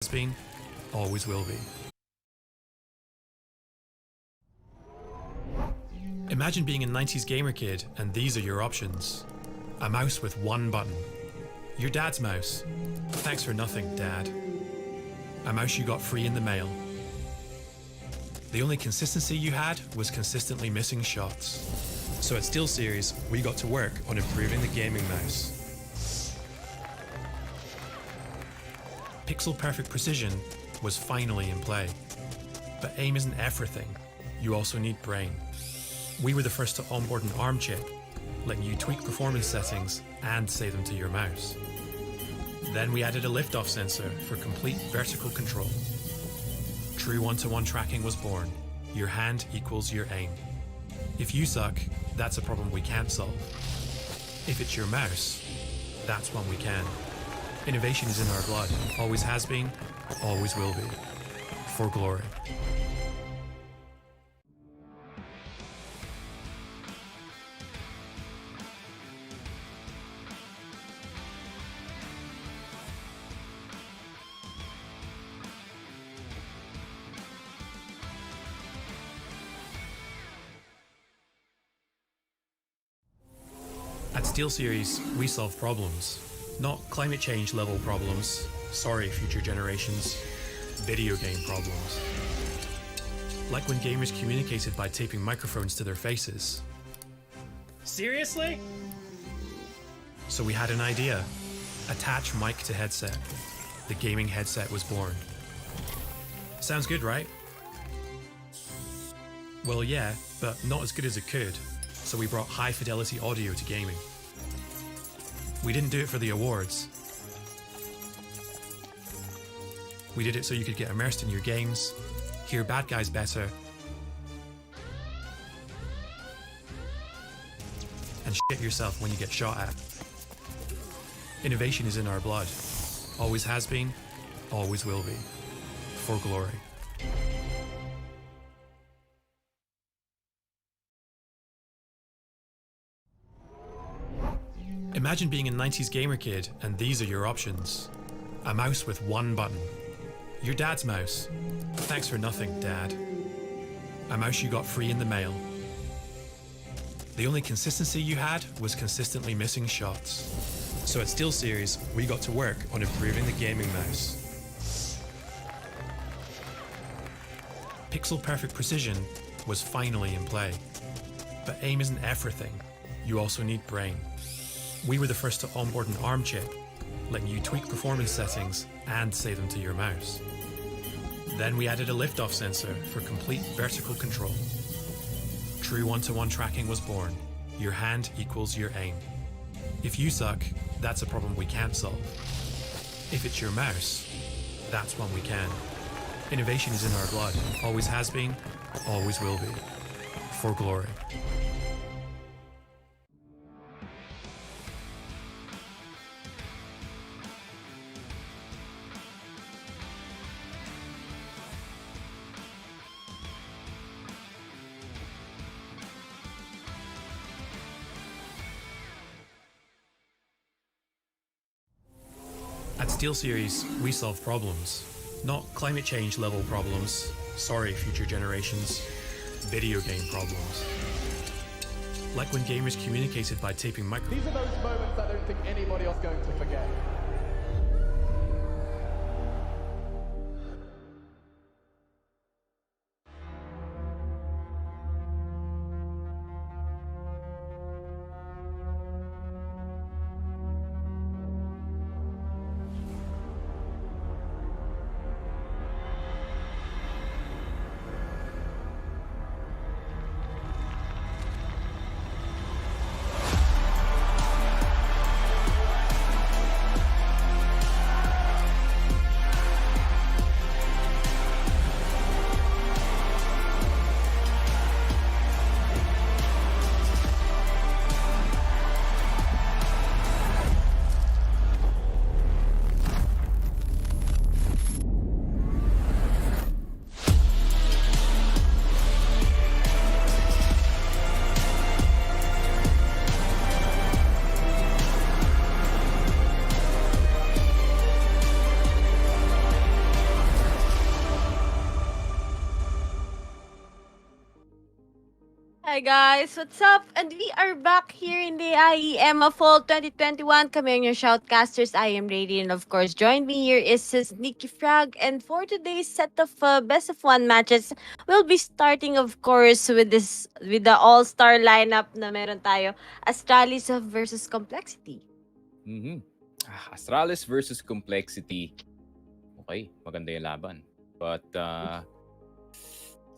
Been, always will be. Imagine being a 90s gamer kid and these are your options. A mouse with one button. Your dad's mouse. Thanks for nothing, Dad. A mouse you got free in the mail. The only consistency you had was consistently missing shots. So at SteelSeries, we got to work on improving the gaming mouse. Pixel-perfect precision was finally in play. But aim isn't everything. You also need brain. We were the first to onboard an ARM chip, letting you tweak performance settings and save them to your mouse. Then we added a liftoff sensor for complete vertical control. True one-to-one tracking was born. Your hand equals your aim. If you suck, that's a problem we can't solve. If it's your mouse, that's one we can. Innovation is in our blood. Always has been, always will be. For glory. At SteelSeries, we solve problems. Not climate change level problems, sorry future generations, video game problems. Like when gamers communicated by taping microphones to their faces. Seriously? So we had an idea. Attach mic to headset. The gaming headset was born. Sounds good, right? Well, yeah, but not as good as it could, so we brought high fidelity audio to gaming. We didn't do it for the awards. We did it so you could get immersed in your games, hear bad guys better, and shit yourself when you get shot at. Innovation is in our blood. Always has been, always will be. For glory. Imagine being a 90s gamer kid and these are your options. A mouse with one button. Your dad's mouse. Thanks for nothing, Dad. A mouse you got free in the mail. The only consistency you had was consistently missing shots. So at SteelSeries, we got to work on improving the gaming mouse. Pixel-perfect precision was finally in play. But aim isn't everything. You also need brain. We were the first to onboard an ARM chip, letting you tweak performance settings and save them to your mouse. Then we added a liftoff sensor for complete vertical control. True one-to-one tracking was born. Your hand equals your aim. If you suck, that's a problem we can't solve. If it's your mouse, that's one we can. Innovation is in our blood. Always has been, always will be. For glory. At SteelSeries, we solve problems. Not climate change level problems, sorry future generations, video game problems. Like when gamers communicated by taping microphones. These are those moments I don't think anybody else is going to forget. Hi guys, what's up? And we are back here in the IEM Fall 2021. Kami ang your shoutcasters. I am Rady, and of course, join me here is Sneaky Frog. And for today's set of best of one matches, we'll be starting, of course, with the all-star lineup na meron tayo, Astralis versus Complexity. Mhm. Astralis versus Complexity. Okay, maganda yung laban. But,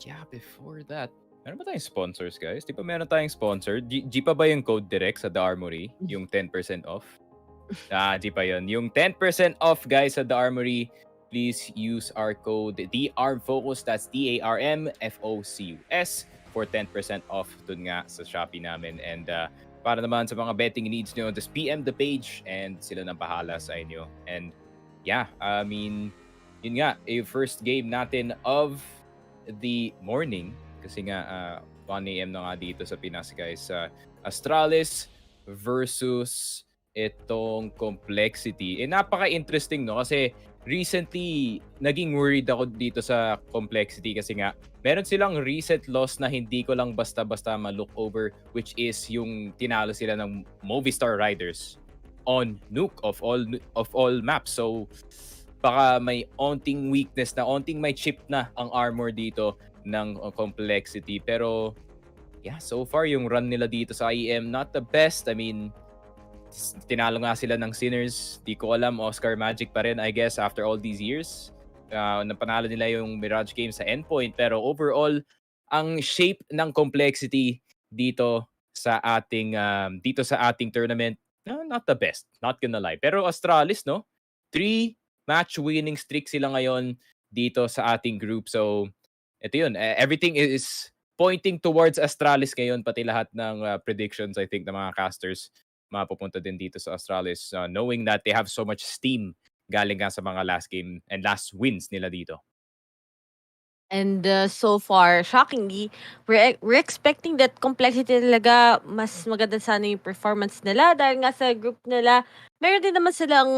yeah, before that, meron ba tayong sponsors, guys? Di ba meron tayong sponsor? G pa ba yung code direct sa The Armory? Yung 10% off? G pa yun. Yung 10% off, guys, sa The Armory, please use our code DARMFOCUS. That's DARMFOCUS for 10% off dun nga sa Shopee namin. And para naman sa mga betting needs nyo, just PM the page and sila nang bahala sa inyo. And yeah, I mean, yun nga, yung first game natin of the morning, kasi nga 1 a.m. na nga dito sa Pinas, guys. Astralis versus itong Complexity. Napaka-interesting, no? Kasi recently, naging worried ako dito sa Complexity kasi nga, meron silang recent loss na hindi ko lang basta-basta ma-look over, which is yung tinalo sila ng Movistar Riders on Nuke of all maps. So, baka may onting weakness na, onting may chip na ang armor dito ng Complexity. Pero, yeah, so far yung run nila dito sa IEM, not the best. I mean, tinalo nga sila ng Sinners. Di ko alam, Oscar Magic pa rin, I guess, after all these years. Napanalo nila yung Mirage game sa endpoint. Pero overall, ang shape ng Complexity dito sa ating tournament, not the best. Not gonna lie. Pero Astralis, no? 3 match winning streak sila ngayon dito sa ating group. So, ito yun. Everything is pointing towards Astralis ngayon, pati lahat ng predictions, I think, ng mga casters mapupunta din dito sa Astralis, knowing that they have so much steam galing nga sa mga last game and last wins nila dito. And so far, shockingly, we're expecting that Complexity talaga mas maganda sana yung performance nila dahil nga sa group nila, meron din naman silang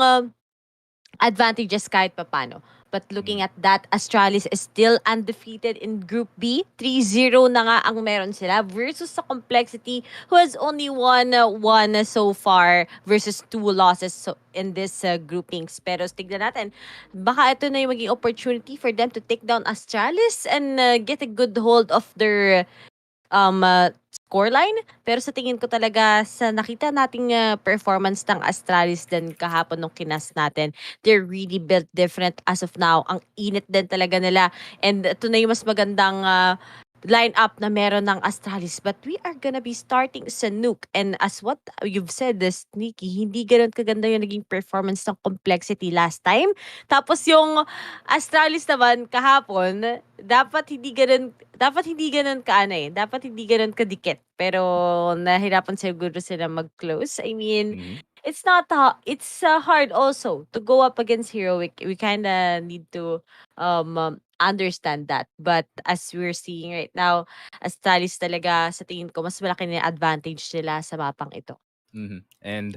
advantages kahit papano. But looking at that, Astralis is still undefeated in Group B. 3-0 na nga ang meron sila versus sa Complexity, who has only won one so far versus 2 losses in this groupings. Pero tignan natin, baka ito na yung maging opportunity for them to take down Astralis and get a good hold of their scoreline. Pero sa tingin ko talaga sa nakita nating performance ng Astralis din kahapon nung kinas natin, they're really built different as of now. Ang init din talaga nila. And ito na yung mas magandang lineup na meron ng Astralis. But we are gonna be starting sa Nuke. And as what you've said, Sneaky, hindi ganun kaganda yung naging performance ng Complexity last time. Tapos yung Astralis naman kahapon, dapat hindi ganun kadikit. Pero nahirapan siguro sila mag-close. I mean, it's hard also to go up against Heroic. We kind of need to understand that. But as we're seeing right now, Astralis talaga sa tingin ko mas malaki na advantage nila sa mapang ito. And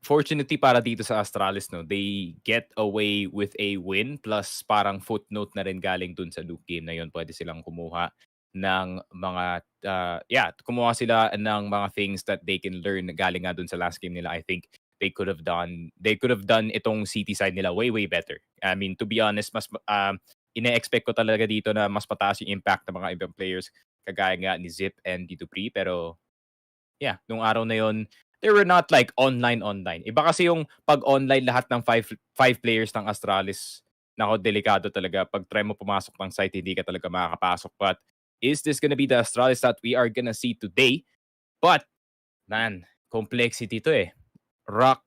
fortunately para dito sa Astralis, no, they get away with a win plus parang footnote na rin galing dun sa Duke game na yun. Pwede silang kumuha ng mga kumuha sila ng mga things that they can learn galing nga dun sa last game nila. I think they could have done itong city side nila way better. I mean, to be honest, mas ine-expect ko talaga dito na mas pataas yung impact ng mga ibang players kagaya nga ni Zip and D2 Pre. Pero yeah, nung araw na yon, they were not like online. Iba kasi yung pag online lahat ng five players ng Astralis. Nako, delikado talaga. Pag try mo pumasok ng site, hindi ka talaga makakapasok. But is this gonna be the Astralis that we are gonna see today? But man, Complexity to eh. Rock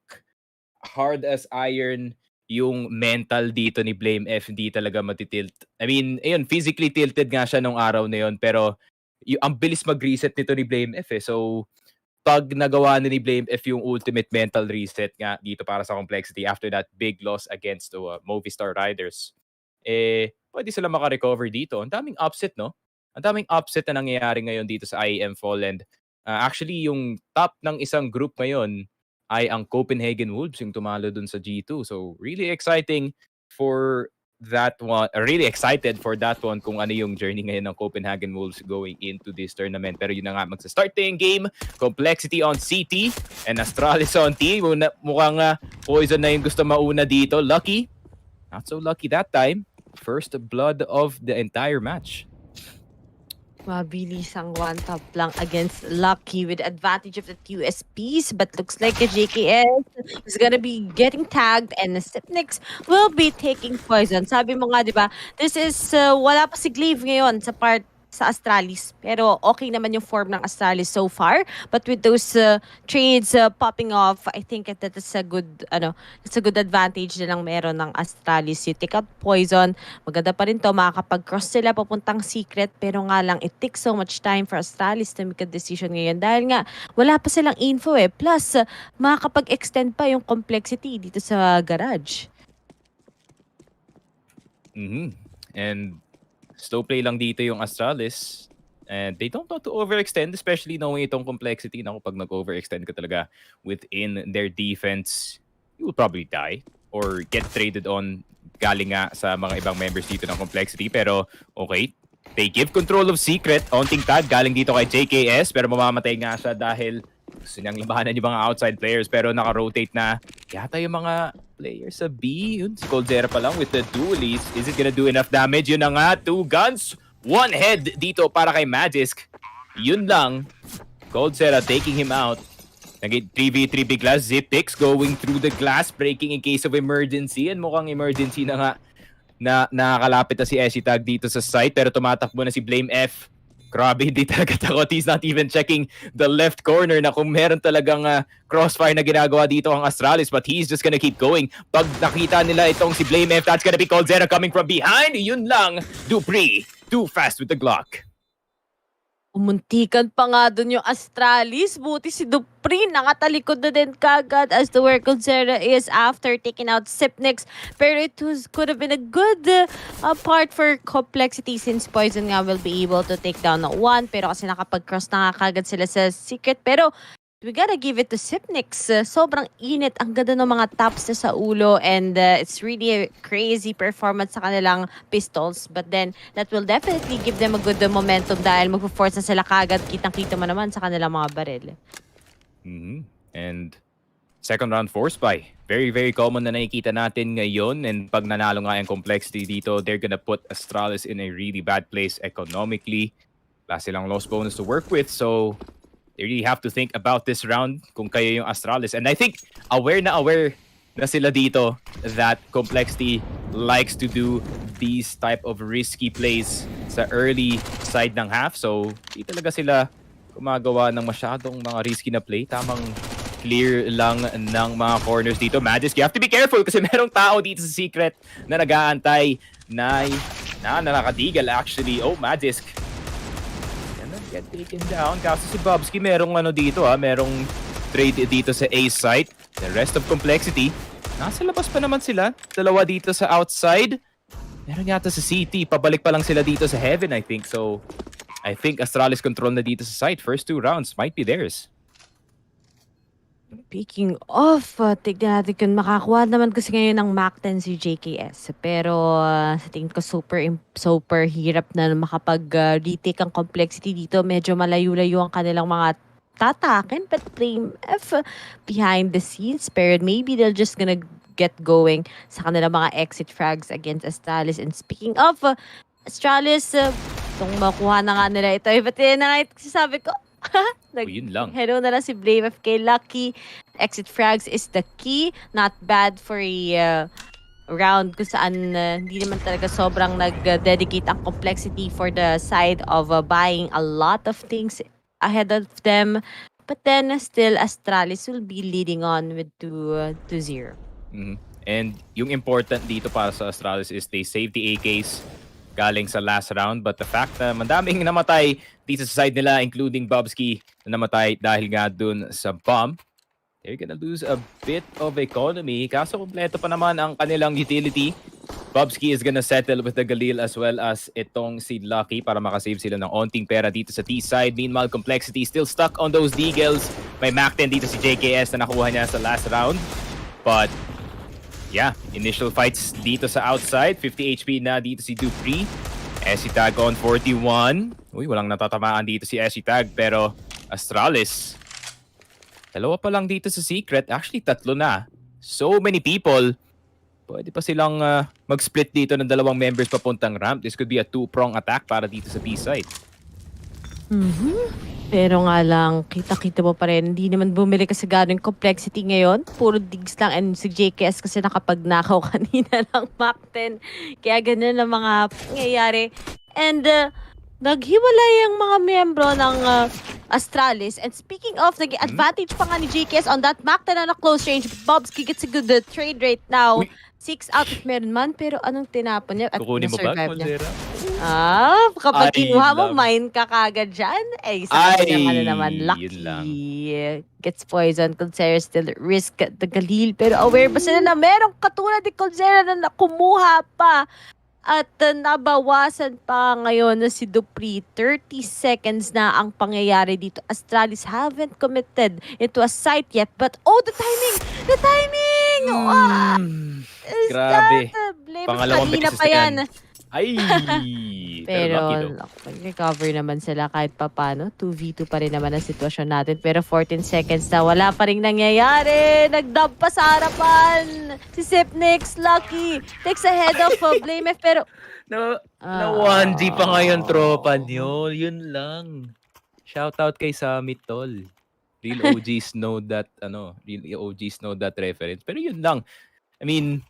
hard as iron yung mental dito ni Blame F, hindi talaga matitilt. I mean, ayun, physically tilted nga siya nung araw na yun, pero ang bilis mag-reset nito ni Blame F eh. So, pag nagawa ni Blame F yung ultimate mental reset nga dito para sa Complexity after that big loss against the Movistar Riders, pwede sila makarecover dito. Ang daming upset, no? Ang daming upset na nangyayari ngayon dito sa IEM Fall. And actually, yung top ng isang group ngayon ay ang Copenhagen Wolves, yung tumalo dun sa G2. So, really exciting for that one, really excited for that one kung ano yung journey ngayon ng Copenhagen Wolves going into this tournament. Pero yun na nga, magsa-start na yung game. Complexity on CT and Astralis on T. Mukhang Poison na yung gusto mauna dito. Lucky, not so lucky that time. First blood of the entire match. Mabilis ang one top lang against Lucky with advantage of the USPs, but looks like a JKS is gonna be getting tagged and the Sipnix will be taking poison. Sabi mo nga, di ba, this is, wala pa si Glaive ngayon sa part sa Astralis, pero okay naman yung form ng Astralis so far. But with those trades popping off, I think that is a good, it's a good advantage na lang meron ng Astralis. You take out poison, maganda pa rin to, makakapag-cross sila papuntang secret, pero nga lang, it takes so much time for Astralis to make a decision ngayon dahil nga, wala pa silang info eh. Plus, makakapag-extend pa yung complexity dito sa garage. And slow play lang dito yung Astralis. And they don't want to overextend, especially knowing itong complexity. Naku, pag nag-overextend ka talaga within their defense, you will probably die or get traded on galing nga sa mga ibang members dito ng complexity. Pero okay, they give control of secret. Onting tag galing dito kay JKS, pero mamamatay nga siya dahil gusto niyang labanan yung mga outside players, pero naka-rotate na yata yung mga players sa B. Yun, si Coldzera pa lang with the duelies. Is it gonna do enough damage? Yun na nga, 2 guns, 1 head dito para kay Magisk. Yun lang. Coldzera taking him out. Nag 3v3 big glass. Zipix going through the glass, breaking in case of emergency. And mukhang emergency na nga na nakakalapit na si Esitag dito sa site, pero tumatakbo na si Blame F. Grabe, hindi talaga takot. He's not even checking the left corner na kung meron talagang crossfire na ginagawa dito ang Astralis, but he's just gonna keep going. Pag nakita nila itong si Blame F, that's gonna be Coldzera coming from behind. Yun lang, Dupree, too fast with the Glock. Umuntikan pa nga dun yung Astralis. Buti si Dupree nakatalikod na din kagad as to where Coldzera is after taking out Sipnix. Pero it could have been a good part for complexity since Poison nga will be able to take down one. Pero kasi nakapag-cross na nga kagad sila sa secret. Pero we gotta give it to Sipnix. Sobrang init. Ang ganda ng mga taps na sa ulo. And it's really a crazy performance sa kanilang pistols. But then, that will definitely give them a good momentum dahil magpo-force na sila kagad. Kitang-kita mo naman sa kanilang mga baril. And second round force buy. Very, very common na nakikita natin ngayon. And pag nanalo nga yung complexity dito, they're gonna put Astralis in a really bad place economically. Wala silang loss bonus to work with. So, they really have to think about this round kung kayo yung Astralis. And I think aware na sila dito that complexity likes to do these type of risky plays sa early side ng half. So, di talaga sila gumagawa ng masyadong mga risky na play. Tamang clear lang ng mga corners dito. Magisk, you have to be careful kasi merong tao dito sa secret na nag-aantay na nakadigal actually. Oh, Magisk. Get taken down. Kaso si Bobski merong dito merong trade dito sa A site. The rest of complexity, nasa labas pa naman sila. Dalawa dito sa outside. Meron yata sa CT. Pabalik pa lang sila dito sa Heaven, I think. So, I think Astralis control na dito sa site. First 2 rounds might be theirs. Speaking of, tignan natin kung makakuha naman kasi ngayon ng Mac 10 si JKS. Pero sa tingin ko super hirap na makapag-retake ang complexity dito. Medyo malayo-layo ang kanilang mga tatakin. But Blame F behind the scenes. Pero maybe they're just gonna get going sa kanilang mga exit frags against Astralis. And speaking of Astralis, kung makuha na nga nila ito. But yun na nga sasabi ko, yun lang. Hello na lang si Blame FK. Lucky. Exit frags is the key. Not bad for a round kung saan hindi naman talaga sobrang nag-dedicate ang complexity for the side of buying a lot of things ahead of them. But then still Astralis will be leading on with 2-0. And yung important dito para sa Astralis is they save the AKs galing sa last round, but the fact na madaming namatay dito sa side nila, including Bobski na namatay dahil nga dun sa bomb, they're gonna lose a bit of economy. Kaso kompleto pa naman ang kanilang utility. Bobski is gonna settle with the Galil as well as itong si Lucky para makasave sila ng onting pera dito sa T side. Meanwhile, complexity still stuck on those Deagles. May Mac 10 dito si JKS na nakuha niya sa last round, but yeah, initial fights dito sa outside. 50 HP na dito si Dupree. Esitag on 41. Uy, walang natatamaan dito si Esitag. Pero Astralis, dalawa pa lang dito sa Secret. Actually, tatlo na. So many people. Pwede pa silang mag-split dito ng dalawang members papuntang ramp. This could be a two-prong attack para dito sa B-side. Pero nga lang, kita-kita mo pa rin, hindi naman bumili kasi gano'ng complexity ngayon. Puro digs lang, and si JKS kasi nakapagnakaw kanina ng Mac 10. Kaya ganun ang mga nangyayari. And naghiwalay ang mga miyembro ng Astralis. And speaking of, naging advantage pa nga ni JKS on that Mac 10 on a close range. Bobski gets a good trade right now. Uy. 6 out of meron man, pero anong tinapon niya? At Kukunin mo ba, na-survive niya. Colzera? Kapag Ay, kinuha mo, love. mine ka kagad dyan. Ay, Ay, sa kanya naman, yun lang. lucky. Gets poison. Colzera still risk the Galil. Pero aware ba sila na merong katulad ni Colzera na kumuha pa? At nabawasan pa ngayon na si Dupree. 30 seconds na ang pangyayari dito. Astralis haven't committed into a site yet. But, the timing! The timing! Is Grabe. that, blame Pangalawang kanina beses pa na yan. Ay! Pero lucky though. recover naman sila kahit papano. 2v2 pa rin naman ang sitwasyon natin. Pero 14 seconds na wala pa rin nangyayari. Nag-dub pa sa harapan. Si Sipnix, lucky. Takes ahead of Blame F. Pero Na 1G pa ngayon tropa nyo. Yun lang. Shoutout kay Summit Tol. Real OGs know that, real OGs know that reference. Pero yun lang. I mean,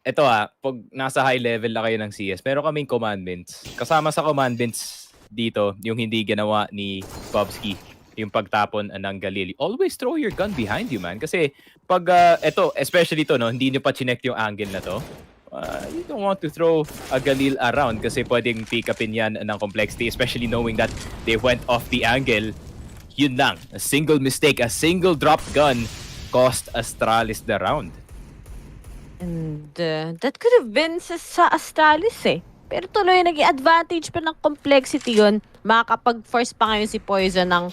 eto pag nasa high level na kayo ng CS, meron kaming commandments. Kasama sa commandments dito, yung hindi ginawa ni Bobski, yung pagtapon ng Galil. Always throw your gun behind you, man. Kasi pag, especially to, hindi nyo pa chinek yung angle na to, you don't want to throw a Galil around kasi pwedeng pick upin yan ng complexity, especially knowing that they went off the angle. Yun lang. A single mistake, a single dropped gun cost Astralis the round. And that could have been sa Astralis eh. Pero tuloy naging advantage pa ng complexity yun. Makakapag-force pa ngayon si Poison ng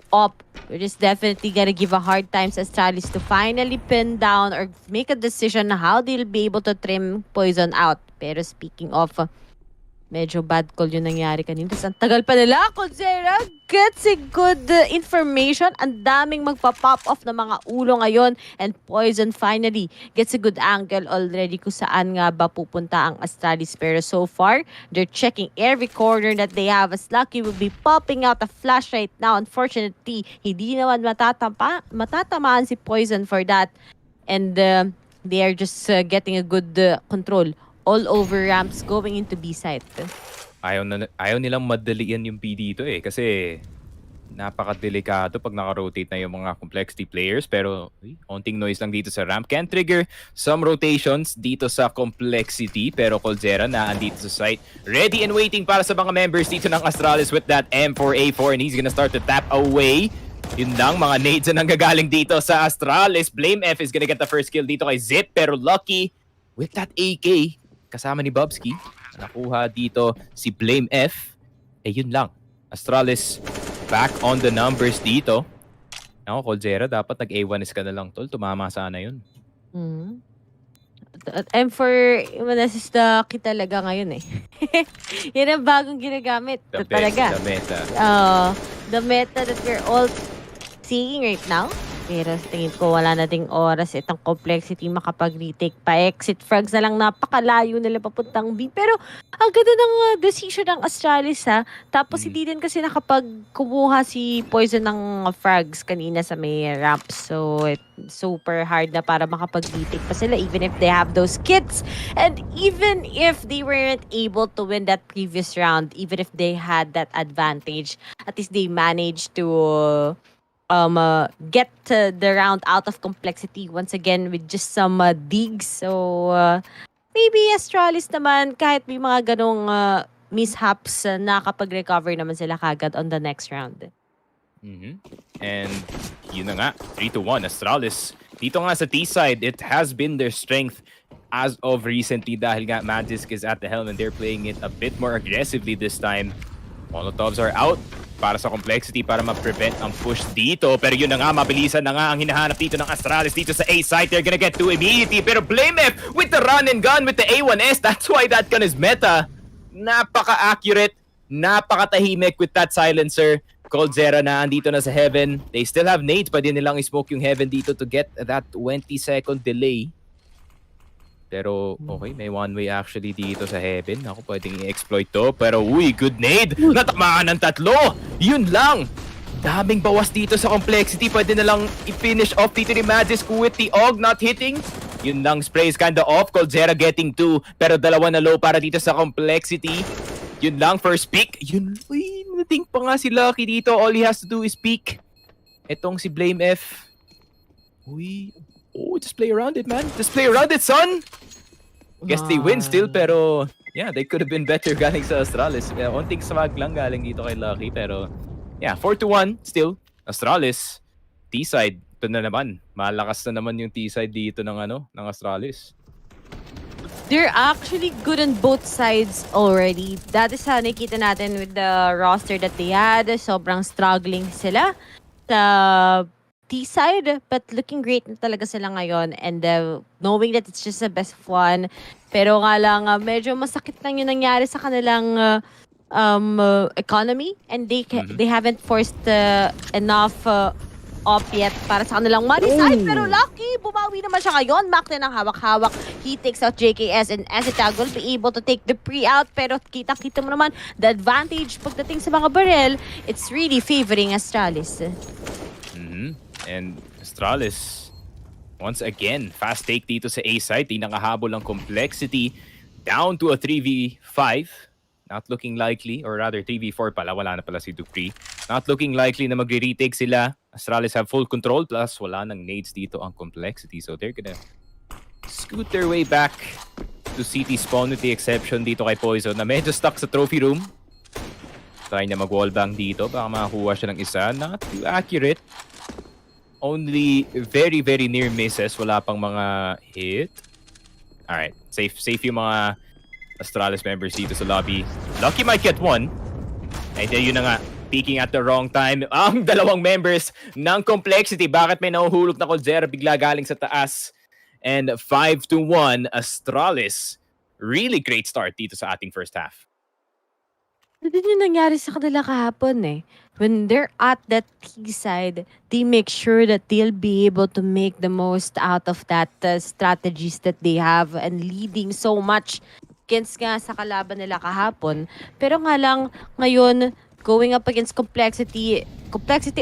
op. Which is definitely gonna give a hard time sa Astralis to finally pin down or make a decision na how they'll be able to trim Poison out. Pero speaking of, medyo bad call yung nangyari kanina. Ang tagal pa nila. Colzera gets a good information. Ang daming magpa-pop off na mga ulo ngayon. And Poison finally gets a good angle already kung saan nga ba pupunta ang Astralis. Pero so far, they're checking every corner that they have. As Lucky will be popping out a flash right now. Unfortunately, hindi naman matatamaan si Poison for that. And they are just getting a good control all over ramps going into B-site. Ayaw nilang madalian yung B dito kasi napakadelikado pag naka-rotate na yung mga complexity players. Pero onting noise lang dito sa ramp. Can trigger some rotations dito sa complexity. Pero Colzera na andito sa site. Ready and waiting para sa mga members dito ng Astralis with that M4A4. And he's gonna start to tap away. Yun lang, mga nades na nanggagaling dito sa Astralis. Blame F is gonna get the first kill dito kay Zip. Pero Lucky with that AK kasama ni Bobski. Nakuha dito si Blame F. Yun lang. Astralis back on the numbers dito. Ako, Colzera, dapat nag-A1S ka na lang, tol. Tumama sana yun. At M4 manasista kita talaga ngayon eh. Yan ang bagong ginagamit. The Talaga. meta. The meta that we're all seeing right now. Pero sa tingin ko wala na ding oras itong complexity makapag-retake pa. Exit frags na lang, napakalayo nila papuntang B. Pero ang ganda ng decision ng Astralis ha. Tapos hindi din kasi nakapag-kumuha si Poison ng frags kanina sa may ramp. So super hard na para makapag-retake pa sila even if they have those kits. And even if they weren't able to win that previous round, even if they had that advantage, at least they managed to get the round out of complexity once again with just some digs. So maybe Astralis naman kahit may mga ganong mishaps nakapag-recover naman sila kagad on the next round. And yun na nga, 3-1 Astralis. Dito nga sa T-side, it has been their strength as of recently dahil nga Magisk is at the helm and they're playing it a bit more aggressively this time. Molotovs are out. para sa complexity para ma-prevent ang push dito. Pero yun na nga, mabilisan na nga ang hinahanap dito ng Astralis dito sa A site. They're gonna get to immediately. Pero Blame F with the run and gun with the A1S. That's why that gun is meta. Napaka-accurate, napaka-tahimik with that silencer. Cold Zera na andito na sa Heaven. They still have nades. Pwede nilang i-smoke yung Heaven dito to get that 20-second delay. Pero okay, may one way actually dito sa Heaven. Ako pwedeng i-exploit to. Pero uy, good nade! Natamaan ng tatlo! Yun lang! Daming bawas dito sa complexity. Pwede na lang i-finish off dito ni Magisk with the Og not hitting. Yun lang, spray is kinda off. Cold Zera getting 2. Pero dalawa na low para dito sa complexity. Yun lang, first pick. Yun, uy, nating pa nga si Lucky dito. All he has to do is peek. Etong si Blame F. Uy, oh, just play around it, man. Just play around it, son! Guess they win still, pero yeah, they could have been better galing sa Astralis. Onting swag lang galing dito kay Lucky, pero yeah, 4-1 still. Astralis, T-side. Ito na naman. Malakas na naman yung T-side dito ng ng Astralis. They're actually good on both sides already. Dati sa nakita natin with the roster that they had, sobrang struggling sila sa T-side, but looking great na talaga sila ngayon, and knowing that it's just the best of one. Pero nga lang, medyo masakit lang yung nangyari sa kanilang economy, and they haven't forced enough up yet para sa kanilang money side. Pero Lucky, bumawi naman siya ngayon. Mac na ng hawak-hawak. He takes out JKS, and Azitag will be able to take the pre-out. Pero kita-kita mo naman, the advantage pagdating sa mga barrel, it's really favoring Astralis. And Astralis, once again, fast take dito sa A site. Di nakahabol ang complexity. Down to a 3v5. Not looking likely, or rather 3v4 pala. Wala na pala si Dupree. Not looking likely na mag-retake sila. Astralis have full control, plus wala nang nades dito ang complexity. So they're gonna scoot their way back to CT spawn, with the exception dito kay Poison na medyo stuck sa trophy room. Try niya mag-wallbang dito. Baka makakuha siya ng isa. Not too accurate. Only very, very near misses. Wala pang mga hit. Alright. Safe yung mga Astralis members dito sa lobby. Lucky might get one. And then yun na nga. Peeking at the wrong time. Ang dalawang members ng complexity. Bakit may nahuhulog na Cold Zera bigla galing sa taas? And 5-1 Astralis. Really great start dito sa ating first half. Ano din yung nangyari sa kanila kahapon eh. When they're at that T side, they make sure that they'll be able to make the most out of that strategies that they have, and leading so much against nga sa kalaban nila kahapon. Pero nga lang, ngayon, going up against complexity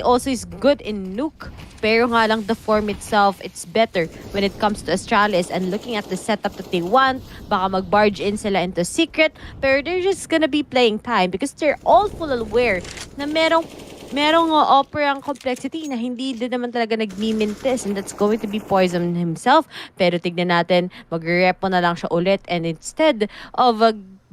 also is good in Nuke. Pero nga lang, the form itself, it's better when it comes to Astralis. And looking at the setup that they want, baka mag-barge in sila into secret. Pero they're just gonna be playing time because they're all full aware na merong offer ang complexity na hindi din naman talaga nagmimintis, and that's going to be Poison himself. Pero tignan natin, mag-repo na lang siya ulit, and instead of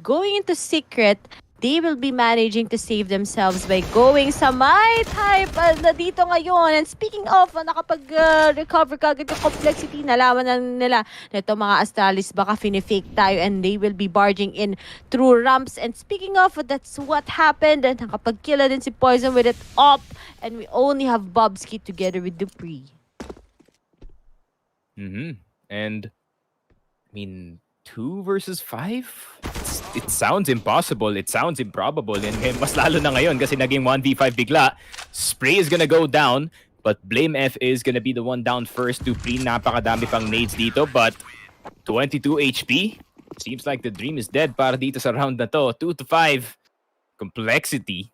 going into secret, they will be managing to save themselves by going sa my type na dito ngayon. And speaking of, nakapag-recover kagad yung complexity, nalaman na nila na ito mga Astralis baka finifake tayo, and they will be barging in through ramps. And speaking of, that's what happened. And nakapag-killa din si Poison with it up. And we only have Bobski together with Dupree. And, I mean, 2 versus 5? It sounds impossible. It sounds improbable. And mas lalo na ngayon kasi naging 1v5 bigla. Spray is gonna go down, but Blame F is gonna be the one down first. Dupree, napakadami pang nades dito, but 22 HP. Seems like the dream is dead para dito sa round na to. 2-5. Complexity.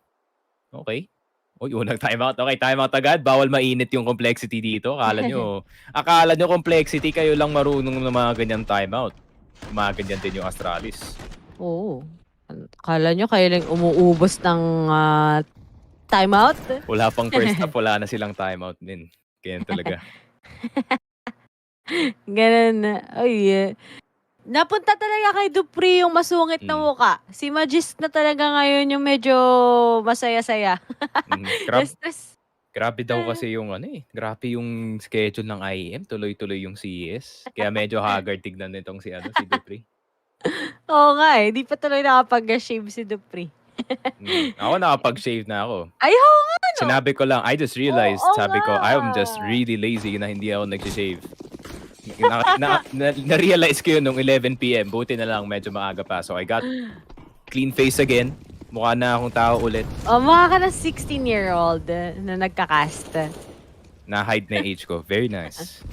Okay. Uy, unang timeout. Okay, timeout agad. Bawal mainit yung complexity dito. Akala nyo complexity, kayo lang marunong ng mga ganyan timeout. Mga ganyan din yung Astralis. Oo. Akala nyo kayo lang umuubos ng timeout? Wala pang first half, wala na silang timeout din. Ganyan talaga. Ganun na. Ay, napunta talaga kay Dupree yung masungit na muka. Si Magisk na talaga ngayon yung medyo masaya-saya. Grabe daw kasi yung grabe yung schedule ng IEM, tuloy-tuloy yung CES. Kaya medyo haggard tignan nitong si Dupree. Oo nga eh, di pa tuloy nakapag-shave si Dupree. Ako nakapag-shave na ako. Ay, oo nga, no? Sinabi ko lang, I just realized, Oo sabi ko, nga. I'm just really lazy na hindi ako nag-shave. Na-realize ko yun nung 11 p.m. Buti na lang, medyo maaga pa. So I got clean face again. Mukha na akong tao ulit. Mukha ka na 16-year-old na nagka-cast. Na-hide na yung age ko. Very nice.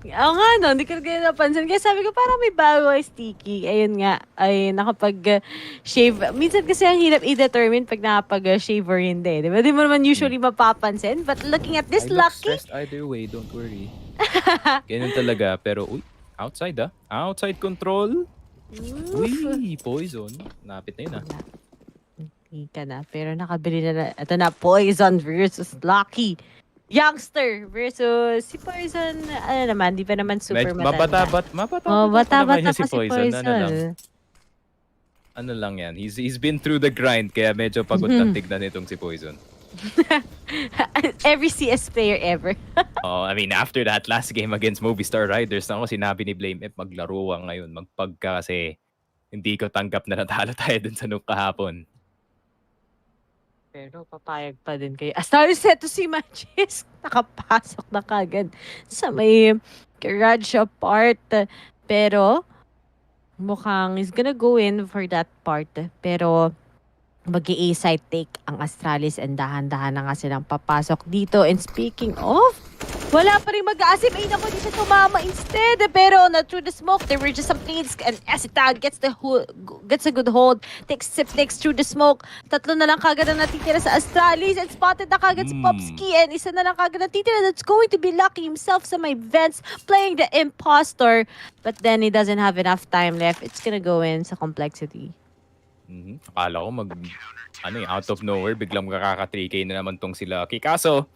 Oo nga, no? Hindi ko rin napansin. Kaya sabi ko, parang may bago ay sticky. Ayun nga, ay nakapag-shave. Minsan kasi ang hirap i-determine pag nakapag-shave or hindi. Di ba? Di mo naman usually mapapansin. But looking at this I look lucky... stressed either way, don't worry. Ganun talaga. Pero, uy, outside outside control. Uy, poison. Napit na yun Hindi ka na. Pero nakabili na. Ito na, Poison versus Lucky. Youngster versus si Poison. Ano naman, di pa naman super matanda. Bata-bata si pa si Poison. Poison. Ano lang yan. He's been through the grind, kaya medyo pagod na tignan itong si Poison. Every CS player ever. I mean, after that last game against Movistar Riders, ako sinabi ni Blame F, maglaro ka ngayon, magpagka kasi hindi ko tanggap na natalo tayo dun sa nung kahapon. Pero papayag pa din kayo. Astralis set to si Matches. Nakapasok na kagad sa may garage part. Pero mukhang is gonna go in for that part. Pero mag-i side take ang Astralis and dahan-dahan na nga silang papasok dito. And speaking of, wala pa rin mag-aasip. Ay naku, di siya tumama instead. Pero na through the smoke, there were just some planes and Acetag gets a good hold. Takes through the smoke. Tatlo na lang kagad ang natitira sa Astralis and spotted na kagad si Popski and isa na lang kagad natitira that's going to be Lucky himself sa may vents playing the imposter. But then he doesn't have enough time left. It's gonna go in sa complexity. Akala ko out of nowhere, biglang makaka-3K na naman tong sila. Kaso,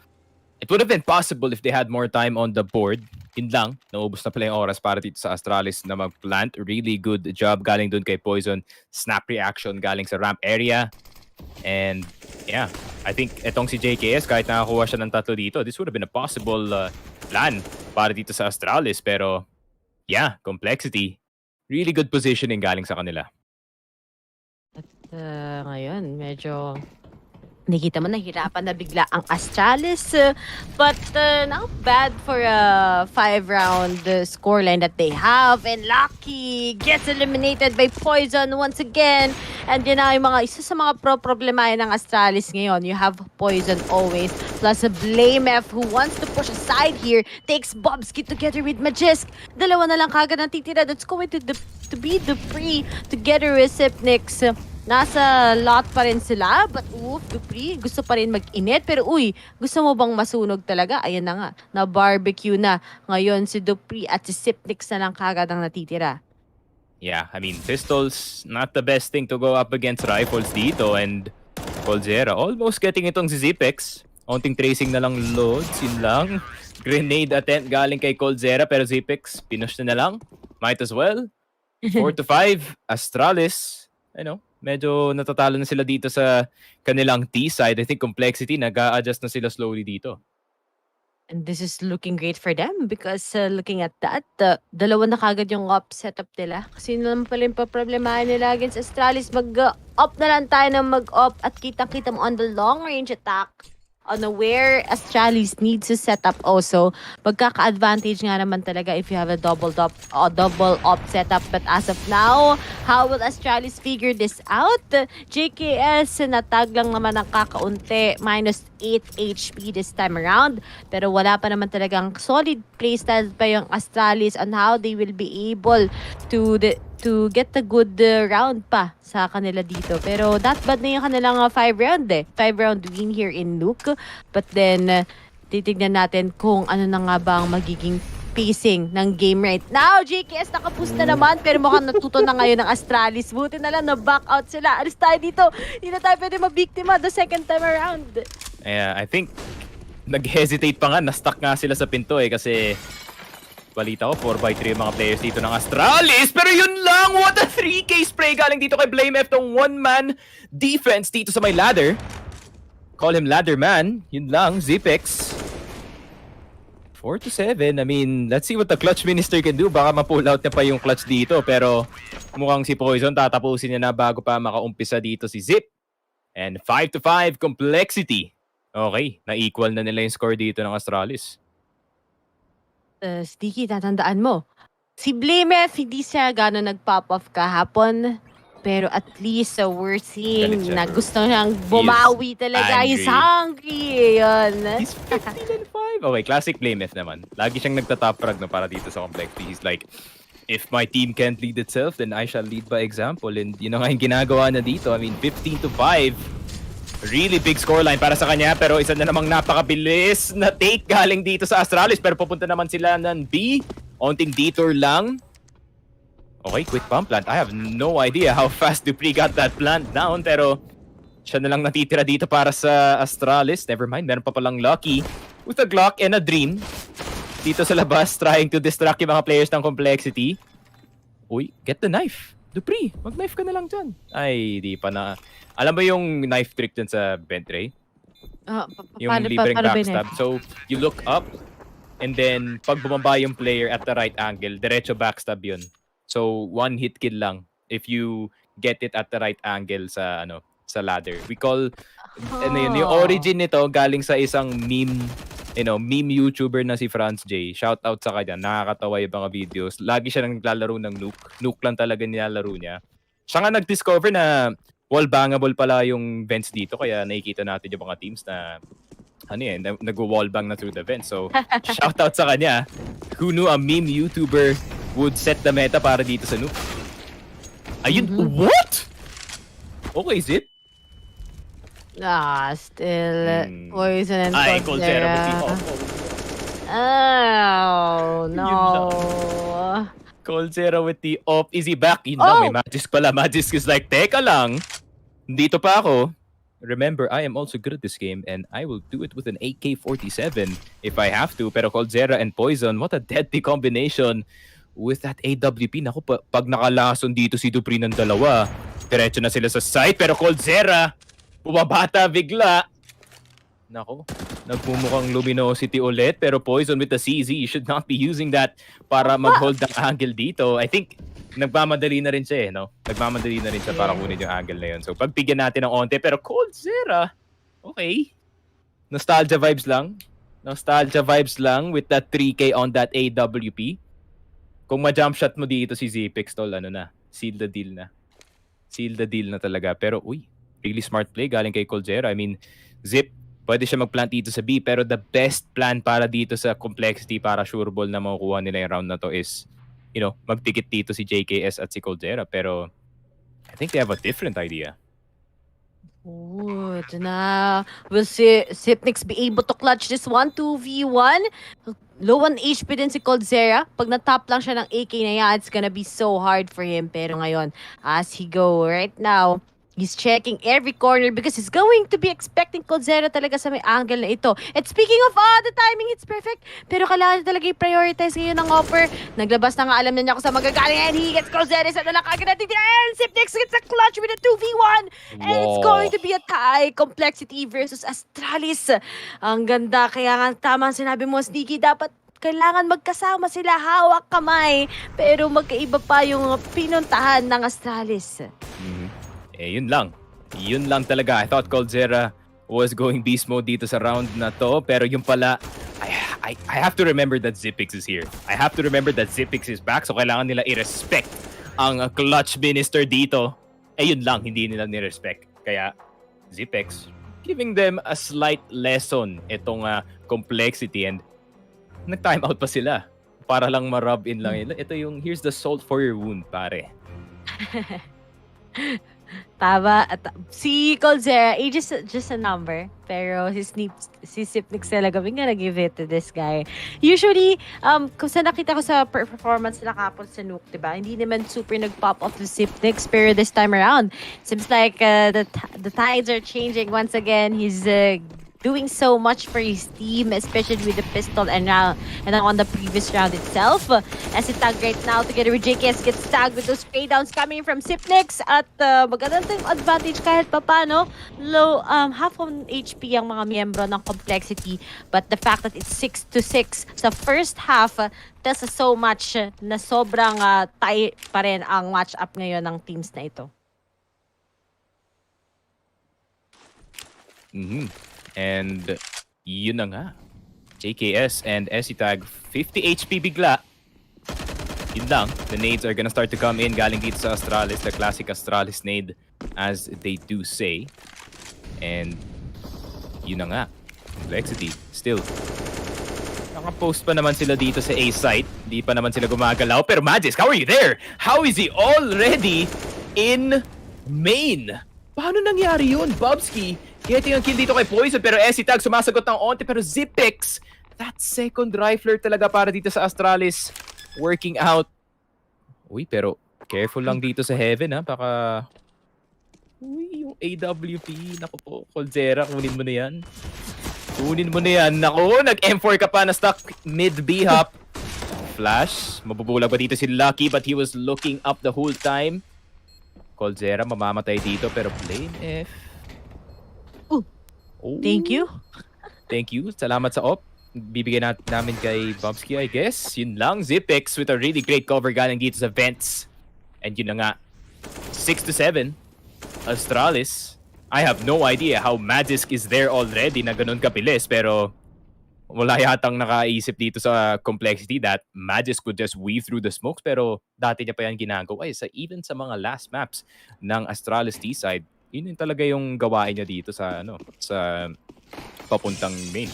it would have been possible if they had more time on the board. Yun lang, naubos na pala yung oras para dito sa Astralis na mag-plant. Really good job galing dun kay Poison. Snap reaction galing sa ramp area. And yeah, I think etong si JKS, kahit nakakuha siya ng tatlo dito, this would have been a possible plan para dito sa Astralis. Pero yeah, complexity. Really good positioning galing sa kanila. Ngayon, medyo nakita mo nahirapan na bigla ang Astralis. But not bad for a 5-round scoreline that they have. And Lucky gets eliminated by Poison once again. And yun na yung isa sa mga problemahin ng Astralis ngayon. You have Poison always. Plus a Blame F who wants to push aside here. Takes Bobski together with Magisk. Dalawa na lang kagad ang titira. That's going to be Dupree together with Sipnix. Nasa lot pa rin sila, but Dupree, gusto pa rin mag-init. Pero gusto mo bang masunog talaga? Ayan na nga, na-barbecue na. Ngayon si Dupree at si Sipnix na lang kagad ang natitira. Yeah, I mean, pistols, not the best thing to go up against rifles dito. And Coldzera almost getting itong si Zipex. Onting tracing na lang loads, yun lang. Grenade attempt galing kay Coldzera, pero Zipex, pinush na lang. Might as well. 4-5, Astralis. Medyo natatalo na sila dito sa kanilang T-side. I think complexity, nag-a-adjust na sila slowly dito. And this is looking great for them because looking at that, dalawa na kagad yung op setup nila. Kasi yun naman pala yung problemahin nila against Astralis. Mag-op na lang tayo ng mag-op at kitang-kita mo on the long-range attack. On where Astralis needs to set up also. Magkaka-advantage nga naman talaga if you have a double op setup. But as of now, how will Astralis figure this out? JKS, natag lang naman ang kakaunti. Minus 8 HP this time around. Pero wala pa naman talagang solid playstyle pa yung Astralis on how they will be able to get a good round pa sa kanila dito. Pero not bad na yung kanilang 5-round 5-round win here in Nuke. But then, titignan natin kung ano na nga ba ang magiging pacing ng game right now. JKS nakapush na naman pero mukhang natuto na ngayon ng Astralis. Buti na lang na back out sila. Alis tayo dito. Hindi na tayo pwede mabiktima the second time around. Yeah, I think nag-hesitate pa nga. Na-stuck nga sila sa pinto kasi balita ko 4x3 yung mga players dito ng Astralis. Pero yun lang! What a 3K spray galing dito kay Blame F. Tong one-man defense dito sa may ladder. Call him Ladder Man. Yun lang, Zipex. 4-7. I mean, let's see what the clutch minister can do. Baka ma-pull out niya pa yung clutch dito. Pero mukhang si Poison tatapusin niya na bago pa makaumpisa dito si Zip. And 5-5 complexity. Okay, na-equal na nila yung score dito ng Astralis. Sticky, tatandaan mo. Si Blamef, hindi siya gano'n nag-pop off kahapon. Pero at least we're seeing Galit siya. na gusto niyang bumawi talaga. He's hungry. Yun. He's 15-5. Okay, classic Blameth naman. Lagi siyang nagtatop frag na para dito sa complexity. He's like, if my team can't lead itself, then I shall lead by example. And yun nga yung ginagawa na dito. I mean, 15-5. Really big scoreline para sa kanya. Pero isa na namang napakabilis na take galing dito sa Astralis. Pero pupunta naman sila ng B. Onting detour lang. Okay, quick pump plant. I have no idea how fast Dupree got that plant down. Pero siya na lang natitira dito para sa Astralis. Never mind, meron pa palang Lucky with a Glock and a Dream. Dito sa labas, trying to distract yung mga players ng complexity. Uy, get the knife. Dupree, mag-knife ka na lang dyan. Ay, di pa na. Alam mo yung knife trick dyan sa vent ray? Yung libreng backstab. So, you look up, and then pag bumaba yung player at the right angle, diretso backstab yun. So, one hit kill lang if you get it at the right angle sa sa ladder. We call yung origin nito galing sa isang meme YouTuber na si Franz J. Shout out sa kanya. Nakakatawa yung mga videos. Lagi siya naglalaro ng nuke. Nuke lang talaga nilalaro niya. Siya nga nag-discover na wall bangable pala yung vents dito, kaya nakikita natin yung mga teams na nag-wall bang na through the vents. So, shout out sa kanya. Who knew a meme YouTuber would set the meta para dito sa nuke? Ayun, what? Okay, Zip. Still Poison and Ay, Coldzera with the Oh, no. Coldzera with the op. Is he back? Yun lang, may Magisk pala. Magisk is like, teka lang. Dito pa ako. Remember, I am also good at this game and I will do it with an AK-47 if I have to. Pero Coldzera and Poison, what a deadly combination with that AWP. Naku, pag nakalason dito si Dupree ng dalawa, diretso na sila sa site. Pero Coldzera, bumabata bigla. Naku, nagmumukhang luminosity ulit. Pero Poison with the CZ, you should not be using that para mag-hold ng angle dito. I think nagmamadali na rin siya no? Nagmamadali na rin siya para kunin yung angle na yun. So pagbigyan natin ng onte. Pero Coldzera, okay. Nostalgia vibes lang. Nostalgia vibes lang with that 3K on that AWP. Kung ma-jump shot mo dito si Zipix, tol, seal the deal na. Seal the deal na talaga. Pero, really smart play galing kay Coldzera. I mean, Zip, pwede siya mag-plant dito sa B, pero the best plan para dito sa complexity para sure ball na makukuha nila yung round na to is, magtikit dito si JKS at si Coldzera. Pero, I think they have a different idea. Good na. Will Sipnix be able to clutch this 1-2v1? Low on HP din si Coldzera. Pag na-top lang siya ng AK na yan, it's gonna be so hard for him. Pero ngayon, as he go right now, he's checking every corner because he's going to be expecting Coldzera talaga sa may angle na ito. And speaking of, the timing, it's perfect. Pero kailangan talaga i-prioritize ngayon ng offer. Naglabas na nga, alam na niya kung sa magagaling. And he gets Coldzera sa nalang agad natin. And Sipnix gets a clutch with a 2v1. And it's going to be a tie. Complexity versus Astralis. Ang ganda. Kaya nga, tama ang sinabi mo, Sneaky. Dapat kailangan magkasama sila, hawak kamay. Pero magkaiba pa yung pinuntahan ng Astralis. Yun lang. Yun lang talaga. I thought Coldzera was going beast mode dito sa round na to. Pero yung pala, I have to remember that Zipix is here. I have to remember that Zipix is back. So kailangan nila i-respect ang clutch minister dito. Yun lang. Hindi nila ni-respect. Kaya Zipix, giving them a slight lesson itong complexity. And nag-time out pa sila. Para lang ma-rub in lang. Ito yung, here's the salt for your wound, pare. Tama. Si Coldzera, age is just a number. Pero si Sipnix talaga, we're gonna give it to this guy. Usually, kung sa nakita ko sa performance nila kapon sa Nuke, diba? Hindi naman super nag-pop off the Sipnix. Pero this time around, seems like the tides are changing once again. He's doing so much for his team, especially with the pistol and on the previous round itself. As it tag right now together with JKS gets tagged with those spray downs coming from Sipnix at magandang team advantage kahit papano. Low, half on HP ang mga miyembro ng Complexity, but the fact that it's 6-6 sa first half tells us so much na sobrang tight pa rin ang match-up ngayon ng teams na ito. And yun na nga. JKS and Esitag, 50 HP bigla. Yun lang. The nades are gonna start to come in galing dito sa Astralis, the classic Astralis nade, as they do say. And yun na nga. Complexity, still. Naka-post pa naman sila dito sa A site. Hindi pa naman sila gumagalaw. Pero Magisk, how are you there? How is he already in main? Paano nangyari yun? Bobski, getting ang kill dito kay Poison, pero Esitag sumasagot ng onte, pero Zipix, that second rifler talaga para dito sa Astralis, working out. Uy, pero careful lang dito sa Heaven, ha? Baka... Uy, yung AWP, naku po, Coldzera, kunin mo na yan. Kunin mo na yan. Naku, nag-M4 ka pa na stuck mid-B hop. Flash, mabubulag ba dito si Lucky, but he was looking up the whole time. Coldzera mamamatay dito, pero Blame F. Oh. Thank you. Thank you. Salamat sa op. Bibigyan namin kay Bobski, I guess. Yun lang. Zipix with a really great cover galing dito sa vents. And yun na nga. 6-7. Astralis. I have no idea how Magisk is there already na ganun kabilis, pero wala yatang nakaisip dito sa Complexity that Magisk could just weave through the smokes, pero dati niya pa yan ginagawa. Even sa mga last maps ng Astralis T-side, yun yung talaga yung gawain niya dito sa sa papuntang main.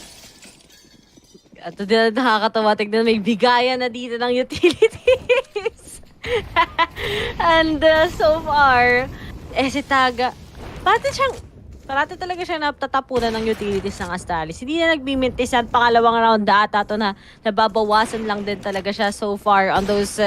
At nakakatawa, tignan, may bigayan na dito ng utilities. And so far, Esitag, parati talaga siya natatapunan ng utilities ng Astralis. Hindi na nagbimintisan. Pangalawang round na ata ito na nababawasan lang din talaga siya so far on those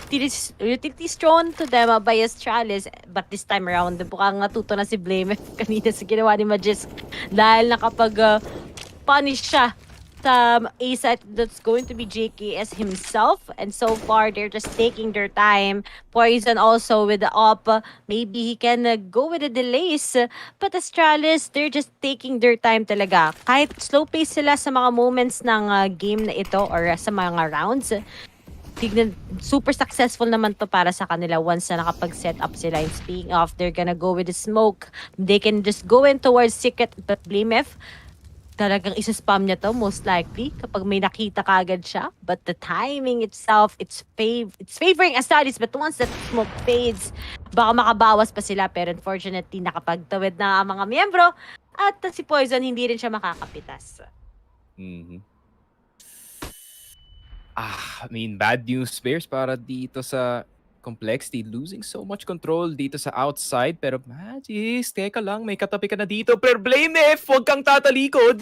utilities thrown to them by Astralis. But this time around, mukhang natuto na si Blame kanina sa ginawa ni Magisk dahil nakapag-punish siya sa A site that's going to be JKS himself, and so far they're just taking their time. Poison also with the op, maybe he can go with the delays, but Astralis, they're just taking their time talaga. Kahit slow pace sila sa mga moments ng game na ito or sa mga rounds, tignan, super successful naman to para sa kanila once na nakapag-set up sila. And speaking of, they're gonna go with the smoke. They can just go in towards Secret, but Blame F, talagang isa-spam niya to most likely kapag may nakita kagad siya. But the timing itself, it's favoring Astralis, but once that smoke fades, baka makabawas pa sila. Pero unfortunately, nakapagtawid na ang mga miyembro at si Poison hindi rin siya makakapitas. I mean, bad news bears para dito sa Complexity, losing so much control dito sa outside, pero Magis, teka lang, may katabi ka na dito. Pero Blame F, huwag kang tatalikod.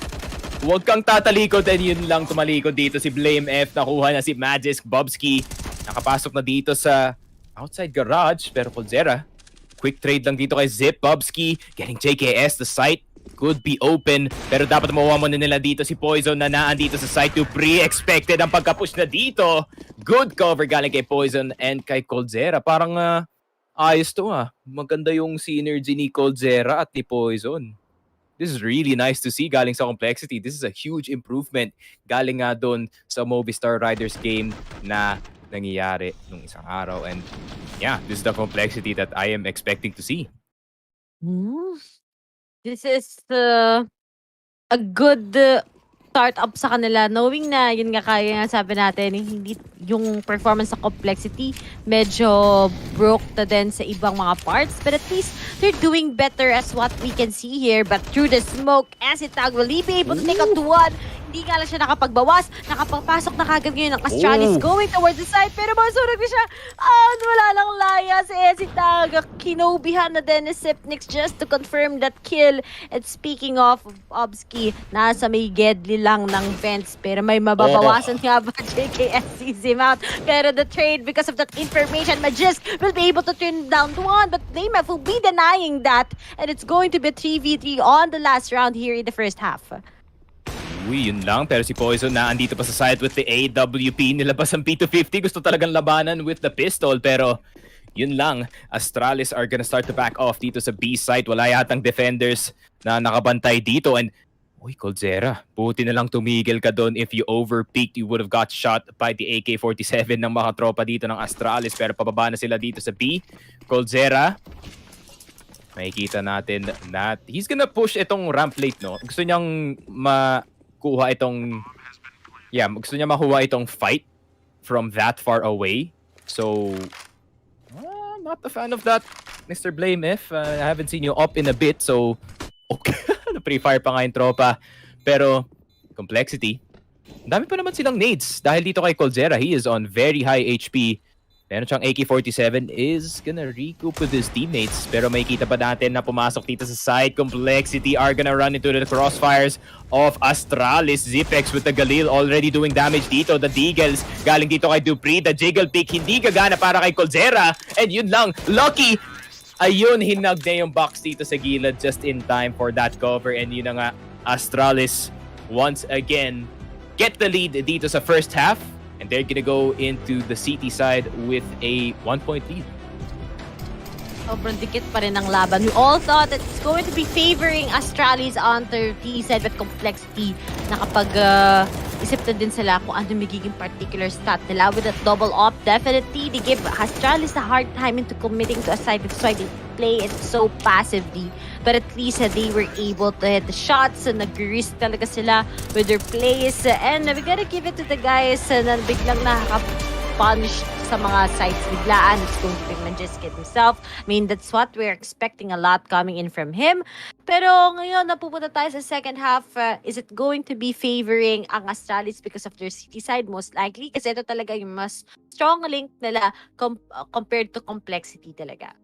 Huwag kang tatalikod, and yun lang, tumalikod dito si Blame F. Nakuha na si Magisk. Bobski, nakapasok na dito sa outside garage, pero Coldzera, quick trade lang dito kay Zip. Bobski, getting JKS, the site could be open, pero dapat mawawa mo na nila dito si Poison na naandito sa site to pre-expected ang pagka-push na dito. Good cover galing kay Poison and kay Coldzera. Parang ayos to Maganda yung synergy ni Coldzera at ni Poison. This is really nice to see galing sa Complexity. This is a huge improvement galing nga doon sa Movistar Riders game na nangyayari nung isang araw. And yeah, this is the Complexity that I am expecting to see. This is a good start-up sa kanila, knowing na yun nga kaya nga sabi natin, hindi yung performance sa Complexity medyo broke na din sa ibang mga parts, but at least they're doing better as what we can see here. But through the smoke, Esitag will be able to take up to one. Hindi nga lang siya nakapagbawas, nakapagpasok na kagad ngayon ng Astralis going towards the side, pero masurag na siya. Wala lang laya si Esitag. Kinobihan na din ni Sipnix just to confirm that kill. And speaking of Obski, nasa may Gedli lang ng vents, pero may mababawasan nga ba JKS sees him out. Pero the trade, because of that information, Magisk will be able to turn down to one, but Neymar will be denying that, and it's going to be 3v3 on the last round here in the first half. Uy, yun lang. Pero si Poison na andito pa sa side with the AWP. Nilabas ang P250. Gusto talagang labanan with the pistol. Pero yun lang. Astralis are gonna start to back off dito sa B side. Wala yatang defenders na nakabantay dito. And uy, Coldzera, buti na lang tumigil ka doon. If you overpeaked, you would have got shot by the AK-47 ng mga tropa dito ng Astralis. Pero pababa na sila dito sa B. Coldzera, makikita natin na he's gonna push itong ramp late, no? Gusto niyang makuha itong... Yeah, gusto niya makuha itong fight from that far away. So, not a fan of that, Mr. Blame If. I haven't seen you up in a bit, so... Okay, pre-fire pa nga yung tropa. Pero, complexity. Ang dami pa naman silang nades. Dahil dito kay Coldzera, he is on very high HP. Meron siyang AK-47, is gonna recoup with his teammates. Pero makikita pa natin na pumasok dito sa side. Complexity are gonna run into the crossfires of Astralis. Zipex with the Galil already doing damage dito. The Deagles galing dito kay Dupree. The Jiggle Pick hindi gagana para kay Coldzera. And yun lang, Lucky! Ayun, hinag na yung box dito sa gilid just in time for that cover. And yun na nga, Astralis once again get the lead dito sa first half. And they're gonna go into the CT side with a 1-point lead. Sobrang dikit pa rin ang laban. We all thought that it's going to be favoring Astralis on their T side, but complexity na kapag isip na din sila kung ano magiging particular stat nila. With that double op, definitely they give Astralis a hard time into committing to a side. That's why they play it so passively. But at least they were able to hit the shots and nag-risk talaga sila with their plays. And we gotta give it to the guys na biglang nakaka-punish sa mga sides biglaan. It's going to be Majestic himself. I mean, that's what we're expecting a lot coming in from him. Pero ngayon, napupunta tayo sa second half. Is it going to be favoring ang Astralis because of their city side? Most likely. Kasi ito talaga yung mas strong link nila compared to complexity talaga.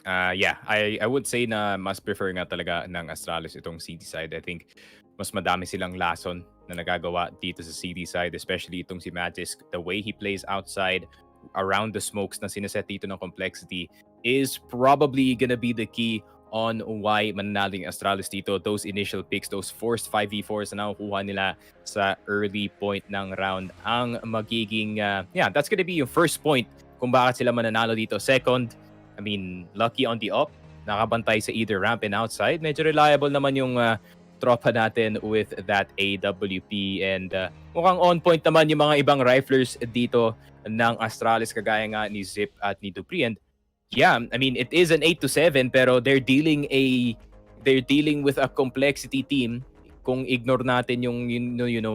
Yeah, I would say na mas prefer nga talaga ng Astralis itong city side. I think mas madami silang lason na nagagawa dito sa city side, especially itong si Magisk. The way he plays outside around the smokes na sineset dito ng complexity is probably gonna be the key on why mananaling Astralis dito. Those initial picks, those forced 5v4s na nakukuha nila sa early point ng round ang magiging, yeah, that's gonna be yung first point kung bakit sila mananalo dito. Second, I mean, Lucky on the up, nakabantay sa either ramp and outside. Medyo reliable naman yung tropa natin with that AWP. And mukhang on point naman yung mga ibang riflers dito ng Astralis, kagaya nga ni Zip at ni Dupree. And yeah, I mean, it is an 8-7, pero they're dealing with a complexity team. Kung ignore natin yung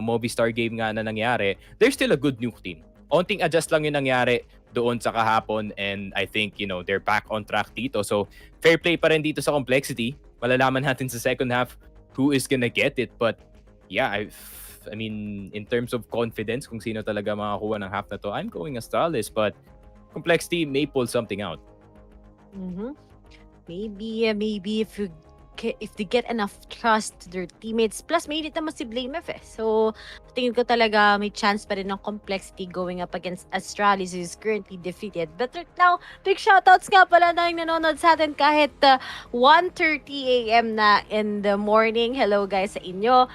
Movistar game nga na nangyari, they're still a good nuke team. Onting adjust lang yung nangyari doon sa kahapon, and I think, they're back on track dito. So, fair play pa rin dito sa complexity. Malalaman natin sa second half who is gonna get it. But, yeah, I mean, in terms of confidence, kung sino talaga makakuha ng half na to, I'm going Astralis, but complexity may pull something out. Maybe if they get enough trust to their teammates. Plus, may edit naman si Blame F eh. So, tingin ko talaga may chance pa rin ng complexity going up against Astralis, who is currently defeated. But right now, big shoutouts nga pala na yung nanonood sa atin kahit 1:30 a.m. na in the morning. Hello guys sa inyo.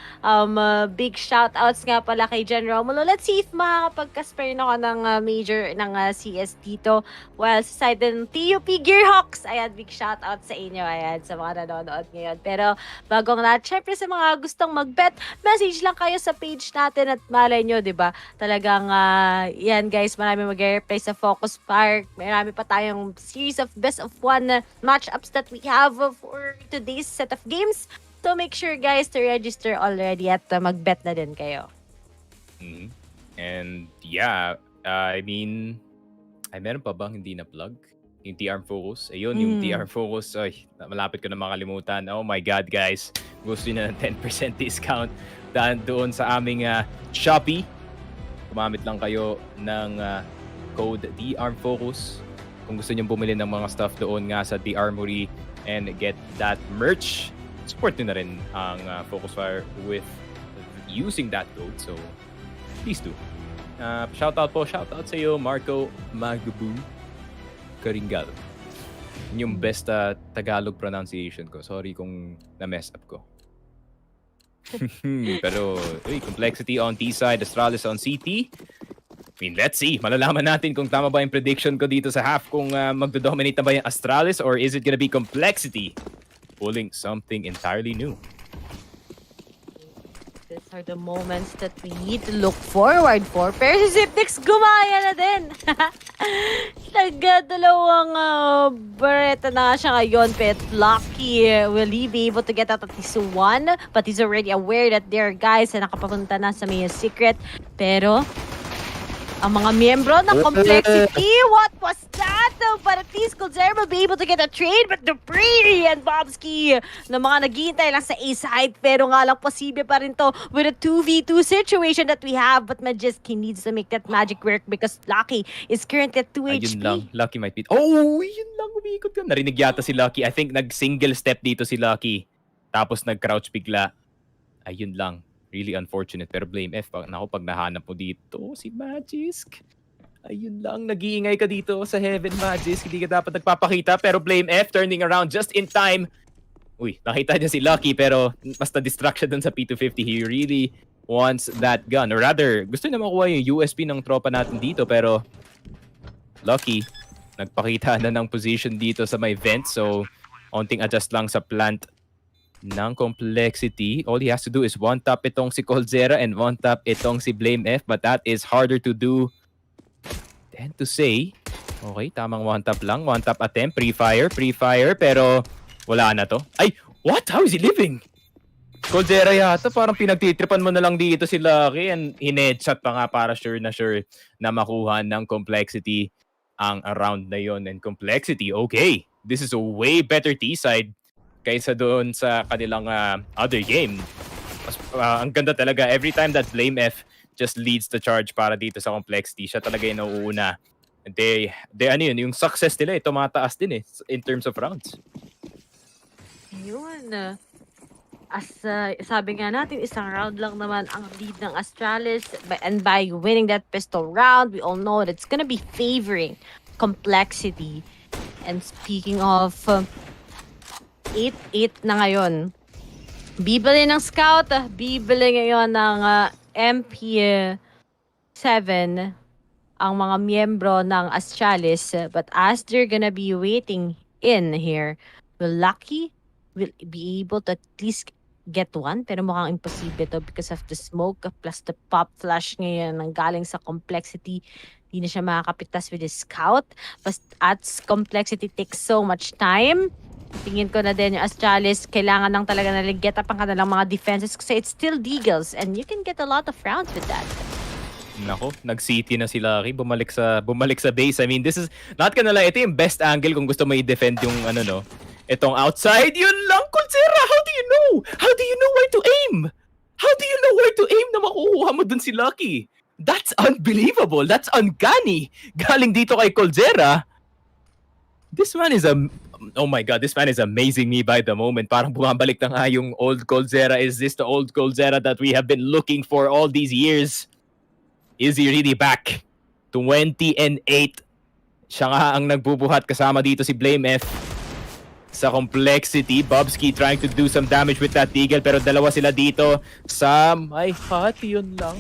Big shoutouts nga pala kay Jen Romulo. Let's see if makakapag-casper ako ng major ng CS dito. Well, sa side ng TUP Gearhawks. Ayan, big shoutouts sa inyo. Ayan, sa mga nanonood ngayon. Pero bago ang lahat, syempre sa mga gustong mag-bet, message lang kayo sa page natin at malay nyo, di ba? Talagang, yan guys, marami mag-replay sa Focus Park. Marami pa tayong series of best of one matchups that we have for today's set of games. So make sure guys to register already at mag-bet na din kayo. And yeah, I mean, ay meron pa bang hindi na-plug? Yung TR Focus. Ayun, yung TR Focus. Ay, malapit ko na makalimutan. Oh my God, guys. Gusto nyo na ng 10% discount doon sa aming Shopee. Gumamit lang kayo ng code DR Focus kung gusto nyo bumili ng mga stuff doon nga sa The Armory and get that merch. Support nyo na rin ang Focusfire with using that code. So, please do. Shoutout sa iyo, Marco Magbu Karingal. Yung best Tagalog pronunciation ko. Sorry kung na-mess up ko. Pero, complexity on T side, Astralis on CT. I mean, let's see. Malalaman natin kung tama ba yung prediction ko dito sa half, kung magdo-dominate na ba yung Astralis or is it gonna be complexity pulling something entirely new. These are the moments that we need to look forward for. Pero si Zipnix gumaya na din. Nagdalawang bareta na siya ngayon. But Lucky, will he be able to get out at least one? But he's already aware that there are guys na nakapapunta na sa may secret. Pero ang mga miyembro ng complexity, what was that? But at least Coldzera will be able to get a trade, but Dupree and Bobski na mga naghihintay lang sa A-side, pero nga lang posible pa rin to with a 2v2 situation that we have, but Majesty needs to make that magic work because Lucky is currently at 2 HP. Ayun lang, Lucky might be... Oh, yun lang, umiikot ka. Narinig yata si Lucky. I think nag-single step dito si Lucky. Tapos nag-crouch bigla. Ayun lang. Really unfortunate. Pero Blame F, pag nahanap mo dito, si Magisk. Ayun lang, nag-iingay ka dito sa Heaven, Magisk. Hindi ka dapat nagpapakita. Pero Blame F, turning around just in time. Uy, nakita niya si Lucky, pero mas na-distract siya dun sa P250. He really wants that gun. Or rather, gusto niya makuha yung USP ng tropa natin dito. Pero Lucky, nagpakita na ng position dito sa may vent. So, onting adjust lang sa plant ng complexity. All he has to do is one-tap itong si Coldzera and one-tap itong si Blame F, but that is harder to do than to say. Okay, tamang one-tap lang. One-tap attempt, pre-fire, pero wala na to. Ay, what? How is he living? Coldzera yata, parang pinagtitripan mo na lang dito si Lucky and hinedshot pa nga para sure na makuha ng complexity ang round na yon. And complexity, okay, this is a way better T-side kaysa doon sa kanilang other game. Ang ganda talaga. Every time that Blame F just leads the charge para dito sa complexity, siya talaga yung nauuna. They ano yun, yung success nila, tumataas din in terms of rounds. Ayun. As sabi nga natin, isang round lang naman ang lead ng Astralis. And by winning that pistol round, we all know that it's gonna be favoring complexity. And speaking of 8-8 na ngayon. Bibili ng Scout, bibili ngayon ng MP7 ang mga miyembro ng Astralis. But as they're gonna be waiting in here, will Lucky will be able to at least get one? Pero mukhang imposible to because of the smoke plus the pop flash ngayon ng galing sa complexity. Hindi na siya makakapitas with the Scout. But as complexity takes so much time, tingin ko na din yung Astralis, kailangan lang talaga na get up ang kanilang mga defenses kasi it's still Deagles and you can get a lot of rounds with that. Nako, nag-city na si Lucky, bumalik sa base. I mean, this is not gonna lie, ito yung best angle kung gusto mo i-defend yung itong outside. Yun lang, Coldzera, how do you know? How do you know where to aim? How do you know where to aim na makukuha mo dun si Lucky? That's unbelievable. That's uncanny. Galing dito kay Coldzera. This man is oh my god, this man is amazing me by the moment. Parang bumabalik na nga yung old Coldzera. Is this the old Coldzera that we have been looking for all these years? Is he really back? 20-8. Siya nga ang nagbubuhat kasama dito si Blame F. Sa complexity, Bobski trying to do some damage with that Deagle, pero dalawa sila dito sa may hot, yun lang.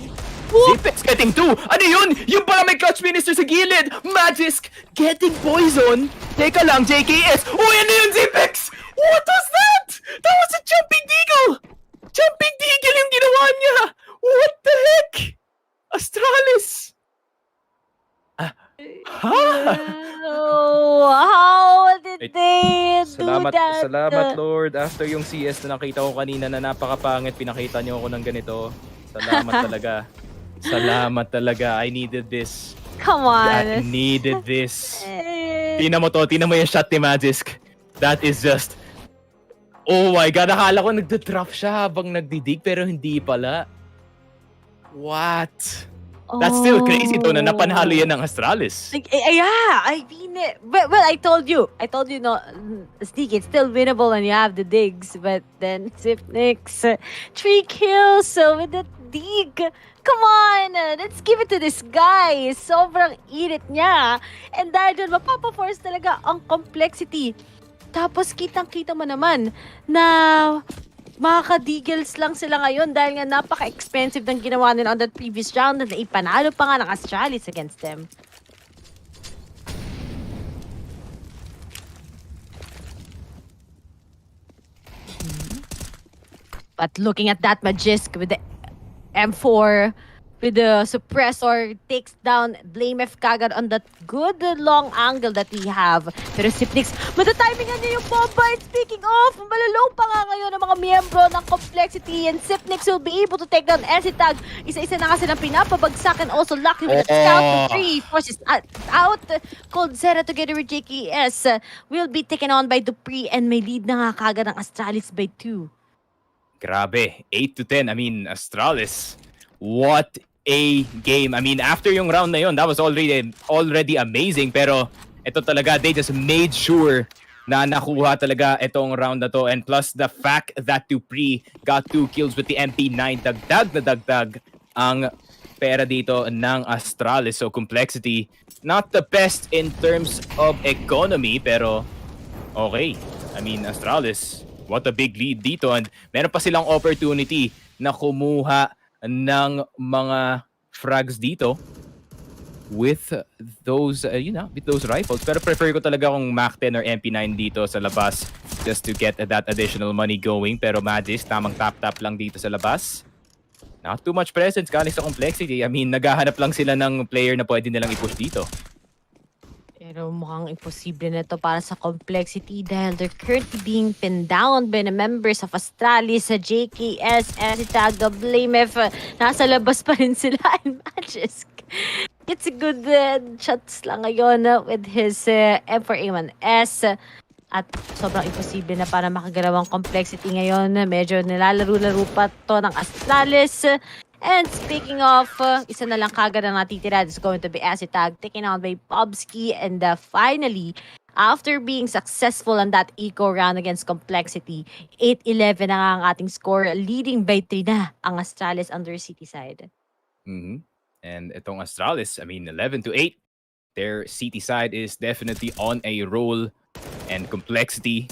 Zipex getting 2! Ano yun? Yung pala may clutch minister sa gilid! Magisk getting poison! Teka lang, JKS! Uy, ano yun, Zipex? What was that? That was a jumping Deagle! Jumping Deagle yung ginawa niya! What the heck? Astralis! Oh, how did they do that? Salamat, Lord. After yung CS na nakita ko kanina na napakapangit, pinakita niyo ako ng ganito. Salamat talaga. Salamat talaga. I needed this. Come on. I needed this. Tingnan mo to. Tingnan mo yung shot ni Magisk. That is just... Oh my God. Akala ko nagda-drop siya habang nagdidig pero hindi pala. What? That's still crazy to na napanalo yan ng Astralis. Yeah, I mean, well, I told you, no, Sneak, it's still winnable when you have the digs, but then Zipnix, 3 kills with the dig. Come on, let's give it to this guy. Sobrang init niya. And dahil dun, mapapaforce talaga ang complexity. Tapos kitang-kita mo naman na makaka-deagles lang sila ngayon dahil nga napaka-expensive ng ginawa nila on that previous round na ipanalo pa nga ng Astralis against them. But looking at that Magisk with the M4, with the suppressor, takes down Blame F kagad on that good long angle that we have. Pero si FPX, matatimingan niya yung bomba. And speaking of, malalow pa nga ngayon ang mga miyembro ng Complexity, and Sipnix will be able to take down ENCE tag. Isa-isa na nga silang pinapabagsak, and also Lucky with a scout to 3 forces out. Cold Zera together with JKS will be taken on by Dupree, and may lead na nga kagad ng Astralis by 2. Grabe, 8-10. I mean, Astralis, what a game. I mean, after yung round na yun, that was already amazing. Pero ito talaga, they just made sure na nakuha talaga itong round na to. And plus the fact that Dupree got 2 kills with the MP9, dagdag ang pera dito ng Astralis. So Complexity, not the best in terms of economy, pero okay. I mean, Astralis, what a big lead dito, and meron pa silang opportunity na kumuha ng mga frags dito with those, with those rifles. Pero prefer ko talaga kung Mach 10 or MP9 dito sa labas just to get that additional money going. Pero Magis, tamang tap-tap lang dito sa labas. Not too much presence galing sa Complexity. I mean, naghahanap lang sila ng player na pwede nilang i-push dito. Pero mukhang imposible na ito para sa Complexity dahil they're currently being pinned down by the members of Astralis, JKS, ENCE, Blame F. Nasa labas pa rin sila in Magisk. It's a good shots lang ngayon with his M4A1S. At sobrang imposible na para makagalawang Complexity ngayon. Medyo nilalaro-laro pa to ng Astralis. And speaking of, isa na lang kagad ang natitira. It's going to be ENCE taken on by Bobski. And finally, after being successful on that eco round against Complexity, 8-11 na nga ang ating score. Leading by 3 na ang Astralis under City side. And itong Astralis, I mean, 11-8. Their City side is definitely on a roll. And Complexity,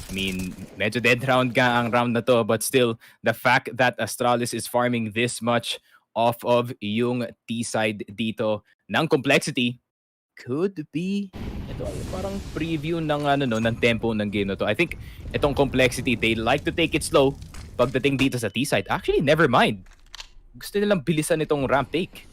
I mean, medyo dead round ka ang round na to, but still, the fact that Astralis is farming this much off of yung T-side dito ng Complexity could be, ito parang preview ng, ng tempo ng game na to. I think itong Complexity, they like to take it slow pagdating dito sa T-side. Actually, never mind. Gusto nilang bilisan itong ramp take.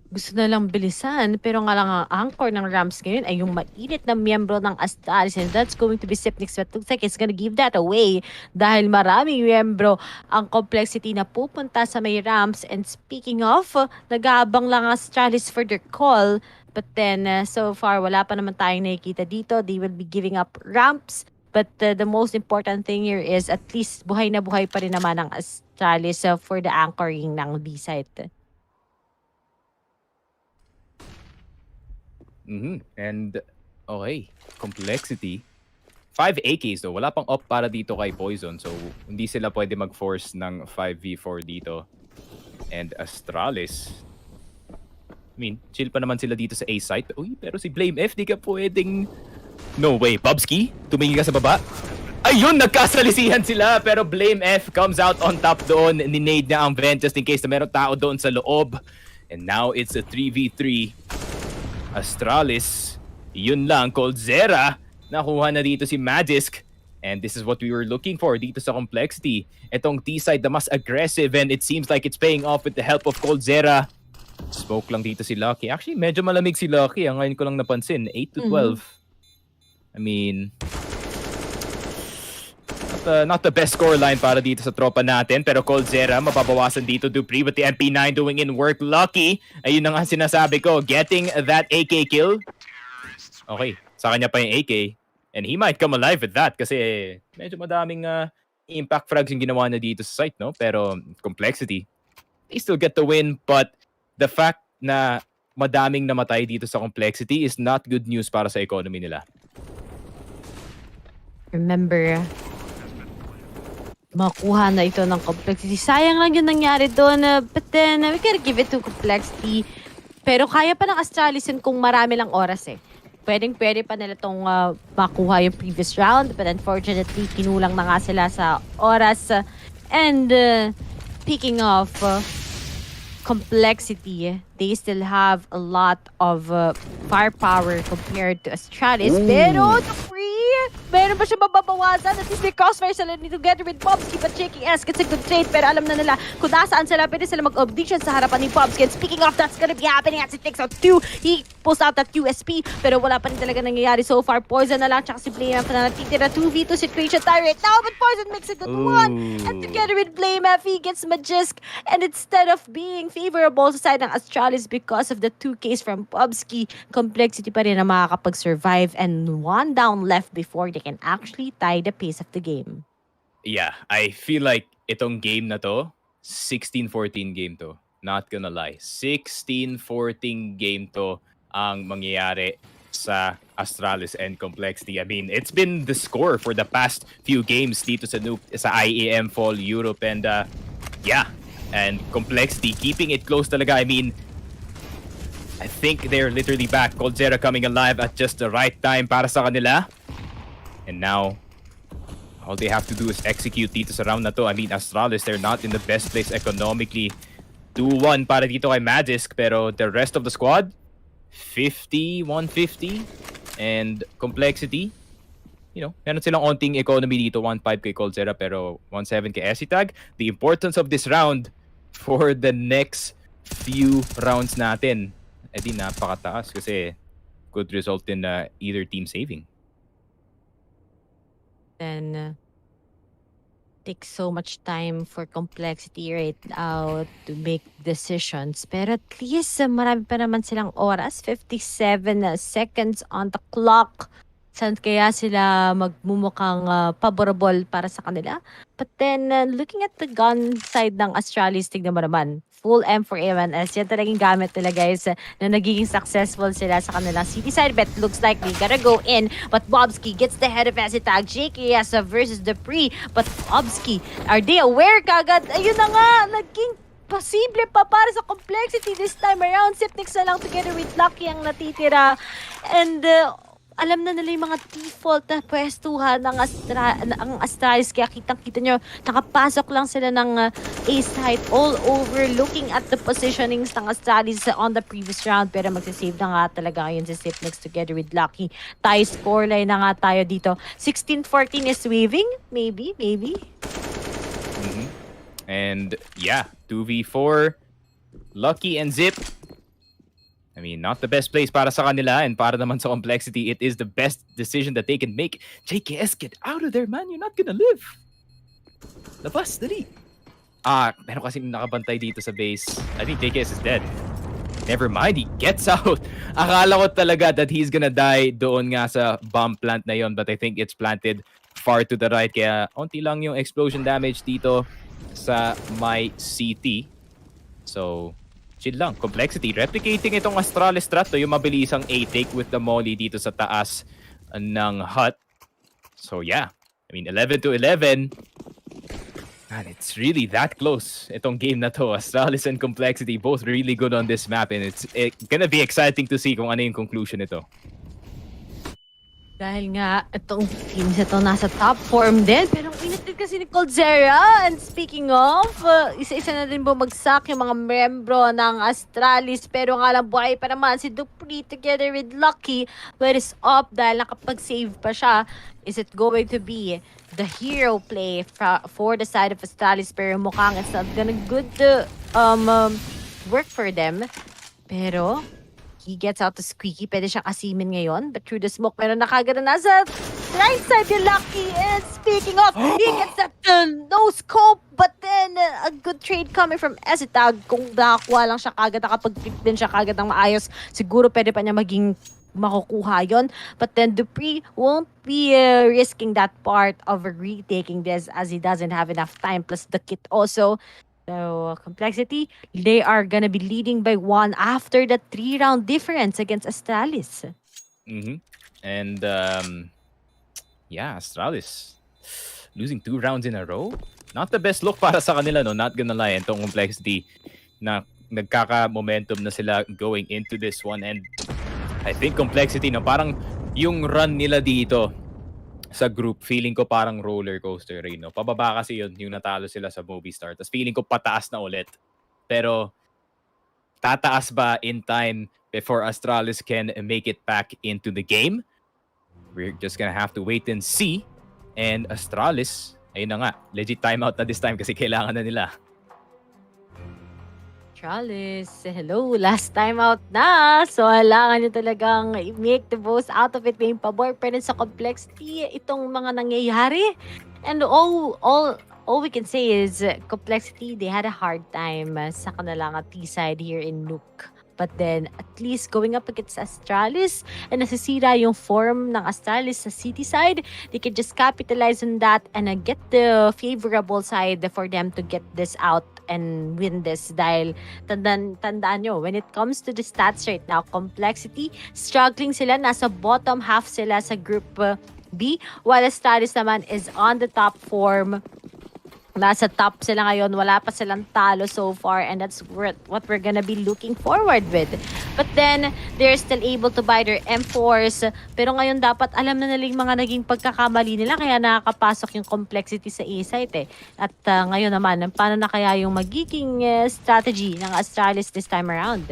Gusto na lang bilisan, pero nga lang ang anchor ng Rams ngayon ay yung mainit na miyembro ng Astralis, and that's going to be Sipnix, but looks like it's gonna give that away dahil maraming miyembro ang Complexity na pupunta sa may Rams. And speaking of, nag-aabang lang ang Astralis for their call, but then so far wala pa naman tayong nakikita dito. They will be giving up ramps, but the most important thing here is at least buhay na buhay pa rin naman ang Astralis for the anchoring ng B-side. And, okay, Complexity. 5 AKs though. Wala pang op para dito kay Poison. So, hindi sila pwede mag-force ng 5v4 dito. And Astralis, I mean, chill pa naman sila dito sa A site. Uy, pero si Blame F, di ka pwedeng... No way. Bobski, tumingin ka sa baba. Ayun, nagkasalisihan sila. Pero Blame F comes out on top doon. Ninade niya ang vent just in case na meron tao doon sa loob. And now it's a 3v3. Astralis, yun lang, Cold Zera, nakuha na dito si Magisk. And this is what we were looking for dito sa Complexity. Itong T-side na mas aggressive, and it seems like it's paying off with the help of Cold Zera. Smoke lang dito si Lucky. Actually, medyo malamig si Lucky. Ngayon ko lang napansin, 8-12. I mean, not the best scoreline para dito sa tropa natin. Pero Cold Zera, mapabawasan dito. Dupree with the MP9 doing in work. Lucky, ayun na nga sinasabi ko. Getting that AK kill. Okay, sa kanya pa yung AK. And he might come alive with that kasi medyo madaming impact frags yung ginawa na dito sa site, no? Pero Complexity, they still get the win. But the fact na madaming namatay dito sa Complexity is not good news para sa economy nila. Remember, makuha na ito ng Complexity. Sayang lang yung nangyari doon. But then, we gotta give it to Complexity. Pero kaya pa ng Astralis yun kung marami lang oras eh. pwedeng-pwede pa nila itong makuha yung previous round. But unfortunately, kinulang na nga sila sa oras. And speaking of complexity, they still have a lot of firepower compared to Astralis. Pero meron ba siya mababawasan? At least may crossfire sila together with Bobsky, but JKS gets a good trade. Pero alam na nila kung nasaan sila, pwede sila mag-audition sa harapan ni Bobsky. And speaking of, that's gonna be happening as he takes out 2. He pulls out that USP, pero wala pa rin talaga nangyayari so far. Poison na lang, tsaka si Blamef na natitira. 2v2 situation tayo right now, but Poison makes a good one. And together with Blamef, he gets Magisk. And instead of being favorable sa side ng Astralis because of the 2Ks from Bobsky, complexity pa rin na makakapag-survive, and 1 down left before they can actually tie the pace of the game. Yeah, I feel like itong game na to, 16-14 game to. Not gonna lie. 16-14 game to ang mangyayari sa Astralis and Complexity. I mean, it's been the score for the past few games dito sa IEM Fall Europe, and yeah, and Complexity keeping it close talaga. I mean, I think they're literally back. Coldzera coming alive at just the right time para sa kanila. And now, all they have to do is execute dito sa round na to. I mean, Astralis, they're not in the best place economically. 2-1 para dito kay Magisk, pero the rest of the squad, 50, 150, and Complexity, you know, meron silang onting economy dito, 1-5 kay Coldzera, pero 1-7 kay Esitag. The importance of this round for the next few rounds natin, di napakataas kasi could result in either team saving. Then takes so much time for Complexity right now to make decisions. Pero at least marami pa naman silang oras. 57 seconds on the clock. Saan kaya sila magmumukhang favorable para sa kanila? But then, looking at the gun side ng Astralis, tignan mo naman, full M for ENCE. Yan talagang gamit nila, guys, na nagiging successful sila sa kanilang city side bet. Looks like they gotta go in, but Bobsky gets the head of Esitag. JKS versus Dupree, but Bobsky, are they aware kagad? Ayun na nga, naging posible pa para sa Complexity this time around. Sipnix na lang together with Lucky ang natitira. And alam na nila yung mga default na pwestuhan ng Astralis. Kaya kitang-kita nyo, nakapasok lang sila ng ace height all over, looking at the positionings ng Astralis on the previous round. Pero magsisave na nga talaga ngayon si Sipnix together with Lucky. Tie scoreline na nga tayo dito. 16-14 is waving? Maybe. And yeah, 2v4, Lucky and Zip. I mean, not the best place para sa kanila, and para naman sa Complexity, it is the best decision that they can make. JKS, get out of there, man. You're not gonna live. Labas, dali. Meron kasi nakabantay dito sa base. I think JKS is dead. Never mind, he gets out. Akala ko talaga that he's gonna die doon nga sa bomb plant na yon, but I think it's planted far to the right. Kaya onti lang yung explosion damage dito sa my CT. So, chill lang. Complexity replicating itong Astralis strat to, yung mabilisang A-take with the molly dito sa taas ng hut. So yeah, I mean 11-11. Man, it's really that close itong game na to. Astralis and Complexity both really good on this map, and it's gonna be exciting to see kung ano yung conclusion nito. Dahil nga, itong teams ito nasa top form din. Pero ang init din kasi ni Coldzera. And speaking of, isa-isa na din bumagsak yung mga membro ng Astralis. Pero nga lang buhay pa naman si Dupree together with Lucky. But is up dahil nakapag-save pa siya. Is it going to be the hero play for the side of Astralis? Pero mukhang it's not gonna good work for them. Pero he gets out to Squeaky. Pwede siyang asimin ngayon. But through the smoke, meron na kagad na nasa right side yung Lucky. And speaking of, he gets that no scope. But then, a good trade coming from Esitag. Kung nakakuha lang siya kagad, nakapag-flip din siya kagad ng maayos, siguro pwede pa niya maging makukuha yon. But then Dupree won't be risking that part of retaking this, as he doesn't have enough time. Plus the kit also. So, Complexity, they are gonna be leading by 1 after the 3-round difference against Astralis. And, yeah, Astralis losing 2 rounds in a row. Not the best look para sa kanila, no? Not gonna lie. Itong Complexity na nagkaka-momentum na sila going into this one. And I think Complexity, no, parang yung run nila dito sa group, feeling ko parang roller coaster rin, no? Pababa kasi yun, yung natalo sila sa Movistar. Tapos feeling ko pataas na ulit. Pero tataas ba in time before Astralis can make it back into the game? We're just gonna have to wait and see. And Astralis, ayun na nga, legit timeout na this time kasi kailangan na nila. Astralis, hello, last time out na. So, kailangan nyo talagang make the most out of it. May pabor pa rin sa Complexity itong mga nangyayari. And all we can say is Complexity, they had a hard time sa kanilang T-side here in Nuke. But then, at least going up against Astralis and nasisira yung form ng Astralis sa city side, they can just capitalize on that and get the favorable side for them to get this out and win this. Dahil tandaan nyo, when it comes to the stats right now, Complexity, struggling sila. Nasa bottom half sila sa Group B, while Astralis naman is on the top form. Nasa top sila ngayon, wala pa silang talo so far, and that's what we're gonna be looking forward with. But then, they're still able to buy their M4s, pero ngayon dapat alam na nila yung mga naging pagkakamali nila, kaya nakakapasok yung Complexity sa A-site eh. At ngayon naman, paano na kaya yung magiging strategy ng Astralis this time around?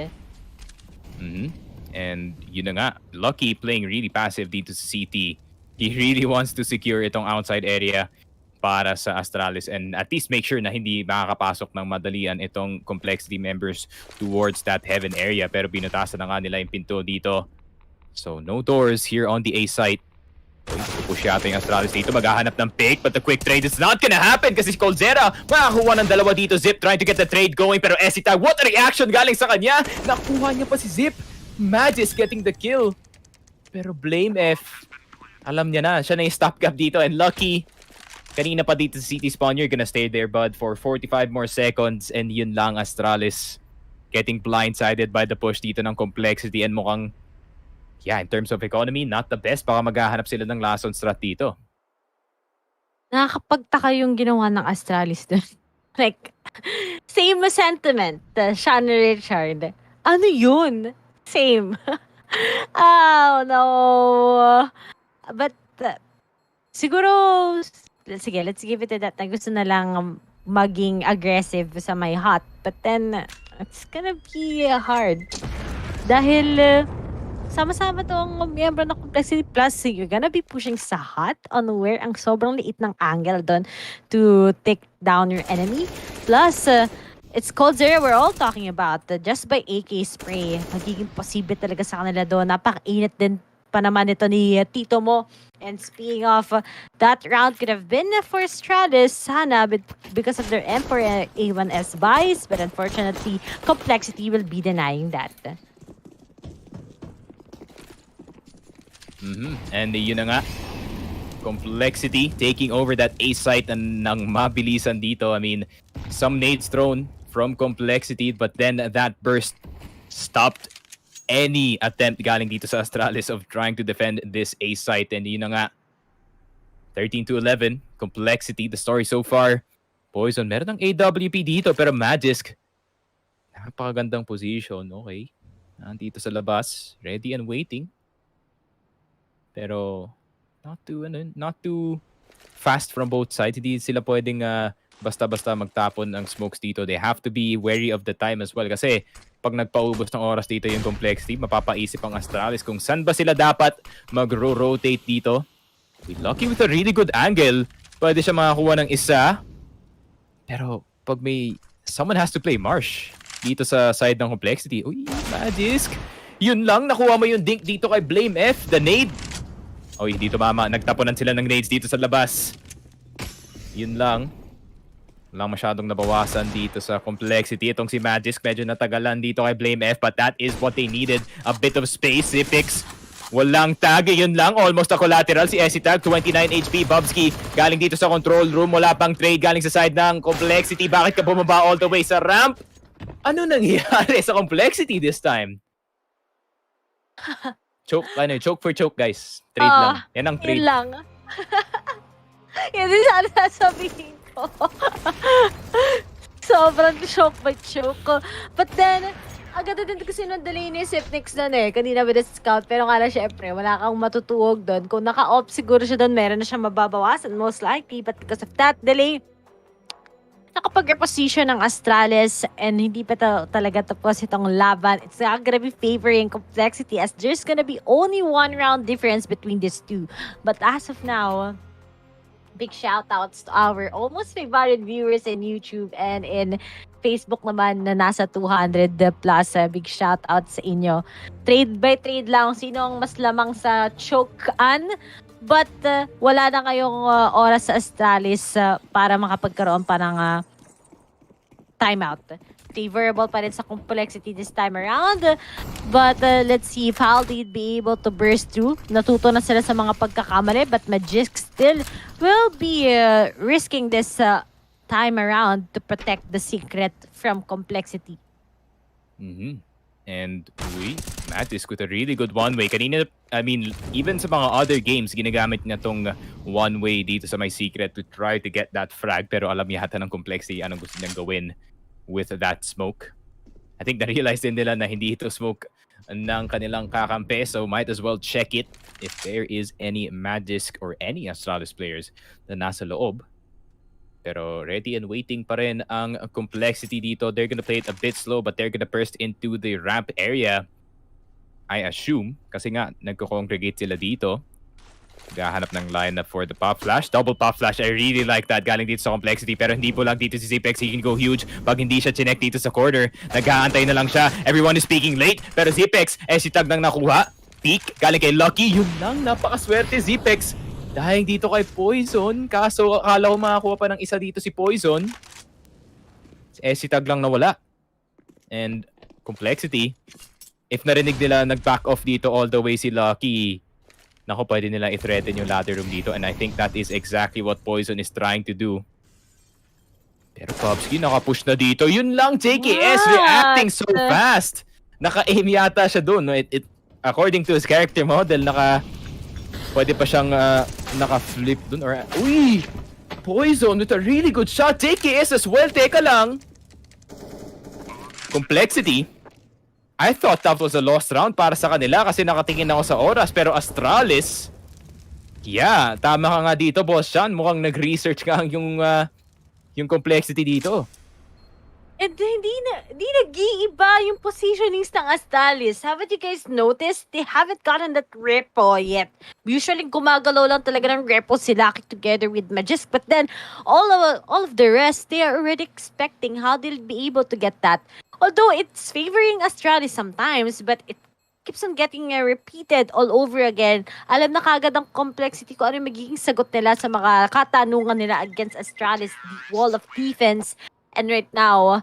And yun na nga, Lucky playing really passive dito sa CT. He really wants to secure itong outside area para sa Astralis and at least make sure na hindi makakapasok ng madalian itong Complexity members towards that heaven area. Pero binutasan na nga nila yung pinto dito. So no doors here on the A site. Push yata yung Astralis dito. Maghahanap ng pick but the quick trade is not gonna happen kasi si Coldzera makakuha ng dalawa dito. Zip trying to get the trade going pero Esita, what a reaction galing sa kanya! Nakuha niya pa si Zip. Magis getting the kill. Pero Blame F, alam niya na. Siya na yung stopgap dito and Lucky. Kanina pa dito sa city spawn, you're gonna stay there, bud, for 45 more seconds. And yun lang, Astralis getting blindsided by the push dito ng Complexity. And mukhang, yeah, in terms of economy, not the best. Baka maghahanap sila ng last on strat dito. Nakakapagtaka yung ginawa ng Astralis dun. Like, same sentiment, Sean Richard. Ano yun? Same. Oh, no. But, siguro, sige, let's give it to that na gusto na lang maging aggressive sa my hot. But then, it's gonna be hard. Dahil, sama-sama tong miyembro ng Complexity Plus, you're gonna be pushing sa hot on where ang sobrang liit ng angle doon to take down your enemy. Plus, it's Coldzera we're all talking about. Just by AK spray, magiging posible talaga sa kanila doon. Napaka-init din pa naman ito ni Tito mo. And speaking of, that round could have been for Astralis, sana, because of their Emperor A1S buys, but unfortunately, Complexity will be denying that. And yun na nga, Complexity taking over that A site ng mabilisan dito. I mean, some nades thrown from Complexity, but then that burst stopped any attempt galing dito sa Astralis of trying to defend this A site. And yun na nga, 13-11, Complexity, the story so far. Poison, meron ng AWP dito, pero Magisk, napakagandang position, okay. Nandito sa labas, ready and waiting. Pero, not too fast from both sides. Hindi sila pwedeng basta-basta magtapon ng smokes dito. They have to be wary of the time as well. Kasi, pag nagpaubos ng oras dito yung Complexity, mapapaisip ang Astralis kung saan ba sila dapat mag-rotate dito. Lucky with a really good angle. Pwede siya makakuha ng isa. Pero pag may someone has to play Marsh dito sa side ng Complexity. Uy, Magisk. Yun lang, nakuha mo yung dink dito kay Blame F. The nade. Uy, dito mama. Nagtapunan sila ng nades dito sa labas. Yun lang. Walang masyadong nabawasan dito sa Complexity. Itong si Magisk medyo natagalan dito kay Blame F, but that is what they needed. A bit of space. Zipix, walang tag. Yun lang. Almost a collateral. Si Esitag, 29 HP. Bobski, galing dito sa control room. Wala pang trade galing sa side ng Complexity. Bakit ka bumaba all the way sa ramp? Ano nangyari sa Complexity this time? Choke for choke, guys. Trade lang. Yan ang trade. Yun lang. Yan din sana sasabihin ko. Sobrang choke by choke. But then, Agad din kasi nung delay ni Sipnix doon eh. Kanina with the scout. Pero nga lang syempre, wala kang matutuwag doon. Kung naka-off siguro siya doon, meron na siya mababawasan most likely. But because of that delay, nakapag-reposition ng Astralis and hindi pa talaga tapos itong laban. It's not gonna be favoring Complexity as there's gonna be only 1 round difference between these two. But as of now, big shoutouts to our almost 500 viewers in YouTube and in Facebook naman na nasa 200 plus. Big shoutouts sa inyo. Trade by trade lang. Sino ang mas lamang sa chokean? But wala na kayong oras sa Astralis para makapagkaroon pa ng timeout. Favorable pa rin sa Complexity this time around. But let's see if how they'd be able to burst through. Natuto na sila sa mga pagkakamali but Magisk still will be risking this time around to protect the secret from Complexity. And Magisk with a really good one-way. Kanina, I mean, even sa mga other games, ginagamit niya tong one-way dito sa may secret to try to get that frag. Pero alam niya hata ng Complexity anong gusto niyang gawin with that smoke. I think na-realize din nila na hindi ito smoke ng kanilang kakampi. So might as well check it if there is any Magisk or any Astralis players na nasa loob. Pero ready and waiting pa rin ang Complexity dito. They're gonna play it a bit slow but they're gonna burst into the ramp area. I assume. Kasi nga, nagko-congregate sila dito. Gahanap ng lineup for the pop flash. Double pop flash. I really like that. Galing dito sa Complexity. Pero hindi po lang dito si Zipex. He can go huge. Pag hindi siya chinek dito sa corner, nag-aantay na lang siya. Everyone is speaking late. Pero Zipex, si Tag nang nakuha. Peak. Galing kay Lucky. Yun lang. Napakaswerte Zipex. Dahil dito kay Poison. Kaso akala ko makakuha pa ng isa dito si Poison. Si Tag lang nawala. And Complexity, if narinig nila nag-back off dito all the way si Lucky, nako, pwede nilang i-threaten yung ladder room dito. And I think that is exactly what Poison is trying to do. Pero Popsky, naka-push na dito. Yun lang, JKS reacting so fast. Naka-aim yata siya dun. According to his character model, pwede pa siyang naka-flip dun. Or, uy! Poison with a really good shot. JKS as well. Teka lang. Complexity. I thought that was a lost round para sa kanila kasi nakatingin ako sa oras. Pero Astralis, yeah, tama ka nga dito, Boss Sean. Mukhang nag-research ka yung Complexity dito. And hindi nag-iiba yung positionings ng Astralis. Haven't you guys noticed? They haven't gotten that repo yet. Usually, gumagalaw lang talaga ng repo sila together with Magisk. But then, all of the rest, they are already expecting how they'll be able to get that. Although, it's favoring Astralis sometimes, but it keeps on getting repeated all over again. Alam na kagad ang Complexity ko ano yung magiging sagot nila sa mga katanungan nila against Astralis, the wall of defense. And right now,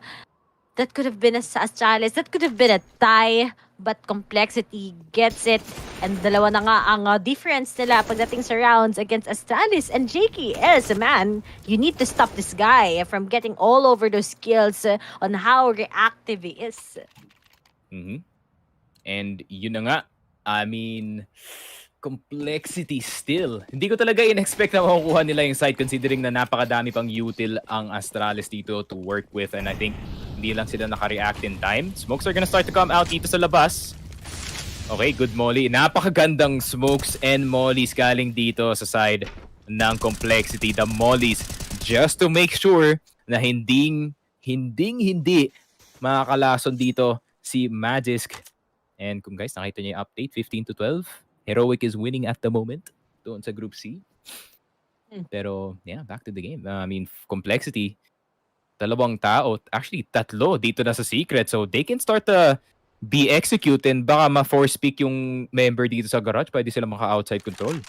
that could have been a Astralis, that could have been a tie, but Complexity gets it. And dalawa na nga ang difference nila pagdating sa rounds against Astralis. And JKS, man, you need to stop this guy from getting all over those skills on how reactive he is. And yun na nga, I mean, Complexity still. Hindi ko talaga in-expect na makukuha nila yung side considering na napakadami pang util ang Astralis dito to work with. And I think hindi lang sila naka-react in time. Smokes are gonna start to come out dito sa labas. Okay, good molly. Napakagandang smokes and mollies galing dito sa side ng Complexity. The mollies just to make sure na hindi makakalason dito si Magisk. And kung guys, nakita niyo yung update, 15-12. Heroic is winning at the moment doon sa Group C. Pero, yeah, back to the game. I mean, Complexity, dalawang tao, actually tatlo dito na sa secret. So, they can start to be executed. Baka ma-force pick yung member dito sa garage. Pwede sila maka-outside control.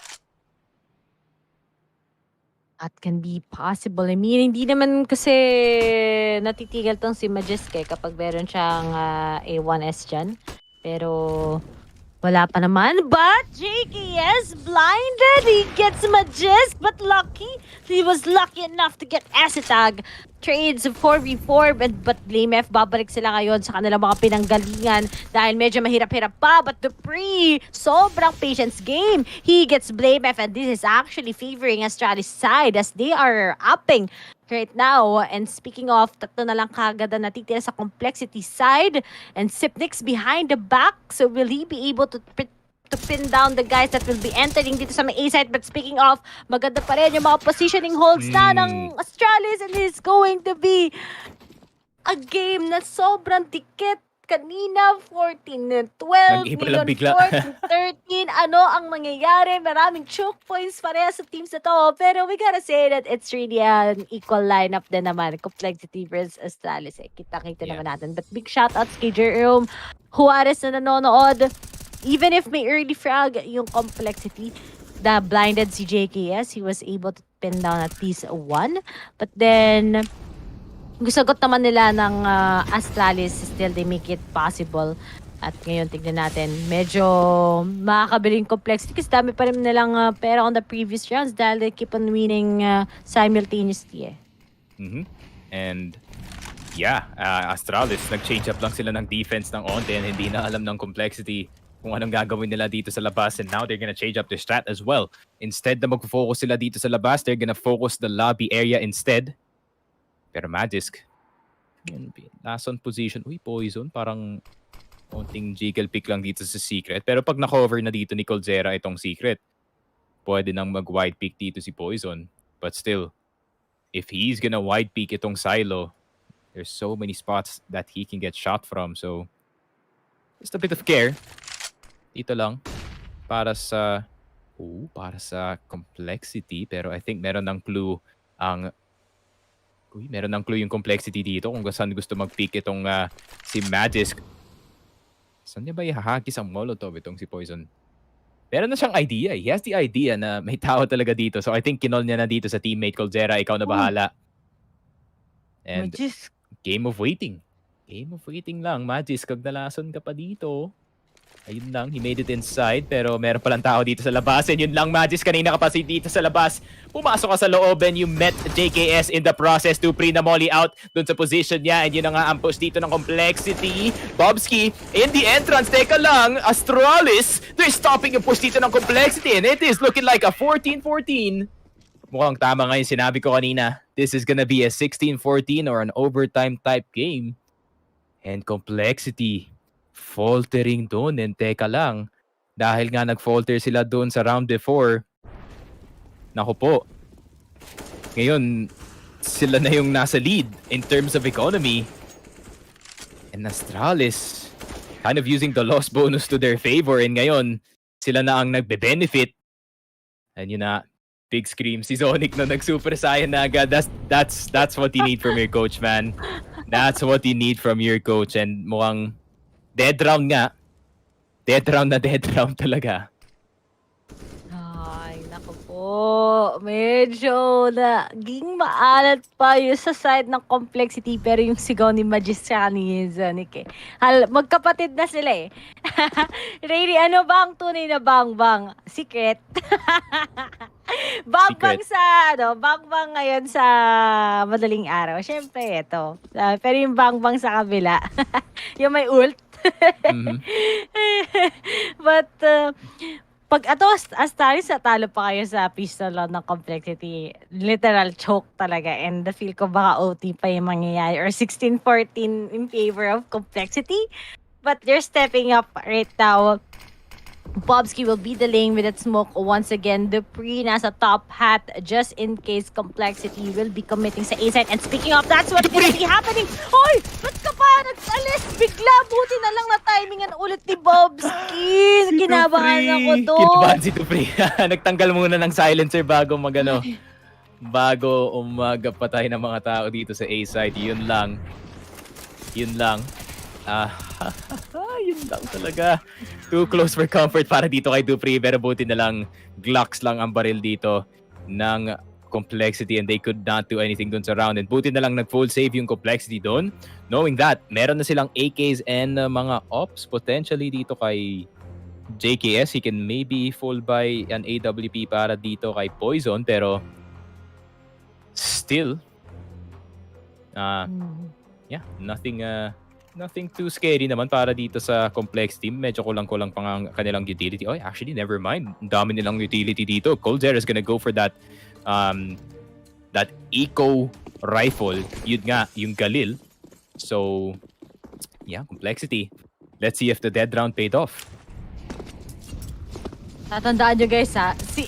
That can be possible. I mean, hindi naman kasi natitigil tong si Magisk kapag meron siyang A1S dyan. Pero wala pa naman. But JKS blinded. He gets Magisk. But lucky. He was lucky enough to get Acetag. Trades 4v4. But Blame F, babalik sila ngayon sa kanilang mga pinanggalingan. Dahil medyo mahirap-hirap pa. But Dupree, sobrang patience game. He gets Blame F. And this is actually favoring Astralis side as they are upping right now. And speaking of, tatlo na lang kagad na natitira sa complexity side. And Sipnix behind the back. So will he be able to pin down the guys that will be entering dito sa may A side? But speaking of, maganda pa rin yung mga positioning holds na ng Astralis. And it's going to be a game na sobrang dikit. Kanina, 14-12, Nag-iba lang ngayon bigla. 14-13. Ano ang mangyayari? Maraming choke points pareha sa teams na to. Pero we gotta say that it's really an equal lineup din naman. Complexity versus Astralis. Kita-kita naman natin. But big shoutouts kay Jerome Juarez na nanonood. Even if may early frag yung Complexity, the blinded si JKS, he was able to pin down at least one. But then sagot naman nila ng Astralis, still they make it possible. At ngayon, tignan natin, medyo makakabiling Complexity kasi dami pa rin nilang pera on the previous rounds dahil they keep on winning simultaneously. And yeah, Astralis, nag-change up lang sila ng defense ng onte and hindi na alam ng Complexity kung anong gagawin nila dito sa labas. And now they're gonna change up their strat as well. Instead na mag-focus sila dito sa labas, they're gonna focus the lobby area instead. Pero Magisk, last on position. Uy, Poison. Parang konting jiggle pick lang dito sa Secret. Pero pag na-cover na dito ni Coldzera itong Secret, pwede nang mag-wide pick dito si Poison. But still, if he's gonna wide pick itong Silo, there's so many spots that he can get shot from. So, just a bit of care. Dito lang. Para sa Complexity. Pero I think meron ng clue ang meron ng clue yung Complexity dito kung saan gusto mag-pick itong si Magisk. Saan niya ba ihahagis ang Molotov itong si Poison? Meron na siyang idea. He has the idea na may tao talaga dito. So I think kinol niya na dito sa teammate Coldzera, ikaw na bahala. And Magisk. game of waiting. Game of waiting lang. Magisk, kagnalason ka pa dito. Ayun lang, he made it inside pero meron palang tao dito sa labas. And yun lang, Magisk, kanina ka pa dito sa labas. Pumasok ka sa loob and you met JKS in the process. Dupri na molly out dun sa position niya. And yun na nga ang push dito ng Complexity. Bobski in the entrance. Teka lang, Astralis, they're stopping yung push dito ng Complexity. And it is looking like a 14-14. Mukhang tama nga yung sinabi ko kanina. This is gonna be a 16-14 or an overtime type game. And Complexity faltering doon. And teka lang, dahil nga nag-falter sila doon sa round before, naku po, ngayon, sila na yung nasa lead in terms of economy. And Astralis, kind of using the loss bonus to their favor. And ngayon, sila na ang nagbe-benefit. And yun na, big scream. Si Zonic na nag-super saiyan na agad. That's what you need from your coach, man. That's what you need from your coach. And mukhang dead round nga. Dead round talaga. Ay, naku po. Medyo naging maalat pa yung sa side ng Complexity pero yung sigaw ni Magisk ni Zonic eh. Magkapatid na sila eh. Rayleigh, ano ba ang tunay na bang-bang? Secret? Bang-bang sa, bang-bang ngayon sa madaling araw. Siyempre, ito. Pero yung bang-bang sa kabila, yung may ult. But, pag Astralis natalo pa kayo sa pistol ng Complexity, literal choke talaga. And feel ko baka OT pa yung mangyayari or 16-14 in favor of Complexity. But they're stepping up right now. Bobski will be delaying with that smoke once again. Dupree nasa top hat just in case Complexity will be committing sa A-side. And speaking of, that's what's gonna be happening. Hoy! Ba't ka pa nag-alis? Bigla, buti na lang na timingan ulit ni Bobski. Kinabahan ako doon. Kinabahan si Dupree. Nagtanggal muna ng silencer bago bago umagapatay ng mga tao dito sa A-side. Yun lang. Yun lang talaga. Too close for comfort para dito kay Dupree. Pero buti na lang, Glocks lang ang baril dito ng Complexity and they could not do anything dun sa round. And buti na lang nag-full save yung Complexity dun. Knowing that, meron na silang AKs and mga ops potentially dito kay JKS. He can maybe full buy an AWP para dito kay Poison. Pero still, yeah, nothing too scary naman para dito sa Complex team. Medyo kulang-kulang pa ang kanilang utility. Oh, actually, never mind. Ang dami nilang utility dito. Coldzera is gonna go for that eco rifle, yun nga, yung Galil. So, yeah, complexity. Let's see if the dead round paid off. Tatandaan nyo guys ha, si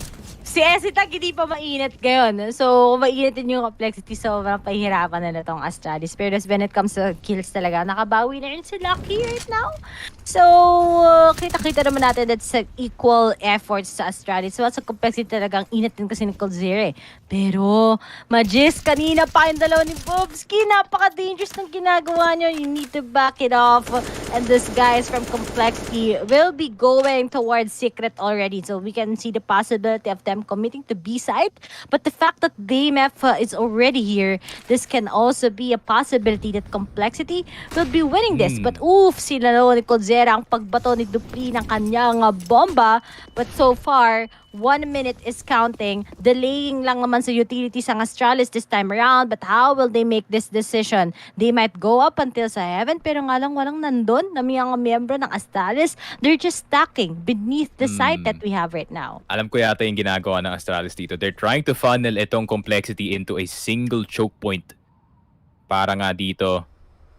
Esitag hindi pa mainit ngayon. So, kung mainit din yung complexity, sobrang pahihirapan na itong Astralis. Pero when it comes to kills talaga, nakabawi na rin si Lucky right now. So, kita-kita naman natin that sa equal efforts sa Astralis. So, sa complexity talagang init din kasi ni Coldzera eh. Pero, Magis, kanina pa yung dalawa ni Bobski. Napaka-dangerous ng ginagawa nyo. You need to back it off. And this guys from complexity will be going towards secret already. So, we can see the possibility of them committing to B side, but the fact that DMF is already here, this can also be a possibility that complexity will be winning this. But oof, sila ni Coldzera ang pagbato ni Dupree ng kanyang bomba. But so far, 1 minute is counting. Delaying lang naman sa utilities ang Astralis this time around. But how will they make this decision? They might go up until sa heaven, pero nga lang walang nandun na mga miyembro ng Astralis. They're just stacking beneath the site that we have right now. Alam ko yata yung ginagawa ng Astralis dito. They're trying to funnel itong complexity into a single choke point. Para nga dito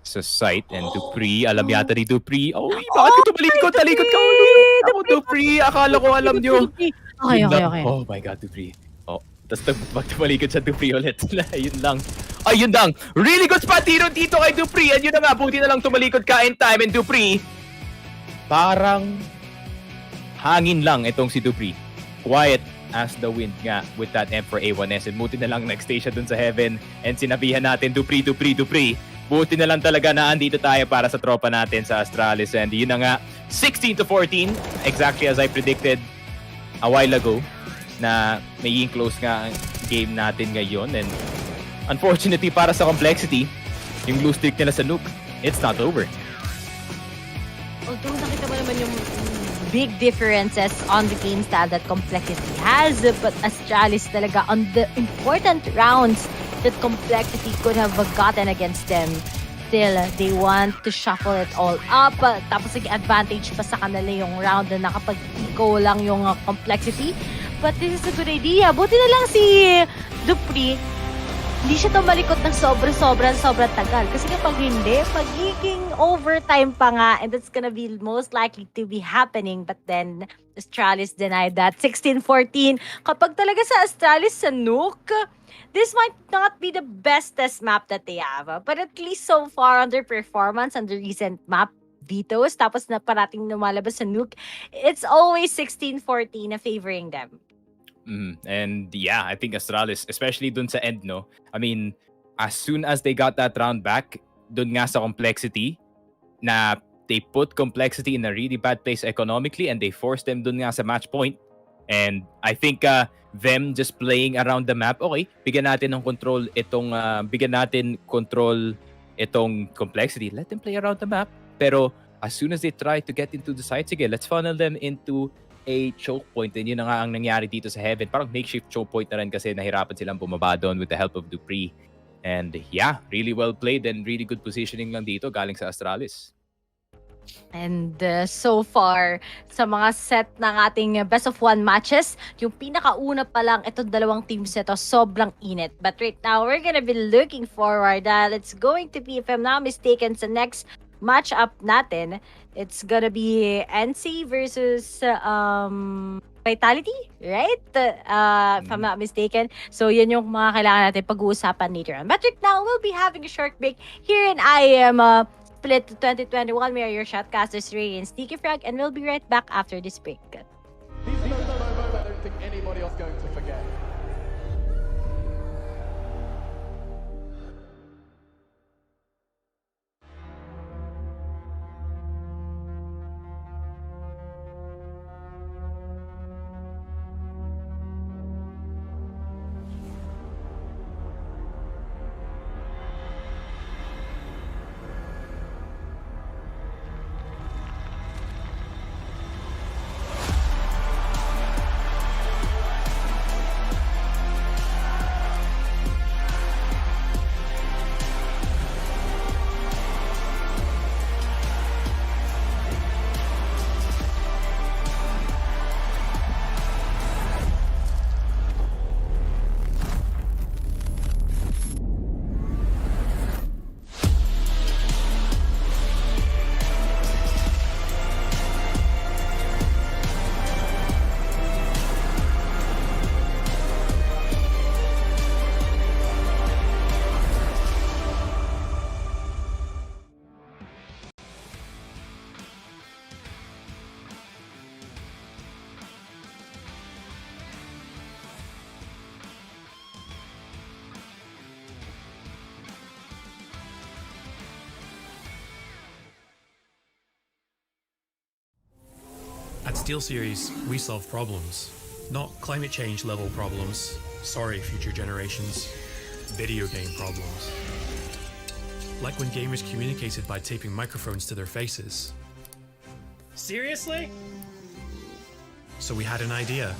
sa site. And Dupree, alam yata ni Dupree. Oh, bakit ka tumalikod? Talikod ka ulit. Ako, Dupree. Akala ko alam nyo. Okay. Oh my God, Dupree. Oh, tapos magtumalikod sa Dupree ulit. Ayun lang. Ayun lang. Really good spot dito kay Dupree. And yun na nga, buti na lang tumalikod ka in time. And Dupree, parang hangin lang itong si Dupree. Quiet as the wind nga with that M4 A1S. And buti na lang next station dun sa heaven. And sinabihan natin, Dupree. Buti na lang talaga na andito tayo para sa tropa natin sa Astralis. And yun na nga, 16-14. Exactly as I predicted a while ago na magiging close nga ang game natin ngayon. And unfortunately para sa complexity, yung blue streak nila sa nuke, it's not over. Although nakita mo naman yung big differences on the game style that complexity has, but Astralis talaga on the important rounds that complexity could have gotten against them. Still, they want to shuffle it all up. Tapos naging advantage pa sa kanila yung round na nakapag-eco lang yung complexity. But this is a good idea. Buti na lang si Dupree, hindi siya tumalikot ng sobrang tagal. Kasi kapag hindi, magiging overtime pa nga. And that's gonna be most likely to be happening. But then, Astralis denied that. 16-14. Kapag talaga sa Astralis sa nuke, this might not be the best test map that they have. But at least so far, on their performance, on the recent map vetoes, tapos na parating lumalabas sa nuke, it's always 16-14 na favoring them. And yeah, I think Astralis, especially dun sa end, no? I mean, as soon as they got that round back, dun nga sa complexity, na they put complexity in a really bad place economically and they forced them dun nga sa match point. And I think them just playing around the map, okay, bigyan natin control itong complexity. Let them play around the map. Pero as soon as they try to get into the site, sige, let's funnel them into a choke point. And yun na nga ang nangyari dito sa heaven. Parang makeshift choke point na rin kasi nahirapan silang bumaba doon with the help of Dupree. And yeah, really well played and really good positioning lang dito galing sa Astralis. And so far, sa mga set ng ating best of 1 matches, yung pinakauna pa lang itong dalawang teams ito, sobrang init. But right now, we're gonna be looking forward. It's going to be, if I'm not mistaken, sa next matchup natin, it's gonna be ENCE versus Vitality, right? If I'm not mistaken. So, yun yung mga kailangan natin pag-uusapan later on. But right now, we'll be having a short break here in IEM Split 2021. We are your shotcasters, Ray and Sneaky Frog, and we'll be right back after this break. These are those moments I don't think anybody else is going to forget. SteelSeries, we solve problems, not climate change level problems. Sorry, future generations. Video game problems. Like when gamers communicated by taping microphones to their faces. Seriously? So we had an idea.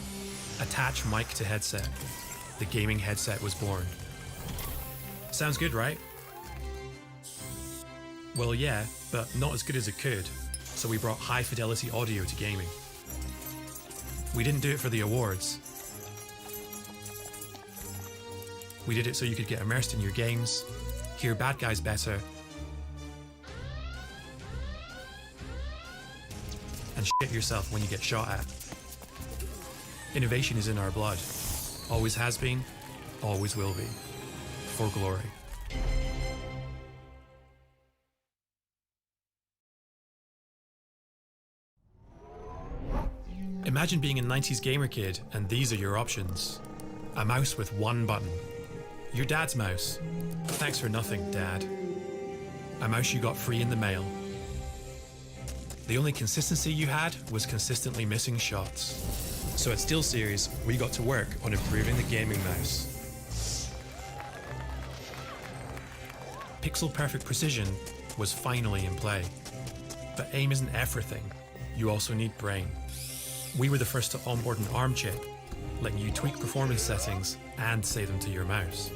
Attach mic to headset. The gaming headset was born. Sounds good, right? Well, yeah, but not as good as it could. So we brought high fidelity audio to gaming. We didn't do it for the awards. We did it so you could get immersed in your games, hear bad guys better, and shit yourself when you get shot at. Innovation is in our blood. Always has been, always will be. For glory. Imagine being a 90s gamer kid and these are your options. A mouse with one button. Your dad's mouse. Thanks for nothing, Dad. A mouse you got free in the mail. The only consistency you had was consistently missing shots. So at SteelSeries, we got to work on improving the gaming mouse. Pixel perfect precision was finally in play. But aim isn't everything. You also need brain. We were the first to onboard an ARM chip, letting you tweak performance settings and save them to your mouse.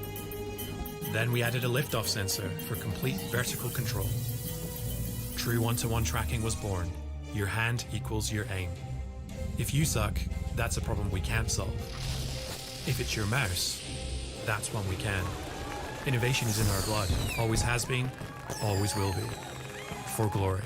Then we added a liftoff sensor for complete vertical control. True one-to-one tracking was born. Your hand equals your aim. If you suck, that's a problem we can't solve. If it's your mouse, that's one we can. Innovation is in our blood. Always has been, always will be. For glory.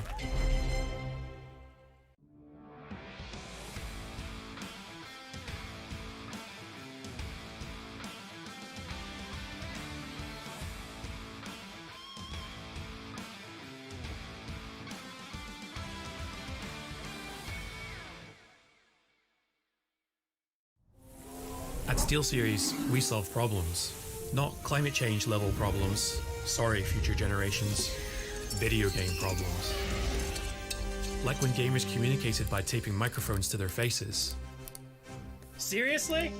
At SteelSeries, we solve problems, not climate change level problems. Sorry, future generations. Video game problems. Like when gamers communicated by taping microphones to their faces. Seriously?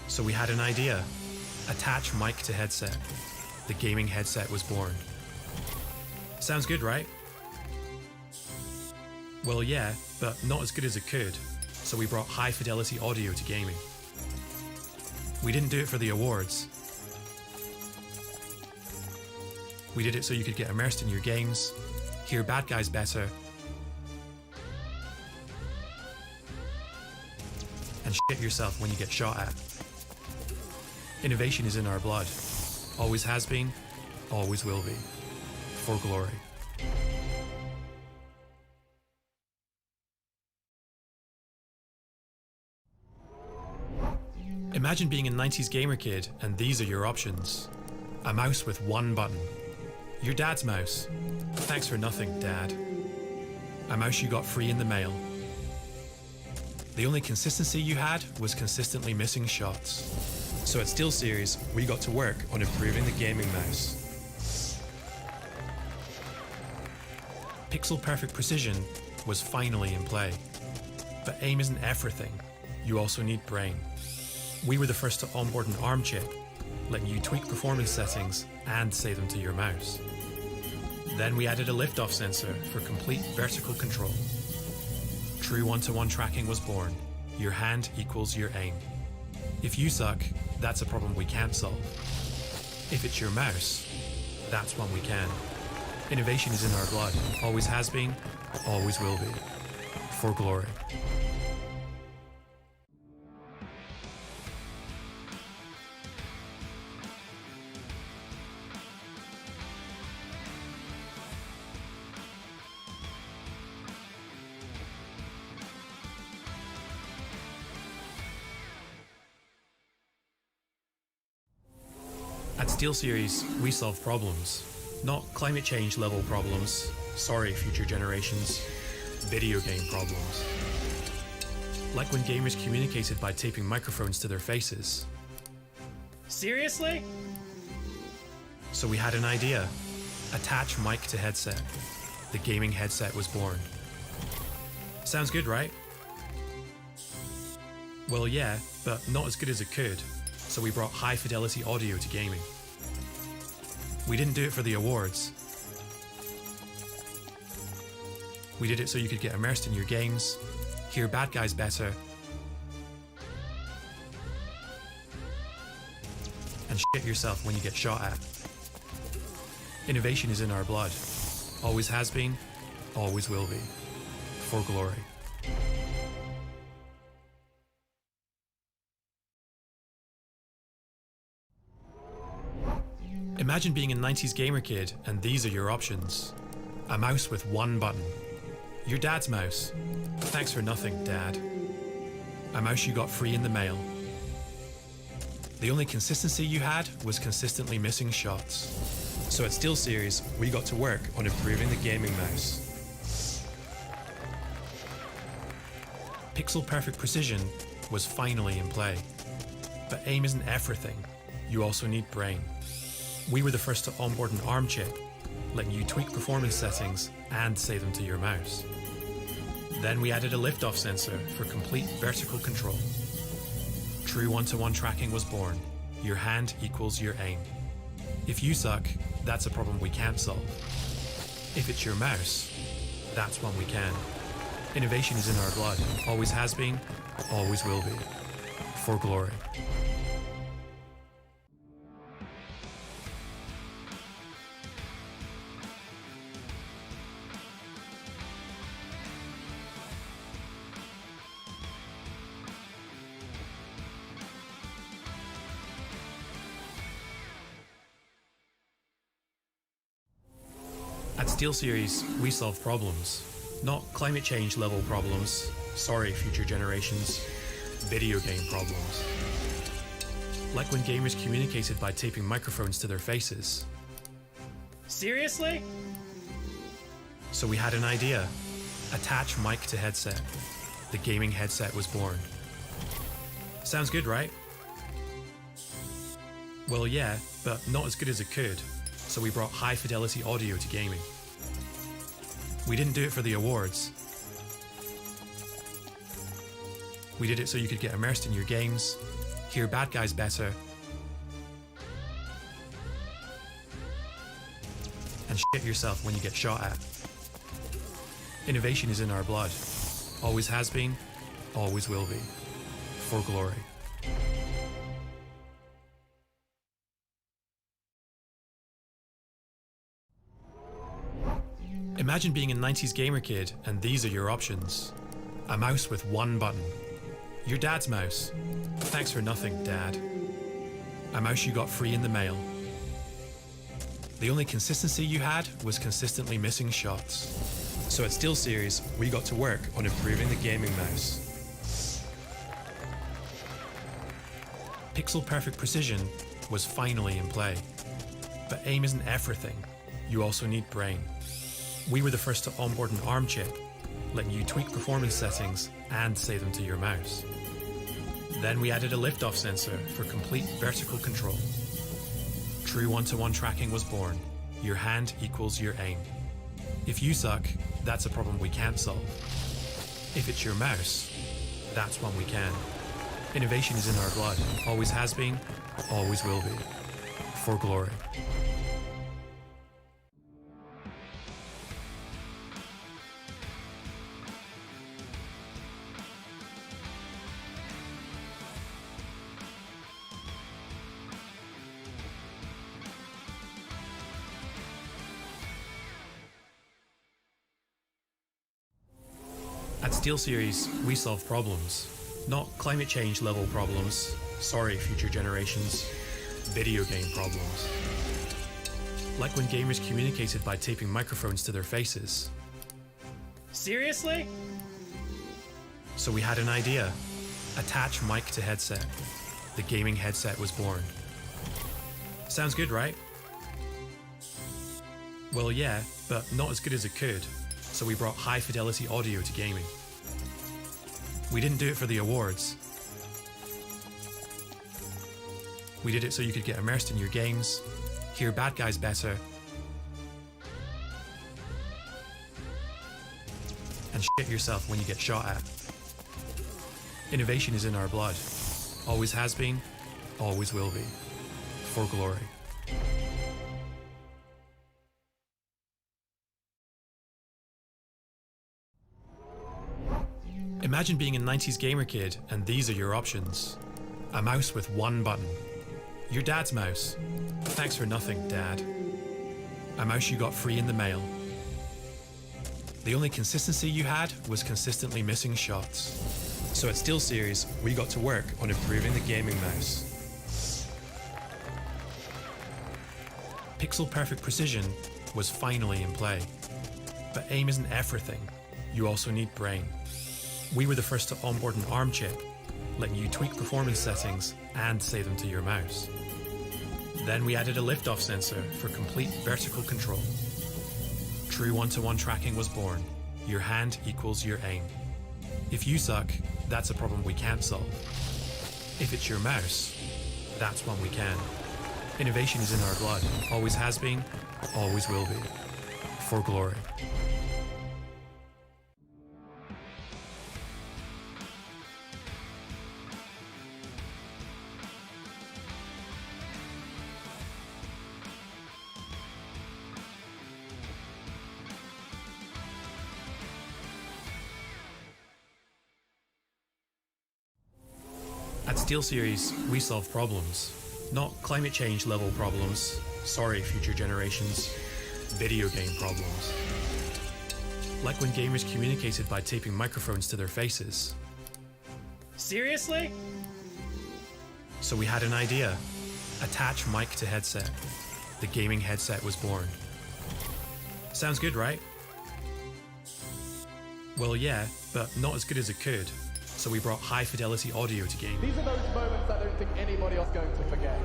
So we had an idea. Attach mic to headset. The gaming headset was born. Sounds good, right? Well, yeah, but not as good as it could. So we brought high fidelity audio to gaming. We didn't do it for the awards. We did it so you could get immersed in your games, hear bad guys better, and shit yourself when you get shot at. Innovation is in our blood. Always has been, always will be. For glory. Imagine being a 90s gamer kid and these are your options. A mouse with one button. Your dad's mouse. Thanks for nothing, Dad. A mouse you got free in the mail. The only consistency you had was consistently missing shots. So at SteelSeries, we got to work on improving the gaming mouse. Pixel perfect precision was finally in play. But aim isn't everything. You also need brain. We were the first to onboard an ARM chip, letting you tweak performance settings and save them to your mouse. Then we added a liftoff sensor for complete vertical control. True one-to-one tracking was born. Your hand equals your aim. If you suck, that's a problem we can't solve. If it's your mouse, that's one we can. Innovation is in our blood. Always has been, always will be. For glory. At SteelSeries, we solve problems, not climate change level problems. Sorry, future generations. Video game problems. Like when gamers communicated by taping microphones to their faces. Seriously? So we had an idea. Attach mic to headset. The gaming headset was born. Sounds good, right? Well, yeah, but not as good as it could, so we brought high fidelity audio to gaming. We didn't do it for the awards. We did it so you could get immersed in your games, hear bad guys better, and shit yourself when you get shot at. Innovation is in our blood. Always has been, always will be. For glory. Imagine being a 90s gamer kid and these are your options. A mouse with one button. Your dad's mouse. Thanks for nothing, Dad. A mouse you got free in the mail. The only consistency you had was consistently missing shots. So at SteelSeries, we got to work on improving the gaming mouse. Pixel perfect precision was finally in play. But aim isn't everything. You also need brain. We were the first to onboard an ARM chip, letting you tweak performance settings and save them to your mouse. Then we added a liftoff sensor for complete vertical control. True one-to-one tracking was born. Your hand equals your aim. If you suck, that's a problem we can't solve. If it's your mouse, that's one we can. Innovation is in our blood. Always has been, always will be. For glory. At SteelSeries, we solve problems, not climate change level problems. Sorry, future generations. Video game problems. Like when gamers communicated by taping microphones to their faces. Seriously? So we had an idea. Attach mic to headset. The gaming headset was born. Sounds good, right? Well, yeah, but not as good as it could, so we brought high fidelity audio to gaming. We didn't do it for the awards. We did it so you could get immersed in your games, hear bad guys better, and shit yourself when you get shot at. Innovation is in our blood. Always has been, always will be. For glory. Imagine being a 90s gamer kid and these are your options. A mouse with one button. Your dad's mouse. Thanks for nothing, Dad. A mouse you got free in the mail. The only consistency you had was consistently missing shots. So at SteelSeries, we got to work on improving the gaming mouse. Pixel perfect precision was finally in play. But aim isn't everything. You also need brain. We were the first to onboard an ARM chip, letting you tweak performance settings and save them to your mouse. Then we added a liftoff sensor for complete vertical control. True one-to-one tracking was born. Your hand equals your aim. If you suck, that's a problem we can't solve. If it's your mouse, that's one we can. Innovation is in our blood. Always has been, always will be. For glory. At SteelSeries, we solve problems, not climate change level problems. Sorry, future generations. Video game problems. Like when gamers communicated by taping microphones to their faces. Seriously? So we had an idea. Attach mic to headset. The gaming headset was born. Sounds good, right? Well, yeah, but not as good as it could, so we brought high fidelity audio to gaming. We didn't do it for the awards. We did it so you could get immersed in your games, hear bad guys better, and and shit yourself when you get shot at. Innovation is in our blood. Always has been, always will be. For glory. Imagine being a 90s gamer kid and these are your options. A mouse with one button. Your dad's mouse. Thanks for nothing, Dad. A mouse you got free in the mail. The only consistency you had was consistently missing shots. So at SteelSeries, we got to work on improving the gaming mouse. Pixel perfect precision was finally in play. But aim isn't everything. You also need brain. We were the first to onboard an ARM chip, letting you tweak performance settings and save them to your mouse. Then we added a liftoff sensor for complete vertical control. True one-to-one tracking was born. Your hand equals your aim. If you suck, that's a problem we can't solve. If it's your mouse, that's one we can. Innovation is in our blood. Always has been, always will be. For glory. At SteelSeries, we solve problems, not climate change level problems. Sorry, future generations. Video game problems. Like when gamers communicated by taping microphones to their faces. Seriously? So we had an idea. Attach mic to headset. The gaming headset was born. Sounds good, right? Well, yeah, but not as good as it could. So we brought high fidelity audio to gaming. These are those moments I don't think anybody else is going to forget.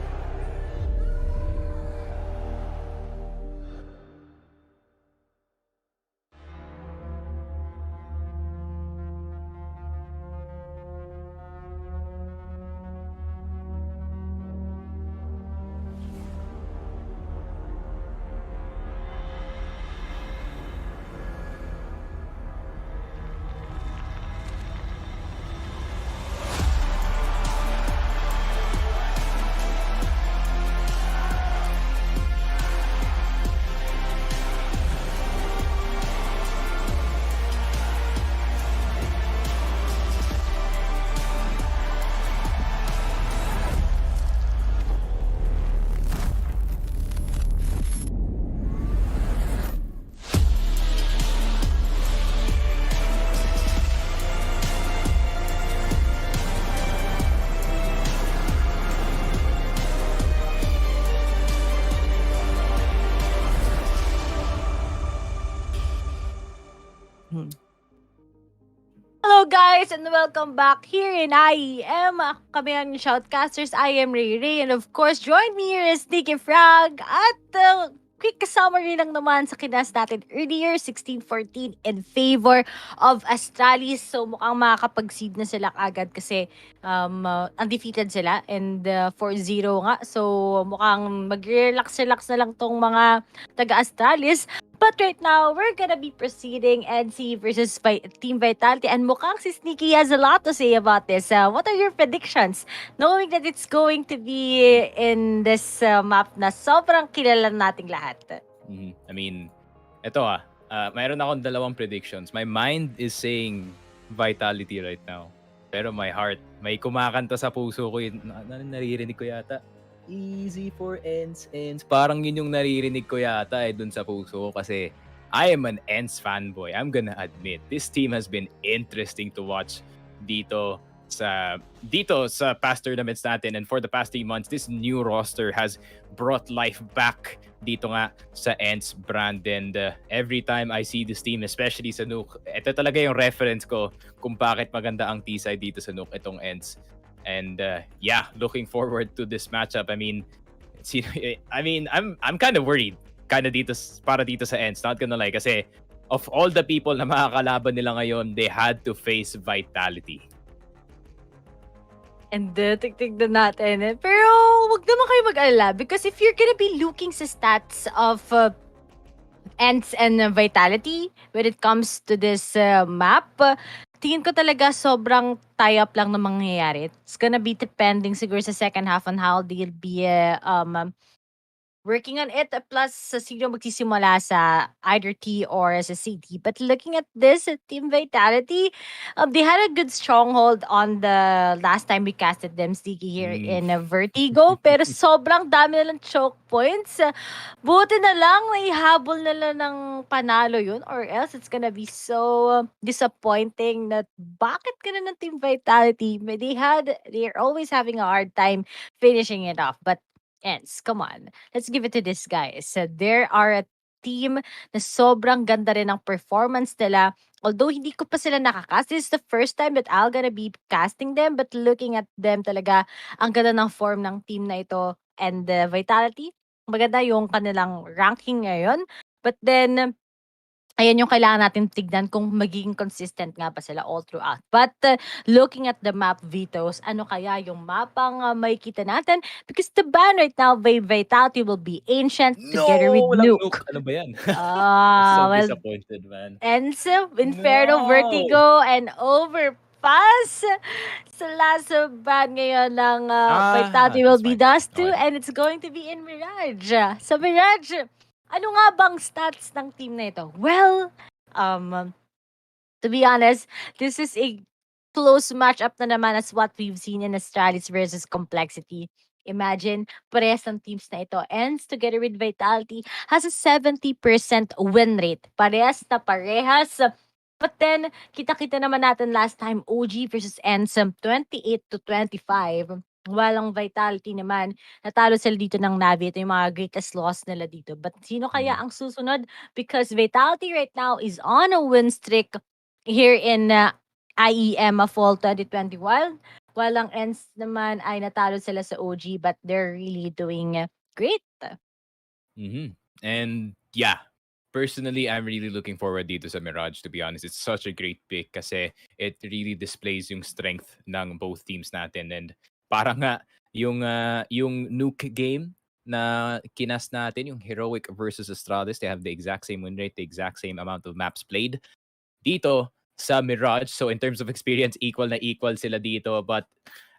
Hello guys and welcome back here in IEM. Kami ang Shoutcasters. I am Ray Ray and of course join me here is Nicky Frog at quick summary lang naman sa kinas natin earlier, 16-14 in favor of Astralis. So mukhang makakapag-seed na sila agad kasi undefeated sila and 4-0 nga. So mukhang mag-relax-relax na lang tong mga taga-Astralis. But right now, we're gonna be proceeding ENCE versus Team Vitality and mukhang si Sneaky has a lot to say about this. What are your predictions? Knowing that it's going to be in this map na sobrang kilala nating lahat. I mean, eto mayroon akong dalawang predictions. My mind is saying Vitality right now. Pero my heart, may kumakanta sa puso ko yun. Naririnig ko yata. Easy for ENCE. Parang yun yung naririnig ko yata dun sa puso ko kasi I am an ENCE fanboy. I'm gonna admit, this team has been interesting to watch dito sa past tournaments natin, and for the past 3 months, this new roster has brought life back dito nga sa ENCE brand, and every time I see this team, especially sa Nuke, ito talaga yung reference ko kung bakit maganda ang T-side dito sa Nuke, itong ENCE. And yeah, looking forward to this matchup. I mean, I'm kind of worried dito para dito sa ENCE, not gonna lie, kasi of all the people na makakalaban nila ngayon, they had to face Vitality. And tignan natin. Pero wag naman kayo mag-alala because if you're gonna be looking sa stats of ENCE and Vitality when it comes to this map. Tingin ko talaga sobrang tie-up lang na mangyayari. It's gonna be depending siguro sa second half on how they'll be working on it, plus sa sino magsisimula sa either T or sa CD. But looking at this Team Vitality, they had a good stronghold on the last time we casted them, Sticky, here in Vertigo. Pero sobrang dami nilang choke points. Buti na lang naihabol nila ng panalo yun, or else it's gonna be so disappointing that bakit ganun ng Team Vitality? They're always having a hard time finishing it off. But ENCE, come on. Let's give it to this guys. So there are a team na sobrang ganda rin ng performance nila. Although hindi ko pa sila nakakast, this is the first time that I'll gonna be casting them. But looking at them talaga, ang ganda ng form ng team na ito and the Vitality. Maganda yung kanilang ranking ngayon. But then, ayan yung kailangan natin tignan kung magiging consistent nga ba sila all throughout. But looking at the map, Vitos, ano kaya yung mapang makikita natin? Because the ban right now by Vitality will be Ancient together with walang Nuke. Ano ba yan? Ah, so well, disappointed, man. ENCE, Inferno, No! Vertigo, and Overpass. Sa last ban ngayon ng Vitality will be that's Dust 2 fine. and it's going to be in Mirage. Sa Mirage, ano nga bang stats ng team na ito? Well, to be honest, this is a close matchup na naman as what we've seen in Astralis versus Complexity. Imagine, parehas ng teams na ito. ENCE together with Vitality has a 70% win rate. Parehas na parehas. But then, kita-kita naman natin last time, OG versus ENCE, 28-25. Walang Vitality naman, natalo sila dito ng Navi. Ito yung mga greatest loss nila dito. But sino kaya ang susunod? Because Vitality right now is on a win streak here in IEM Fall 2020. Walang ENCE naman ay natalo sila sa OG but they're really doing great. And yeah, personally, I'm really looking forward dito sa Mirage, to be honest. It's such a great pick kasi it really displays yung strength ng both teams natin. And parang nga, yung Nuke game na kinas natin, yung Heroic versus Astralis, they have the exact same win rate, the exact same amount of maps played. Dito, sa Mirage, so in terms of experience, equal na equal sila dito. But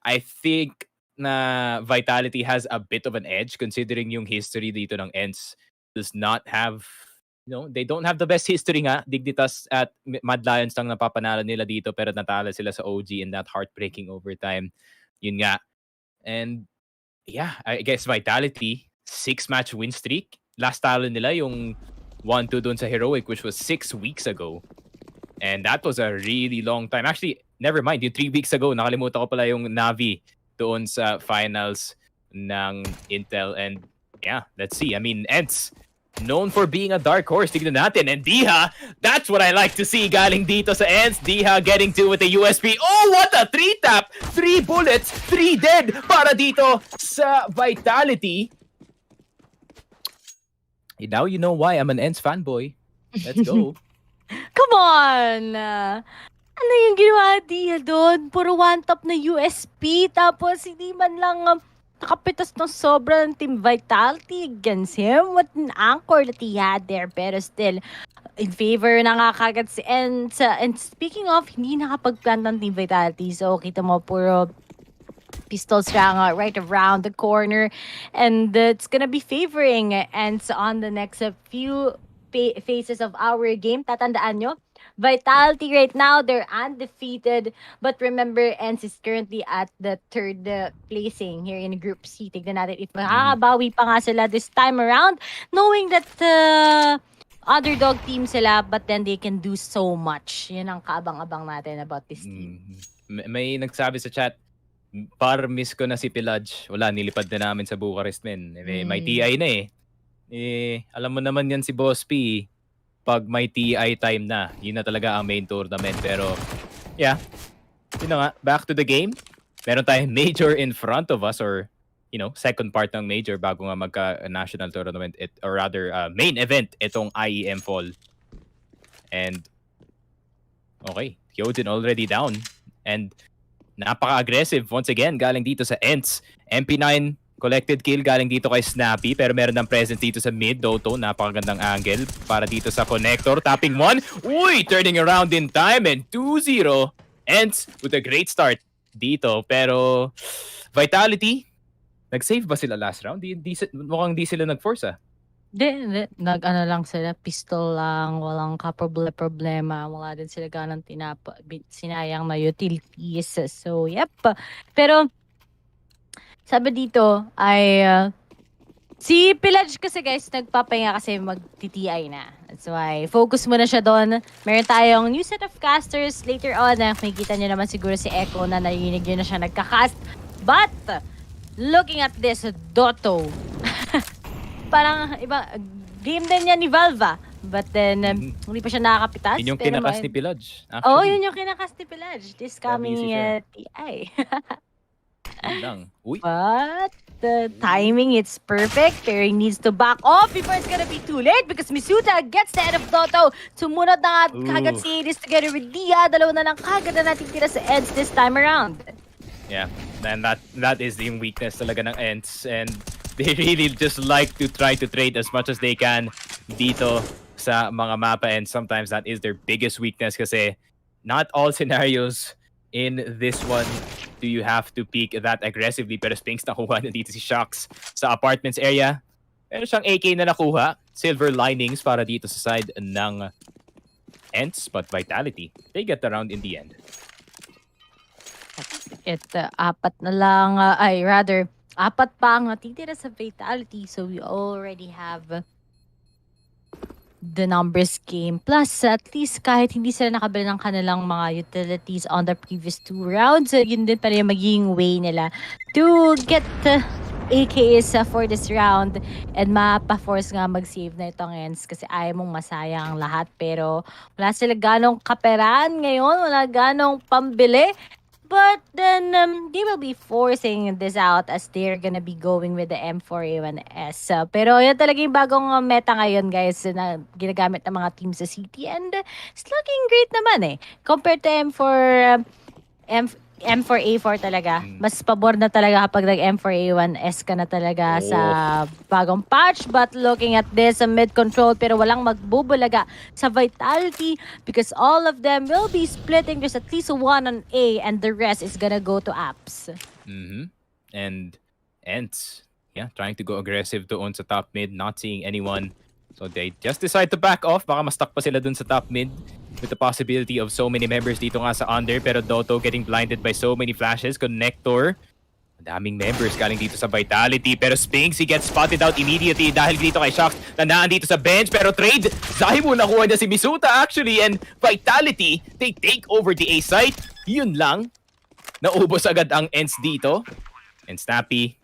I think na Vitality has a bit of an edge considering yung history dito ng ENCE does not have, they don't have the best history nga. Dignitas at Mad Lions lang napapanalo nila dito pero natalo sila sa OG in that heartbreaking overtime. Yun nga. And yeah, I guess Vitality, 6-match win streak. Last talo nila yung 1-2 doon sa Heroic which was 6 weeks ago. And that was a really long time. Actually, never mind. Yung 3 weeks ago, nakalimutan ko pala yung Navi doon sa finals ng Intel. And yeah, let's see. I mean, ENCE, known for being a dark horse. Tignan natin. And Diha, that's what I like to see galing dito sa ENCE. Diha getting to with a USP. Oh, what a 3-tap! 3 bullets, 3 dead para dito sa Vitality. Now you know why I'm an ENCE fanboy. Let's go. Come on! Ano yung ginawa Dia doon? Puro one-top na USP. Tapos hindi man lang nakapitas ng sobra ng Team Vitality against him. What an anchor that he had there. Pero still, in favor na nga kagad si ENCE. And speaking of, hindi nakapag-plant ng Team Vitality. So, kita mo, puro pistols lang right around the corner. And it's gonna be favoring ENCE on the next few phases of our game. Tatandaan nyo, Vitality right now, they're undefeated. But remember, ENCE is currently at the 3rd placing here in Group C. Tignan natin if makakabawi pa nga sila this time around. Knowing that underdog team sila, but then they can do so much. Yan ang kaabang-abang natin about this team. May nagsabi sa chat, miss ko na si Pilaj. Wala, nilipad na namin sa Bucharest, men. May TI na alam mo naman yan si Boss P. Pag may TI time na, yun na talaga ang main tournament. Pero, yeah. Yun na nga, back to the game. Meron tayong major in front of us or, second part ng major bago nga magka-national tournament or rather, main event itong IEM Fall. And, okay, Hyojin already down. And, napaka-aggressive once again galing dito sa ENCE. MP9 Collected kill galing dito kay Snappy, pero meron ng presence dito sa mid. Doto, napakagandang angle para dito sa connector. Tapping 1. Uy, turning around in time and 2-0. ENCE with a great start dito. Pero Vitality, nag-save ba sila last round? Mukhang di sila nag-force Hindi. Nag-ano lang sila, pistol lang, walang problema. Wala din sila ganang sinayang na utilities. So, yep. Pero, sabi dito ay si Pillage kasi guys nagpapahinga kasi mag-TTI na. That's why focus muna siya doon. Meron tayong new set of casters later on na makikita niyo naman siguro si Echo na narinig niyo na siya nagka-cast. But looking at this Dotto parang iba game din niya ni Valva. But then hindi pa siya nakakapitas. Yun yung kinakas ni Pillage. Oh, yun yung kinakas ni Pillage. This coming TI. Lang. Uy. But the timing, it's perfect. Perry needs to back off before it's gonna be too late because Misuta gets the head of Dotto. Sumunod na kagad si Hades together with Dia. Dalawa na lang kagad na natin tira sa ENCE this time around. Yeah, and that is the weakness talaga ng ENCE, and they really just like to try to trade as much as they can dito sa mga mapa, and sometimes that is their biggest weakness kasi not all scenarios in this one do you have to peek that aggressively. Pero Spinks nakuha na dito si Shocks sa apartments area. Meron siyang AK na nakuha. Silver linings para dito sa side ng ENCE, but Vitality, they get the round in the end. Apat na lang, apat pa ang natitira sa Vitality. So we already have the numbers game. Plus, at least kahit hindi sila nakabili ng kanilang mga utilities on the previous 2 rounds, yun din pa rin yung magiging way nila to get AKs for this round and mapa-force nga mag-save na itong ENCE kasi ayaw mong masayang ang lahat. Pero wala sila ganong kaperaan ngayon, wala ganong pambili. But then, they will be forcing this out as they're gonna be going with the M4A1S. Pero yan talaga yung bagong meta ngayon, guys, na ginagamit ng mga teams sa City. And it's looking great naman compared to M4A4 talaga. Mas pabor na talaga kapag nag-M4A1S ka na talaga sa bagong patch. But looking at this, mid-control, pero walang magbubulaga sa Vitality because all of them will be splitting. There's at least one on A and the rest is gonna go to apps. And ENCE, trying to go aggressive doon sa top mid, not seeing anyone. So they just decide to back off. Baka ma-stuck pa sila dun sa top mid with the possibility of so many members dito nga sa under. Pero Dotto getting blinded by so many flashes. Connector. Daming members galing dito sa Vitality. Pero Spinks, he gets spotted out immediately dahil dito kay Shocks na naan dito sa bench. Pero trade, Zahimu nakuha niya si Misuta actually. And Vitality, they take over the A site. Yun lang. Naubos agad ang ENCE dito. And Snappy,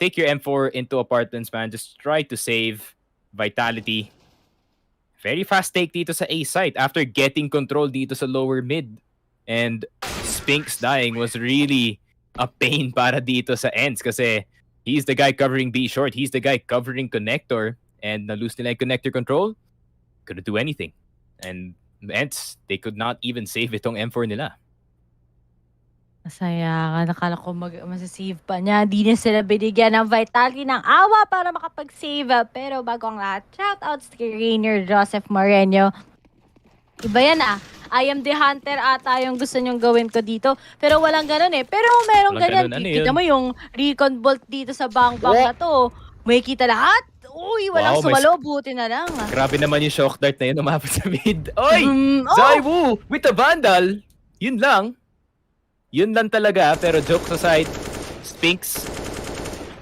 take your M4 into apartments, man. Just try to save Vitality. Very fast take dito sa A site after getting control dito sa lower mid. And Spinks dying was really a pain para dito sa ENCE kasi he's the guy covering B short. He's the guy covering connector. And na-lose nila yung connector control. Couldn't do anything. And ENCE, they could not even save itong M4 nila. Masaya ka. Nakala ko masasave pa niya. Di na sila binigyan ng Vitality ng awa para makapag-save. Pero bago ang lahat, shoutouts kay Rainier Joseph Moreno. Iba yan I am the hunter ata yung gusto nyong gawin ko dito. Pero walang ganun Pero merong ganyan. Kita mo yung recon bolt dito sa bang-bang na to. May kita lahat. Uy, walang sumalo. Buti na lang. Grabe naman yung shock dart na yun. Umabot sa mid. Oy! Zaiwu with the vandal. Yun lang. Yun lang talaga, pero jokes aside, Spinks,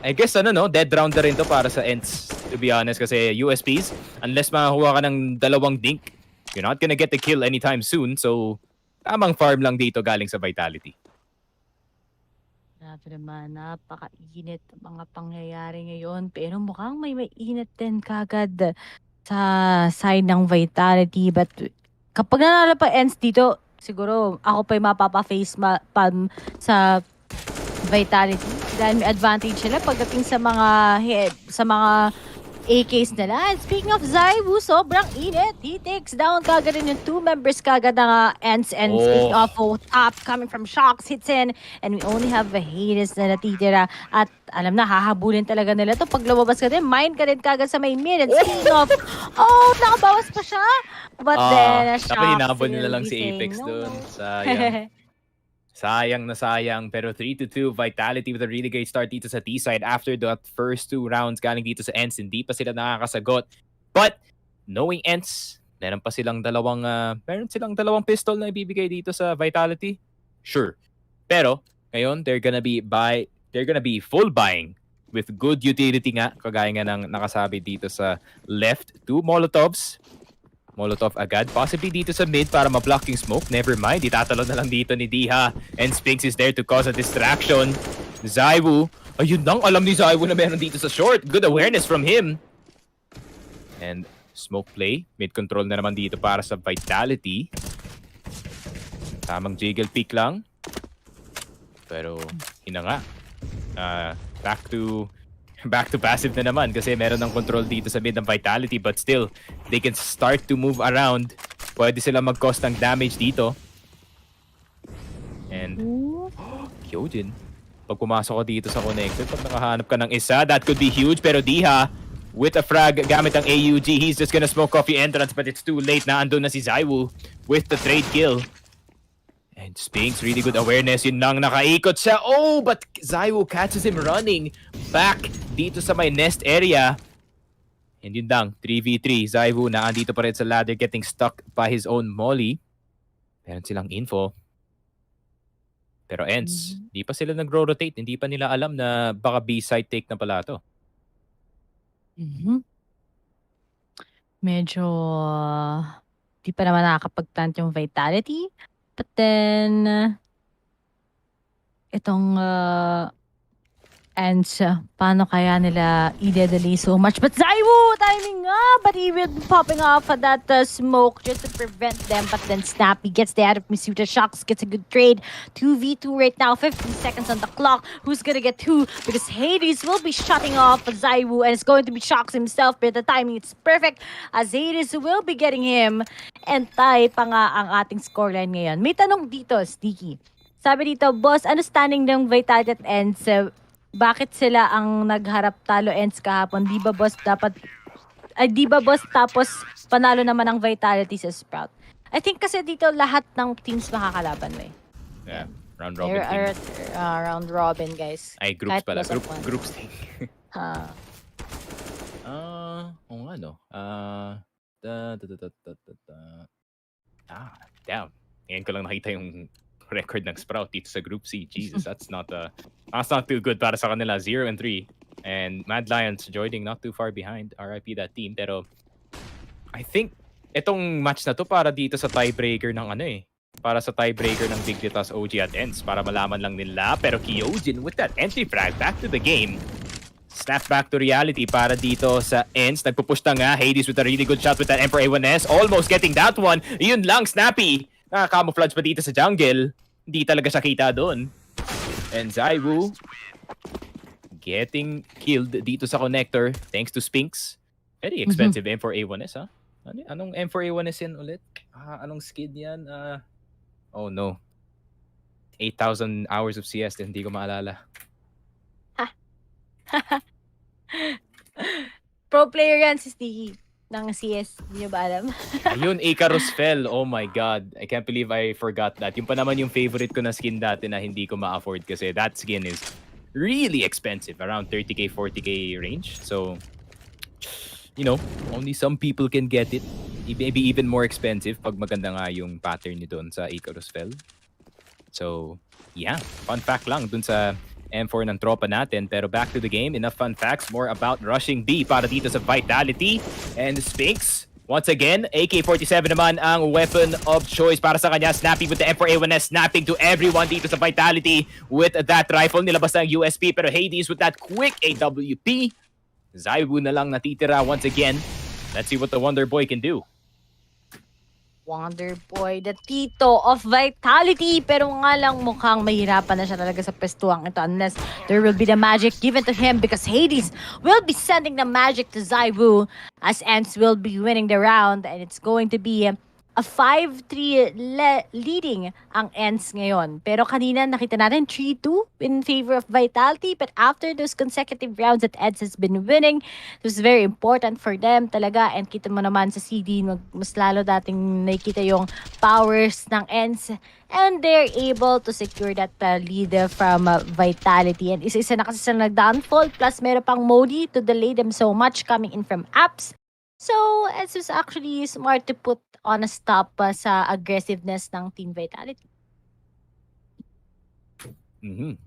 I guess dead round na rin to para sa ENCE, to be honest, kasi USPs, unless makakuha ka ng 2 dink, you're not gonna get the kill anytime soon, so tamang farm lang dito galing sa Vitality. Grabe naman, napaka-init mga pangyayari ngayon, pero mukhang may init din kagad sa side ng Vitality, but kapag nanalo pa ENCE dito, siguro ako pa yung mapapa-face palm sa Vitality dahil may advantage sila pagdating sa mga AKs nila. And speaking of Zaiwu, sobrang init. He takes down kagad rin yung 2 members kagad ng ENCE. And speaking of top coming from Shocks, hits in. And we only have a Hades na natitira. At alam na, hahabulin talaga nila to. Pag lumabas ka din, mine ka rin kagad sa main mid. And speaking of, nakabawas pa siya. But then, Shocks dapat inabot nila will lang be si saying, Apex no, dun. no. Sayang. Sayang na sayang. Pero 3-2 Vitality with a really great start dito sa T-side after that first 2 rounds galing dito sa ENCE. Hindi pa sila nakakasagot. But, knowing ENCE, meron silang dalawang pistol na ibibigay dito sa Vitality. Sure. Pero, ngayon, they're gonna be full buying with good utility nga. Kagaya nga ng nakasabi dito sa left. 2 Molotovs. Molotov agad. Possibly dito sa mid para ma-block yung smoke. Never mind. Itatalon na lang dito ni Diha. And Spinks is there to cause a distraction. Zaiwu. Ayun lang. Alam ni Zaiwu na meron dito sa short. Good awareness from him. And smoke play. Mid control na naman dito para sa Vitality. Tamang jiggle pick lang. Pero, hina nga. Back to passive na naman kasi meron ng control dito sa mid ng Vitality, but still, they can start to move around. Pwede sila mag-cause ng damage dito. And, Kyojin. Pag pumasok ko dito sa connector, pag nakahanap ka ng isa, that could be huge. Pero Diha, with a frag gamit ang AUG, he's just gonna smoke off yung entrance, but it's too late na andun na si Zaiwu with the trade kill. And Spinks, really good awareness. Yun nang nakaikot siya. Oh, but Zaiwu catches him running back dito sa may nest area. And yun lang, 3v3. Zaiwu na andito pa rin sa ladder getting stuck by his own molly. Meron silang info. Pero ENCE, di pa sila nag-rotate. Hindi pa nila alam na baka B-side take na pala to. Medyo di pa naman nakakapag-plant yung Vitality. But then, itong ENCE, paano kaya nila i-delay so much? But Zaiwu, timing nga! But he will be popping off of that smoke just to prevent them. But then Snappy gets the out of Misuta. Shocks gets a good trade. 2v2 right now, 15 seconds on the clock. Who's gonna get 2? Because Hades will be shutting off Zaiwu, and it's going to be Shocks himself. But the timing is perfect as Hades will be getting him. And tie pa nga ang ating scoreline ngayon. May tanong dito, Sticky. Sabi dito, boss, ano standing ng Vitality at ENCE? Bakit sila ang nagharap talo ENCE kahapon? Di ba boss tapos panalo naman ang Vitality sa Sprout? I think kasi dito lahat ng teams makakalaban mo eh. Yeah, round robin team. Round robin, guys. Ay, groups Kahit pala. plus of one. Groups team. Ha. Damn. Ngayon ko lang nakita yung record ng Sprout dito sa Group C. Jesus, that's not too good para sa kanila. 0-3. And Mad Lions joining not too far behind. RIP that team. Pero I think itong match na to para dito sa tiebreaker ng para sa tiebreaker ng Dignitas OG at ENCE para malaman lang nila. Pero Kyojin with that entry frag back to the game. Snap back to reality para dito sa ENCE. Nagpupush na nga. Hades with a really good shot with that Emperor A1S. Almost getting that one. Yun lang, Snappy. Camouflage pa dito sa jungle. Hindi talaga siya kita doon. And Zaiwu getting killed dito sa connector thanks to Spinks. Very expensive M4 A1S, ha? Anong M4 A1S yan ulit? Anong skin yan? Oh no. 8,000 hours of CS, hindi ko maalala. Pro player yan si Sticky ng CS. Hindi nyo ba alam? Ayun, Icarus fell. Oh my God. I can't believe I forgot that. Yung pa naman yung favorite ko na skin dati na hindi ko ma-afford kasi that skin is really expensive. Around 30k, 40k range. So, you know, only some people can get it. Maybe even more expensive pag maganda nga yung pattern nyo dun sa Icarus fell. So, yeah. Fun fact lang dun sa M4 ng tropa natin. Pero back to the game, enough fun facts. More about rushing B para dito sa Vitality. And Spinks, once again, AK-47 naman ang weapon of choice para sa kanya. Snappy with the M4 A1S, snapping to everyone dito sa Vitality with that rifle. Nilabas na ang USP, pero Hades with that quick AWP. Zaiwu na lang natitira once again. Let's see what the Wonder Boy can do. Wonder Boy, the Tito of Vitality. Pero nga lang mukhang mahirapan na siya talaga sa pwestuang ito unless there will be the magic given to him because Hades will be sending the magic to Zaiwu as ENCE will be winning the round and it's going to be a 5-3 leading ang ENCE ngayon. Pero kanina nakita natin 3-2 in favor of Vitality but after those consecutive rounds that ENCE has been winning, it was very important for them talaga and kita mo naman sa CD mas lalo dating nakikita yung powers ng ENCE and they're able to secure that lead from Vitality and isa-isa na kasi sila nag-downfall plus meron pang Modi to delay them so much coming in from apps. So, it was actually smart to put on a stop sa aggressiveness ng Team Vitality.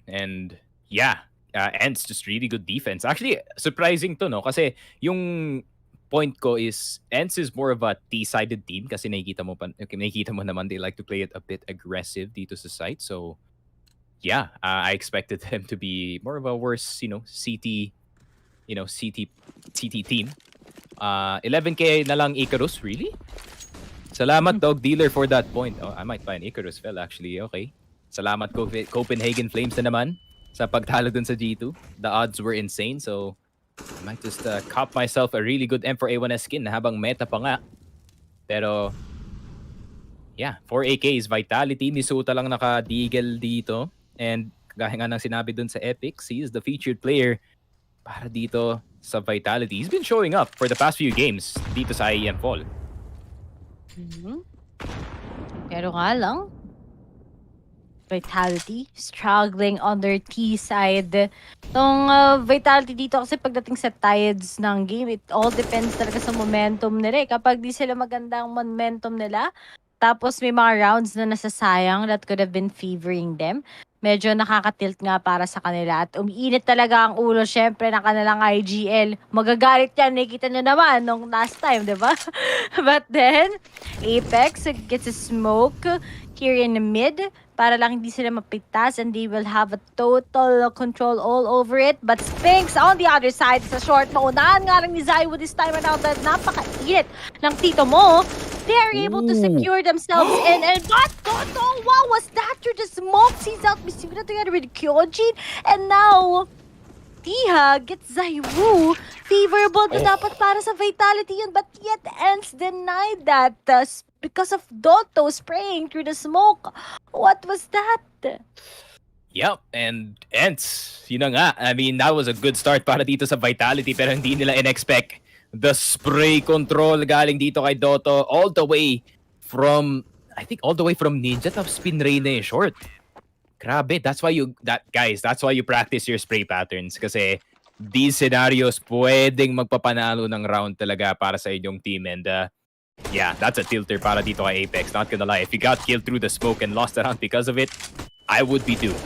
And yeah, ENCE just really good defense. Actually, surprising to, no? Kasi yung point ko is ENCE is more of a T-sided team kasi nakikita mo naman they like to play it a bit aggressive dito sa site. So, yeah, I expected them to be more of a worse, CT team. 11k na lang Icarus, really? Salamat, Dog Dealer, for that point. Oh, I might buy an Icarus Fell, actually. Okay. Salamat, Copenhagen Flames na naman sa pagtalo dun sa G2. The odds were insane, so I might just cop myself a really good M4A1S skin habang meta pa nga. Pero, yeah, 4AKs, Vitality. Misuta lang naka-deagle dito. And gaya nga ng sinabi dun sa FPX, he is the featured player para dito sa Vitality. He's been showing up for the past few games dito sa IEM Fall. Pero nga lang, Vitality struggling on their T side. Itong Vitality dito kasi pagdating sa tides ng game, it all depends talaga sa momentum nila. Kapag di sila magandang momentum nila, tapos may mga rounds na nasasayang that could have been favoring them, medyo nakakatilt nga para sa kanila. At umiinit talaga ang ulo, syempre, ng kanilang IGL. Magagalit yan, nakikita nyo naman nung last time, di ba? But then, Apex gets a smoke here in the mid para lang hindi sila mapitas and they will have a total control all over it. But Spinks on the other side, sa short, maunahan nga lang ni Zaiwu this time around that napaka-init ng tito mo. They're able to secure themselves in. And what? Oh, wow, was that through the smoke? Sees out Misuna together with Kyojin. And now, Tiha gets Zaiwu. Favorable to dapat para sa Vitality yun. But yet, ENCE denied that because of Dotto spraying through the smoke. What was that? Yep, and ENCE, yun na nga. I mean, that was a good start para dito sa Vitality pero hindi nila in-expect the spray control galing dito kay Dotto all the way from Ninja tapos spinray na yung short. Grabe, that's why you practice your spray patterns kasi these scenarios pwedeng magpapanalo ng round talaga para sa inyong team and yeah, that's a tilter para dito kay Apex. Not gonna lie, if you got killed through the smoke and lost the round because of it, I would be too.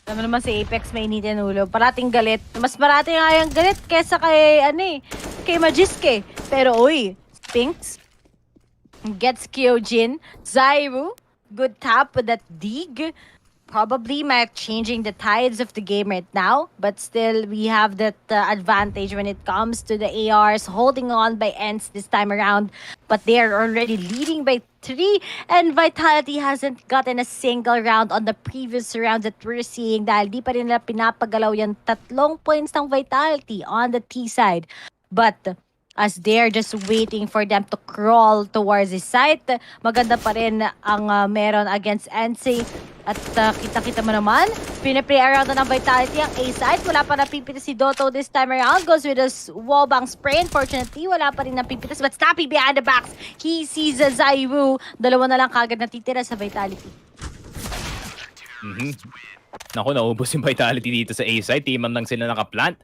Alam mo naman si Apex may initin ulo. Parating galit. Mas marati nga yung galit kesa kay Magiske. Pero uy, Spinks gets Kyojin. Zaiwu, good tap with that dig. Probably might changing the tides of the game right now. But still, we have that advantage when it comes to the ARs. Holding on by ENCE this time around. But they are already leading by 3. And Vitality hasn't gotten a single round on the previous rounds that we're seeing. Dahil di pa rin nila pinapagalaw yung 3 points ng Vitality on the T side. But as they're just waiting for them to crawl towards the site, maganda pa rin ang meron against ENCE. At kita-kita mo naman, pinaplay around na ng Vitality ang A-side. Wala pa napipitas si Dotto this time around. Goes with a wallbang spray. Unfortunately, wala pa rin napipitas. But snappy behind the backs. He sees Zaiwu. Dalawa na lang kagad natitira sa Vitality. Naku, naubos yung Vitality dito sa A-side. Teaman lang sila nakaplant.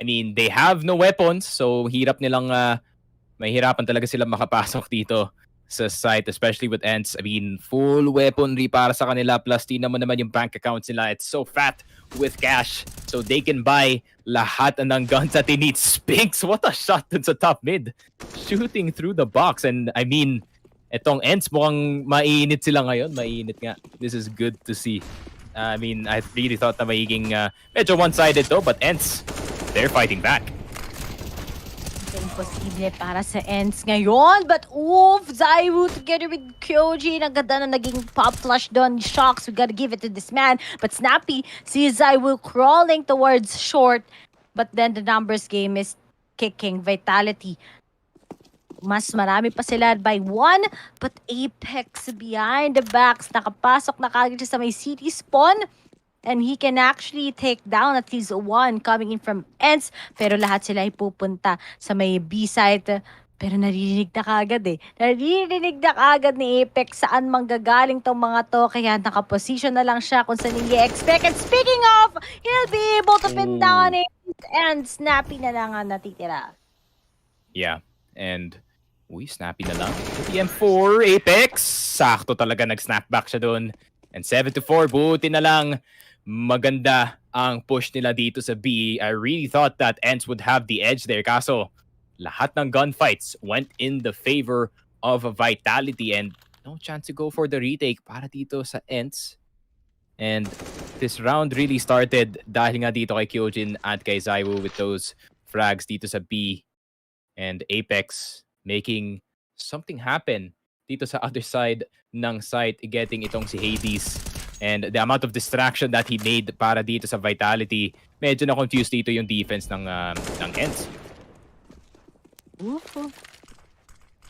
I mean, they have no weapons. So, mahirapan talaga sila makapasok dito sa site, especially with ENCE. I mean, full weaponry para sa kanila. Plus, tingnan mo naman yung bank accounts nila. It's so fat with cash. So, they can buy lahat ng guns that they need. Spinks, what a shot dun sa top mid. Shooting through the box. And, I mean, etong ENCE, mukhang mainit sila ngayon. Mainit nga. This is good to see. I mean, I really thought na magiging medyo one-sided to, but ENCE, they're fighting back. posible para sa ENCE ngayon. But oof, Zaiwu together with Kyojin. Ang ganda na naging pop flush doon. Shocks, we gotta give it to this man. But Snappy sees Zaiwu crawling towards short. But then the numbers game is kicking. Vitality. Mas marami pa sila by 1. But Apex behind the backs. Nakapasok na kagad siya sa may city spawn. And he can actually take down at least one coming in from ENCE. Pero lahat sila ay pupunta sa may B-site. Pero naririnig na kagad eh. Naririnig na kagad ni Apex saan manggagaling tong mga to. Kaya nakaposition na lang siya kung saan i-expect. And speaking of, he'll be able to pin down it. And Snappy na lang ang natitira. Yeah, and Snappy na lang. PM4, Apex. Sakto talaga nag-snapback siya doon. And 7-4, buti na lang. Maganda ang push nila dito sa B. I really thought that ENCE would have the edge there. Kaso, lahat ng gunfights went in the favor of Vitality and no chance to go for the retake para dito sa ENCE. And this round really started dahil nga dito kay Kyojin at kay Zaiwu with those frags dito sa B. And Apex making something happen dito sa other side ng site, getting itong si Hades. And the amount of distraction that he made para dito sa Vitality, medyo na-confused dito yung defense ng ENCE.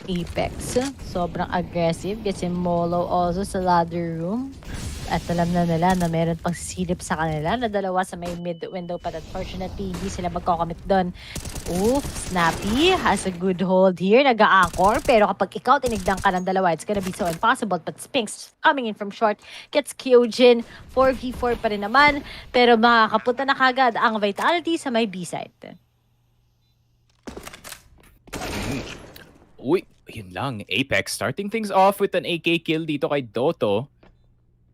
Apex, sobrang aggressive. Gets him Molo also sa ladder room. At alam na nila na meron pang silip sa kanila na dalawa sa may mid window, but unfortunately, hindi sila magkakamit doon. Oof, Snappy has a good hold here. Nag-a-anchor, pero kapag ikaw tinigdan ka ng dalawa, it's gonna be so impossible. But Spinks coming in from short, gets Kyojin. 4v4 pa rin naman, pero makakapunta na kagad ang Vitality sa may B-side. Uy, yun lang. Apex starting things off with an AK kill dito kay Dotto.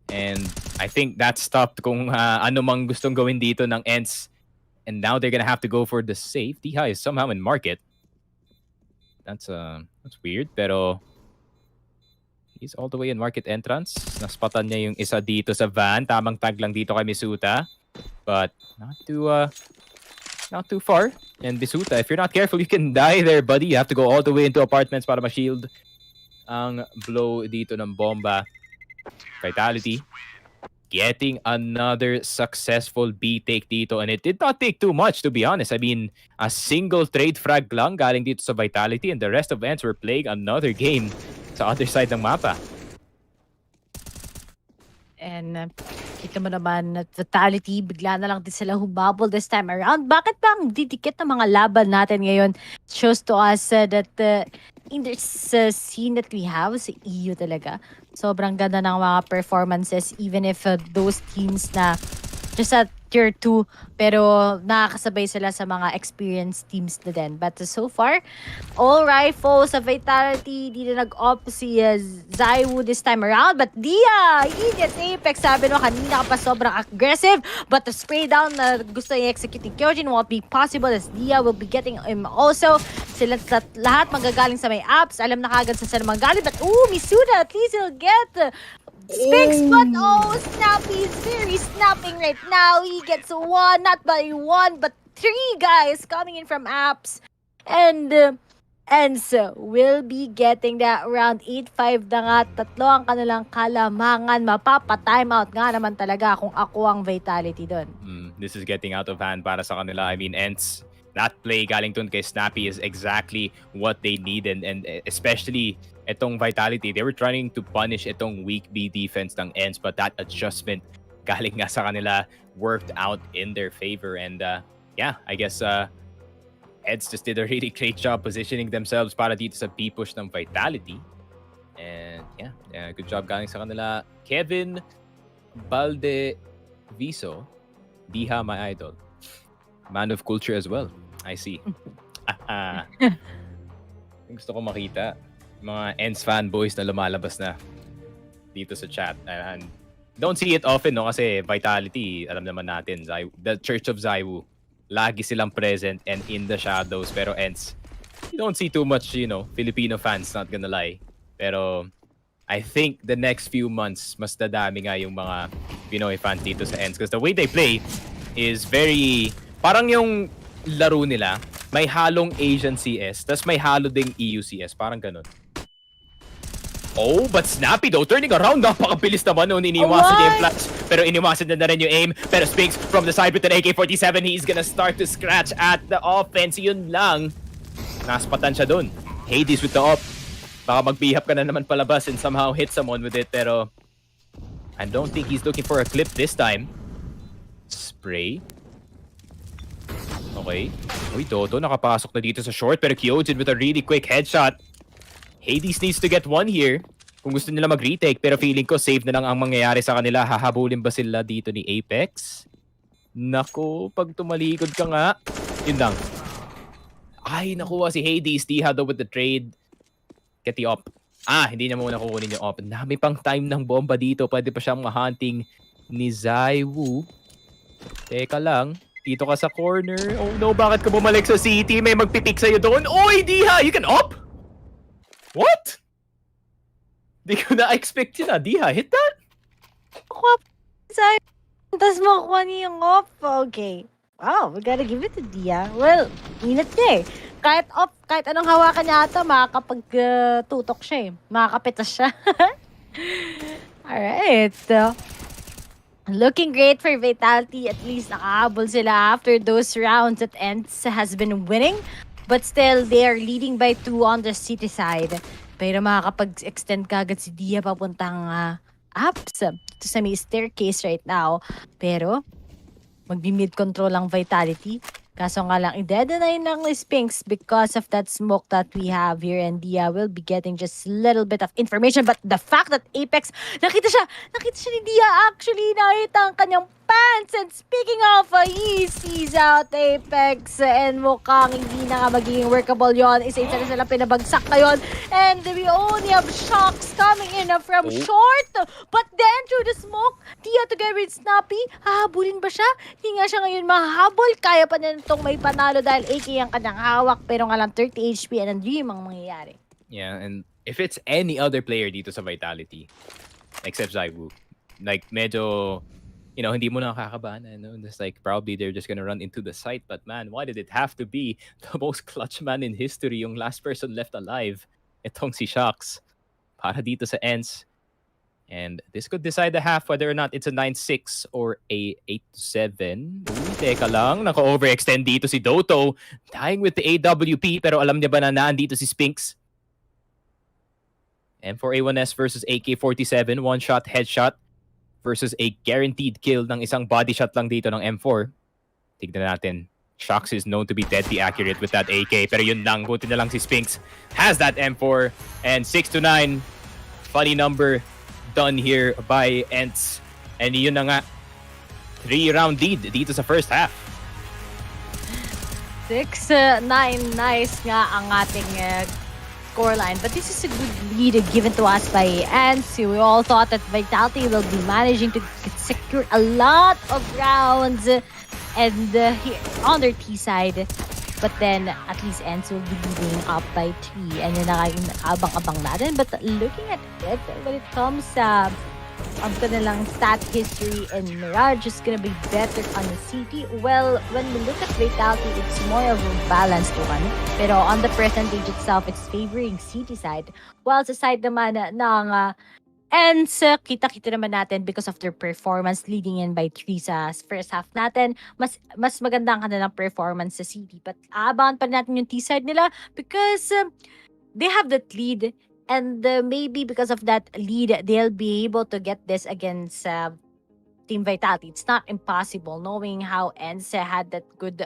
And I think that stopped kung ano mang gustong gawin dito ng ENCE. And now they're gonna have to go for the save. Diha is somehow in market. That's weird, pero he's all the way in market entrance. Naspatan niya yung isa dito sa van. Tamang tag lang dito kay Misuta. But not too far. And Misuta, if you're not careful, you can die there, buddy. You have to go all the way into apartments para ma-shield ang blow dito ng bomba. Vitality getting another successful B take dito, and it did not take too much, to be honest. I mean, a single trade frag lang galing dito sa Vitality, and the rest of ENCE were playing another game sa other side ng mapa. And kita mo naman at Vitality, bigla na lang din sila humabol this time around. Bakit ba ang didikit ng mga laban natin ngayon? Shows to us that in this scene that we have sa EU talaga, sobrang ganda ng mga performances, even if those teams na just at tier 2, pero nakakasabay sila sa mga experienced teams na din. But so far, all rifles sa Vitality, di na nag-opt si Zaiwu this time around. But Dia, he gets Apex. Sabi no, kanina ka pa sobrang aggressive. But the spray down na gusto i-execute ni Kyojin won't be possible as Dia will be getting him also. Sila lahat magagaling sa may apps. Alam na kagad sa sila magaling. But Misuda, at least he'll get Spinks, but Snappy is very snapping right now. He gets one, not by one, but 3 guys coming in from apps. And ENCE will be getting that round 8-5 na nga. 3 ang kanilang kalamangan. Mapapa-timeout nga naman talaga kung ako ang Vitality doon. This is getting out of hand para sa kanila. I mean, ENCE, that play galing dun kay Snappy is exactly what they need, and especially itong Vitality, they were trying to punish itong weak B defense ng ENCE, but that adjustment galing nga sa kanila worked out in their favor. And yeah, I guess ENCE just did a really great job positioning themselves para dito sa B-push ng Vitality. And yeah, good job galing sa kanila. Kevin Baldeviso, Diha, my idol. Man of culture as well. I see. Gusto ko makita mga ENCE fanboys na lumalabas na dito sa chat. And don't see it often, no? Kasi Vitality, alam naman natin, the Church of Zaiwu, lagi silang present and in the shadows. Pero ENCE, you don't see too much, Filipino fans, not gonna lie. Pero I think the next few months, mas dadami nga yung mga Pinoy fans dito sa ENCE. Because the way they play is very, parang yung laro nila, may halong Asian CS, tas may halo ding EU CS. Parang ganun. Oh, but Snappy though, turning around. Napakabilis naman noon. Iniwasan niya yung flash. Pero iniwasan na rin yung aim. Pero Spinks from the side with an AK-47. He's gonna start to scratch at the offense. Yun lang. Naspatan siya dun. Hades with the op. Baka magbihap ka na naman palabas and somehow hit someone with it. Pero I don't think he's looking for a clip this time. Spray. Okay. Uy, Dodo nakapasok na dito sa short. Pero Kyojin with a really quick headshot. Hades needs to get one here kung gusto nila mag-retake, pero feeling ko save na lang ang mangyayari sa kanila. Hahabulin ba sila dito ni Apex? Naku, pag tumalikod ka nga, yun lang. Ay, nakuha si Hades. Diha daw with the trade. Get the op. Hindi niya muna kukunin yung op. Dami pang time ng bomba dito. Pwede pa siyang ma-hunting ni Zaiwu. Teka lang. Dito ka sa corner. Oh no, bakit ka bumalik sa city? May magpipik sa'yo doon. Oy, Diha! You can op? What? Di ko na-expect yun Diha. Hit that? Kuha sa'yo. Tapos makuha niya yung off. Okay. Wow, we gotta give it to Dia. Well, init niya eh. Kahit off, kahit anong hawakan niya ata, makakapag-tutok siya eh. Makakapitas siya. Alright. Looking great for Vitality. At least nakahabol sila after those rounds that ENCE has been winning. But still, they are leading by 2 on the city side. Pero makakapag-extend kagad si Dia papuntang apps. Ito sa may staircase right now. Pero, magbi-mid control lang Vitality. Kaso nga lang, i-dedenay ng Spinks because of that smoke that we have here. And Dia will be getting just a little bit of information. But the fact that Apex, nakita siya ni Dia actually. Nakita ang kanyang pants. And speaking of, he sees out Apex. And mukhang hindi na nga magiging workable yon. Isa-isa na sila pinabagsak ngayon. And we only have Shocks coming in from short. But then, through the smoke, Dia together with Snappy, hahabulin ba siya? Hindi nga siya ngayon mahabol. Kaya pa niya itong may panalo dahil AK ang kanyang hawak. Pero nga lang 30 HP and dream ang mangyayari. Yeah, and if it's any other player dito sa Vitality, except Zaiwu, like medyo, hindi mo nakakabahan. It's like probably they're just gonna run into the site. But man, why did it have to be the most clutch man in history, yung last person left alive? Itong si Shocks. Para dito sa ENCE. And this could decide the half whether or not it's a 9-6 or a 8-7. Teka lang, naka-overextend dito si Doto. Dying with the AWP, pero alam niya ba na naandito si Spinks? M4A1S versus AK-47, one-shot headshot versus a guaranteed kill ng isang body shot lang dito ng M4. Tignan natin. Shocks is known to be deadly accurate with that AK, pero yun lang, buti na lang si Spinks has that M4, and 6-9, funny number done here by ENCE. And yun na nga, 3-round lead dito sa first half. 6-9, nice nga ang ating scoreline. But this is a good lead given to us by ENCE. We all thought that Vitality will be managing to secure a lot of rounds and here on their T side. But then, at least ENCE will be leading up by 3. And yun na yung abang-abang natin. But looking at it, when it comes sa kanilang stat history and Mirage is gonna be better on the city. Well, when we look at Vitality, it's more of a balanced one. Pero on the percentage itself, it's favoring city side. While sa side naman ng ENCE, kita-kita naman natin because of their performance leading in by 3 sa first half natin. Mas maganda ang kanilang performance sa city. But aabangan pa natin yung T-side nila because they have that lead. And maybe because of that lead, they'll be able to get this against Team Vitality. It's not impossible knowing how ENCE had that good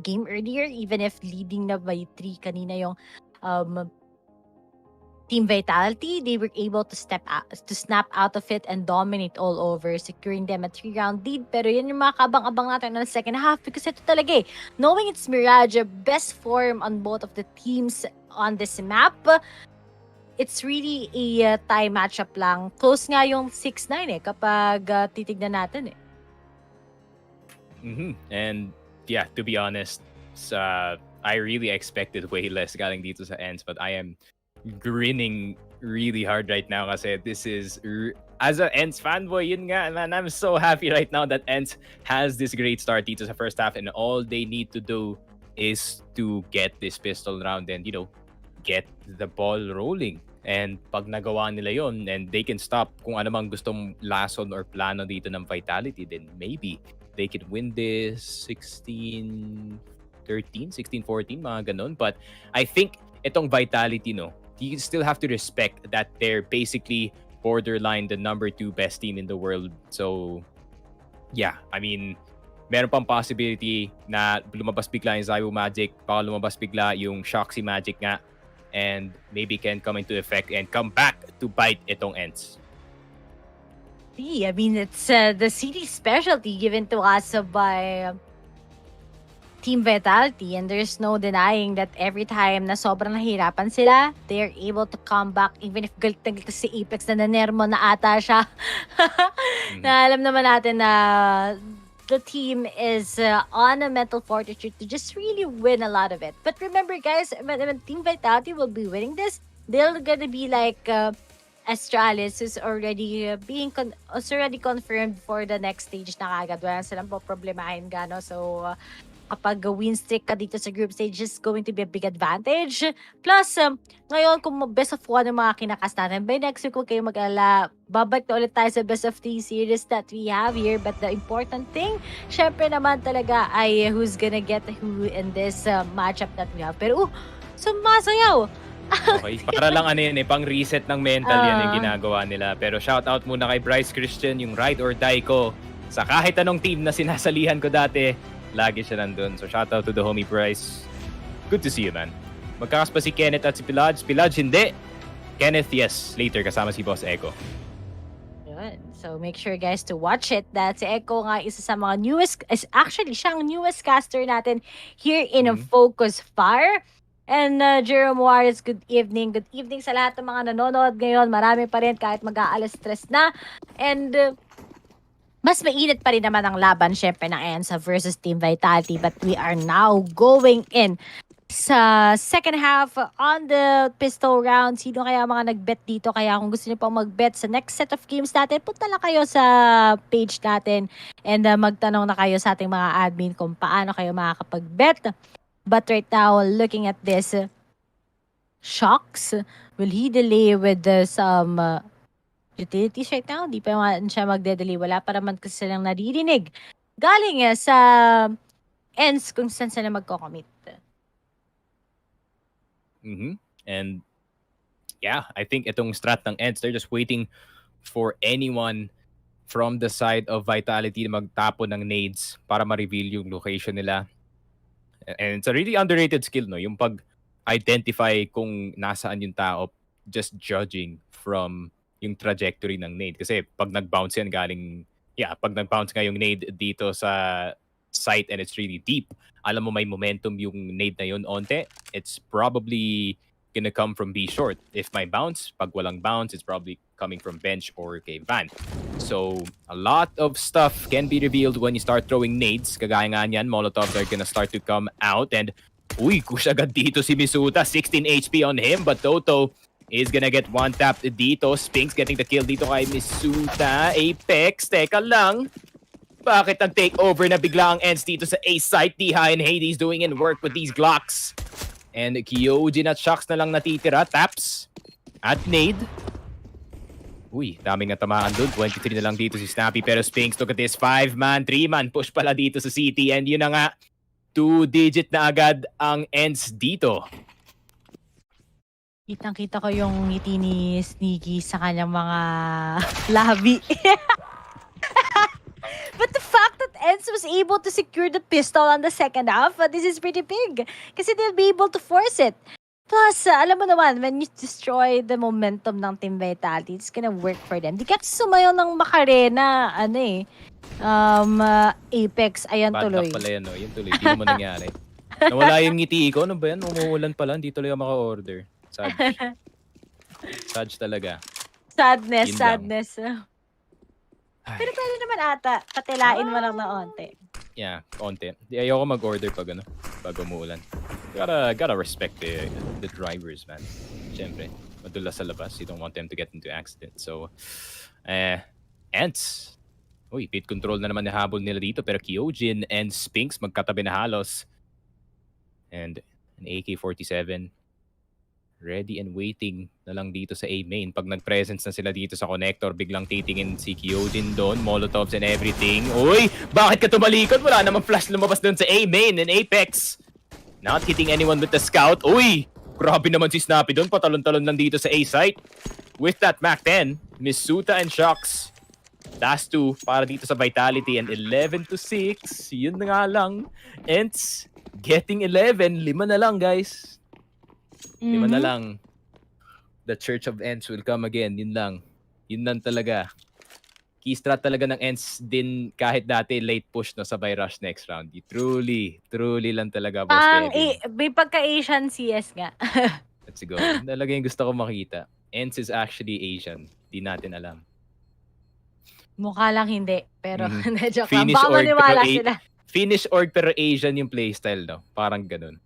game earlier. Even if leading na by 3 kanina yung Team Vitality, they were able to snap out of it and dominate all over, securing them a 3-round lead. Pero yan yung mga kabang-abang natin na second half because ito talaga knowing it's Mirage, best form on both of the teams on this map, it's really a tie matchup lang. Close nga yung 6-9 kapag titignan natin And yeah, to be honest, I really expected way less galing dito sa ENCE, but I am grinning really hard right now kasi this is as a ENCE fanboy, yun nga man, I'm so happy right now that ENCE has this great start dito sa first half and all they need to do is to get this pistol round and, get the ball rolling. And pag nagawa nila yon and they can stop kung ano mang gustong lason or plano dito ng Vitality, then maybe they can win this 16-13, 16-14, mga ganun. But I think itong Vitality, you still have to respect that they're basically borderline the number 2 best team in the world. So, yeah, I mean, meron pang possibility na lumabas bigla yung Zaiwu Magic, baka lumabas bigla yung Shoxy Magic nga, and maybe can come into effect and come back to bite itong ENCE. I mean, it's the city specialty given to us by Team Vitality, and there's no denying that every time na sobrang nahirapan sila, they're able to come back even if galit na galit si Apex na nanermo na ata siya. Na alam naman natin na the team is on a mental fortitude to just really win a lot of it. But remember, guys, when Team Vitality will be winning this, they're gonna be like Astralis, who's already already confirmed for the next stage na kagad. Wala silang po problemahin gano. So, kapag win streak ka dito sa group stage is going to be a big advantage. Plus, ngayon, kung best of 1 ang mga kinakas natin, by next week, huwag kayong mag-alala. Babalik na ulit tayo sa best of 3 series that we have here. But the important thing, syempre naman talaga ay who's gonna get who in this matchup that we have. Pero, sumasayaw! Okay, para lang pang reset ng mental yan yung ginagawa nila. Pero shout out muna kay Bryce Christian, yung ride or die ko. Sa kahit anong team na sinasalihan ko dati, lagi siya nandun. So shout out to the homie Bryce. Good to see you, man. Magkakas pa si Kenneth at si Pilaj. Pilaj, hindi. Kenneth, yes. Later, kasama si Boss Echo. Yun. So make sure guys to watch it. That si Echo nga isa sa mga newest, actually siyang newest caster natin here in Focus Fire. And Jerome Juarez, good evening. Good evening sa lahat ng mga nanonood ngayon. Marami pa rin kahit mag-aalas stress na. And mas mainit pa rin naman ang laban syempre ng ENCE versus Team Vitality. But we are now going in sa second half on the pistol round. Sino kaya mga nag-bet dito? Kaya kung gusto niyo pang mag-bet sa next set of games natin, punta lang kayo sa page natin and magtanong na kayo sa ating mga admin kung paano kayo makakapag-bet. But right now, looking at this, Shocks, will he delay with some utilities right now? Di pa naman siya magde-delay. Wala pa naman kasi silang naririnig. Galing sa ENCE kung saan sila magko-commit. And yeah, I think itong strat ng ENCE, they're just waiting for anyone from the side of Vitality na magtapon ng nades para ma-reveal yung location nila. And it's a really underrated skill, yung pag-identify kung nasaan yung tao, just judging from yung trajectory ng nade. Kasi pag nag-bounce yan pag nag-bounce nga yung nade dito sa site and it's really deep, alam mo may momentum yung nade na yun onte, it's probably gonna come from B short. If may bounce, pag walang bounce, it's probably coming from bench or kay Van. So, a lot of stuff can be revealed when you start throwing nades. Kagaya nga niyan, Molotovs are gonna start to come out. And, push agad dito si Misuta. 16 HP on him, but Toto is gonna get one tap dito. Spinks getting the kill dito kay Misuta. Apex, teka lang. Bakit ang takeover na bigla ang ENCE dito sa A site? Diha and Hades doing in work with these Glocks. And Kyojin at Shocks na lang natitira. Taps at nade. Daming natamaan dun. 23 na lang dito si Snappy. Pero Spinks, look at this. 5-man, 3-man push pala dito sa City. And yun na nga, 2-digit na agad ang ENCE dito. Kitang-kita ko yung ngiti ni Sneaky sa kanyang mga labi. But the fact that ENCE was able to secure the pistol on the second half, this is pretty big. Kasi they'll be able to force it. Plus, alam mo naman, when you destroy the momentum ng Team Vitality, it's gonna work for them. Di kasi sumayo ng Macarena, Apex, ayan Bad tuloy. luck pala yan, Yun tuloy, di naman nangyari. Nawala yung ngiti ko, ano ba yan? Umuulan pala, hindi tuloy ako maka-order. Sad talaga. Sadness, Yun lang. sadness. Pero pwede naman ata, patilain mo lang na onte. Yeah, konti. Di ayoko mag-order pag umuulan. Gotta respect the drivers, man. Siyempre, madulas sa labas. You don't want them to get into accident. So, ENCE. Pit control na naman nahabol nila dito. Pero Kyojin and Spinks magkatabi na halos. And an AK-47 ready and waiting na lang dito sa A main. Pag nag-presence na sila dito sa connector, biglang titingin si Kyojin doon, Molotovs and everything. Uy! Bakit ka tumalikod? Wala namang flash lumabas doon sa A main and Apex. Not hitting anyone with the scout. Uy! Grabe naman si Snappy doon. Patalon-talon lang dito sa A site. With that Mac 10, Misuta and Shocks. Last 2 para dito sa Vitality and 11-6. Yun na nga lang. ENCE getting 11. 5 na lang, guys. 5 na lang. The Church of ENCE will come again. Yun lang. Yun lang talaga. Key strat talaga ng ENCE din kahit dati late push no sabay rush next round. Truly lang talaga, Boss Kevin. May pagka-Asian CS nga. Let's go. Yun talaga yung gusto ko makita. ENCE is actually Asian. Di natin alam. Mukha lang hindi. Pero, joke lang. Finnish Baka org, maniwala pero sila. Finnish org pero Asian yung playstyle, no? Parang ganun.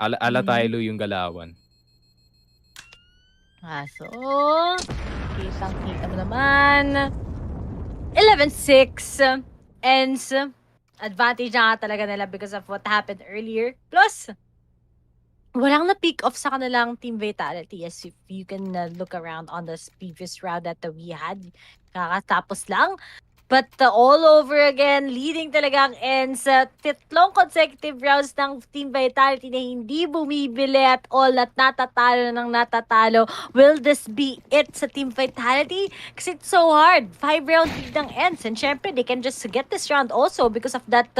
Ala tayo yung galawan. So, kitang-kita mo naman. 11-6. ENCE. Advantage na nga talaga nila because of what happened earlier. Plus, walang na-pick off sa kanilang team vitality. As if you can look around on the previous round that we had. Kakatapos lang. But all over again, leading talaga ang ENCE. 3 consecutive rounds ng Team Vitality na hindi bumibili at all at natatalo ng natatalo. Will this be it sa Team Vitality? Kasi it's so hard. 5 round lead ng ENCE. And syempre, they can just get this round also because of that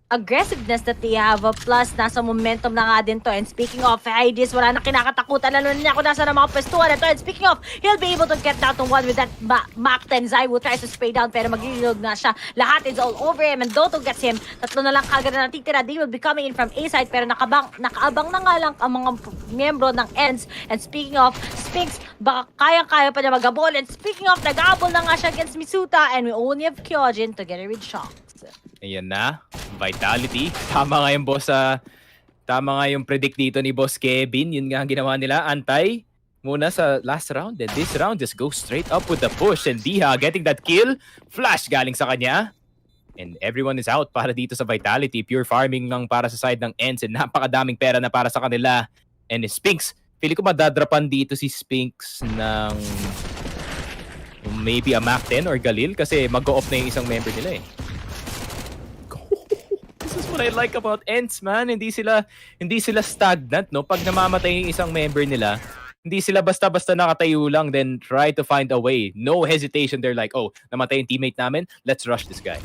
aggressiveness that they have. Plus, nasa momentum na nga din to. And speaking of IDs, wala na kinakatakutan. Lalo na ako nasa na mga pwestuhan ito. And speaking of, he'll be able to get down to 1 with that Mac 10. Zaiwu tries to spray down pero mag-reload na siya. Lahat is all over him and Doto gets him. 3 na lang kagad na natitira. They will be coming in from A side pero nakaabang na nga lang ang mga miyembro ng ENCE. And speaking of, Spinks, baka kayang-kaya pa niya mag-abol. And speaking of, nag-abol na nga siya against Misuta and we only have Kyojin together with Shocks. Ayan na. Vitality. Tama nga yung boss tama nga yung predict dito ni Boss Kevin. Yun nga ang ginawa nila. Antay muna sa last round. And this round just go straight up with the push. And Diha getting that kill. Flash galing sa kanya. And everyone is out para dito sa Vitality. Pure farming lang para sa side ng ENCE. And napakadaming pera na para sa kanila. And Spinks. Pili ko madadrapan dito si Spinks ng maybe a Mac 10 or Galil. Kasi mag-go-off na yung isang member nila eh. This is what I like about ENCE, man. Hindi sila stagnant, no? Pag namamatay yung isang member nila, hindi sila basta-basta nakatayo lang then try to find a way. No hesitation. They're like, oh, namatay yung teammate namin, let's rush this guy.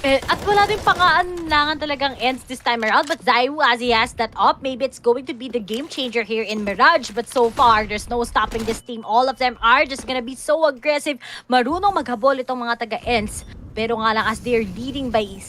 At wala din pangaalangan talagang ENCE this time around. But Zaiwu, as he has that up, maybe it's going to be the game changer here in Mirage. But so far, there's no stopping this team. All of them are just gonna be so aggressive. Marunong maghabol itong mga taga-ENCE. Pero nga lang, as they're leading by 6,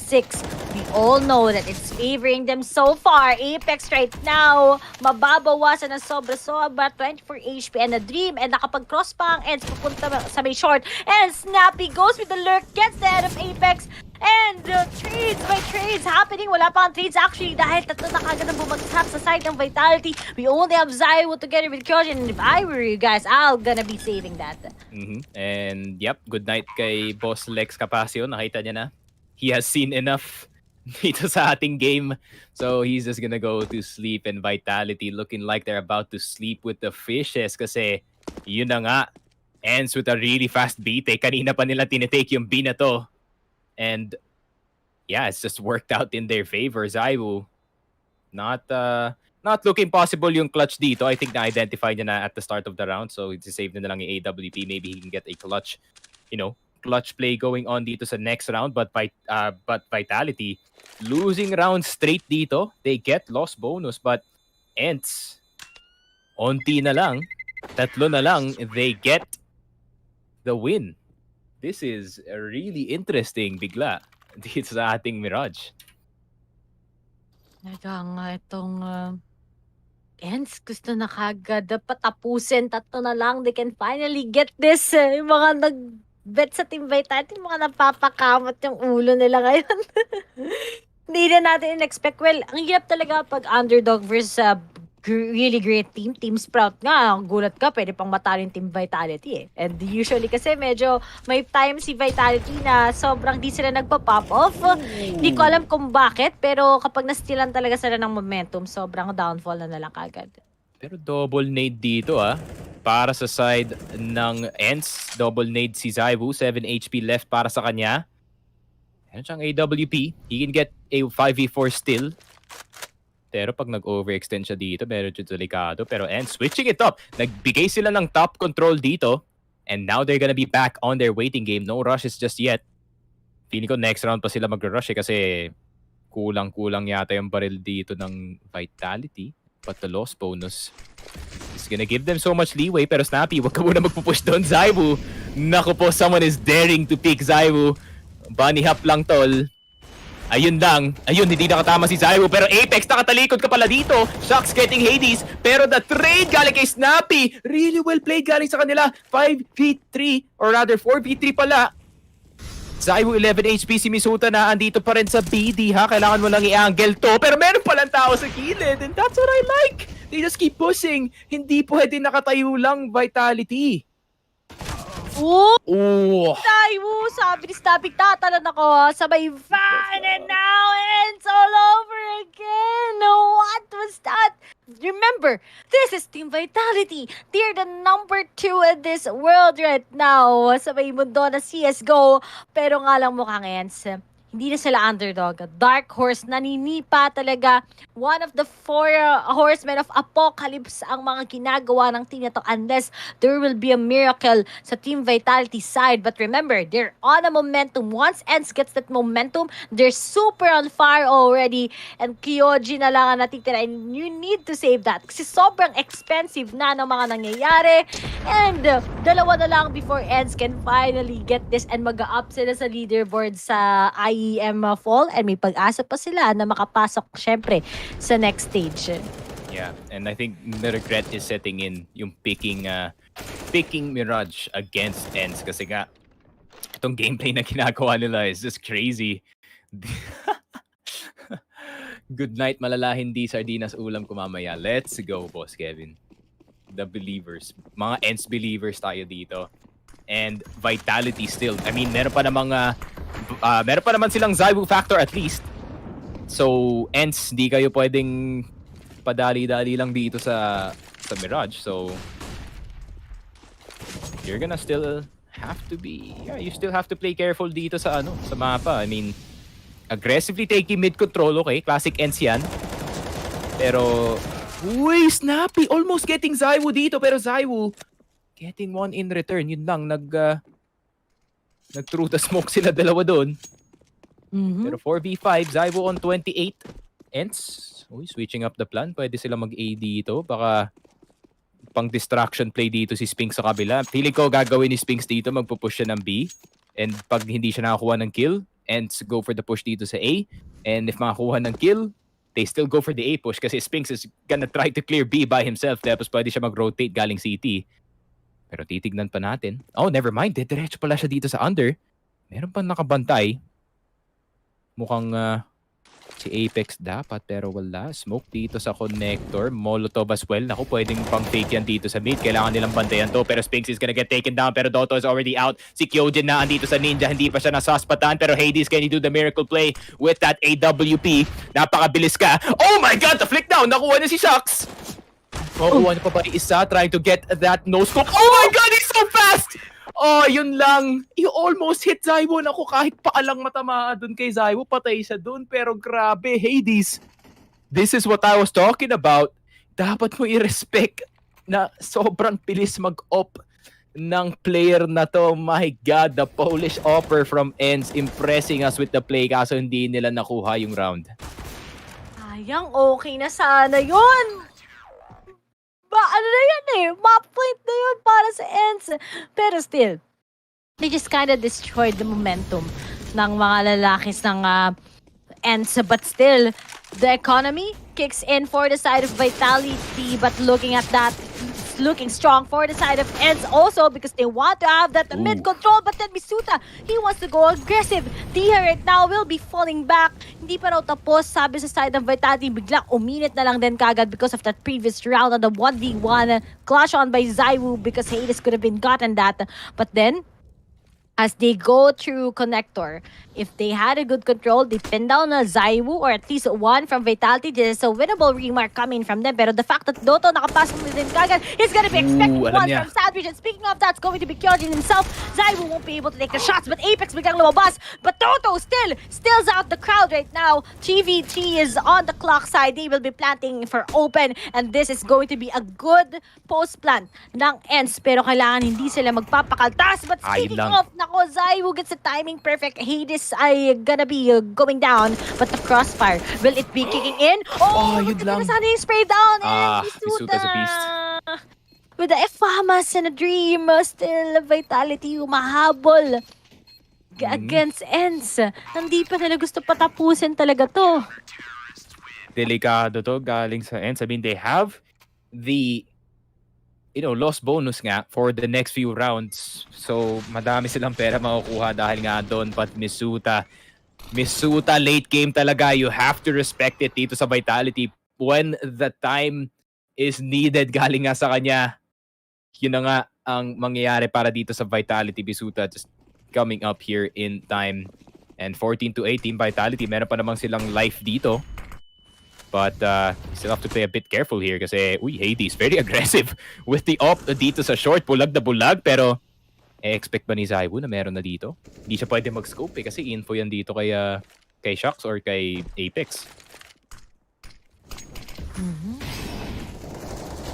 we all know that it's favoring them so far. Apex right now, mababawasan ng sobra-sobra, 24 HP and a Dream. And nakapag-cross pa ang ENCE pupunta sa may short. And Snappy goes with the lurk, gets the head of Apex. And trades by trades happening. Wala pa ang trades actually dahil 3 na kagad ang bumagsak sa side ng Vitality. We only have Zaiwu together with Kyojin. And if I were you guys, I'm gonna be saving that. And yep, good night kay Boss Lex Capasio. Nakita niya na. He has seen enough dito sa ating game. So he's just gonna go to sleep. And Vitality looking like they're about to sleep with the fishes. Kasi yun na nga. Ends with a really fast beat. Kanina pa nila tinitake yung B na to. And yeah, it's just worked out in their favor. Zaiwu, not looking possible yung clutch dito. I think na-identify niya na at the start of the round. So it's save na lang yung AWP. Maybe he can get a clutch, clutch play going on dito sa next round. But Vitality, losing round straight dito. They get loss bonus. But ENCE, onti na lang, 3 na lang, they get the win. This is really interesting bigla dito sa ating Mirage. Nga itong ENCE gusto na kagad dapat tapusin. 3 na lang, they can finally get this. Yung mga nag-bet sa Team Vitality, mga napapakamot yung ulo nila ngayon. Hindi na natin in-expect. Well, ang hirap talaga pag underdog versus really great team. Team Sprout nga, gulat ka, pwede pang matalo yung Team Vitality eh. And usually kasi medyo may time si Vitality na sobrang di sila nagpa-pop off. Hindi ko alam kung bakit, pero kapag nastilan talaga sila ng momentum, sobrang downfall na lang kagad. Pero double nade dito para sa side ng ENCE. Double nade si Zaiwu, 7 HP left para sa kanya. Meron siyang AWP. He can get a 5v4 still. Pero pag nag-overextend siya dito, meron siya delikado. Pero ENCE switching it up. Nagbigay sila ng top control dito. And now they're gonna be back on their waiting game. No rushes just yet. Feeling ko next round pa sila mag-rush kasi kulang-kulang yata yung baril dito ng Vitality. But the loss bonus is gonna give them so much leeway. Pero Snappy, wag ka muna magpupush doon. Zaiwu, naku po, someone is daring to pick Zaiwu. Bunny hop lang, tol. Ayun lang. Ayun, hindi nakatama si Zaiwu. Pero Apex, nakatalikod ka pala dito. Shox getting Hades. Pero the trade galing kay Snappy. Really well played galing sa kanila. 5v3, or rather 4v3 pala. Zaiwu 11 HP, si Misuta na andito pa rin sa BD ha. Kailangan mo lang i-angle to. Pero meron palang tao sa gilid. And that's what I like. They just keep pushing. Hindi pwede nakatayo lang Vitality. Oh! Zaiwu, sabi ni Snappy, tatalan ako sa may fan, and now it's all over again. What was that? Remember, this is Team Vitality. They're the number 2 in this world right now. Sa may mundo na CSGO. Pero nga lang mukhang ENCE, hindi na sila underdog. Dark Horse, naninipa talaga. One of the 4 horsemen of Apocalypse ang mga ginagawa ng team na to unless there will be a miracle sa Team Vitality side. But remember, they're on a momentum. Once ENCE gets that momentum, they're super on fire already. And Kyoji na lang ang natitira. And you need to save that. Kasi sobrang expensive na ng mga nangyayari. And dalawa na lang before ENCE can finally get this and mag-up sila sa leaderboard sa IEM fall. And may pag-asa pa sila na makapasok syempre sa next stage. Yeah, and I think the regret is setting in yung picking Mirage against ENCE kasi nga itong gameplay na ginagawa nila is just crazy. Good night, malala, hindi sardinas ulam ko mamaya. Let's go, Boss Kevin. The believers. Mga ENCE believers tayo dito. And Vitality still. I mean, meron pa naman silang Zaiwu factor at least. So, ENCE, di kayo pwedeng padali-dali lang dito sa Mirage. So, you're gonna still have to be... Yeah, you still have to play careful dito sa mapa. I mean, aggressively taking mid control, okay? Classic ENCE yan. Pero, uy, Snappy! Almost getting Zaiwu dito, pero Zaiwu getting one in return. Yun lang, nag-through the smoke sila dalawa doon. Pero 4v5, Zaiwu on 28. ENCE, uy, switching up the plan. Pwede sila mag-A dito. Baka pang distraction play dito si Spinks sa kabila. Feeling ko gagawin ni Spinks dito, magpupush siya ng B. And pag hindi siya nakakuha ng kill, ENCE go for the push dito sa A. And if makakuha ng kill, they still go for the A push kasi Spinks is gonna try to clear B by himself. Tapos pwede siya mag-rotate galing CT. Pero titignan pa natin. Oh, never mind. Diretso pala siya dito sa under. Meron pa nakabantay. Mukhang si Apex dapat pero wala. Smoke dito sa connector. Molotov as well. Naku, pwedeng pang fake yan dito sa mid. Kailangan nilang bantayan to. Pero Spinks is gonna get taken down. Pero Dotto is already out. Si Kyojin na andito sa Ninja. Hindi pa siya nasuspatan. Pero Hades, can you do the miracle play with that AWP? Napakabilis ka. Oh my God! The flick down! Nakuha na si Shox! Nakuha na pa ba isa? Trying to get that no-scope. Oh my God! He's so fast! Oh, yun lang. You almost hit Zaiwu. Naku, kahit paalang matamaan dun kay Zaiwu, patay siya dun. Pero grabe, Hades. This is what I was talking about. Dapat mo i-respect na sobrang bilis mag-op ng player na to. My God, the Polish offer from ENCE impressing us with the play kaso hindi nila nakuha yung round. Sayang, okay na sana yun. Ano na yan eh, map point na yun para sa ENCE. Pero still, they just kind of destroyed the momentum ng mga lalakis ng ENCE. But still, the economy kicks in for the side of Vitality. But looking at that, it's looking strong for the side of ENCE also because they want to have that mid control. But then Misuta, he wants to go aggressive. Dia right now will be falling back. Hindi pa raw tapos, sabi sa side of Vitality, biglang uminit na lang din kagad because of that previous round on the 1v1 clash on by Zaiwu because Hades could have been gotten that. But then, as they go through connector, if they had a good control, they pin down a Zaiwu or at least one from Vitality. There's a winnable remark coming from them. Pero the fact that Doto nakapasok na din kagad, he's gonna be expecting one from Sandwich. And speaking of that, it's going to be Kyojin himself. Zaiwu won't be able to take the shots, but Apex biglang lumabas. But Doto stills out the crowd right now. 3v3 is on the clock side. They will be planting for open. And this is going to be a good post plant ng ENCE. Pero kailangan hindi sila magpapakaltas. But speaking of, nako, Zaiwu gets the timing perfect. Hades ay gonna be going down, but the crossfire, will it be kicking in? Oh, yun lang. Sana yung spray down, and Misuta's a beast. With the Pyjamas and a dream, still Vitality humahabol against ENCE. Hindi pa nila gusto patapusin talaga to. Delikado to, galing sa ENCE. I mean, they have the lost bonus nga for the next few rounds. So, madami silang pera makukuha dahil nga doon. But Misuta late game talaga. You have to respect it dito sa Vitality. When the time is needed, galing nga sa kanya. Yun na nga ang mangyayari para dito sa Vitality. Misuta just coming up here in time. And 14-18 Vitality. Meron pa namang silang life dito. But you still have to play a bit careful here kasi Hades very aggressive with the op dito sa short. Bulag na bulag pero expect ba ni Zaiwu na meron na dito? Hindi siya pwede mag-scope kasi info yan dito kay Shox or kay Apex.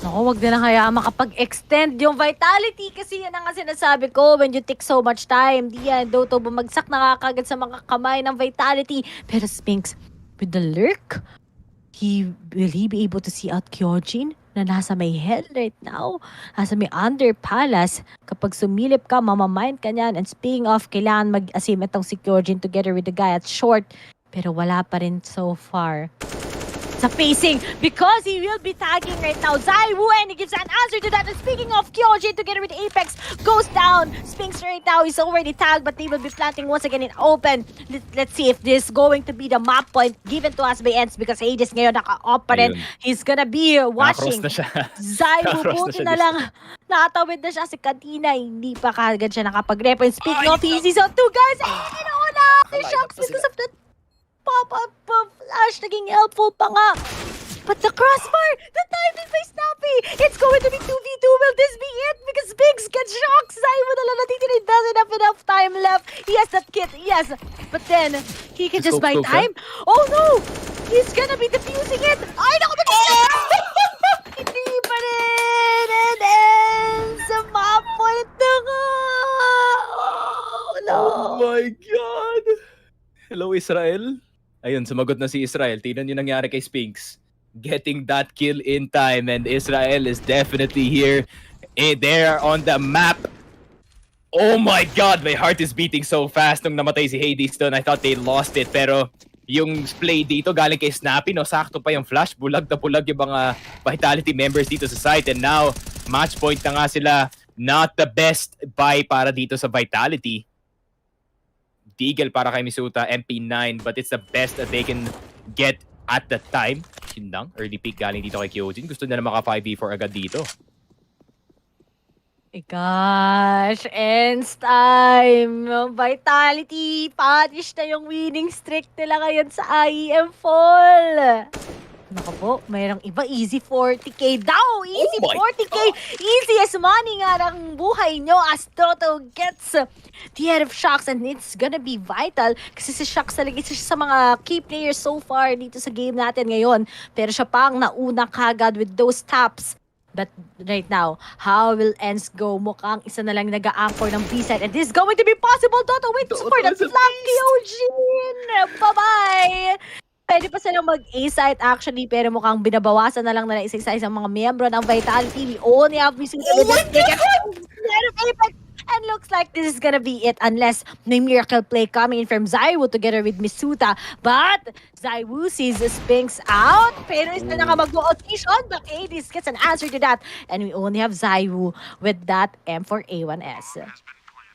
Naku, wag na lang kaya makapag-extend yung Vitality kasi yan ang nga sinasabi ko, when you take so much time, Doto bumagsak na kagad sa mga kamay ng Vitality. Pero Spinks, with the lurk, will he be able to see out Kyojin na nasa may hell right now? Nasa may under palace. Kapag sumilip ka, mamamind ka niyan. And speaking of, kailangan mag-asim itong si Kyojin together with the guy at short. Pero wala pa rin so far sa facing because he will be tagging right now Zaiwu and he gives an answer to that. And speaking of, Kyojin together with Apex goes down. Spinks right now is already tagged but they will be planting once again in open. Let's see if this is going to be the map point given to us by ENCE because Hades ngayon naka-op pa rin. He's gonna be watching Zaiwu. Buti na lang nakatawid na siya si Katina. Hindi pa kagad siya nakapag-repo. And speaking of, he sees out two guys and inauna si Shox because of that pop-up flash, naging helpful pa nga. But the crossbar, the timing by Snappy, it's going to be 2v2. Will this be it? Because Biggs gets shocked. Zaiwu na lang natitira, doesn't have enough time left. He has that kit, yes. But then, he can just buy time. Oh no! He's gonna be defusing it. Ay, naku, hindi pa rin. And ends the map point na nga. Oh no. Oh my God. Hello, Israel. Ayun, sumagot na si Israel. Tingnan yung nangyari kay Spinks. Getting that kill in time and Israel is definitely here. They are on the map. Oh my God, my heart is beating so fast nung namatay si Hades doon. I thought they lost it pero yung play dito galing kay Snappy, no, sakto pa yung flash. Bulag na bulag yung mga Vitality members dito sa site and now match point na nga sila. Not the best buy para dito sa Vitality. Deagle para kay Misuta, MP9, but it's the best that they can get at the time. Yun lang, early pick galing dito kay Kyojin. Gusto na maka 5v4 agad dito. Gosh, ENCE time! Vitality, punish na yung winning streak nila ngayon sa IEM fall. Naku po, mayroong iba, easy 40k daw! Easy 40k! Easy as money nga ng buhay nyo as Toto gets the head of Shox and it's gonna be vital kasi si Shox talaga isa siya sa mga key players so far dito sa game natin ngayon. Pero siya pang nauna kagad with those taps. But right now, how will ENCE go? Mukhang isa na lang nag-a-anchor ng B-side and this is going to be possible! Toto waits for that flank, Kyojin! Bye-bye! Pwede pa silang mag-A-site actually, pero mukhang binabawasan na lang nila isa-isa isang mga miyembro ng Vitality. We only have Misuta with this ticket. Apex And looks like this is gonna be it unless may miracle play coming in from Zaiwu together with Misuta. But Zaiwu sees Spinks out. Pero isa na ka mag-audition. But Hades gets an answer to that. And we only have Zaiwu with that M4A1S.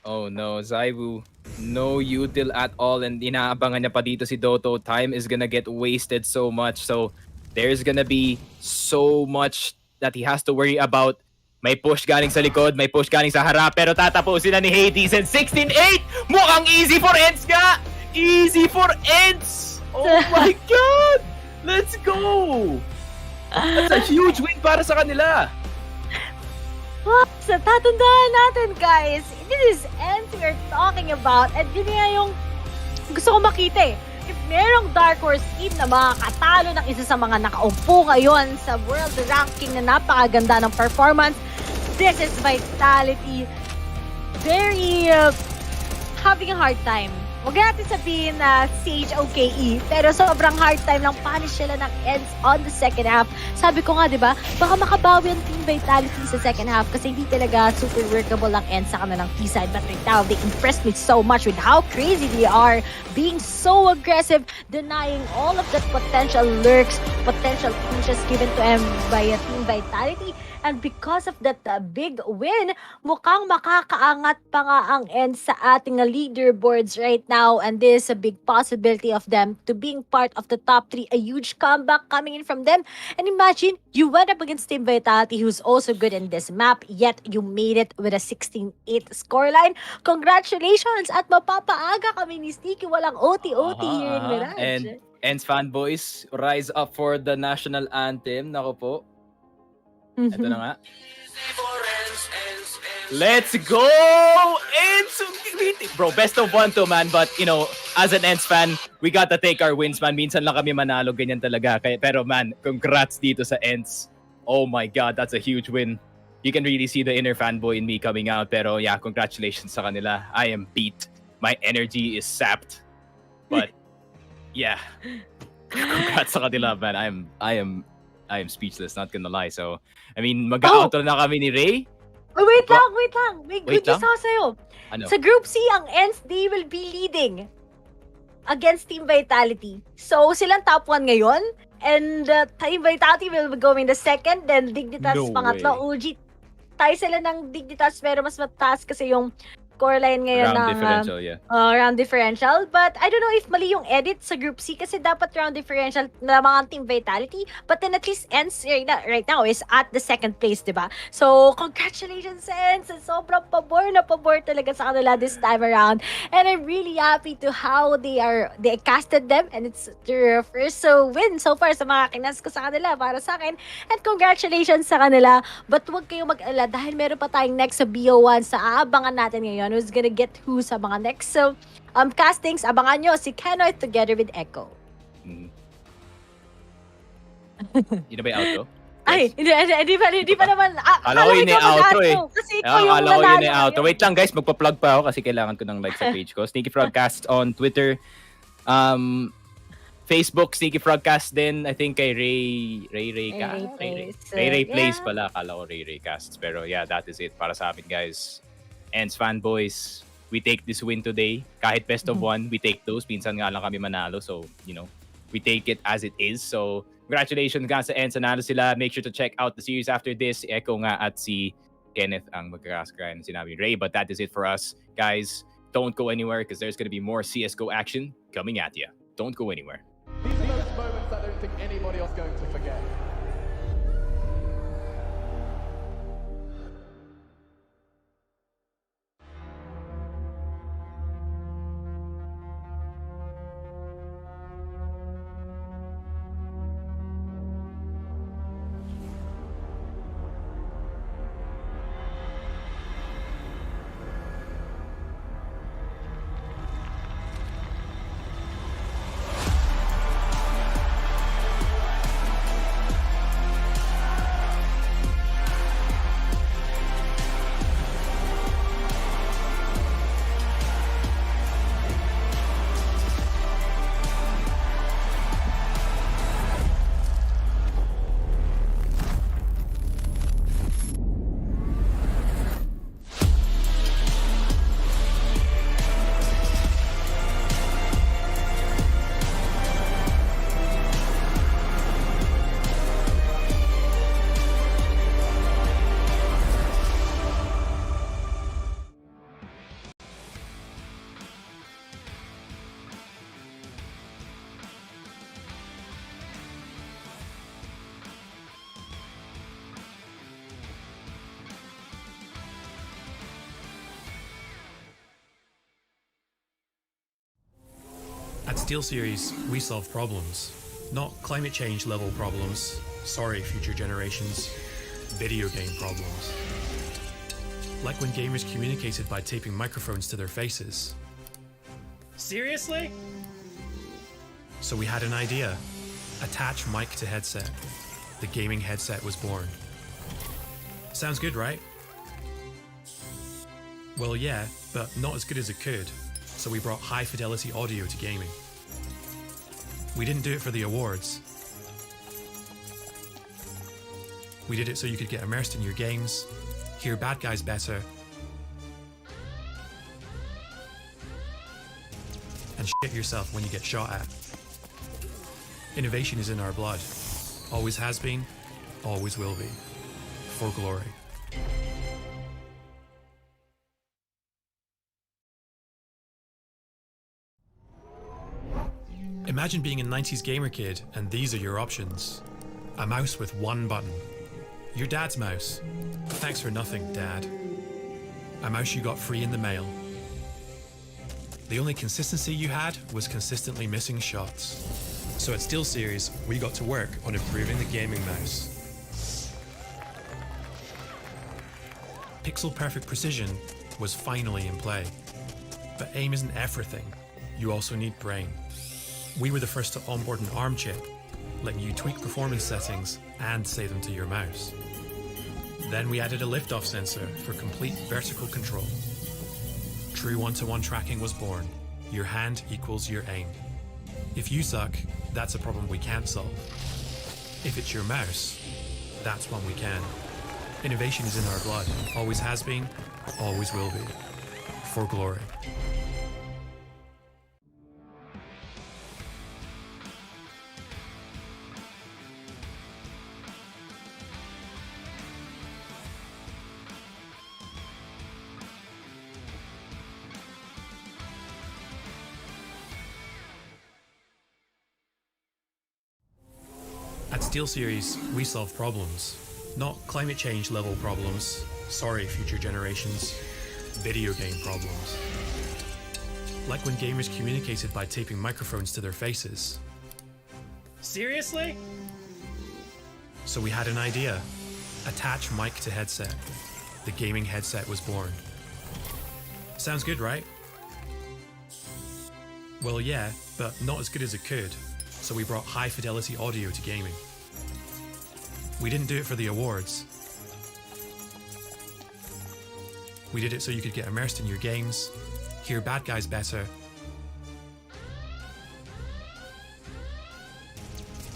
Oh no, Zaiwu, no util at all, and inaabangan niya pa dito si Doto. Time is gonna get wasted so much, so there's gonna be so much that he has to worry about. May push galing sa likod, may push galing sa harap, pero tatapusin na ni Hades, and 16-8! Mukhang easy for ENCE nga! Easy for ENCE! Oh my God! Let's go! That's a huge win para sa kanila! Sa tatandaan natin, guys, this is ENCE we're talking about. And yun nga yung gusto ko makita eh. If merong Dark Horse team na makakatalo ng isa sa mga nakaupo ngayon sa world ranking na napakaganda ng performance, this is Vitality. Very having a hard time. Huwag natin sabihin na Sage OKE, pero sobrang hard time lang punish sila ng ENCE on the second half. Sabi ko nga, di ba, baka makabawi ang Team Vitality sa second half kasi hindi talaga super workable ang ENCE sa kanilang T-side. But right now, they impressed me so much with how crazy they are, being so aggressive, denying all of the potential lurks, potential pushes given to them by a Team Vitality. And because of that big win, mukhang makakaangat pa nga ang ENCE sa ating leaderboards right now. And this is a big possibility of them to being part of the top 3. A huge comeback coming in from them. And imagine, you went up against Team Vitality who's also good in this map, yet you made it with a 16-8 scoreline. Congratulations! At mapapaaga kami ni Sneaky. Walang OT-OT here in Mirage. And ENCE fanboys, rise up for the national anthem. Nako po. Ito na nga. Let's go! ENCE! Bro, best of 1 to, man. But, you know, as an ENCE fan, we gotta take our wins, man. Minsan lang kami manalo, ganyan talaga. Pero, man, congrats dito sa ENCE. Oh my God, that's a huge win. You can really see the inner fanboy in me coming out. Pero, yeah, congratulations sa kanila. I am beat. My energy is sapped. But, yeah. Congrats sa kanila, man. I am speechless, not gonna lie. So, I mean, mag-outro na kami ni Ray. Oh, wait lang. May good Wait news lang? ako sa'yo. Ano? Sa Group C, ang ENCE, they will be leading against Team Vitality. So, silang top 1 ngayon. And Team Vitality will be going the second. Then, Dignitas No pangatlo. OG, tayo sila ng Dignitas pero mas mataas kasi yung scoreline ngayon Round ng differential, yeah. round differential. But I don't know if mali yung edit sa Group C kasi dapat round differential na mga Team Vitality. But then at least ENCE right now is at the second place, diba? So, congratulations ENCE! Sobrang pabor na pabor talaga sa kanila this time around. And I'm really happy to how they casted them and it's their first win so far sa mga kinas ko sa kanila para sa akin. And congratulations sa kanila. But huwag kayong mag-alala dahil meron pa tayong next sa BO1 sa aabangan natin ngayon who's gonna get who sa mga next. So, castings, abangan nyo si Kenoy together with Echo. Yun na ba yung outro? Ay, hindi pa naman. Alam ko yun yung outro eh. Kasi ikaw yung Alam ko yun yung nanalo outro. ngayon. Wait lang guys, magpa-plug pa ako kasi kailangan ko ng like sa page ko. Sneaky Frogcast on Twitter. Facebook, Sneaky Frogcast din. I think kay Ray Plays pala. Akala ko Ray Casts. Pero yeah, that is it para sa amin guys. ENCE fanboys, we take this win today. Kahit best of 1, we take those. Minsan nga lang kami manalo. So, you know, we take it as it is. So, congratulations guys sa ENCE. Nanalo sila. Make sure to check out the series after this. Si Echo nga at si Kenneth ang magkakaskry ng sinabi Ray. But that is it for us. Guys, don't go anywhere because there's going to be more CSGO action coming at you. Don't go anywhere. These are those moments I don't think anybody else is going to forget. At SteelSeries, we solve problems, not climate change level problems. Sorry, future generations. Video game problems. Like when gamers communicated by taping microphones to their faces. Seriously? So we had an idea. Attach mic to headset. The gaming headset was born. Sounds good, right? Well, yeah, but not as good as it could. So we brought high fidelity audio to gaming. We didn't do it for the awards. We did it so you could get immersed in your games, hear bad guys better, and shit yourself when you get shot at. Innovation is in our blood. Always has been, always will be. For glory. Imagine being a 90s gamer kid and these are your options. A mouse with one button. Your dad's mouse. Thanks for nothing, Dad. A mouse you got free in the mail. The only consistency you had was consistently missing shots. So at SteelSeries, we got to work on improving the gaming mouse. Pixel perfect precision was finally in play. But aim isn't everything. You also need brain. We were the first to onboard an ARM chip, letting you tweak performance settings and save them to your mouse. Then we added a liftoff sensor for complete vertical control. True one-to-one tracking was born. Your hand equals your aim. If you suck, that's a problem we can't solve. If it's your mouse, that's one we can. Innovation is in our blood. Always has been, always will be. For glory. At SteelSeries, we solve problems, not climate change level problems. Sorry, future generations. Video game problems. Like when gamers communicated by taping microphones to their faces. Seriously? So we had an idea. Attach mic to headset. The gaming headset was born. Sounds good, right? Well, yeah, but not as good as it could. So we brought high fidelity audio to gaming. We didn't do it for the awards. We did it so you could get immersed in your games, hear bad guys better,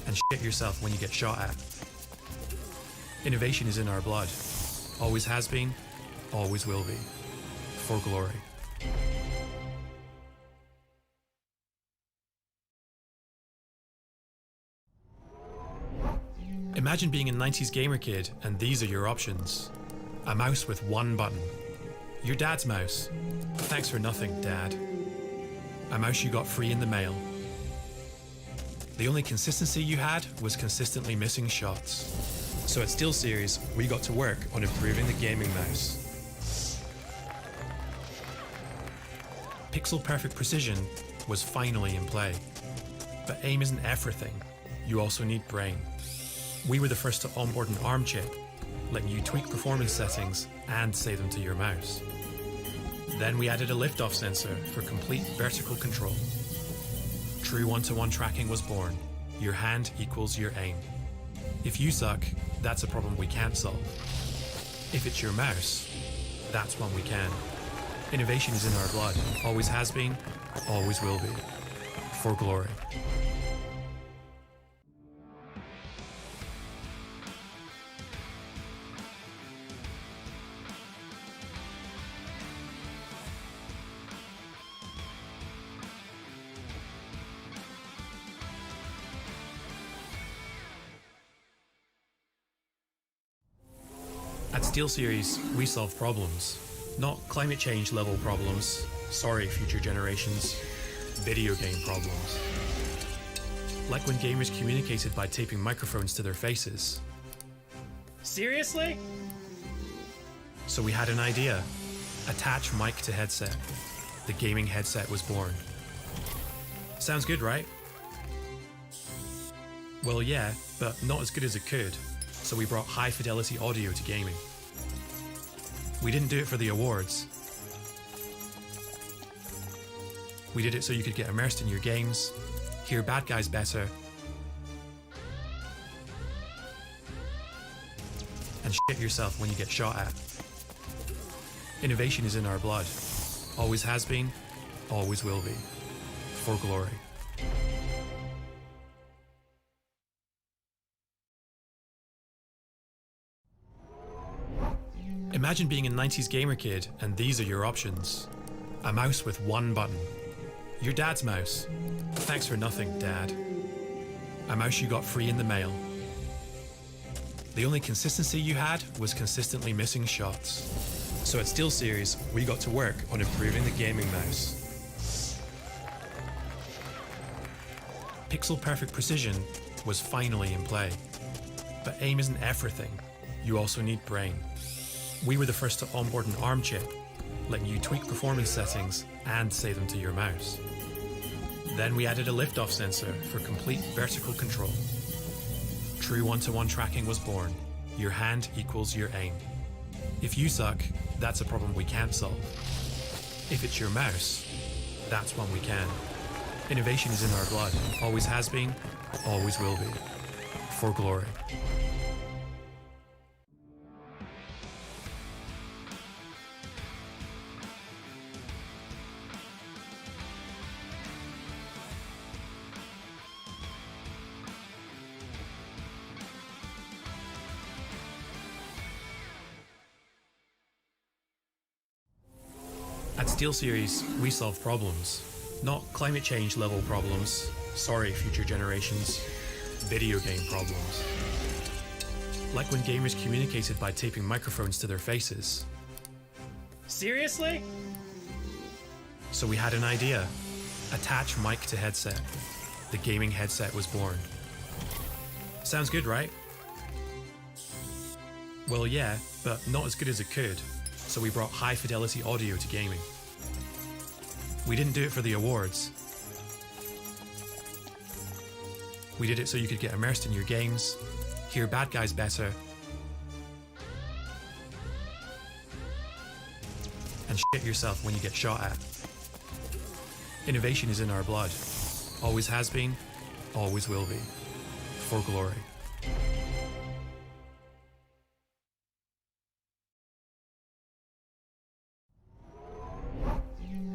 and shit yourself when you get shot at. Innovation is in our blood. Always has been, always will be. For glory. Imagine being a 90s gamer kid and these are your options. A mouse with one button. Your dad's mouse. Thanks for nothing, Dad. A mouse you got free in the mail. The only consistency you had was consistently missing shots. So at SteelSeries, we got to work on improving the gaming mouse. Pixel perfect precision was finally in play. But aim isn't everything. You also need brain. We were the first to onboard an ARM chip, letting you tweak performance settings and save them to your mouse. Then we added a liftoff sensor for complete vertical control. True one-to-one tracking was born. Your hand equals your aim. If you suck, that's a problem we can't solve. If it's your mouse, that's one we can. Innovation is in our blood. Always has been, always will be. For glory. At SteelSeries, we solve problems, not climate change level problems. Sorry, future generations. Video game problems. Like when gamers communicated by taping microphones to their faces. Seriously? So we had an idea. Attach mic to headset. The gaming headset was born. Sounds good, right? Well, yeah, but not as good as it could, so we brought high fidelity audio to gaming. We didn't do it for the awards. We did it so you could get immersed in your games, hear bad guys better, and shit yourself when you get shot at. Innovation is in our blood. Always has been, always will be. For glory. Imagine being a 90s gamer kid and these are your options. A mouse with one button. Your dad's mouse. Thanks for nothing, Dad. A mouse you got free in the mail. The only consistency you had was consistently missing shots. So at SteelSeries, we got to work on improving the gaming mouse. Pixel perfect precision was finally in play. But aim isn't everything. You also need brain. We were the first to onboard an ARM chip, letting you tweak performance settings and save them to your mouse. Then we added a liftoff sensor for complete vertical control. True one-to-one tracking was born. Your hand equals your aim. If you suck, that's a problem we can't solve. If it's your mouse, that's one we can. Innovation is in our blood. Always has been, always will be. For glory. At SteelSeries, we solve problems. Not climate change level problems. Sorry, future generations. Video game problems. Like when gamers communicated by taping microphones to their faces. Seriously? So we had an idea. Attach mic to headset. The gaming headset was born. Sounds good, right? Well, yeah, but not as good as it could, so we brought high fidelity audio to gaming. We didn't do it for the awards. We did it so you could get immersed in your games, hear bad guys better, and shit yourself when you get shot at. Innovation is in our blood. Always has been, always will be. For glory.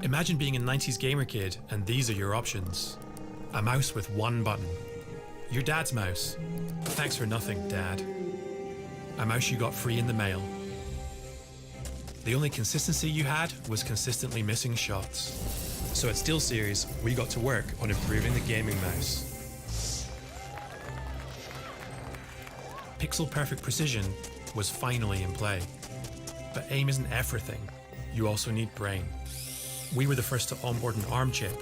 Imagine being a 90s gamer kid and these are your options. A mouse with one button. Your dad's mouse. Thanks for nothing, Dad. A mouse you got free in the mail. The only consistency you had was consistently missing shots. So at SteelSeries, we got to work on improving the gaming mouse. Pixel perfect precision was finally in play. But aim isn't everything. You also need brain. We were the first to onboard an ARM chip,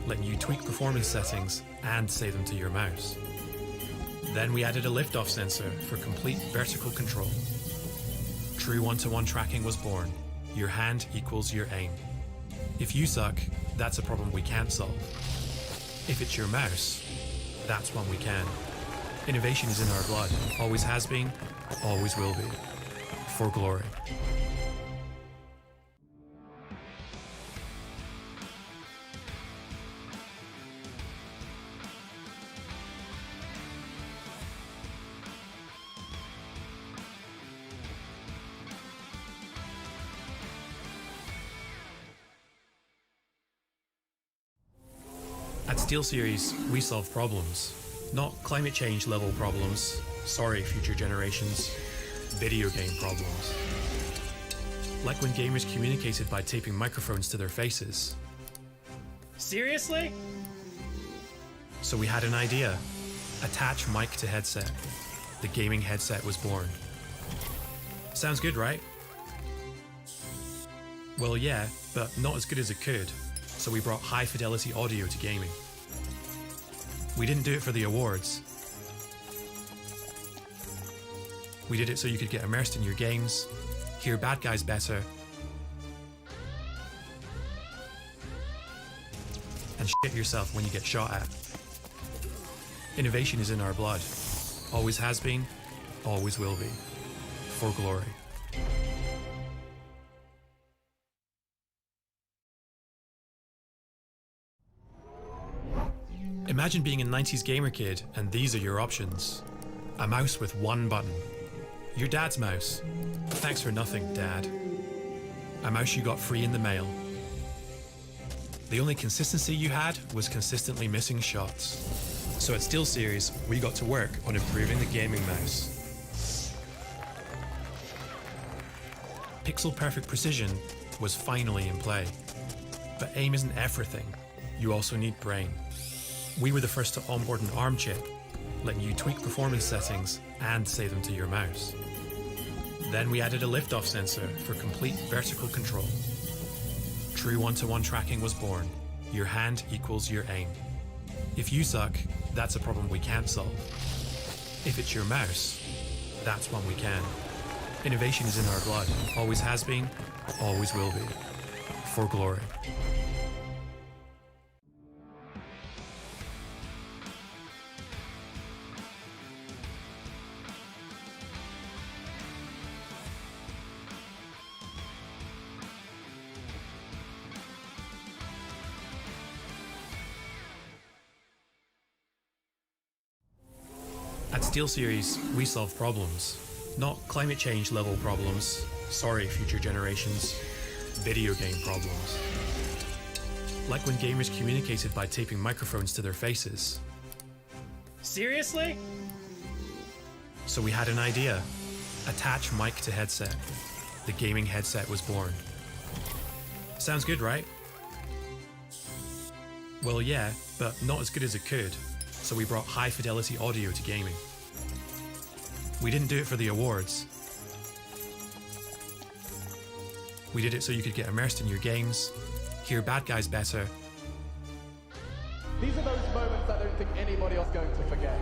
letting you tweak performance settings and save them to your mouse. Then we added a liftoff sensor for complete vertical control. True one-to-one tracking was born. Your hand equals your aim. If you suck, that's a problem we can't solve. If it's your mouse, that's one we can. Innovation is in our blood. Always has been, always will be. For glory. At SteelSeries, we solve problems. Not climate change level problems. Sorry, future generations. Video game problems. Like when gamers communicated by taping microphones to their faces. Seriously? So we had an idea. Attach mic to headset. The gaming headset was born. Sounds good, right? Well, yeah, but not as good as it could, so we brought high fidelity audio to gaming. We didn't do it for the awards. We did it so you could get immersed in your games, hear bad guys better, and and shit yourself when you get shot at. Innovation is in our blood. Always has been, always will be. For glory. Imagine being a 90s gamer kid and these are your options. A mouse with one button. Your dad's mouse. Thanks for nothing, Dad. A mouse you got free in the mail. The only consistency you had was consistently missing shots. So at SteelSeries, we got to work on improving the gaming mouse. Pixel perfect precision was finally in play. But aim isn't everything. You also need brain. We were the first to onboard an ARM chip, letting you tweak performance settings and save them to your mouse. Then we added a liftoff sensor for complete vertical control. True one-to-one tracking was born. Your hand equals your aim. If you suck, that's a problem we can't solve. If it's your mouse, that's one we can. Innovation is in our blood. Always has been, always will be. For glory. At SteelSeries, we solve problems. Not climate change level problems. Sorry, future generations. Video game problems. Like when gamers communicated by taping microphones to their faces. Seriously? So we had an idea. Attach mic to headset. The gaming headset was born. Sounds good, right? Well, yeah, but not as good as it could. So we brought high fidelity audio to gaming. We didn't do it for the awards. We did it so you could get immersed in your games, hear bad guys better. These are those moments I don't think anybody else is going to forget.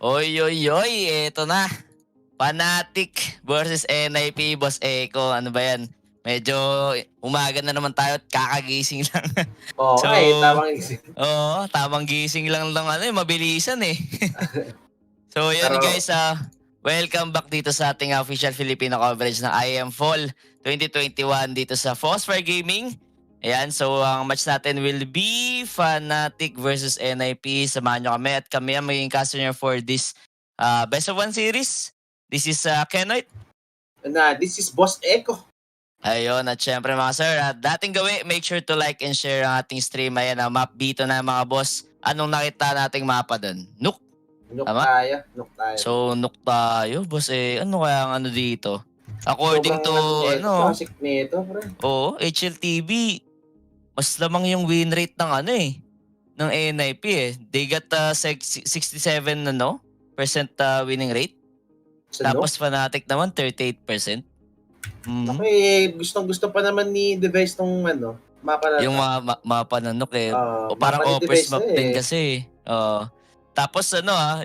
Oy, oy, oy, eto na. Fnatic versus NIP, Boss Echo. Ano ba yan? Medyo umaga na naman tayo at kakagising lang. Oo, tamang isip. Oo, tamang gising lang mabilisan eh. So yun Pero- guys, welcome back dito sa ating official Filipino coverage ng IEM Fall 2021 dito sa Phosphor Gaming. Ayan, so ang match natin will be Fnatic versus NIP. Samahan nyo kami at kami ang magiging customer for this Best of 1 series. This is Kenoit. This is Boss Echo. Ayun, at syempre mga sir, dating gawi, make sure to like and share ang ating stream. Ayan, map dito na mga boss. Anong nakita nating mapa doon? Nook. Nook Tama? tayo. So, nook tayo. Boss, ano kaya ang ano dito? According to, Classic nito, pre. Oo, HLTV, mas lamang yung win rate ng ng NIP eh. They got 67 percent winning rate. Sa Tapos Fnatic naman 38%. Okay, gustong-gusto pa naman ni Device tong mapa na. Yung mapa ng Nook eh. O parang mapa ni offers Device map na din kasi. Tapos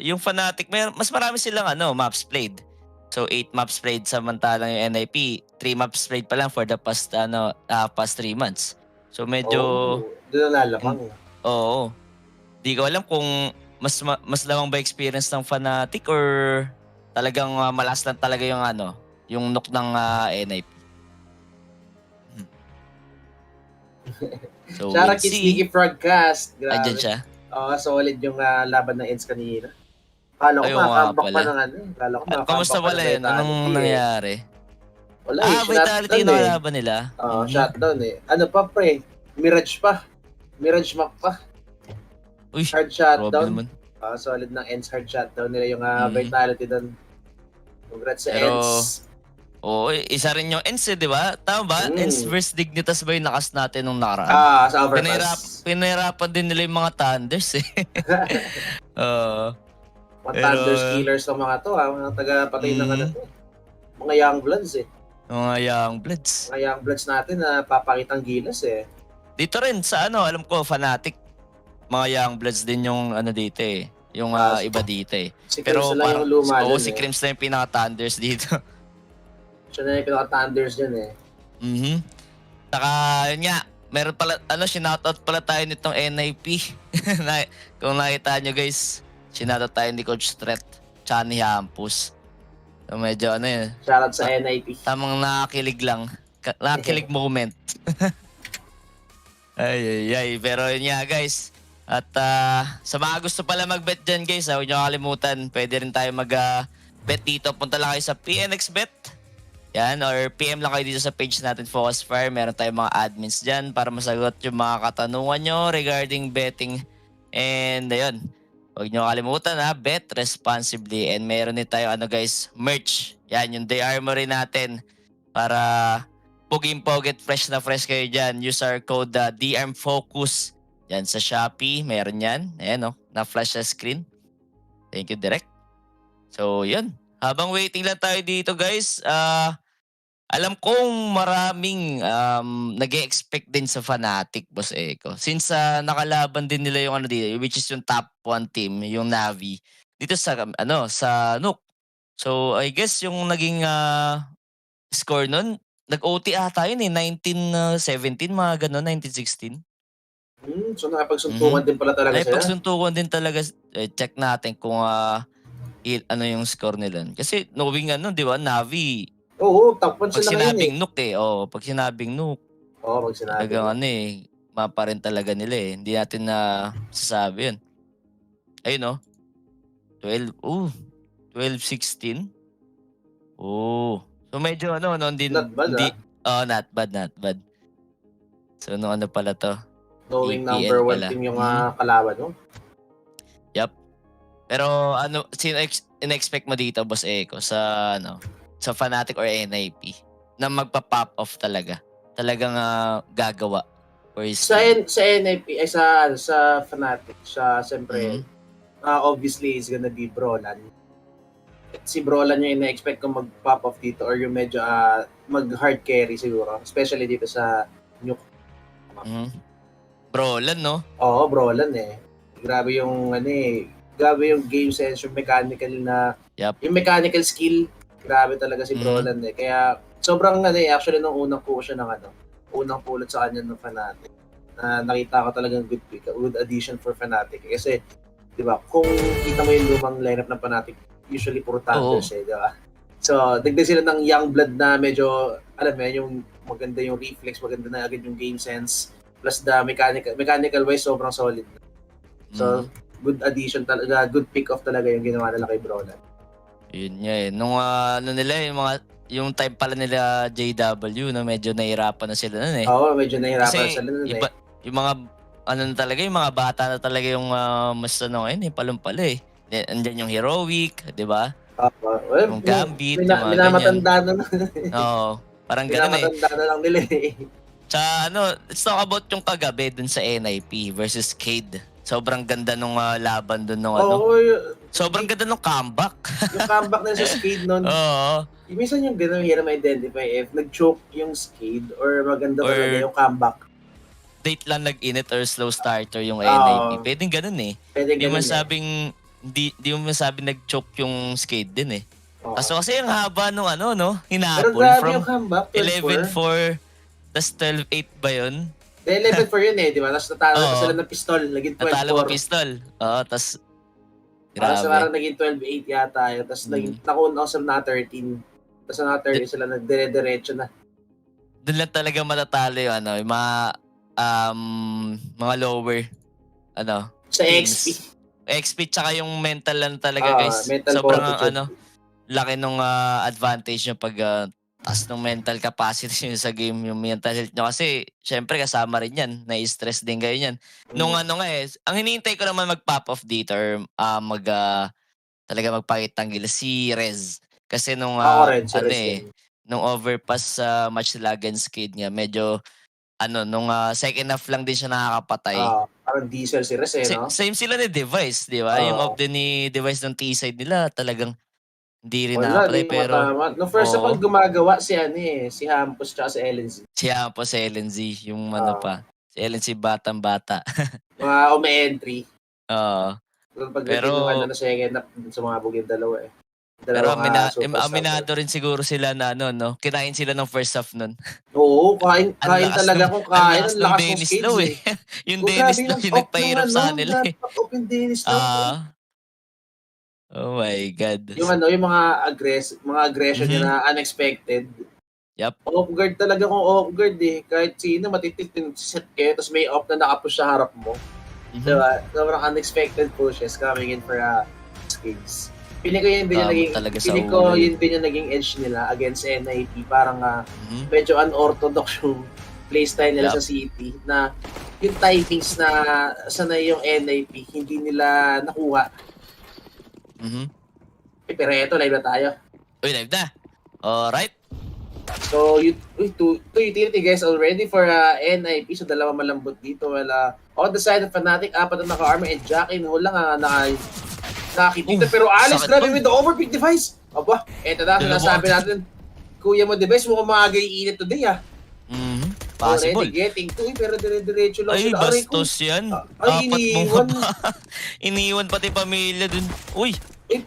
yung Fnatic, mas marami silang maps played. So 8 maps played samantalang yung NIP, 3 maps played pa lang for the past 3 months. So medyo doon na lalapang. Oo. Di ko alam kung mas lamang ba experience ng Fnatic or talagang malas lang talaga yung ano, yung nook ng NIP. So Shara we'll Kids see. League Frogcast. Andyan Grabe. siya. Solid yung laban ng ENCE kanina. Kala ko Ayun nga makakambak pa pala. ng ano. Kala ko makakambak Kamusta pa pala ng yun? Anong Vitality, nangyari? Wala Vitality yung shutdown nakalaban nila. Shutdown Ano pa pre? Mirage pa. Mirage map pa. Uy, Hard grabe shutdown. naman. Solid ng ENCE hard shutdown nila yung Mhm. Vitality doon. Congrats sa Pero, ENCE. Oo, isa rin yung ENCE, di ba? Tama ba? ENCE versus Dignitas ba yung nakas natin nung nakaraan? Sa Overpass. Pinahirapan din nila yung mga Thunders eh. Mga pero- Thunders killers ng mga to mga taga-patay ng ano to. Mga young bloods Mga young bloods. Mga young bloods natin na papakitang gilas Dito rin sa alam ko, Fnatic. Mga young bloods din yung dito eh. Yung iba dito eh. Si Pero Crims na lang yung luma dun si Crims na yung pinaka-Thunders dito. Siya na yung pinaka-Thunders dyan Saka, yun nga, meron pala, sinoutout pala tayo nitong NIP. Kung nakita nyo guys, sinoutout tayo ni Coach Stret, tsaka ni Hampus. So medyo Shoutout sa NIP. tamang nakakilig lang. Nakakilig moment. Ay. Pero yun nga guys. At sa mga gusto pala mag-bet dyan guys, huwag nyo kalimutan, pwede rin tayo mag-bet dito. Punta lang kayo sa PNX Bet. Yan, or PM lang kayo dito sa page natin, Focus Fire. Meron tayong mga admins dyan para masagot yung mga katanungan nyo regarding betting. And ayun, huwag nyo kalimutan bet responsibly. And meron din tayo guys, merch. Yan, yung Day Armory natin para puging-poget, fresh na fresh kayo dyan. Use our code DRMFocus. Yan sa Shopee, meron yan. Ayan na-flash sa screen. Thank you, Direk. So, yun. Habang waiting lang tayo dito, guys, alam kong maraming nag-e-expect din sa Fnatic, Boss Eko. Since nakalaban din nila yung dito, which is yung top 1 team, yung Navi, dito sa sa Nook. So, I guess yung naging score nun, nag-OT ata yun 19-17, mga ganun, 19-16. So nakapagsuntukan din pala talaga sila? Pagsuntukan din talaga. Check natin kung yung score nila. Kasi knowing di ba, Navi, Oo, top 1 pag sila ngayon sinabing Nook pag sinabing Nook, Oo, pag sinabing talagang mapa rin talaga nila eh. Hindi natin na sasabi yun. Ayun 12-16. So medyo hindi, Not bad, hindi, not bad. So pala to? Knowing EPL number 1 pala. team yung kalaban mo. Yup. Pero sino in-expect mo dito, Boss Eko, sa sa Fnatic or NIP na magpa-pop off talaga? Talagang gagawa for his Sa team? sa NIP ay sa Fnatic, siyempre obviously is gonna be Brolan. Si Brolan yung ina-expect kong mag-pop off dito or yung medyo mag-hard carry siguro, especially dito sa Nuke. Brolan, no? Oo, Brolan Grabe yung grabe yung game sense, yung mechanical na yung mechanical skill. Grabe talaga si Brolan Kaya sobrang actually nung unang ko siya ng unang pulot sa kanya ng Fnatic. Nakita ko talagang good addition for Fnatic. Kasi 'di ba, kung kita mo yung lumang lineup ng Fnatic, usually puro Thunders di ba? So, dagdag sila ng young blood na medyo yung maganda yung reflex, maganda na agad yung game sense. Plus the mechanical wise sobrang solid. So, good addition talaga, good pick off talaga yung ginawa nila kay Brolan. Yun nga nung yung time pala nila JW na medyo nahirapan na sila nun Oo, medyo nahirapan Kasi sila nun yung mga na talaga, yung mga bata na talaga yung mas palumpala Andyan yung Heroic, di ba? Yung Gambit, yung mga minamatanda na Oo, parang gano'n minamatanda na lang nila Sa let's talk about yung kagabi dun sa NIP versus Cade. Sobrang ganda nung laban dun nung sobrang ganda nung comeback. Yung comeback na sa Skade nun. Oo. Minsan yung gano'n, hirap ma-identify if nag-choke yung Skade or maganda talaga yung comeback. Date lang nag-init or slow starter yung NIP. Pwedeng ganun Hindi mo masabing di mo masabing nag-choke yung Skade din Kaso kasi ang haba nung hinabol from yung comeback, 11-4 tas 12-8 ba yun? 11-4 yun di ba? Tapos natalo pa sila ng pistol, naging 12-4. Natalo pa pistol. Oo, tas Parang naging 12-8 yata yun. Tapos nakuha ako na 13. Tapos na 13 sila nagdire-diretso na. Doon lang talaga matatalo yung yung mga lower Sa teams. XP. XP tsaka yung mental lang talaga guys. Mental Sobrang fortitude. laki nung advantage nyo pag taas ng mental capacity nyo sa game, yung mental health nyo. Kasi syempre kasama rin yan, na-stress din kayo yan. Nung ang hinihintay ko naman mag-pop off dito or talaga magpakitanggil si Rez. Kasi nung nung overpass sa match nila against Kid niya, medyo nung second half lang din siya nakakapatay. Parang diesel si Rez no? Same sila ni Device, di ba? Yung off din ni Device ng T-side nila, talagang hindi rin nakapatay. Pero no, first of all, gumagawa si Hampus tsaka si LNZ. Si Hampus, si LNZ, yung si LNZ batang-bata. Mga ume-entry. Pero na second half, sumabog yung dalawa Pero aminado rin siguro sila na kinain sila ng first half nun. Oo, kain talaga kung kain. Ang lakas ng Dennis kids Low Yung Dennis Low yung nagpahirap sa kanila Open Dennis Low. Oh my God. Yung mga aggression niya na unexpected. Yep. Off guard talaga kung off guard Kahit sino matitit set kayo tapos may off na nakapush sa harap mo. Diba? Sobrang unexpected pushes coming in for skills. Piling ko yun din yung naging edge nila against NIP. Parang medyo unorthodox yung playstyle nila sa City na yung timings na sanay yung NIP hindi nila nakuha. Pero eto, live na tayo. Live na. Alright. So, two utility guys already for NIP. So, dalawa malambot dito. On the side of Fnatic, 4 na naka-armor and Jackie no lang nakakitita. Pero Alex, grabe with the overpick device. Aba, eto na, sinasabi natin. Kuya mo device, mukhang maaga-iinit today Possible. Already getting 2 pero dire-diretso lang sila. Ay, bastos yan. Iniiwan. Iniiwan pati pamilya dun. Uy,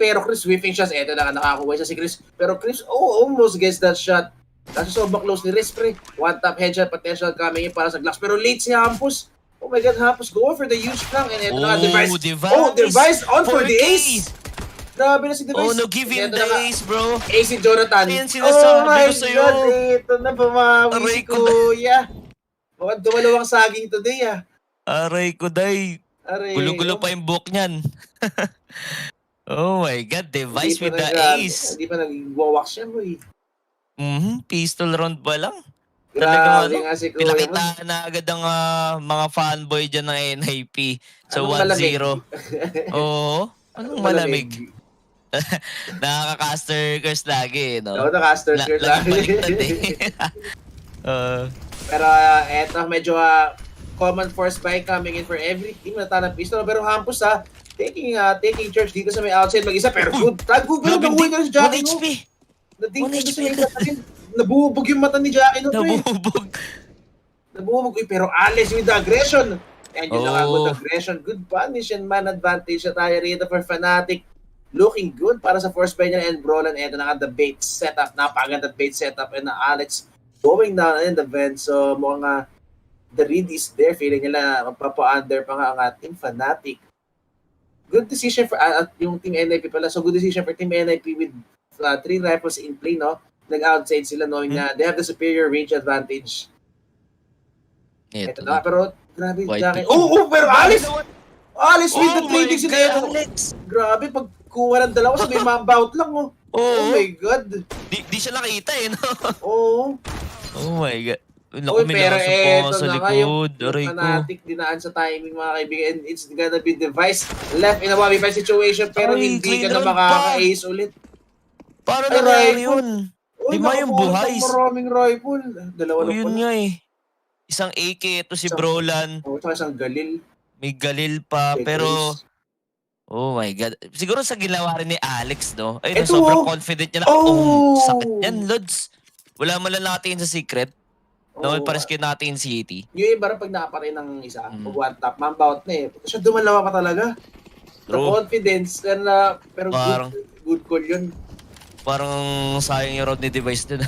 pero Chris whiffing shots. Eto na, nakakuha siya si Chris. Pero Chris, almost gets that shot. Kasi sobrang close ni Riz, pre. One tap headshot potential coming in para sa Glass. Pero late si Hampus. Oh my God, Hampus going for the huge flank. And eto na, Device. Device on for the ace. Grabe na si Device. no, give him the ace, bro. Ace si Jonathan. Ayan sinasabi ko sa'yo. God, ito na, bumawi si Kuya. Mukhang dumalawang saging today, Aray ko, day. Gulo-gulo pa yung book niyan. Oh my God, Device with the ace. Hindi pa nag-walk siya, boy. Pistol round pa lang. Grabe nga si Kuya. Pinakita na agad ang mga fanboy dyan ng NIP. So, 1-0. Oo. Anong malamig? Nakaka-caster curse lagi, no? Oo, naka-caster curse lagi. Pero eto, medyo common force buy coming in for every team na tanang pistol. Pero Hampus taking charge dito sa may outside mag-isa. Pero good tag. Pero nakuha na si Jackie, no? Nabubog yung mata ni Jackie, no? Nabubog. Pero Alice with the aggression. And yung good aggression. Good punish and man advantage na tayo rito for Fnatic. Looking good para sa force buy niya and Brolan. Ito na the bait setup. Napaganda bait setup. And Alex going down in the vent. So mukhang the read is there. Feeling nila magpapa-under pa nga ang ating Fnatic. Good decision for yung team NIP pala. So good decision for team NIP with 3 rifles in play, no? Nag-outside sila knowing na they have the superior range advantage. Ito na, pero grabe. Pero Alice with the trading sila. Grabe, pagkuha ng dalawa sa may mambout lang, Oh my God. Di siya nakita, no? Oh my God. Pero eto na nga yung Fnatic dinaan sa timing, mga kaibigan. And it's gonna be Device left in a 1v5 situation, pero hindi ka na makaka-ace ulit. Paano nangyari yun? Di ba yung buhay? Maraming rifle. Dalawa na yun nga Isang AK, ito si Brolan. Isang Galil. May Galil pa, pero oh my God. Siguro sa ginawa rin ni Alex, no? Ay, sobrang confident niya na. Sakit yan, Lods. Wala mo lang natin sa secret. No, pares kayo natin City. Yung iba pag nakaparin ng isa, pag one tap, mambout na Siya dumalawa pa talaga. The confidence, pero good call yun. Parang sayang yung road ni Device dun.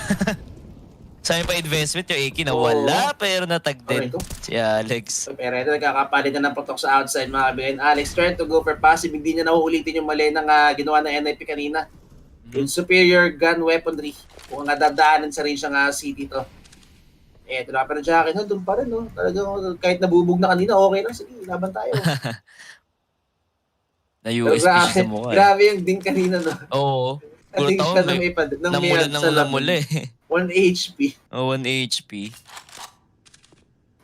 Sayang pa investment yung AK na wala, pero natag din si Alex. Pero ito, nagkakapalit na ng putok sa outside mga kaibigan. Alex trying to go for passive, hindi niya nauulitin yung mali ng ginawa ng NIP kanina. Yung superior gun weaponry. Kung nadadaanan sa range ng city to. Ito na, pero Jackie, no, doon pa rin, no? Talagang kahit nabubog na kanina, okay lang. Sige, laban tayo. Na-USP siya sa mukha. Grabe yung ding kanina, no? Oo. Puro taon, namula eh. 1 HP. Oh, 1 HP.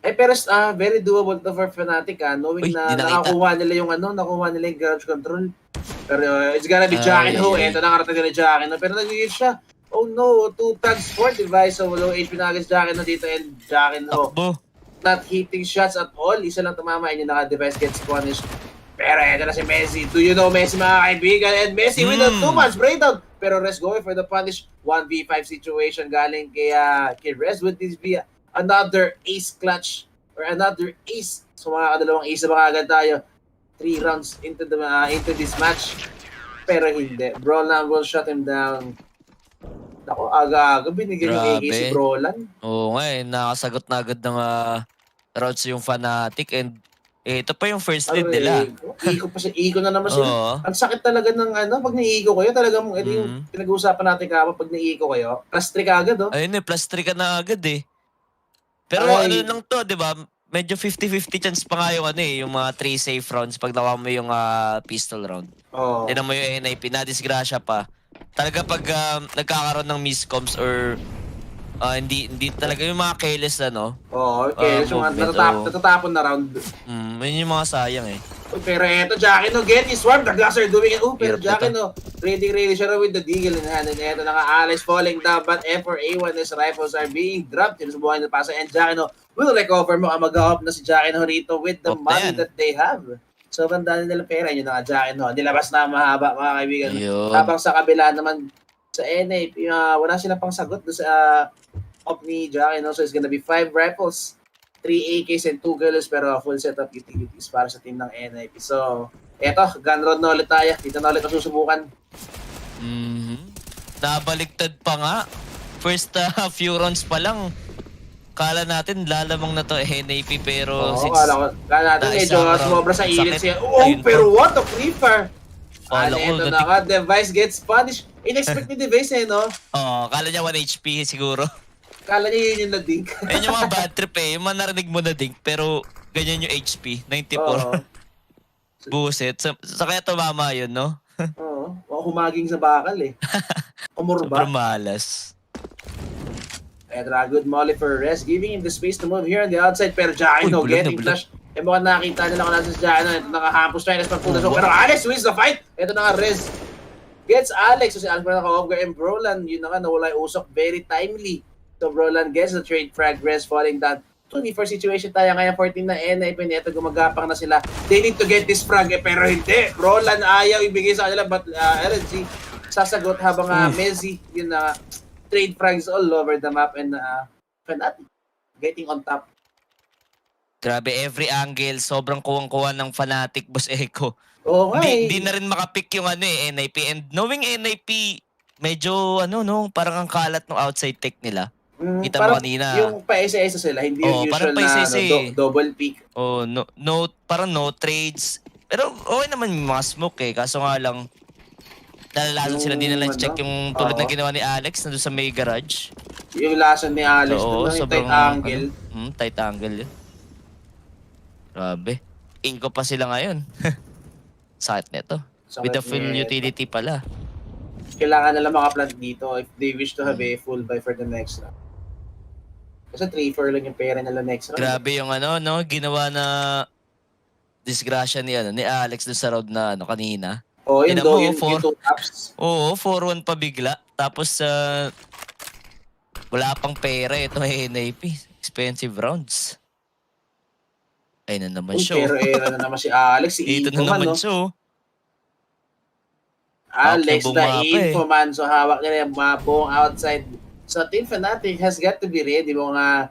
Pero very doable to for Fnatic, knowing na nakakuha nila yung garage control. Pero it's gonna be Jackie, no? Ito nakarating na Jackie, no? Pero nag-hit siya. Oh no, 2 tags for device. So low HP na agad Jackie, no? Dito and Jackie, no? Not hitting shots at all. Isa lang tumama and yung naka-device gets punished. Pero ito na si Messi. Do you know Messi, mga kaibigan? And Messi with a 2-match breakdown. Pero Rez going for the punish. 1v5 situation galing kay Rez. Would this be another ace clutch? Or another ace? So mga kadalawang ace na agad tayo. 3 rounds into this match. Pero hindi. Brolan will shut him down. Ako, aga-aga binigyan yung AK si Brolan. Oo nga nakasagot na agad ng routes yung Fnatic and ito pa yung first lead nila. Iko na naman sila. Ang sakit talaga ng pag naiiko kayo, talagang ito yung pinag-uusapan natin pag naiiko kayo. +3 ka agad, oh. Ayun +3 ka na agad eh. Pero lang to, di ba? Medyo 50-50 chance pa nga yung yung mga 3 safe rounds pag nakuha mo yung pistol round. Tinan mo yung NIP, na-disgrasya pa. Talaga pag nagkakaroon ng miscoms or hindi talaga yung mga careless careless yung natatapon na round. Yun yung mga sayang eh. Pero eto, Jackie, no, get his swarm. The Glass are doing it. Pero Jackie, no, ready siya with the deagle in hand. And eto na nga, Alex falling down, but F4A1, his rifles are being dropped. Sinusubukan na pasa. And Jackie, no, will recover mo. Mag-up na si Jackie, no, rito with the money that they have. So, banda nila pera. Yun na nga, Jackie, no. Nilabas na mahaba, mga kaibigan. Habang sa kabila naman, sa NA, wala silang pang sagot doon sa up ni Jackie, no? So it's gonna be 5 rifles, 3 AKs, and 2 girls, pero full set of utilities para sa team ng NIP. So, eto, gun round na ulit tayo. Dito na ulit ang susubukan. Nabaliktad pa nga. First few rounds pa lang, kala natin lalamang na to NIP, pero kala natin medyo sumobra sa ilit siya. Pero what a creeper! Ito na nga, Device gets punished. In-expect ni Device no? Kala niya 1 HP siguro. Kala niya yun yung na-dink. Ayun yung mga bad trip eh. Yung mga narinig mo na-dink, pero ganyan yung HP. 94. Buset. Sa kaya tumama yun, no? Humaging sa bakal eh. Umurba. Sobrang malas. Etra, good molly for Rez, giving him the space to move here on the outside. Pero Jackie, no, getting flash. Mukhang nakita nila kung nasa si Jackie, no? Ito nakahampos tayo na pagpunas. Pero Alex wins the fight. Ito na nga, Rez gets Alex. So si Alex pa naka-over and Brolan, yun na nga, nawala yung usok very timely. So Brolan gets the trade frag, Rez falling down. 24 situation tayo ngayon, 14 na NIP, ito gumagapang na sila. They need to get this frag, pero hindi. Brolan ayaw ibigay sa kanila, but LNG sasagot habang Messi, yun na, trade frags all over the map and Fnatic getting on top. Grabe, every angle, sobrang kuwang-kuwa ng Fnatic, Boss Echo. Hindi na rin makapick yung NIP. And knowing NIP, medyo parang ang kalat ng outside tech nila. Kita mo kanina. Yung pa-isa-isa sila, hindi yung usual na double pick. Parang no trades. Pero okay naman yung mga smoke eh. Kaso nga lang, nalalason sila, din na check yung tulad na ginawa ni Alex na doon sa may garage. Yung lason ni Alex, yung tight angle. Tight angle yun. Grabe. Inko pa sila ngayon. Sakit nito. With the full utility pala. Kailangan nila makaplant dito if they wish to have a full buy for the next round. Kasi 3-4 lang yung pera nila next round. Grabe yung ginawa na disgrasya ni Alex doon sa round na kanina. Yun do, yung 2 taps. 4-1 pa bigla. Tapos wala pang pera ito NIP. Expensive rounds. Ay na naman show. Pero na naman si Alex, si ito na naman show. Alex na Infoman, so hawak niya yung mga buong outside. So Team Fnatic has got to be ready. Mga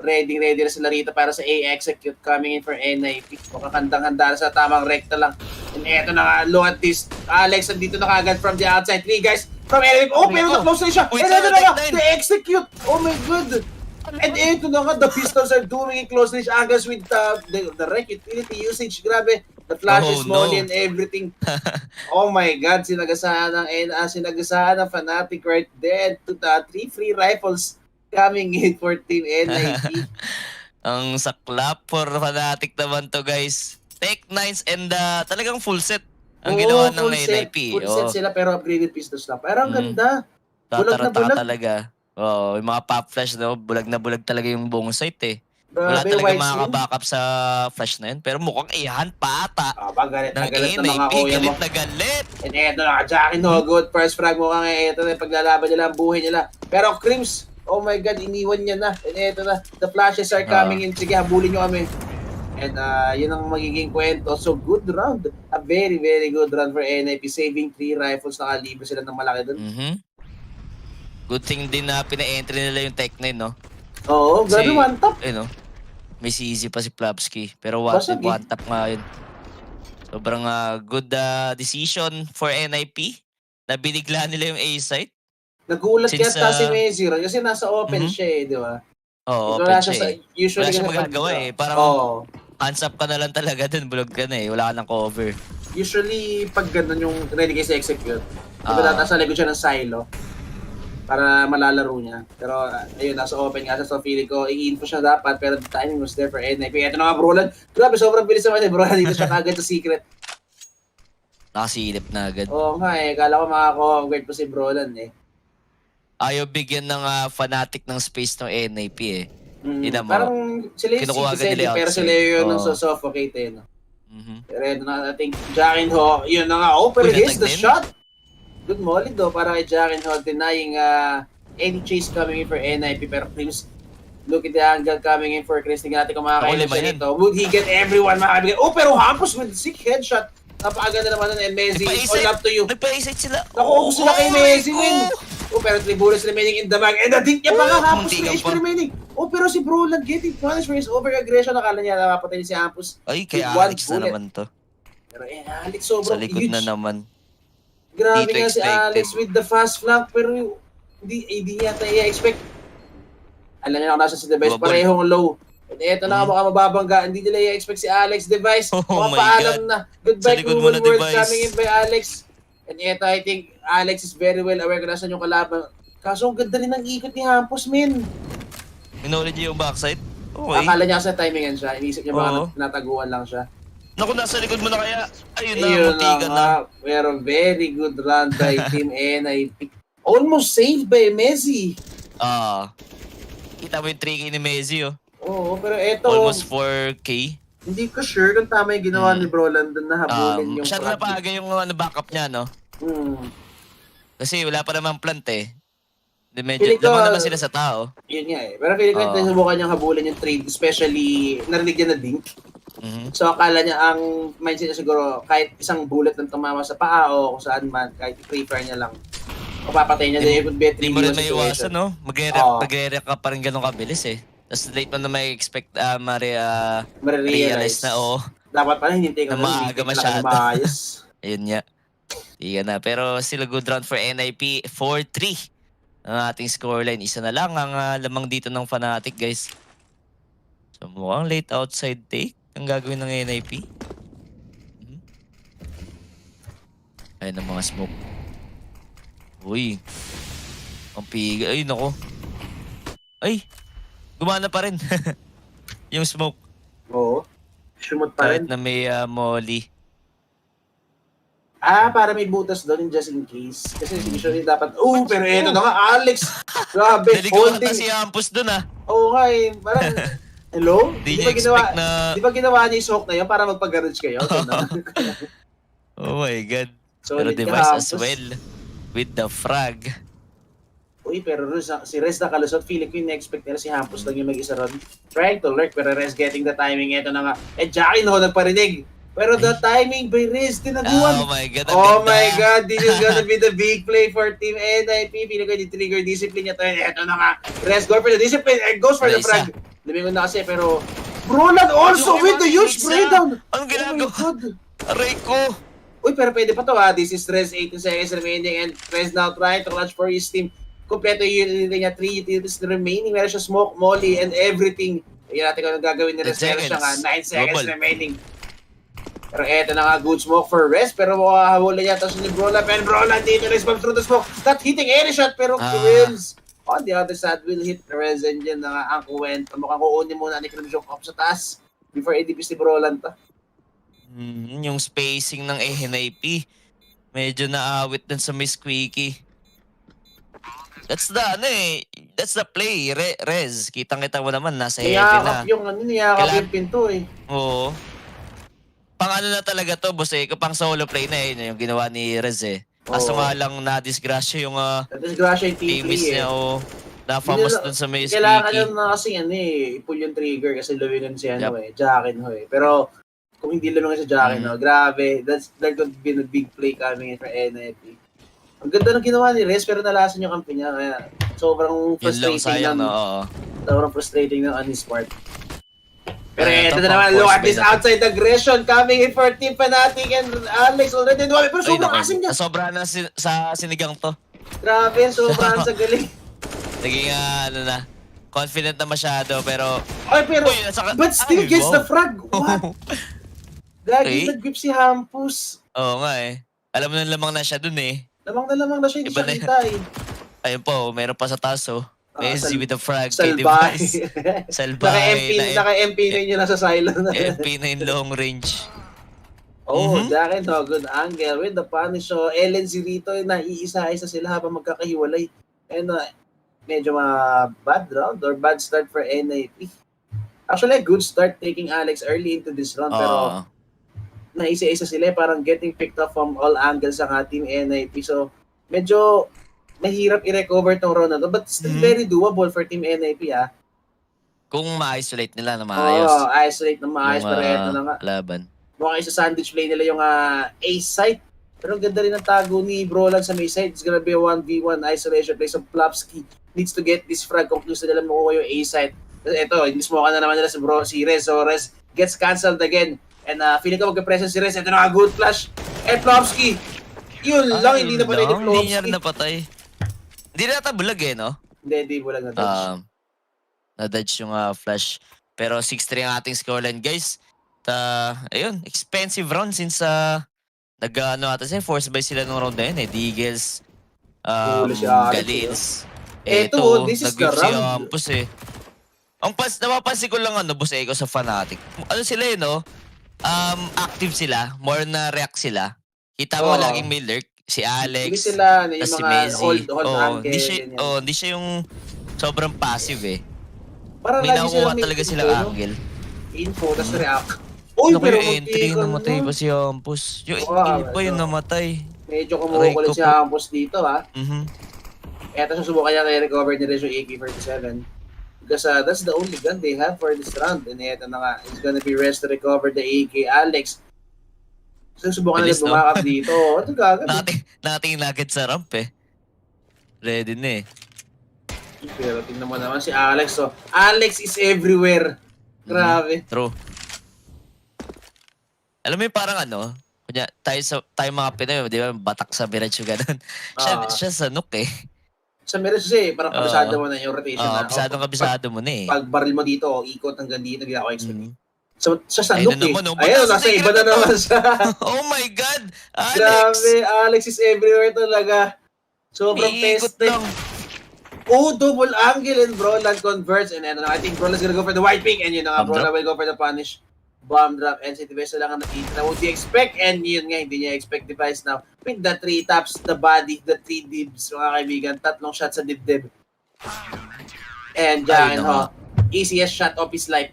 ready na sila rito para sa A-execute coming in for NIP. Makakandang-handa sa tamang rekta lang. And eto na nga, look at this. Alex, andito na kagad from the outside. 3 guys, From enemy. Oh, pero na-close na siya. Wait, And ito na nga, Tech9. they execute. Oh my god. And ito na nga, the pistols are doing close range angles with the wreck utility usage. Grabe. The flashes, molly, and everything. Oh my god, sinagasaan ng Fnatic right there. 3 free rifles coming in for Team NIP. Ang saklap for Fnatic naman to, guys. Tech9s and talagang full set ang ginawa ng NIP. Full set sila pero upgraded pistols lang. Pero ang ganda. Bulag na bulag. Talaga. Oo, yung mga pop flash, no? Bulag na bulag talaga yung buong site eh. Wala Grabe, talaga white makaka-backup sa flash na yun. Pero mukhang ihan pa ata. Galit ng na galit na mga NIP. kuya mo. Galit na galit. And eto na, Jackie no good. First frag mo nga eto na, paglalaban nila ang buhay nila. Pero Crims, oh my god, iniwan niya na. And eto na, the flashes are coming in. Sige, habulin nyo kami. And yun ang magiging kwento. So good round. A very, very good round for NIP. Saving 3 rifles. Nakalibre sila ng malaki doon. Good thing din na pina-entry nila yung Tech9, no? Oo, grabe one tap. Eh, no? May CZ pa si Plapski. Pero one tap nga yun. Sobrang good decision for NIP. Na binigla nila yung A-site. Nagulat yata si Messi kasi nasa open siya eh, di ba? Oo, open siya eh. Usually wala siya magagawa eh. Parang hands up ka na lang talaga dun. Bulog ka na eh. Wala ka ng cover. Usually, pag ganun yung ready kayo sa execute, diba tataas sa likod siya ng silo para malalaro niya. Pero ayun, nasa open nga siya. So feeling ko, i-info siya dapat pero the timing was there for NIP. Ito na nga, Brolan. Grabe, sobrang bilis naman eh. Brolan, dito siya kagad sa secret. Nakasilip na agad. Oo nga eh. Kala ko makakonvert po si Brolan eh. Ayaw bigyan ng Fnatic ng space ng NIP eh. Parang sila yung citizen pero sila yung suffocate eh. No? Pero ito na nating Jackin Ho. Yun na nga. Oh, pero here's the shot. Good molly do para kay Jackin Ho denying any chase coming in for NIP. Pero Crims, look at the angle coming in for Chris. Tingnan natin kung makakailan siya nito. Would he get everyone makakabigay? Oh, pero Hampus with sick headshot. Napakaganda naman nun and Messi, all up to you. Nagpa-isite sila. Nakuha sila kay Messi, win. Oh, pero 3 bullets remaining in the bag. And natin niya pa nga, Hampus na HP remaining. Oh, pero si Brolan getting punished for his over-aggression. Nakala niya nakapatay si Hampus. Ay, kay Alex na naman to. Pero Alex sobrang huge. Sa likod na naman. Grabe nga si Alex with the fast flank. Pero hindi yata i-expect. Alam niya na nasa si Device, parehong low. And eto na baka mababangga. Hindi nila i-expect si Alex Device. Mapaalam na. Goodbye Cruel World coming in by Alex. And eto, I think Alex is very well aware kung nasan yung kalaban. Kaso ang ganda rin ng ikot ni Hampus, min. Minolid niya yung backside? Okay. Akala niya sa timingan siya. Inisip niya baka nataguan lang siya. Naku, nasa likod mo na kaya. Ayun na, mutigan na. Pero very good run by Team NIP. Almost saved by Messi. Kita mo yung 3K ni Messi, oh. Oo, pero eto. Almost 4K. Hindi ko sure kung tama yung ginawa ni Brolan doon na habulin yung masyado na paaga yung backup niya, no? Kasi wala pa naman plant eh. Medyo lamang naman sila sa tao. Yun nga eh. Pero feeling ko nasubukan niyang habulin yung trade, especially narinig niya na dink. So akala niya ang mindset niya siguro kahit isang bullet lang tumama sa paa o kung saan man, kahit i-prefer niya lang. Papatay niya, they would be a 3v1 situation. Hindi mo rin may iwasan, no? Mag-react ka pa rin ganun kabilis eh. Tapos late mo na may expect ma-realize na dapat pala hinintay ko na maaga masyado. Ayun nga. Iyan na. Pero still a good round for NIP. 4-3 ang ating scoreline. Isa na lang ang lamang dito ng Fnatic, guys. So mukhang late outside take ang gagawin ng NIP. Ayun ang mga smoke. Uy. Ang piga. Ay, nako. Ay. Gumana pa rin. Yung smoke. Oo. Sumot pa rin. Kahit na may molly. Para may butas doon just in case. Kasi usually dapat, pero eto na nga, Alex. Grabe, holding. Si Hampus doon Oo nga eh. Parang, hello? Di ba ginawa niya yung smoke na yun para magpag-garage kayo? Oh my God. So, pero Device as well. With the frag. Uy, pero si Rez na kalusot, feeling ko yung na-expect nila si Hampus lang yung mag-isa ron. Trying to lurk, pero Rez getting the timing. Ito na nga. Jackin Ho nagparinig. Pero the timing by Rez, tinaguan. Oh my God. Oh my God, this is gonna be the big play for Team NIP. Feeling ko yung trigger discipline niya tayo. Ito na nga. Rez go for the discipline and goes for the frag. Lumingon na kasi, pero Brolan also with the huge breakdown. Ang ginagawa. Aray ko. Uy, pero pwede pa to ha. This is Rez, 18 seconds remaining and Rez now trying to clutch for his team. Kompleto yung utility niya, 3 utilities remaining. Meron siya smoke, molly, and everything. Tingnan natin kung anong gagawin ni Rez. Meron siya nga, 9 seconds remaining. Pero eto na nga, good smoke for Rez. Pero makahabula yata siya ni Brola. And Brola dito, response through the smoke. Not hitting any shot, pero kills. On the other side, will hit Rez. And yan na nga ang kuwento. Mukhang kuunin muna ni Crimson up sa taas before ADP si Brolan ta. Yung spacing ng ENCE, medyo naawit dun sa Miss Squeaky. That's the play, Rez. Kitang-kita mo naman, nasa heavy na. Niyakap yung pinto eh. Oo. Pang ano na talaga to, boss eh. Pang solo play na eh, yung ginawa ni Rez eh. Kaso nga lang na-disgrasya yung na-disgrasya yung T3 niya o na-famos dun sa Miss Squeaky. Kailangan lang na kasi i-pull yung trigger kasi lumingan si ano eh, Jackin ho eh. Pero kung hindi lumingan si Jackin ho, grabe. That could be a big play coming in for NFT. Ang ganda ng ginawa ni Rez pero nalasan yung kampi niya kaya sobrang frustrating sobrang frustrating ng his part. Pero ito na naman, look at this outside aggression coming in for Team Fnatic and Alex already nuwami pero sobrang asim niya. Sobrang na sa sinigang to. Grabe, sobrang sa galing. Naging confident na masyado pero but still gets the frag. What? Gagi nag-grip si Hampus. Oo nga eh. Alam mo na lamang na siya dun eh. Lamang na siya, hindi siya kita eh. Ayun po, meron pa sa taso. Messi with the frag. Salbay. Salbay. Naka-MP na yun nasa silent. MP na yung long range. Jackin, good angle with the punish. So, LNC rito, naiisa-isa sila habang magkakahiwalay. And medyo bad round or bad start for NIP. Actually, a good start taking Alex early into this round. Pero naisa-isa sila, parang getting picked up from all angles ang team NIP. So, medyo mahirap i-recover tong round na to, but still very doable for team NIP Kung ma-isolate nila na maayos. Isolate na maayos, pero eto na nga. Laban. Mukhang isa-sandwich play nila yung ace site. Pero ang ganda rin ang tago ni Brolan sa may side. It's gonna be a 1v1 isolation play. So, Plopsky needs to get this frag kung gusto nila makuha yung ace site. Ito, in-smoke na naman nila si Rez. So, Rez gets cancelled again. And feeling ko magka-present si Rez. Ito na nga, good flash. And Plopsky, yun lang, hindi na patay ni Plopsky. Hindi niya rin napatay. Hindi na nata bulag eh, no? Hindi bulag na dodge. Na-dodge yung flash. Pero 6-3 ang ating scoreline, guys. Ayun, expensive round since force buy sila nung round na yun eh. Deagles, Galins. Ito, this is the round. Hampus eh. Ang napapansin ko lang boss Ego sa Fnatic. Ano sila eh, no? Active sila, more na react sila. Kita mo laging may lurk. Si Alex, hindi sila, yung si mga Messi. hold angle. Hindi siya yung sobrang passive eh. Parang may nakukuha talaga silang angle. Info, tas react. Uy, pero entry, namatay pa si Hampus. Yung iba yung namatay. Medyo kumukulit si Hampus dito Eto susubukan niya na i-recover nila yung AK-47. Because that's the only gun they have for this round. And eto na nga, it's gonna be rest to recover the AK. Alex, susubukan nila bumakap dito. Ito gagawin. Nating nugget sa ramp eh. Ready na eh. Pero tingnan mo naman si Alex. So, Alex is everywhere. Grabe. True. Alam mo yung parang kunya, tayo mga Pinoy, di ba, batak sa Mirage yung ganun. Siya sa Nook eh. Sa Mirage kasi, parang kabisado mo na yung rotation na. Kabisado mo na eh. Pag baril mo dito, ikot hanggang dito, hindi ako expect. So, siya sa Nook eh. Naman, ayun, nasa iba na naman siya. Oh my God! Alex! Grabe, Alex is everywhere talaga. Sobrang tested. Double angle and Brolan converts. And I think Brolan's gonna go for the white pick. And Brolan will go for the punish. Bomb drop. And si Tibesa lang ang nakita. Would you expect? And yun nga, hindi niya expect device now. With the 3 taps, the body, the 3 dibs, mga kaibigan. 3 shots sa dibdib. And Jackin easiest shot of his life.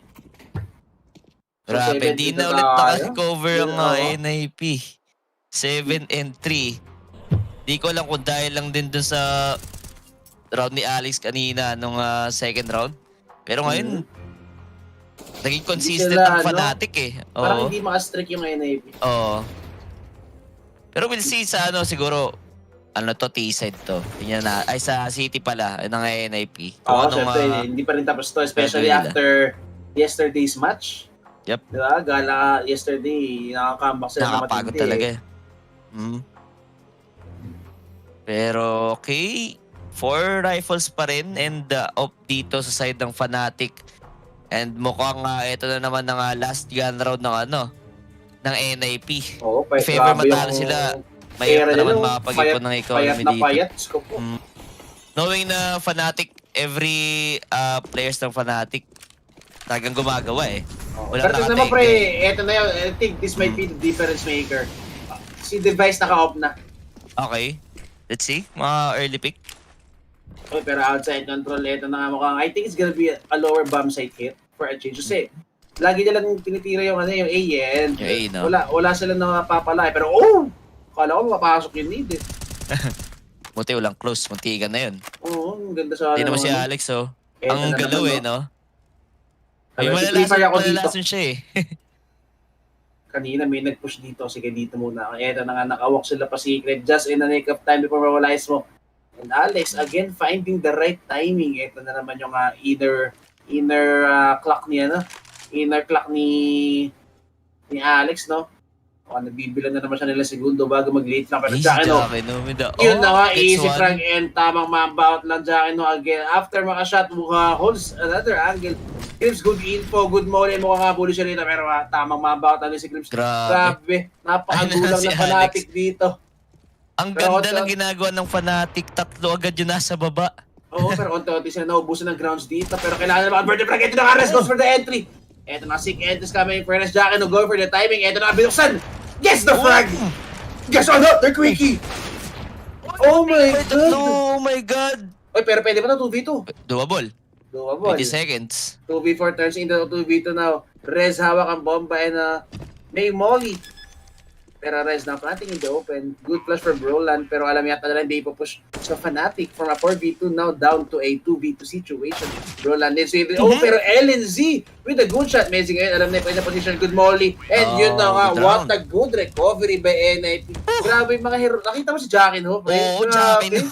Grabe, di na ulit naka-recover ang NIP. 7-3. Di ko alam kung dahil lang din dun sa round ni Alex kanina nung second round. Pero ngayon, naging consistent ang Fnatic eh. Parang hindi makastrick yung NIP. Pero we'll see sa siguro, T-side to. Ay sa City pala, ng NIP. Siyempre, hindi pa rin tapos to. Especially after yesterday's match. Yep. Diba? Gala yesterday, nakaka-comeback sila. Nakapagod talaga eh. Pero okay, 4 rifles pa rin and up dito sa side ng Fnatic. And mukhang ito na naman ng last gun round ng NIP. Oo, If ever matalo sila, mahirap na naman makapag-ipon ng economy dito. Payat. Knowing na Fnatic, every players ng Fnatic talagang gumagawa eh. Pero naman pre, eto na yun. I think this might be the difference maker. Si Device naka-off na. Okay. Let's see, mga early pick. Okay, pero outside control, ito na nga mukhang, I think it's gonna be a lower bomb site hit for a change. Kasi, lagi nila tinitira yung yung AN. Yung A, no? Wala sila napapalay. Pero, kala ko mapapasok yung need eh. Buti walang close, muntikan na yun. Oo, ang ganda sa Hindi naman si Alex, oh. Ang galaw eh, no? Ay, malalason siya eh. Kanina may nag-push dito. Sige, dito muna. Eto na nga, nakawalk sila pa secret. Just in the nick of time before mawala yung smoke. And Alex, again, finding the right timing. Ito na naman yung inner clock niya, no? Inner clock ni Alex, no? Nabibilan na naman siya nila segundo bago mag-late lang. Pero Jackino, yun na nga, easy frag and tamang mamba out lang Jackino again. After maka-shot, holds another angle. Crips, good info, good mole. Mukha nga bully siya rito, pero tamang mamba out si Crips. Grabe. Napakagulang na Fnatic dito. Ang ganda ng ginagawa ng Fnatic. Tatlo agad yun nasa baba. Oo, pero unti-unti sila naubusan ng grounds dito. Pero kailangan naman convert the frag. Ito na nga, goes for the entry. Ito na, sick entries coming. Fairness Jackino, go for the timing. Ito na, binuksan. Guess the frag! Guess or not, they're quickie! Oh my God! Oh my God! Oy, pero pwede ba na 2v2? Doable. 20 seconds. 2v4 turns into 2v2 now. Rez hawak ang bomba and may molly. Pero Rez now planting in the open. Good flash for Broland, pero alam yata na lang hindi push sa Fnatic from a 4v2 now down to a 2v2 situation. Broland is saving. Pero LNZ with a good shot. Amazing ngayon. Alam na yung position. Good molly. And yun na nga. What a good recovery by NIP. Grabe mga hero. Nakita mo si Jackino? Oo, Jackino.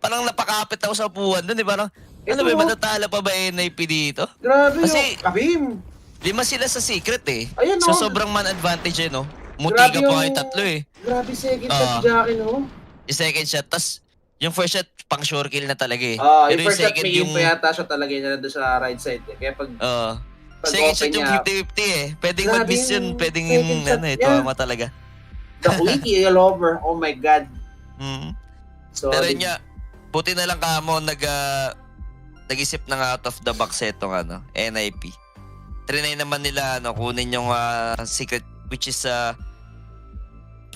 Parang napakapit ako sa upuan doon. Parang, ano ba, matatala pa ba NIP dito? Grabe kasi, Kabim. 5 sila sa secret eh. Ayun, so sobrang man advantage eh, no? Muti ka pa kayo 3 eh. Grabe second shot si Jackino. Yung second shot, tas yung first shot, pang sure kill na talaga eh. Pero yung first shot, may info yata siya talaga na doon sa right side eh. Kaya pag second shot yung 50-50 eh. Pwedeng mag-miss yun, pwedeng tuwama talaga. The quickie lover, oh my God. So, pero niya, buti na lang kamo nag-isip ng out of the box etong NIP. Trinay naman nila kunin yung secret, which is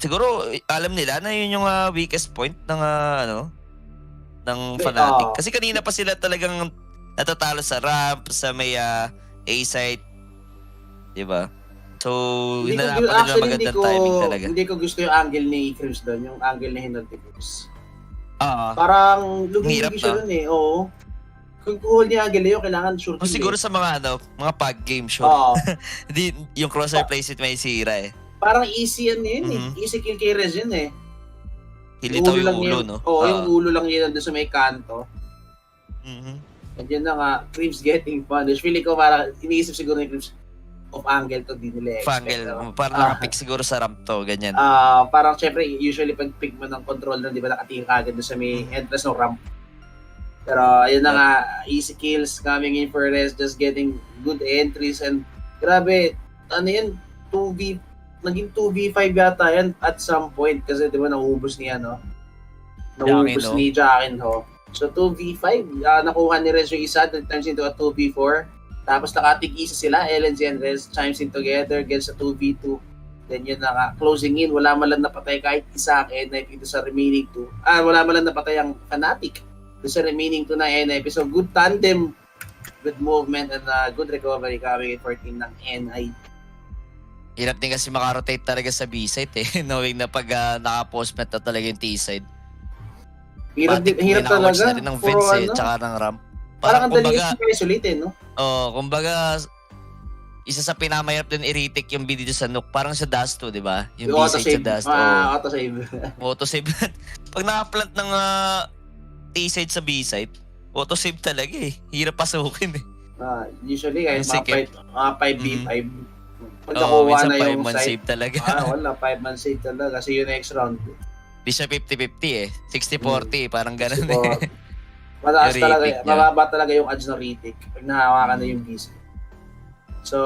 siguro alam nila na yun yung weakest point ng ng Fnatic. Kasi kanina pa sila talagang natatalo sa ramp, sa may A site. Diba? So, hinanapan nila magandang timing talaga. Hindi ko gusto yung angle ni Cruz doon, yung angle ni Hinal Cruz. Parang lugi-lugi siya doon eh. Oo. Kung kuhol niya angle yun, kailangan sure. Siguro sa mga mga pag game sure. Hindi yung crosshair placement may sira eh. Parang easy yan yun eh. Easy kill kay Rez yun eh. Hilitaw yung ulo, no? Oo, yung ulo lang yun doon sa may kanto. And yun na nga, Creeps getting punished. Feeling ko parang iniisip siguro ni Creeps off angle to, di nila expect. Parang nakapick siguro sa ramp to, ganyan. Parang syempre, usually pag pick mo ng controller, di ba nakatingin ka agad doon sa may entrance ng ramp. Pero ayun na nga, easy kills coming in for Rez, just getting good entries and grabe, yun, naging 2v5 yata yan at some point kasi di ba nauubos niya, no? Nauubos ni Jackino. So 2v5, nakuha ni Rez yung isa, that turns into a 2v4. Tapos nakatig-isa sila, LNZ and Rez chimes in together, gets a 2v2. Then yun na nga, closing in, wala man lang napatay kahit isa kay NIP sa remaining 2. Wala man lang napatay ang Fnatic sa remaining 2 na NIP. So good tandem, good movement, and good recovery coming in 14 ng NIP. Hirap din kasi makarotate talaga sa B-side eh. Knowing na pag naka-postmet na talaga yung T-side. Hirap talaga. Na rin ng fence eh, tsaka ng ramp. Parang ang dali isolate no? Kumbaga, isa sa pinamayarap din i-retake yung B dito sa Nook. Parang sa Dust 2, di ba? Yung B-side sa Dust 2. Auto-save. Auto-save. Pag nakaplant ng T-side sa B-side, auto-save talaga eh. Hirap pasukin eh. Usually, kahit mga 5v5, Pag nakuha minsan na 5 yung man side, save talaga. wala, 5 man save talaga. Kasi yung next round, Di siya 50-50 eh. 60-40, parang ganun so, eh. mataas Yung talaga, retake niya. mababa talaga yung odds ng retake pag nahawakan na yung B-side. So,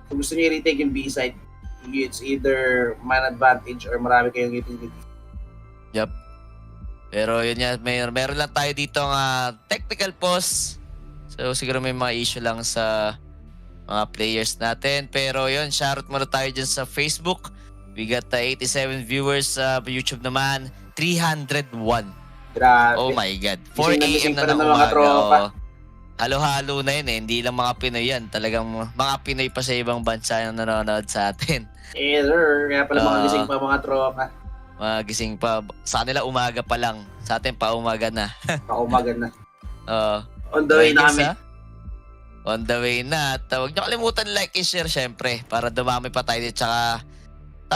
kung gusto niyo i-retake yung B-side, it's either man advantage or marami kayong utility. Yup. Pero yun nga, meron lang tayo dito nga technical pause. So siguro may mga issue lang sa mga players natin. Pero yun, shoutout muna tayo dyan sa Facebook. We got 87 viewers sa YouTube naman. 301. Grabe. Oh my God. 4 Gising a.m. pa na rin ng ng mga umaga. tropa. Oh. Halo-halo na yun eh. Hindi lang mga Pinoy yan. Talagang mga Pinoy pa sa ibang bansa yung nanonood sa atin. Eh, sir. Kaya pala mga gising pa mga tropa. Magising pa. Sa kanila umaga pa lang. Sa atin pa umaga na. Paumaga na. Oo. On the way na kami. On the way na. At huwag niyo kalimutan like and share syempre para dumami pa tayo dito. Tsaka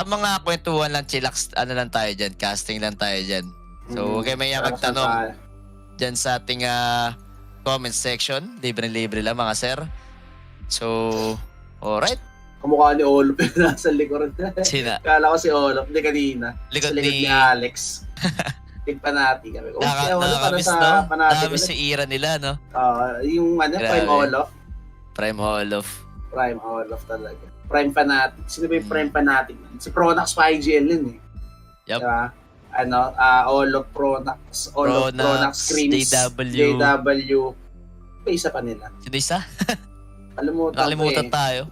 mga kwentuhan lang, chillax, ano lang tayo dyan. Casting lang tayo dyan. So huwag kayo maya magtanong dyan sa ating comment section. Libre-libre lang mga sir. So, alright. Kamukha ni Olof yung nasa likuran. Sina? Kala ko si Olof. Hindi kanina. Likod sa likod ni Alex. Tigpanati kami. Nakakamiss, no? Nakakamiss yung era nila, no? Yung Grabe. Prime Olof. Prime Olof. Prime Olof talaga. Prime Fnatic. Sino ba yung Prime Fnatic? Si Pronax pa IGL yun eh. Yup. Diba? Olof Pronax. Olof Pronax Screams. JW. May isa pa nila. Sino isa? Nakalimutan tayo.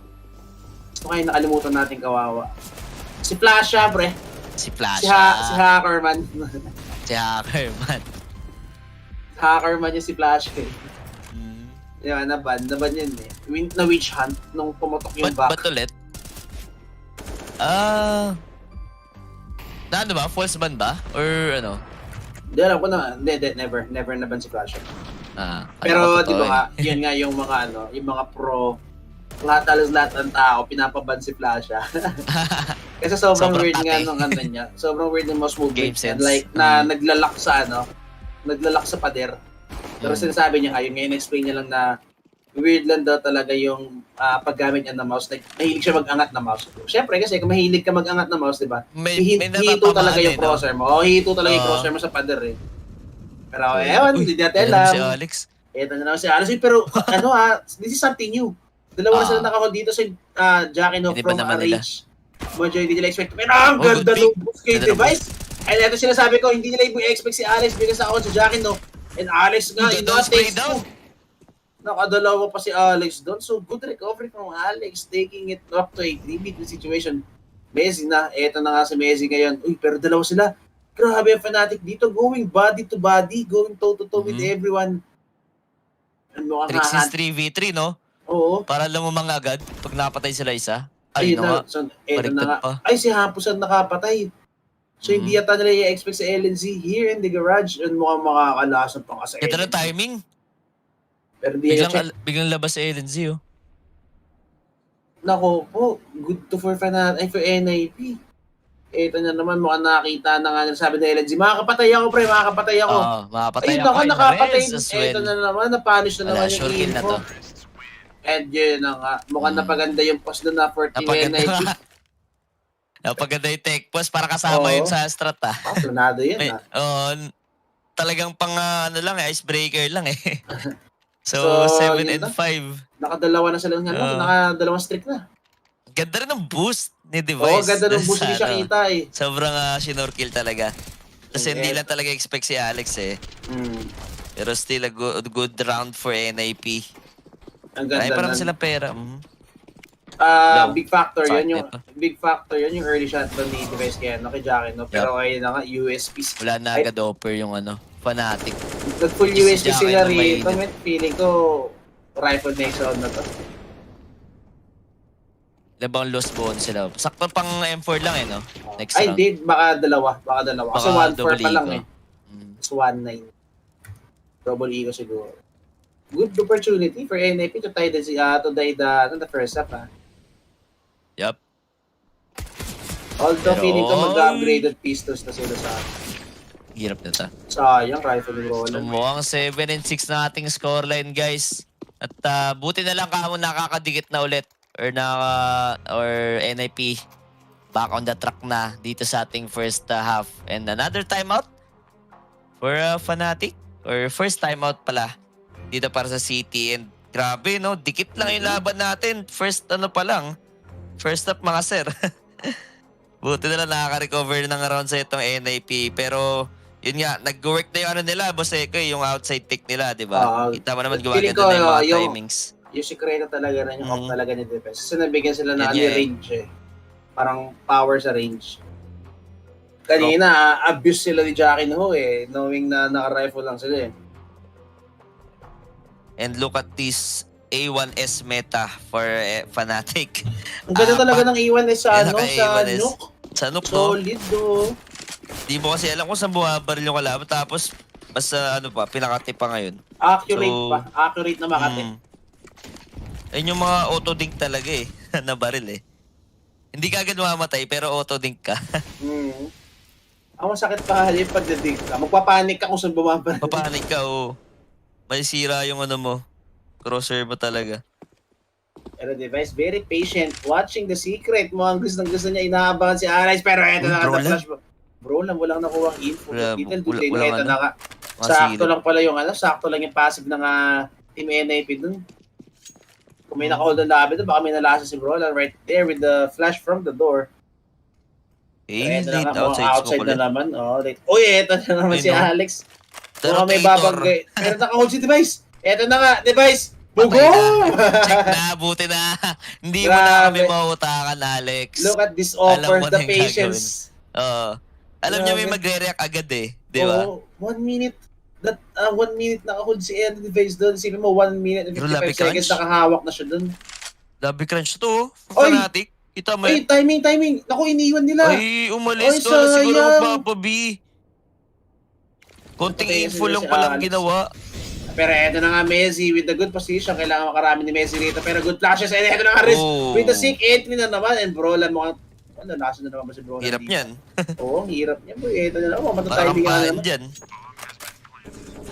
Gusto kayo nakalimutan natin kawawa. Si Flasha, pre. Si Flash. Si Hackerman. Si Hackerman. Hackerman yung si Flash eh. Diba, naban yun eh. Na witch hunt nung pumutok yung back. Ba't ulit? Na ano ba? False ban ba? Or ano? Hindi, alam ko na. Hindi, never naban si Flash. Pero Pero di ba nga, yun nga yung mga yung mga pro, halos lahat ng tao, pinapaban si Flash. Kasi sobrang weird nga nung ano niya. Sobrang weird ng most movements niya. Like, na naglalak sa pader. Pero sinasabi niya nga, yun ngayon, explain niya lang na weird lang daw talaga yung paggamit niya ng mouse. Like, mahilig siya mag-angat na mouse. Siyempre, kasi kung mahilig ka mag-angat na mouse, di ba? Hihito talaga yung crosshair mo. Hihito talaga yung crosshair mo sa pader eh. Pero ewan, hindi natin alam. Si Alex. Eto na naman si Alex. Pero this is something new. Dalawa na sila nakahod dito sa Jackino from Reach. Medyo hindi nila expect. Pero ang ganda ng boost kay device. And ito sinasabi ko, hindi nila i-expect si Alex because ako sa Jackino. And Alex nga, in that takes two. Nakadalawa pa si Alex doon. So good recovery from Alex, taking it up to a 3-beat situation. Messi na. Eto na nga si Messi ngayon. Uy, pero dalawa sila. Grabe ang Fnatic dito, going body to body, going toe-to-toe with everyone. Ano ka 3v3, no? Oo. Para lumumang agad pag napatay sila isa. Ay, Ay, no. Ay, si Hapus ang nakapatay. So, hindi yata nila i-expect sa LNZ here in the garage. And mukhang makakalasan pa ka sa Ito na LNZ. timing. Pero di Biglang labas sa LNZ, oh. Nako po, good to for NIP. Ito na naman, mukhang nakita na nga sabi ng LNZ, makakapatay ako, pre, makakapatay ako. Makakapatay ayun ako. ako, nakapatay. Well. Ito na naman, napanish na naman Sure yung kill na info. to. And yun na nga, mukhang napaganda yung post doon na 14 NIP. Napaganda yung tech post para kasama yun sa strat, Planado yan, talagang pang icebreaker lang eh. So 7 and 5. Nakadalawa na sila ng nakadalawang streak na. Ganda rin ng boost ni Device. Ganda ng boost, hindi siya kita eh. Sobrang shinurkill talaga. Kasi hindi lang talaga expect si Alex eh. Pero still a good round for NIP. Ang ganda. Parang silang pera. Big factor yun yung early shot doon ni Device kaya kay Jackie, no? Pero ayun na nga, USPs. Wala na agad offer yung Fnatic. Nag-full USP sila rito. Feeling ko rifle next round na to. Labang lost bonus sila. Sakto pang M4 lang eh, no? Next Ay, round. baka dalawa. Kasi 1-4 pa lang eh. It's 1-9. Double ego siguro. Good opportunity for NIP to tie the first half, Yup. Although feeling ko mag-upgraded pistols na sila sa Hirap na ta. sayang, rifle yung roller. Mukhang 7 and 6 na ating scoreline, guys. At buti na lang kamo nakakadikit na ulit. or NIP back on the track na dito sa ating first half. And another timeout for Fnatic, or first timeout pala dito para sa City. And grabe, no? Dikit lang yung laban natin. First pa lang. First up, mga sir. Buti na lang nakaka-recover ng round sa itong NIP. Pero, yun nga, nag-work na yung nila, Boss Eko, yung outside pick nila, di ba? Kita mo naman gumaganda na yung mga timings. Yung secreto talaga na yung off talaga ni defense. Kasi nabigyan sila na range eh. Parang power sa range. Kanina, abuse sila ni Jackie Ho eh, knowing na naka-rifle lang sila eh. And look at this A1S meta for Fnatic. Ang ganda talaga ng A1S sa Nuke. Sa Nuke, solid do. Di mo kasi alam kung saan bumabaril yung kalaban. Tapos, basta pinakati pa ngayon. Accurate na makati. Ayun yung mga auto-dink talaga eh, na baril eh. Hindi ka agad mamamatay, pero auto-dink ka. Ang masakit pa halip pag dink ka. Magpapanik ka kung saan bumabaril. Papanik ka, oo. May sira yung mo. Crosser mo talaga. Pero device, very patient. Watching the secret mo. Ang gusto niya, inaabangan si Arais. Pero eto na ka, flash mo. Bro lang, walang nakuha ang info. Eto na ka. Sakto lang pala yung sakto lang yung passive ng Team NIP dun. Kung may naka-hold on labi doon, baka may nalasa si Brolan right there with the flash from the door. Late outside na naman. Uy, eto na naman si Alex. Baka may babanggay. Pero naka-hold si Device. Eto na nga, Device. Bugong! Check na, buti na. Hindi mo na kami mautakan, Alex. Look at this offer, the patience. Alam niyo may magre-react agad eh. Di ba? 1 minute. 1 minute naka-hold si Device doon. Sino mo, 1 minute and 55 seconds nakahawak na siya doon. Labi crunch to. Fnatic. Kita mo yan. Ay, timing. Naku, iniwan nila. Ay, umalis ka. Siguro magpapabi. Konting info lang palang ginawa. Pero eto na nga Messi with the good position. Kailangan makarami ni Messi rito. Pero good flashes. And eto na nga Riz. With the sick entry na naman. And Brolan mo nasa na naman ba si Brolan? Hirap niyan. Oo, hirap niyan. Eto na naman. Matatiming nga naman. Dyan.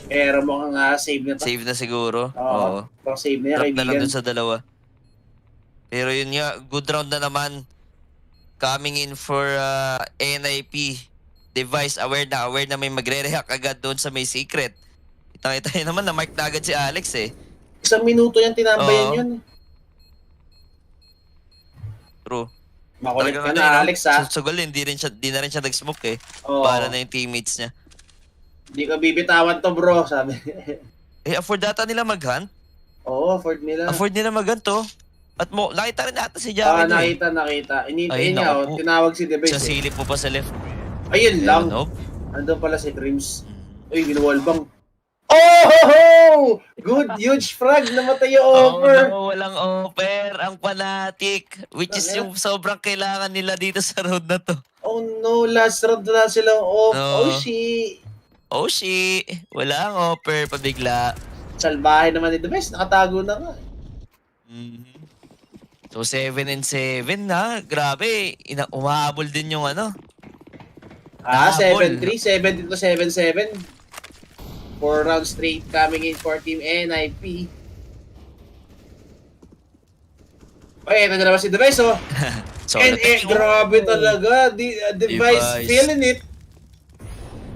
Pero mukhang save na to. Save na siguro. Oo. Pang save na yan, kaibigan. Drop na lang dun sa dalawa. Pero yun nga, good round na naman. Coming in for NIP. Device, aware na may magre-react agad doon sa may secret. Kita naman na mark na agad si Alex eh. 1 minuto yan, tinambayan yun. True. Makulit ka na, Alex ha. Sugal hindi na rin siya nag-smoke eh. Para na yung teammates niya. Hindi ka bibitawan to bro, sabi. Afford data nila mag-hunt? Oo, afford nila. Afford nila mag-hunt to. At nakita rin natin si Jackie. Nakita. Inintay niya, tinawag si Device. Sa silip mo pa sa left. Ayun lang. Andun pala si Dreams. Uy, ginawalbang. Oh! Good, huge frag. Namatay yung offer. No, walang offer. Ang Fnatic. Which is yung sobrang kailangan nila dito sa road na to. Oh no, last round na silang off. Oh shit. Walang offer, pabigla. Salbahe naman ni Device. Nakatago na nga. So 7-7 na. Grabe. Umahabol din yung 7-3, 7-7. 4 rounds straight coming in for Team NIP. Ito na naman si Device, grabe talaga. Device feeling it.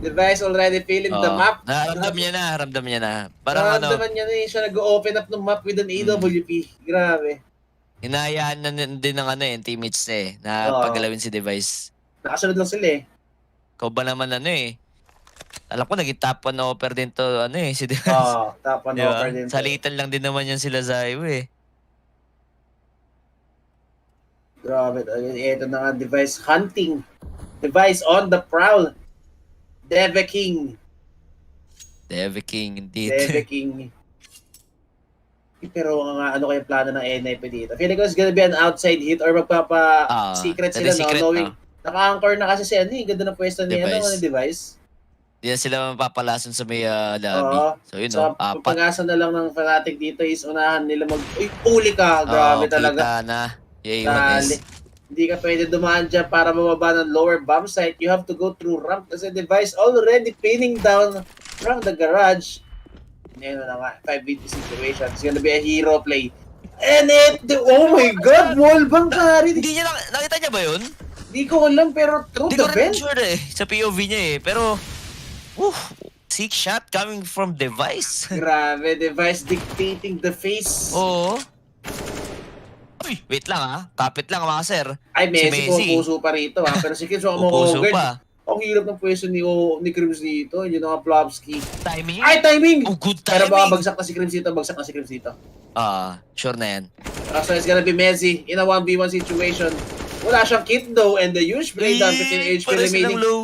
Device already feeling the map. Naramdam niya na. Naramdaman niya na siya nag-open up ng map with an AWP. Grabe. Hinahayaan na din ng teammates na paggalawin si Device. Nakasunod lang sila Ikaw ba naman alam ko naging top 1 offer din to si Device. Top 1 offer din. Salitan lang din naman yan sila Zaiwo Grabe. Ito na nga Device hunting. Device on the prowl. Deve King, indeed. Deve King. Pero ano kaya plano ng NIP dito? Feeling ko it's gonna be an outside hit or magpapa-secret sila, knowing naka-anchor na kasi si ganda ng pwesto ni Device. Hindi na sila mapapalason sa may lobby. So yun pag-asa na lang ng Fnatic dito is unahan nila uli ka. Grabe talaga. Kita na. Hindi ka pwede dumaan dyan para mababa ng lower bomb site. You have to go through ramp kasi Device already pinning down from the garage. Ngayon na nga, 5v2 situation. It's gonna be a hero play. And oh my God, wallbang carry. Hindi niya nakita niya ba yun? Di ko alam, pero through Hindi the ko rin vent. sure eh. Sa POV niya eh. Pero, sick shot coming from Device. Grabe, device dictating the face. Oo. Uy, wait lang ha. Kapit lang mga sir. Ay, Messi, si Messi. pupuso pa rito ha. Pero si Kids, Pupuso pa. Ang hirap ng pwesto ni Crims dito. Yun ang Plopsky. Timing? Ay, timing! Oh, good Pero timing. baka bagsak na si Crims dito, Sure na yan. So it's gonna be Messi in a 1v1 situation. Wala siyang kit though, and the huge play down 15 HP Para remaining. silang low.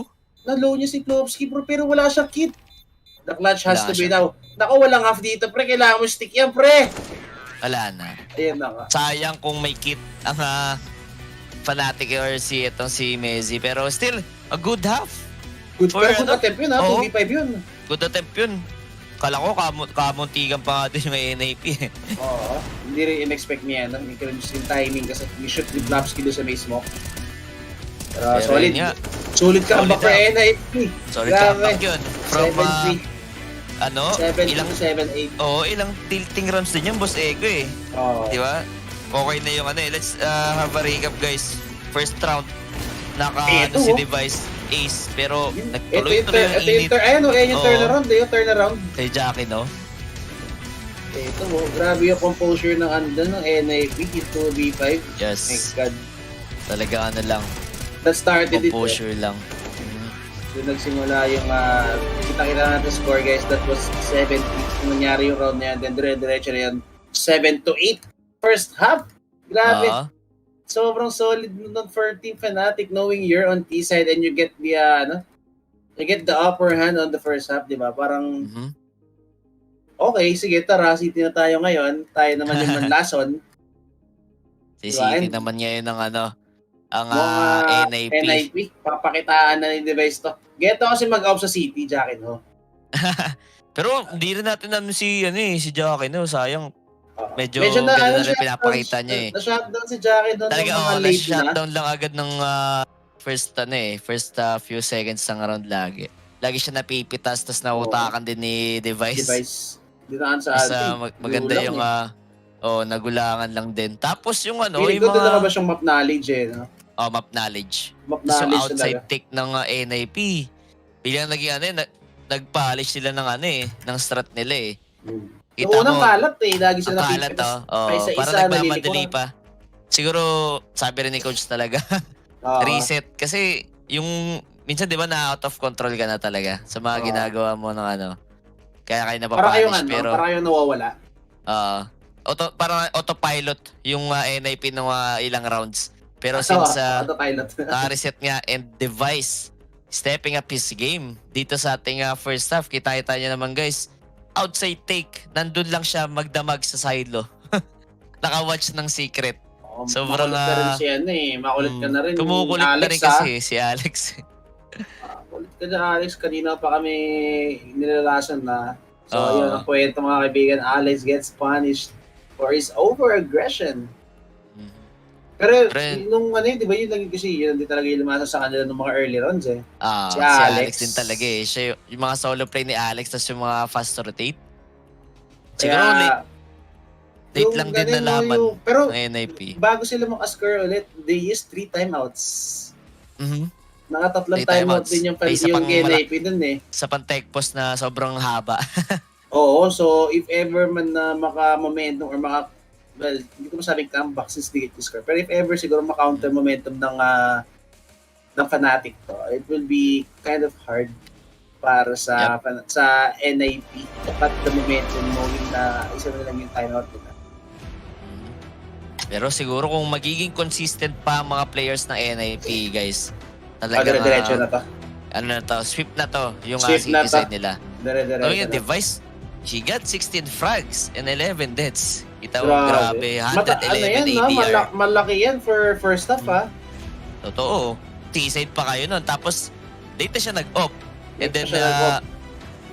Na-low niya si Plopsky, bro, pero wala siyang kit. The clutch has Wala to be siya. now. Naku, walang half dito, pre. Kailangan mo stick yan, pre. Wala na. Ayan na nga. Sayang kung may kit ang Fnatic or si Messi. Pero still, a good half. Good, For pero good ano? attempt yun ha, Oo. 2v5 yun. Good attempt yun. Kala ko kamuntigan pa nga din yung NAP eh. Oo. Hindi rin in-expect niya yan. Hindi ko rin yung timing kasi ni-shoot ni Plopsky doon sa may smoke. Pero solid. yun nga. Solid comeback for Solid NIP. Solid Grabe. comeback yun. From 7-3. ilang 7-8. ilang tilting rounds din yung Boss Ego eh. Oo. Di ba? Okay na yung Let's have a recap guys. First round. Eto, Si oh. Device Ace. Pero Ito nagtuloy-tuloy yung init ayan yung Oo. turnaround. Yung turnaround. kay Jackie, no? Ito mo, grabe yung composure ng ng NIP. 2v5. My Yes. God. Talaga lang. That started it. Composure lang. So nagsimula yung kita-kita natin score guys. That was 7-8. Nangyari yung round na yan. Then dire-diretso na yan. 7-8. First half. Grabe. Sobrang solid nun for Team Fnatic knowing you're on T side and you get the you get the upper hand on the first half, di ba? Parang okay, sige, tara, city na tayo ngayon. Tayo naman yung manlason. Sisipin naman ngayon ng ang NAP. NIP. Papakitaan na yung device to. Geto kasi mag-out sa city, Jackie, no? Pero hindi rin natin si Jackie, no? Sayang. Medyo na, ganun na rin pinapakita niya eh. Na-shutdown si Jackie doon. Talaga, mga late na-shutdown lang agad ng first few seconds ng round lagi. Lagi siya napipitas, tapos nautakan din ni Device. Dinaan sa atin. Maganda yung nagulangan lang din. Tapos yung Feeling ko doon ba siyang map knowledge eh, no? map knowledge. Map So knowledge outside talaga. take ng NIP. Bilang naging nag-polish sila ng ng strat nila eh. Yung unang kalat eh, lagi sila kalat Isa-isa, parang nagmamadali nalilikuran. pa. Siguro sabi rin ni coach talaga. Reset kasi yung minsan 'di ba na out of control ka na talaga sa mga ginagawa mo ng kaya kayo napapanish pero parang kayong nawawala. parang autopilot yung NIP ng ilang rounds. Pero since autopilot. na-reset nga and Device stepping up his game dito sa ating first half, kita-kita niyo naman guys. Outside take, nandun lang siya magdamag sa silo. Naka-watch ng secret. Sobrang makulit ka rin siya makulit ka na rin. Kumukulit Alex, na rin kasi si Alex. Kulit ka na Alex, kanina pa kami nilalasan na. So yun ang kwento mga kaibigan, Alex gets punished for his over-aggression. Pero nung di ba yun lagi kasi yun hindi talaga yung lumasa sa kanila ng mga early rounds eh. Si Alex din talaga eh. Siya yung mga solo play ni Alex tapos yung mga fast rotate. Siguro late lang din nalaman pero ng NIP. bago sila mag-score ulit, they used 3 timeouts. Nakatatlong 3 timeout timeouts. din yung NIP dun eh. Sa pan-tech post na sobrang haba. Oo, so if ever man na maka-momentum or hindi ko masabing comeback since they get to score. Pero if ever siguro ma-counter momentum ng Fnatic to, it will be kind of hard para sa NIP. Dapat the momentum knowing na isa na lang yung timeout nila. Pero siguro kung magiging consistent pa ang mga players ng NIP, guys, talagang Diretso na to. sweep na to yung Sweep na city side nila. Dire-diretso Yung na. Device, he got 16 frags and 11 deaths. Kita mo, grabe. 111 ADR. Malaki yan for first half ha. Totoo. T-side pa kayo nun. Tapos, data siya nag-op. And then,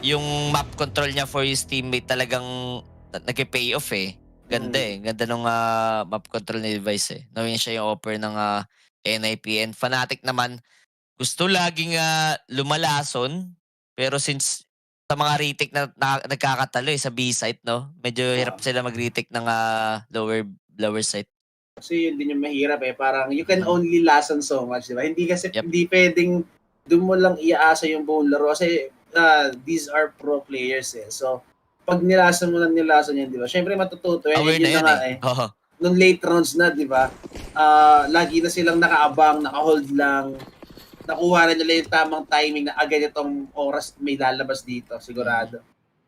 yung map control niya for his teammate talagang nag-pay off eh. Ganda eh. Ganda nung map control ni Device eh. Knowing siya yung offer ng NIP. And Fnatic naman, gusto laging lumalason. Pero since sa mga retake na nagkakatalo sa B site, no? Medyo hirap sila mag-retake ng lower site. Kasi yun din yung mahirap parang you can only lason so much, di ba? Hindi kasi hindi pwedeng doon mo lang iaasa yung buong laro kasi these are pro players So pag nilasan mo yan, di ba? Syempre matututo Aware na yan Nung late rounds na, di ba? Lagi na silang nakaabang, naka-hold lang. Nakuha na nila yung tamang timing na agad itong oras may lalabas dito, sigurado.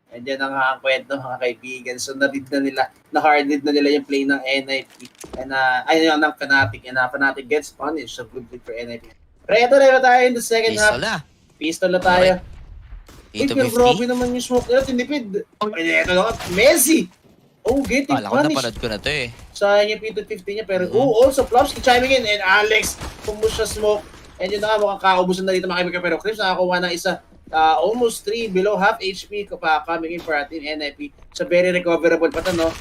And yan ang kwento mga kaibigan. So na-read na nila, na-hard-read na nila yung play ng NIP. And ayun yung ng Fnatic. And Fnatic gets punished. So good for NIP. Pero ito na tayo in the second half. Pistol na tayo. Okay. Pero grabe naman yung smoke nila, tinipid. Ito na Messi! Oh, getting punished. Napanood ko na to Sayang yung P250 niya. Pero also Plopsky chiming in. And Alex, pumus siya smoke. And yun na nga, mukhang kaubusan na dito mga kaibigan. Pero Crips nakakuha ng isa. Almost 3 below half HP coming in for ating NIP. So very recoverable pa to, no?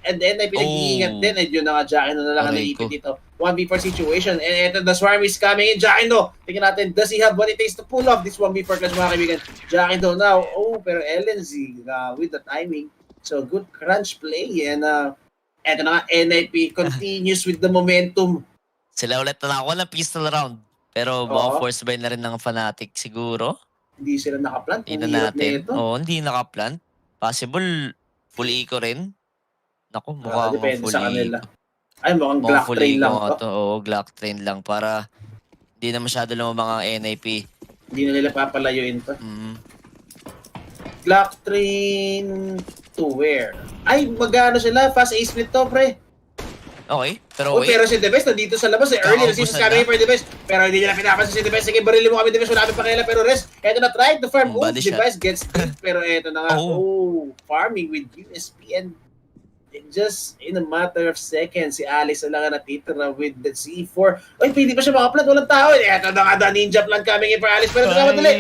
And NIP nag-iingat din. And yun na nga, Jackino na lang ang naipit dito. 1v4 situation. And ito, the Swarm is coming in. Jackino, tingnan natin, does he have what it takes to pull off this 1v4 clash mga kaibigan? Jackino now. Oh, pero LNZ with the timing. So good crunch play. And eto na nga, NIP continues with the momentum. Sila ulit na walang pistol round. Pero baka force buy na rin ng Fnatic siguro. Hindi sila nakaplant. Hindi na natin. Hindi nakaplant. Possible full eco rin. Naku, mukhang depende full sa kanila. eco. Ay, mukhang Glock train lang to. Oo, Glock train lang para hindi na masyado lang mga NIP. Hindi na nila papalayuin to. Glock train to where? Ay, magano sila? Fast A-split to, pre. Okay, pero pero si The Best nandito sa labas early na season kami for The Best. Pero hindi nila pinapansin si The Best. Sige, barili mo kami The Best. Wala kami pakila. Pero rest, eto na try to farm. The Best gets deep. Pero eto na nga. Farming with USP and just in a matter of seconds, si Alex na lang natitira with the C4. Ay, pili pa siya makaplant. Walang tao. Eto na nga, the ninja plant coming in for Alex. Pero ito na madali.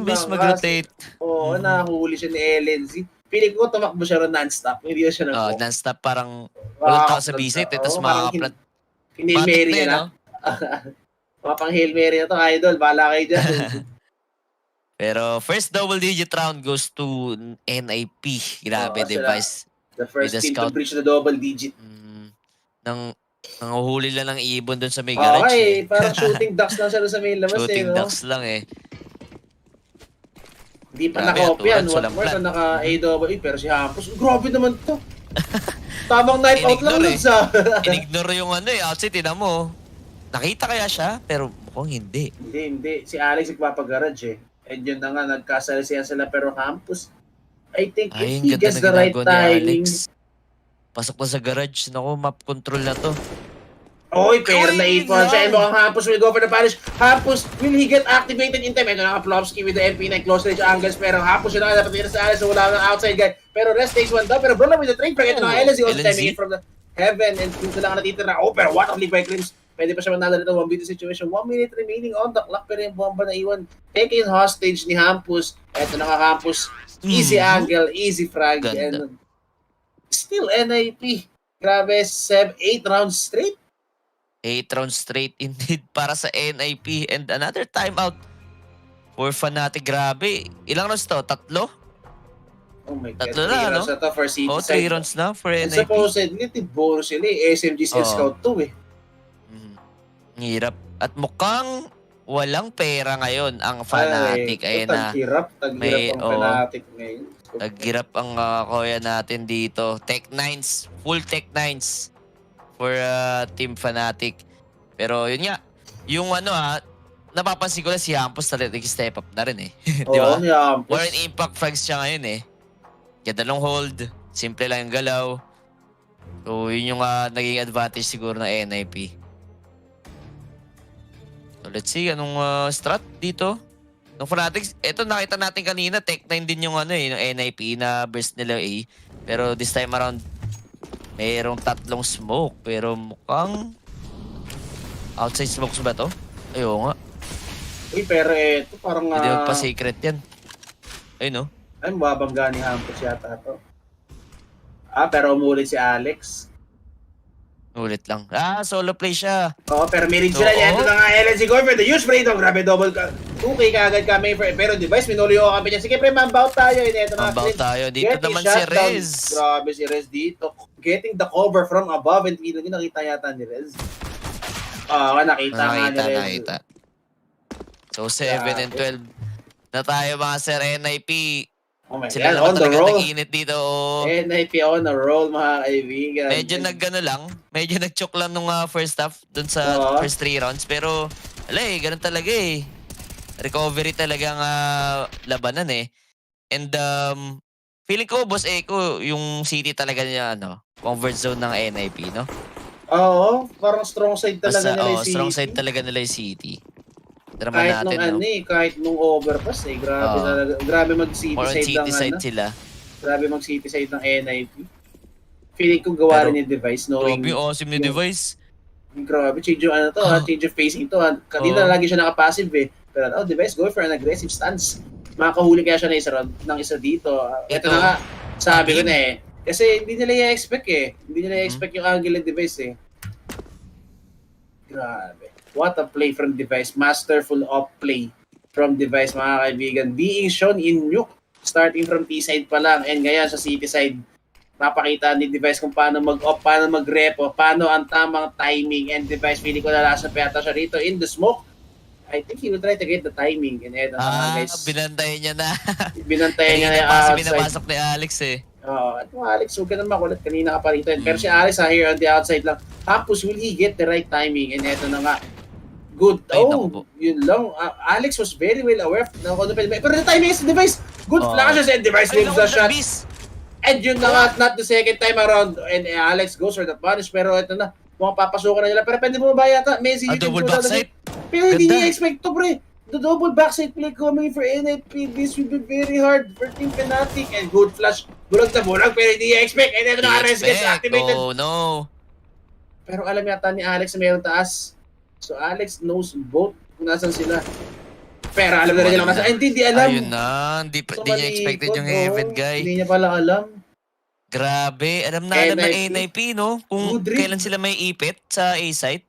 Bis mag-rotate. Oo, nakahuli siya ni LNZ. Piling ko tumakbo siya ron non-stop. Hindi siya nag-go. Non-stop parang walang tao sa B-site. Tapos makakaplat. Hail Mary na. Mga pang Hail Mary na to, idol. Bala kayo dyan. Pero first double-digit round goes to NIP. Grabe, device. The first team to breach the double-digit. Nanguhuli lang ng ibon dun sa may garage. Okay, parang shooting ducks lang siya sa may labas. Shooting ducks lang Hindi pa naka-off yan. What more na naka-AW. Pero si Hampus, grabe naman to. Tamang knife out lang nun sa... Inignore yung outside, tinan mo. Nakita kaya siya, pero mukhang hindi. Hindi. Si Alex nagpapagarage And yun na nga, nagkasalisiyan sila. Pero Hampus, I think if he gets the right timing... Pasok na sa garage. Naku, map control na to. Oy, pero na-8-1 siya. Mukhang Hampus will go for the punish. Hampus, will he get activated in time? Ito na Plopsky with the MP9 close range angles. Pero Hampus yun na dapat sa Alice. So wala ng outside guy. Pero rest takes one down. Pero bro with the trade. Pero ito na LNZ also timing it from the heaven. And dito lang natitira. Oh, pero what a league by Crims. Pwede pa siya manalo nito. 1v2 situation. 1 minute remaining on the clock. Pero yung bomba na iwan. Taking hostage ni Hampus. Ito na Hampus. Easy angle. Easy frag. And still NIP. Grabe. 8 rounds straight. 8 rounds straight indeed para sa NIP and another timeout for Fnatic. Grabe. Ilang rounds to? 3? Oh my God. 3 na, no? 3 rounds na for NIP. Supposedly, bonus sila SMG's Scout 2 Hirap. At mukhang walang pera ngayon ang Fnatic. Ayun na. Taghirap ang Fnatic ngayon. Taghirap ang kuya natin dito. Tech 9s. Full Tech 9s. For Team Fnatic. Pero yun nga, yung napapansin ko na si Hampus na nag-step up na rin Di ba? More in impact frags siya ngayon Ganda ng hold, simple lang yung galaw. So yun yung naging advantage siguro ng NIP. So let's see, anong strat dito? Nung Fnatic, ito nakita natin kanina, Tech 9 din yung yung NIP na burst nila A. Pero this time around, mayroong 3 smoke, pero mukhang outside smokes ba to? Ayaw nga. Uy, pero ito parang... Hindi magpa-secret yan. Ayun Ay, mababangga ni Hampus yata to. Pero umulit si Alex. Ulit lang. Solo play siya. Oo, pero may rin sila niya. Ito na nga LNZ going for the huge breakdown. Grabe, double 2K kagad kami, pero device, minulo yung kampi niya. Sige, pre, mambout tayo. Ito na, Mambout tayo. Dito naman si Rez. Grabe si Rez dito. Getting the cover from above and feeling nakita yata ni Rez. Nakita nga ni Rez. Nakita. So, 7 and 12 na tayo mga sir. NIP. Oh my Sila God, naman on the talaga roll. nag-init dito. NIP on the roll, mga kaibigan. Medyo nag-choke lang nung first half dun sa first 3 rounds. Pero, ganun talaga eh. Recovery talagang labanan eh. And feeling ko, Boss Eko, yung city talaga niya, comfort zone ng NIP, no? Oo, parang strong side talaga nila yung city. Strong side talaga nila yung city. Kahit nung kahit nung overpass grabe talaga. Grabe mag-city side ng sila. Grabe mag-city side ng NIP. Feeling ko gawa rin yung device knowing. Grabe, awesome yung device. Grabe, change yung change yung facing to. Kanina lagi siya naka-passive eh. Pero device go for an aggressive stance. Makakahuli kaya siya ng isa dito. Ito na nga, sabi ko na eh. Kasi hindi nila i-expect eh. Hindi nila i-expect yung angle ng device eh. Grabe. What a play from device. Masterful off play from device, mga kaibigan. Being shown in nuke. Starting from T-side pa lang. And ngayon sa city side, napakita ni device kung paano mag-off, paano mag-repo, paano ang tamang timing. And device, feeling ko nalasan pa yata siya rito in the smoke. I think he will try to get the timing. And eto guys. Binantayan niya na. Binantayan niya na yung outside. binapasok ni Alex eh. At Alex, huwag ka na makulit. Kanina ka pa rito. Pero si Alex here on the outside lang. Tapos will he get the right timing? And eto na nga. Good. Yun lang. Alex was very well aware na kung ano pwede. Pero the timing is the device. Good flashes and device lives the shot. And yun na nga, not the second time around. And Alex goes for the punish. Pero ito na, mukhang papasukan na nila. Pero pwede mo ba yata? Messi. Double backside. Pero hindi niya expect to, pre. The double backside play coming for NIP. This will be very hard for Team Fnatic. And good flash. Bulag na bulag. Pero hindi niya expect. And ito na, Ares gets activated. Oh no. Pero alam yata ni Alex na mayroong taas. So Alex knows both kung nasan sila. Pero alam na rin nila nasan. Hindi alam. Ayun na. Hindi niya expected yung heaven guy. Hindi niya pala alam. Grabe. Alam ng NIP, no? Kung kailan sila may ipit sa A-site.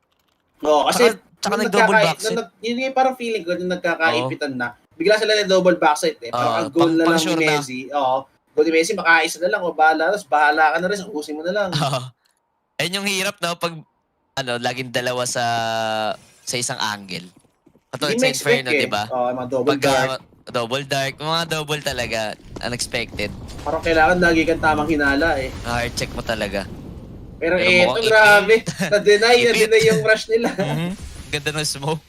Oo, kasi tsaka nag-double backside. Yun yung parang feeling ko nung nagkakaipitan na. Bigla sila na double backside eh. Parang ang goal na lang ni Messi. Oo. Goal ni Messi, makaisa na lang o bahala. Tapos bahala ka na rin. Ubusin mo na lang. Ayun yung hirap, no? Pag laging dalawa sa isang angle. Katulad sa Inferno, di ba? Oo, mga double dark. Double dark. Mga double talaga. Unexpected. Parang kailangan lagi kang tamang hinala eh. Hard check mo talaga. Pero eto, grabe. Na-deny yung rush nila. Ganda ng smoke.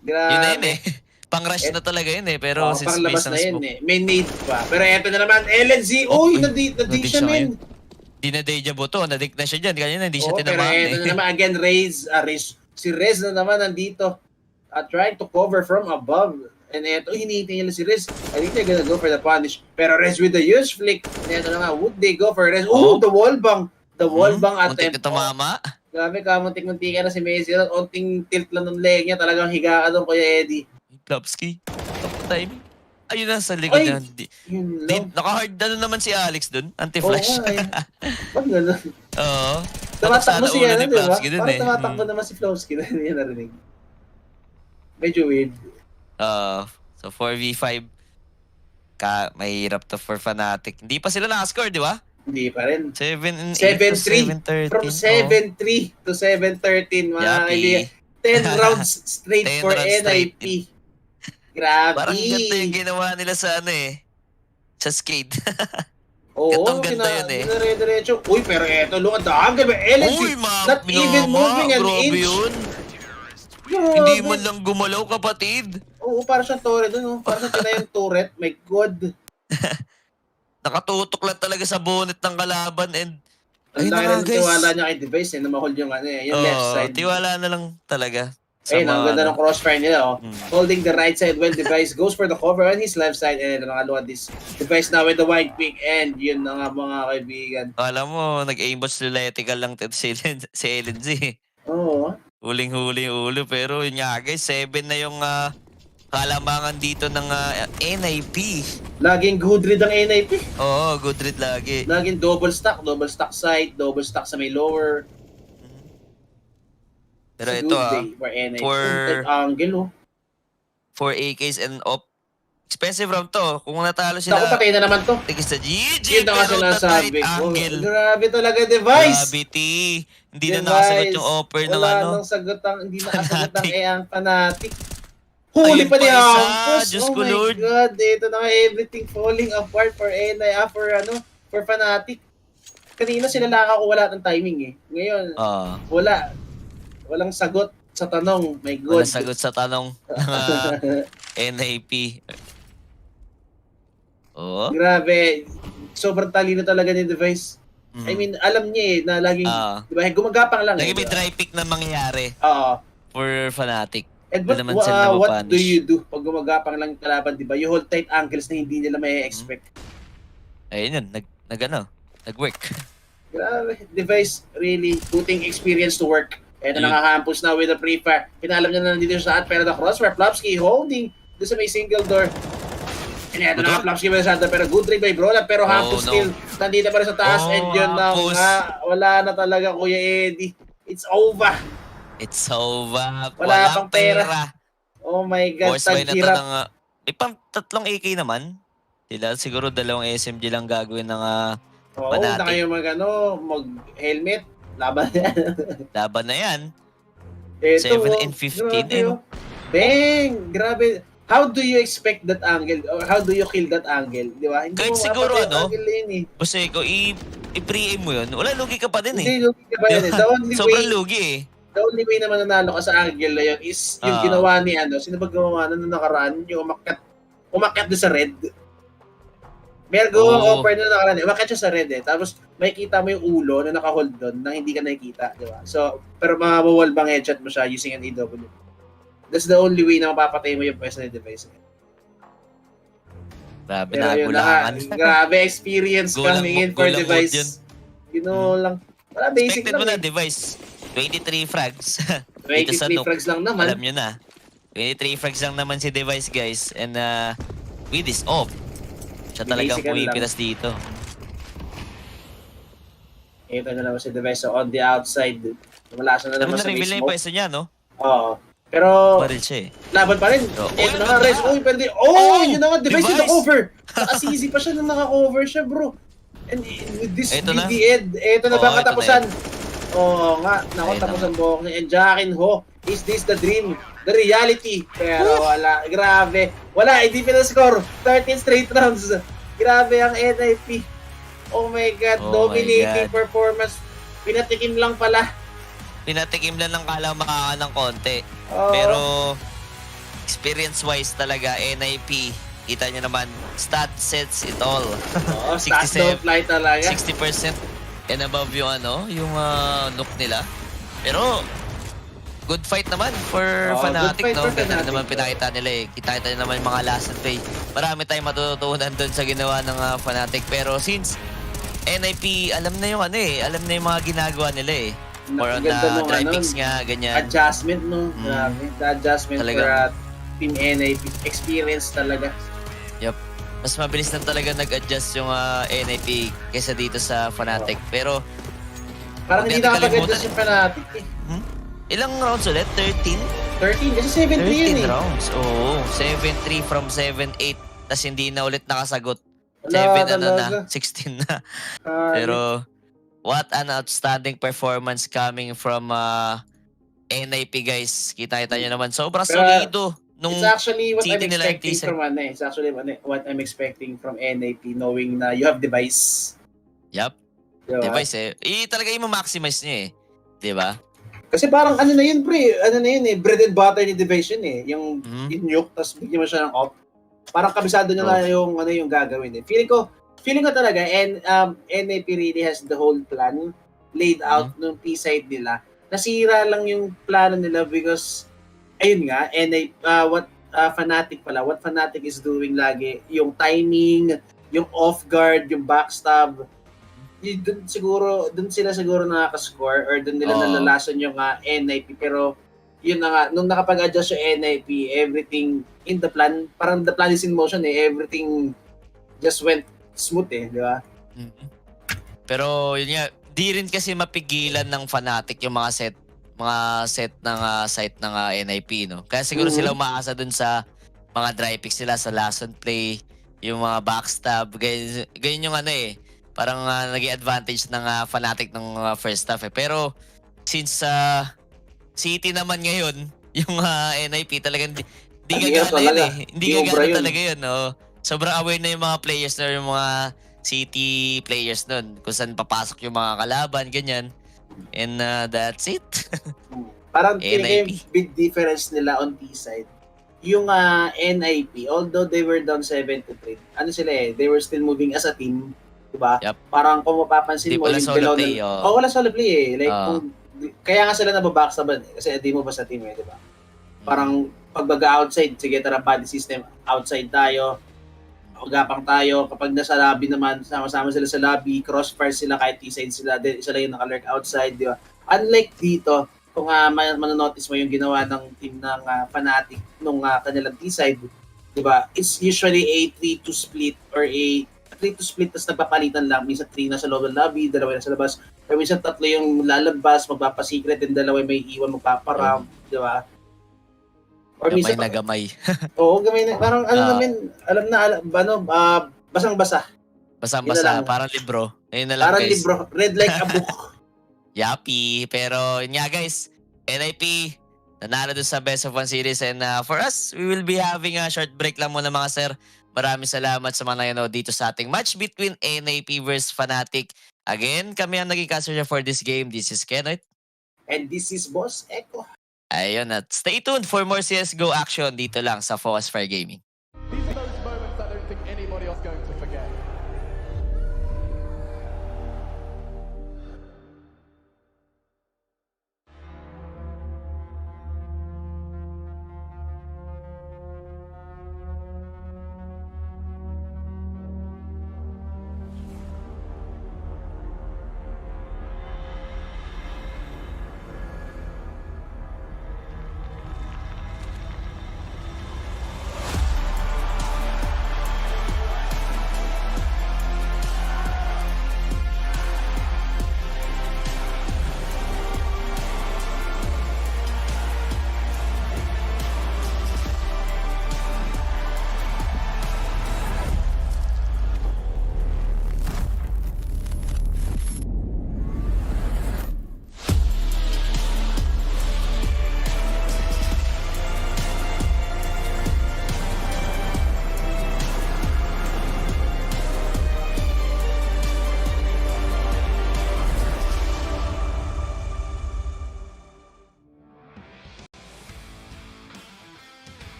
Grabe. Yun na yun eh. Pang-rush na talaga yun eh. Pero since pang-labas based na yun smoke. eh. May nade pa. Pero eto na naman, LNZ. Uy, na-dig siya men. Di na deja buto. Na-dig na siya dyan. Kanina hindi siya tinamaan eh. Pero eto na naman, again, si Rez na naman nandito. Trying to cover from above. And eto, hinihintay nila si Rez. I think they're gonna go for the punish. Pero Rez with the huge flick. And eto na nga, would they go for Rez? Oh, the wall bang. The wall bang attempt. Muntik na tumama. Grabe ka, muntik-muntikan na si Messi. Onting tilt lang ng leg niya. Talagang higaan doon, Kuya Eddie. Klopski. Top time. Ayun na sa likod niya. Yun lang. Naka-hard naman si Alex dun. Anti-flash. Ba't gano'n? Oo. Tumatakbo siya na, di ba? Parang eh. tumatakbo naman si Flowski na hindi narinig. Medyo weird. So 4v5. Mahirap to for Fnatic. Hindi pa sila nakascore, di ba? Hindi pa rin. 7-3. From 7-3 to 7-13, mga kaibigan. 10 rounds straight for NIP. Grabe. Parang ganito yung ginawa nila sa sa skate. Oo, ganda yun eh. Dire-diretso. Uy, pero eto, lungan daan. LNC, not even moving an inch. Yun. Hindi man lang gumalaw, kapatid. Oo, para siyang turret dun. Para siyang tinayang turret. My God. Nakatutok lang talaga sa bonnet ng kalaban and ang laki ng tiwala niya kay device na ma-hold yung yung left side. Tiwala na lang talaga. Ayun, ang ganda ng crossfire nila. Holding the right side while device goes for the cover on his left side and nakaluwa this device now with the wide pick and yun na nga mga kaibigan. Alam mo, nag-aimbot lethal lang si LNZ. Oo. Huling-huli ulo pero yun nga guys, 7 na yung kalamangan dito ng NIP. Laging good read ang NIP. Oo, good read lagi. Laging double stack side, double stack sa may lower. Pero ito 4 AKs and op. Expensive round to. Kung natalo sila, Naku, patay na naman to. tigis na GG. Yun na kasi Pero the nasabi right ko. angle. Grabe talaga, device. Gravity. Hindi na nakasagot yung offer ng Wala ano. nang sagot ang, hindi nakasagot ang Fnatic. ang Fnatic. Huli Ayun pa ni pa isa. Hampus. Diyos Oh ko, my Lord. God. Ito na nga, everything falling apart for for Fnatic. Kanina sila nakakawala ng timing eh. Ngayon, wala. Walang sagot sa tanong. My God. Wala sagot sa tanong ng NAP. Oh. Grabe. Sobrang talino talaga ni Device. I mean, alam niya eh, na laging, di ba, gumagapang lang Lagi eh. may dry pick na mangyayari Oo. for Fnatic. And Hindi naman sila what mapunish. do you do pag gumagapang lang yung kalaban, di ba? You hold tight angles na hindi nila may expect. Ayun yun, nag-work. Grabe. Device really putting experience to work. Ito nakakampus na with the pre-fire. Pinalam niya na nandito siya sa at pero the crossfire. Plopsky holding doon sa may single door. And ito na Plopsky with the shot pero good trade by Brola pero Hampus still nandito pa rin sa taas and yun na nga. Wala na talaga Kuya Eddie. It's over. It's over. Wala pang pera. Oh my God. Force by na to Tagkirap. ng... May pang 3 AK naman. Sila siguro 2 SMG lang gagawin ng Oo, na kayo mag-helmet. Laban yan. laban na yan. Ito, 7 and 15 eh. No? Bang! Grabe. How do you expect that angle? Or how do you kill that angle? Di ba? Hindi Kahit mo siguro mapatay ang angle yun eh. Kasi kung i-pre-aim mo yun, wala, lugi ka pa din eh. Hindi, lugi ka ba yun eh. The only Sobrang way, lugi eh. the only way na mananalo ka sa angle na yun is yung ginawa ni sino ba gumawa na nakaraan? Yung umakyat doon sa red. Meron gawang offer na nakaraan. Umakyat siya sa red eh. Tapos makikita mo yung ulo na nakahold doon na hindi ka nakikita. Di ba? So, pero mawawal bang headshot mo siya using an AW. That's the only way na mapapatay mo yung pwesto ng device. Grabe Pero na, yun gulangan. grabe experience coming in for device. You know lang. Wala, basic Expected mo lang na device. 23 frags. 23 frags lang naman. Alam nyo na. 23 frags lang naman si device guys. And with this off. Siya talagang Basic lang. pumipilas dito. Ito na naman si device. So on the outside, wala siya na Ano naman sa na-reveal na yung mismo. pwesto niya, no? Oo. Pero, Baril siya eh. laban pa rin. So, Ito na oh, nga, yun Rez. na. Uy, pwede. Oh, yun na nga, device Device. yung na-cover. Nakasisi pa siya nung naka-cover siya, bro. And with this, Ito with na. the end, ito na Oo, ba ito na katapusan? Oo nga, naku, Ayun tapusan buhok niya. And Jackin Ho, is this the dream? The reality? Pero wala, grabe. Wala, hindi pa na-score. 13 straight rounds. Grabe ang NIP. Oh my God, Oh my dominating God. performance. Pinatikim lang pala. Pinatikim lang ng kala makaka ng konti. Oo. Pero experience-wise talaga, NIP, kita nyo naman, stat sets it all. Oo, stats don't lie talaga. 60% and above yung yung look nila. Pero good fight naman for Fnatic, good fight no? for Ganda Fnatic. naman pinakita nila eh. Kita nyo naman yung mga last play. Marami tayong matututunan doon sa ginawa ng Fnatic. Pero since NIP, alam na yung alam na yung mga ginagawa nila eh. More on Ganda nung dry picks nga, ganyan. Adjustment, no? Grabe. The adjustment Talaga. for Team NIP. Experience talaga. Yup. Mas mabilis na talaga nag-adjust yung NIP kaysa dito sa Fnatic. Pero Parang hindi Huwag natin nakapag-adjust yung Fnatic eh. ilang rounds ulit? 13? 13? Kasi 7-3 yun 13 eh. rounds. Oo. 7-3 from 7-8. Tapos hindi na ulit nakasagot. Wala 7 talaga. 16 na. Ah, Pero what an outstanding performance coming from NIP guys. Kita-kita nyo naman. Sobrang Pero, solido. Nung it's actually what I'm CD nila yung expecting teaser. from It's actually what I'm expecting from NIP knowing na you have device. Yup. Diba? Device eh. Talaga yung ma-maximize nyo eh. Diba? Kasi parang ano na yun, pre. Ano na yun eh. Bread and butter ni device yun eh. Yung in-nuke, tapos bigyan mo siya ng off. Parang kabisado nyo na yung yung gagawin eh. Feeling ko talaga, and NIP really has the whole plan laid out nung P-side nila. Nasira lang yung plano nila because, ayun nga, what Fnatic is doing lagi, yung timing, yung off guard, yung backstab, dun sila siguro nakaka-score or dun nila nalalason yung NIP. Pero, yun na nga, nung nakapag-adjust yung NIP, everything in the plan, parang the plan is in motion eh, everything just went smooth eh, di ba? Pero yun nga, di rin kasi mapigilan ng Fnatic yung mga set ng site ng NIP, no? Kaya siguro sila umaasa dun sa mga dry picks nila sa last on play, yung mga backstab, ganyan yung ano eh. Parang naging advantage ng Fnatic ng first half eh. Pero since City naman ngayon, yung NIP talagang di gagana yun eh. Hindi gagana talaga yun. Oh. Sobrang aware na yung mga players na yung mga City players nun. Kung saan papasok yung mga kalaban, ganyan. And that's it. Parang NIP. yung big difference nila on T-side. Yung NIP, although they were down 7-3, ano sila eh, they were still moving as a team. Diba? Yep. Parang kung mapapansin Di mo, pala yung solo below play. wala solo play eh. Like, kaya nga sila nababackstaban eh. Kasi di mo ba sa team eh, diba? Parang pag outside, sige tara body system, outside tayo, gapang tayo. Kapag nasa lobby naman, sama-sama sila sa lobby, crossfire sila kahit T-side sila, isa lang yung nakalurk outside, di ba? Unlike dito, kung manonotice mo yung ginawa ng team ng Fnatic nung kanilang T-side, di ba? It's usually a 3-2 split or a 3-2 split tapos nagpapalitan lang. Minsan 3 na sa loob ng lobby, 2 na sa labas. Or minsan 3 yung lalabas, magpapasecret, and 2 may iwan, magpaparam, di ba? Or Gamay na gamay. Oo, gamay na. Parang basang-basa. Basang-basa, parang libro. Ayun na lang Parang guys. libro, read like a book. Yappy. Pero yun nga guys, NIP, nanalo doon sa Best of 1 series. And for us, we will be having a short break lang muna mga sir. Maraming salamat sa mga nanonood dito sa ating match between NIP versus Fnatic. Again, kami ang naging caster for this game. This is Kenneth. And this is Boss Echo. Ayun, at stay tuned for more CSGO action dito lang sa Qualifiers Gaming. These are those moments I don't think anybody else is going to forget.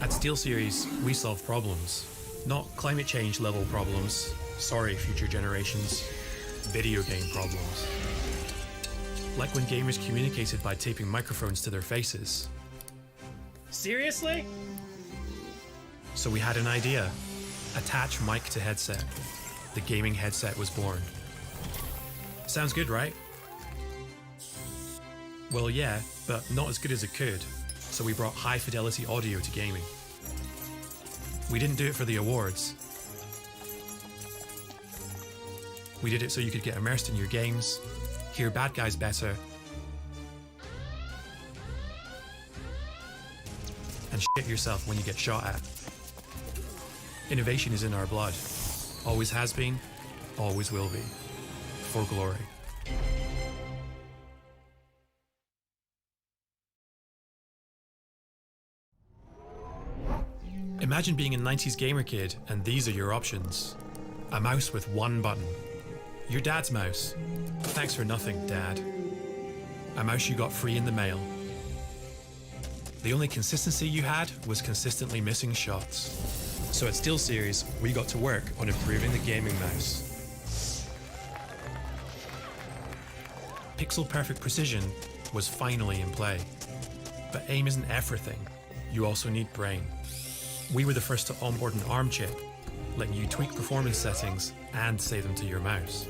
At SteelSeries, we solve problems, not climate change level problems. Sorry, future generations. Video game problems. Like when gamers communicated by taping microphones to their faces. Seriously? So we had an idea. Attach mic to headset. The gaming headset was born. Sounds good, right? Well, yeah, but not as good as it could. So we brought high fidelity audio to gaming. We didn't do it for the awards. We did it so you could get immersed in your games, hear bad guys better, and shit yourself when you get shot at. Innovation is in our blood. Always has been, always will be. For glory. Imagine being a 90s gamer kid and these are your options. A mouse with one button. Your dad's mouse. Thanks for nothing, Dad. A mouse you got free in the mail. The only consistency you had was consistently missing shots. So at SteelSeries, we got to work on improving the gaming mouse. Pixel perfect precision was finally in play. But aim isn't everything. You also need brain. We were the first to onboard an ARM chip, letting you tweak performance settings and save them to your mouse.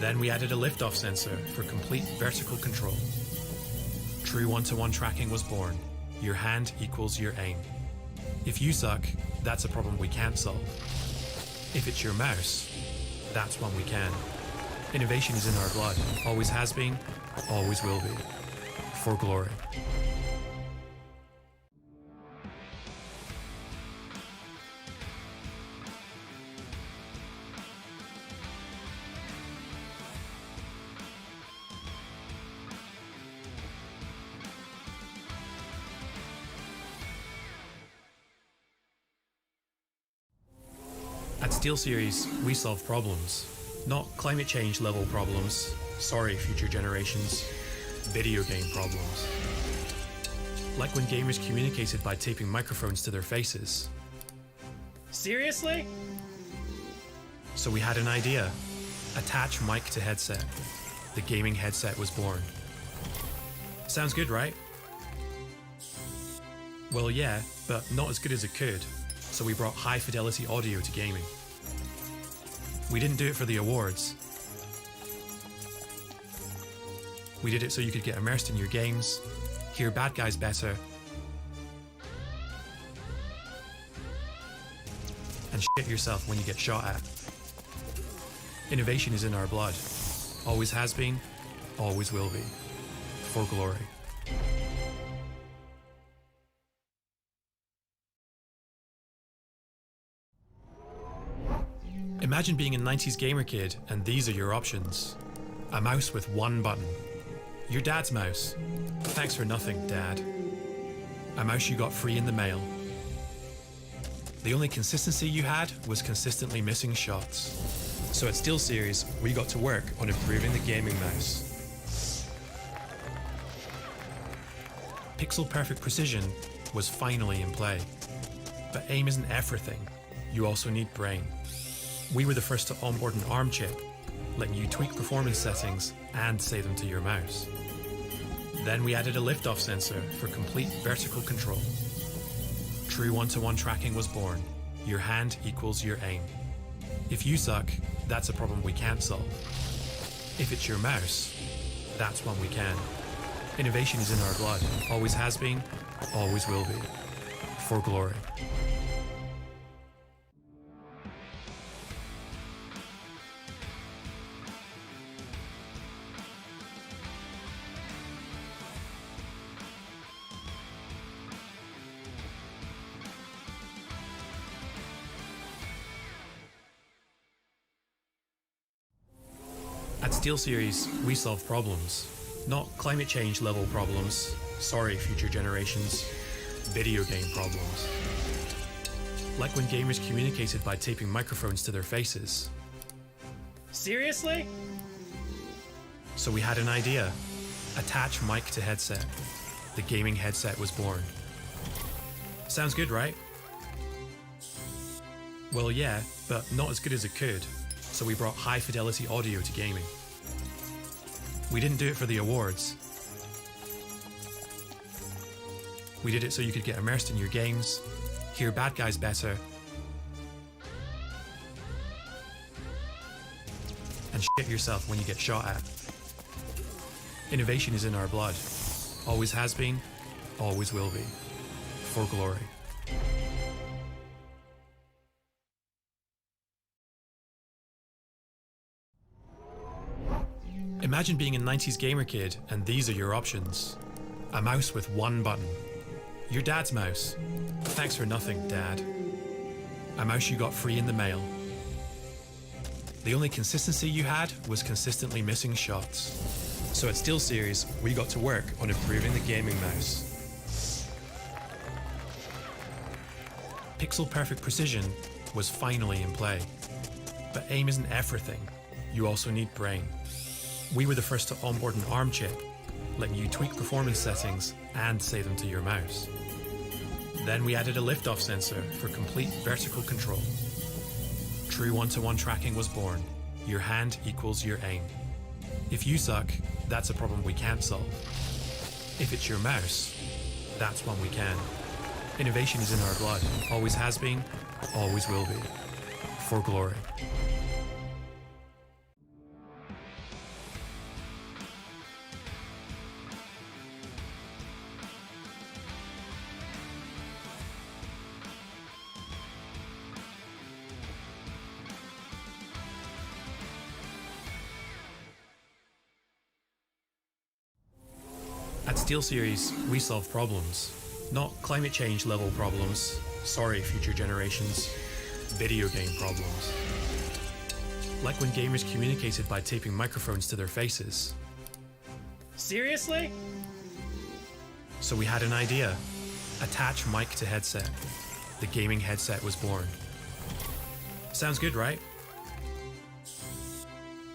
Then we added a liftoff sensor for complete vertical control. True one-to-one tracking was born. your hand equals your aim. If you suck, that's a problem we can't solve. If it's your mouse, that's one we can. Innovation is in our blood, always has been, always will be. For glory. At SteelSeries, we solve problems, not climate change level problems. Sorry, future generations. Video game problems. Like when gamers communicated by taping microphones to their faces. Seriously? So we had an idea. Attach mic to headset. The gaming headset was born. Sounds good, right? Well, yeah, but not as good as it could. So we brought high fidelity audio to gaming. We didn't do it for the awards. We did it so you could get immersed in your games, hear bad guys better, and shit yourself when you get shot at. Innovation is in our blood. Always has been, always will be. For glory. Imagine being a 90s gamer kid and these are your options. A mouse with one button. Your dad's mouse. Thanks for nothing, Dad. A mouse you got free in the mail. The only consistency you had was consistently missing shots. So at SteelSeries, we got to work on improving the gaming mouse. Pixel perfect precision was finally in play. But aim isn't everything. You also need brain. We were the first to onboard an ARM chip, letting you tweak performance settings and save them to your mouse. Then we added a liftoff sensor for complete vertical control. True one-to-one tracking was born. Your hand equals your aim. If you suck, that's a problem we can't solve. If it's your mouse, that's one we can. Innovation is in our blood. Always has been, always will be. For glory. At SteelSeries, we solve problems, not climate change level problems. Sorry, future generations. Video game problems. Like when gamers communicated by taping microphones to their faces. Seriously? So we had an idea. Attach mic to headset. The gaming headset was born. Sounds good, right? Well, yeah, but not as good as it could. So we brought high fidelity audio to gaming. We didn't do it for the awards. We did it so you could get immersed in your games, hear bad guys better, and shit yourself when you get shot at. Innovation is in our blood. Always has been, always will be. For glory. Imagine being a 90s gamer kid and these are your options. A mouse with one button. Your dad's mouse. Thanks for nothing, Dad. A mouse you got free in the mail. The only consistency you had was consistently missing shots. So at SteelSeries, we got to work on improving the gaming mouse. Pixel perfect precision was finally in play. But aim isn't everything. You also need brain. We were the first to onboard an ARM chip, letting you tweak performance settings and save them to your mouse. Then we added a liftoff sensor for complete vertical control. True one-to-one tracking was born. Your hand equals your aim. If you suck, that's a problem we can't solve. If it's your mouse, that's one we can. Innovation is in our blood. Always has been, always will be. For glory. At SteelSeries, we solve problems, not climate change level problems. Sorry, future generations. Video game problems. Like when gamers communicated by taping microphones to their faces. Seriously? So we had an idea. Attach mic to headset. The gaming headset was born. Sounds good, right?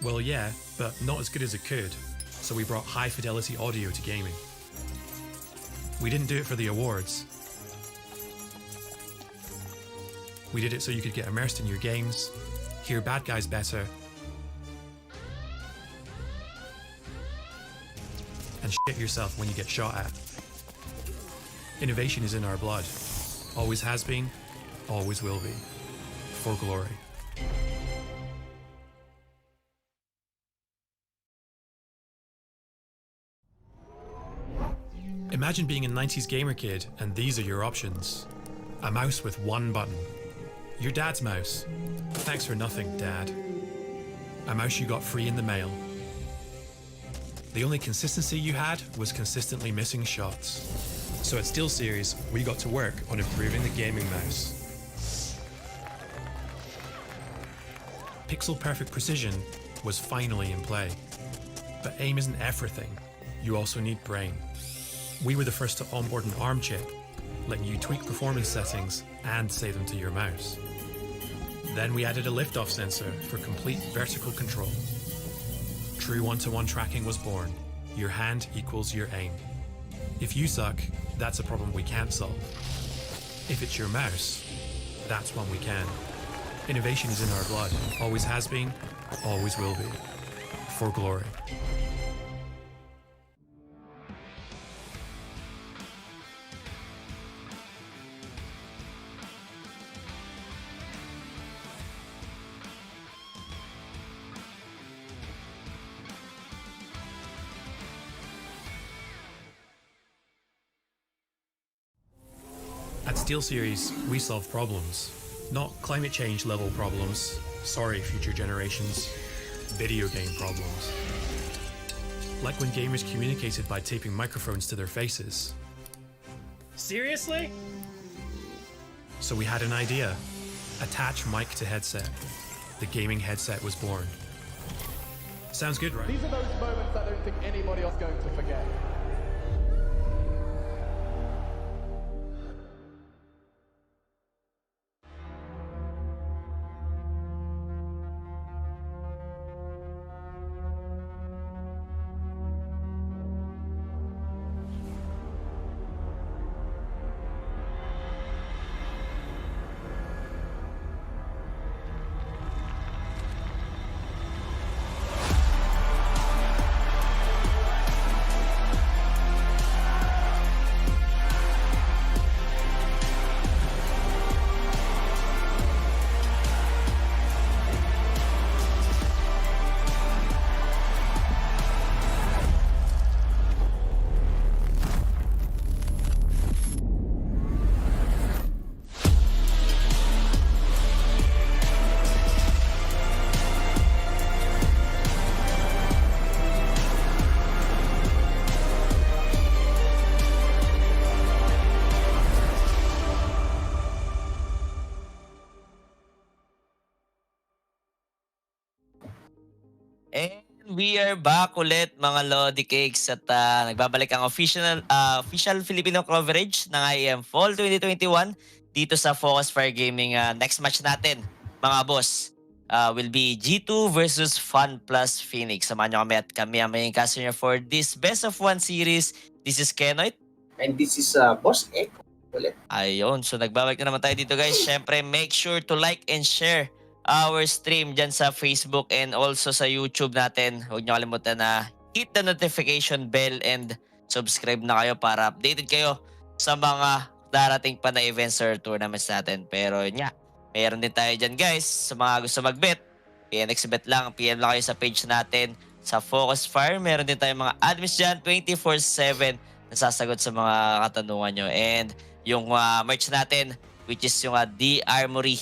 Well, yeah, but not as good as it could. So we brought high fidelity audio to gaming. We didn't do it for the awards. We did it so you could get immersed in your games, hear bad guys better, and shit yourself when you get shot at. Innovation is in our blood. Always has been, always will be. For glory. Imagine being a 90s gamer kid and these are your options. A mouse with one button. Your dad's mouse. Thanks for nothing, Dad. A mouse you got free in the mail. The only consistency you had was consistently missing shots. So at SteelSeries, we got to work on improving the gaming mouse. Pixel perfect precision was finally in play. But aim isn't everything. You also need brain. We were the first to onboard an ARM chip, letting you tweak performance settings and save them to your mouse. Then we added a liftoff sensor for complete vertical control. True one-to-one tracking was born. Your hand equals your aim. If you suck, that's a problem we can't solve. If it's your mouse, that's one we can. Innovation is in our blood. Always has been, always will be. For glory. At SteelSeries, we solve problems, not climate change level problems. Sorry, future generations. Video game problems. Like when gamers communicated by taping microphones to their faces. Seriously? So we had an idea. Attach mic to headset. The gaming headset was born. Sounds good, right? These are those moments I don't think anybody else is going to forget. And we are back ulit mga Lodi Cakes at nagbabalik ang official Filipino coverage ng IEM Fall 2021 dito sa Focusfire Gaming. Next match natin mga boss will be G2 versus FunPlus Phoenix. Samahan nyo kami ang main caster for this best of 1 series. This is Kenoit. And this is Boss Echo ulit. Ayun, so nagbabalik na naman tayo dito guys. Syempre make sure to like and share our stream dyan sa Facebook and also sa YouTube natin. Huwag nyo kalimutan na hit the notification bell and subscribe na kayo para updated kayo sa mga darating pa na events or tournaments natin. Pero yun nga, mayroon din tayo dyan guys. Sa mga gusto mag-bet, PNX bet lang. PM lang kayo sa page natin sa Focusfire. Meron din tayong mga admins dyan 24/7 na sasagot sa mga katanungan nyo. And yung merch natin, which is yung The Armory.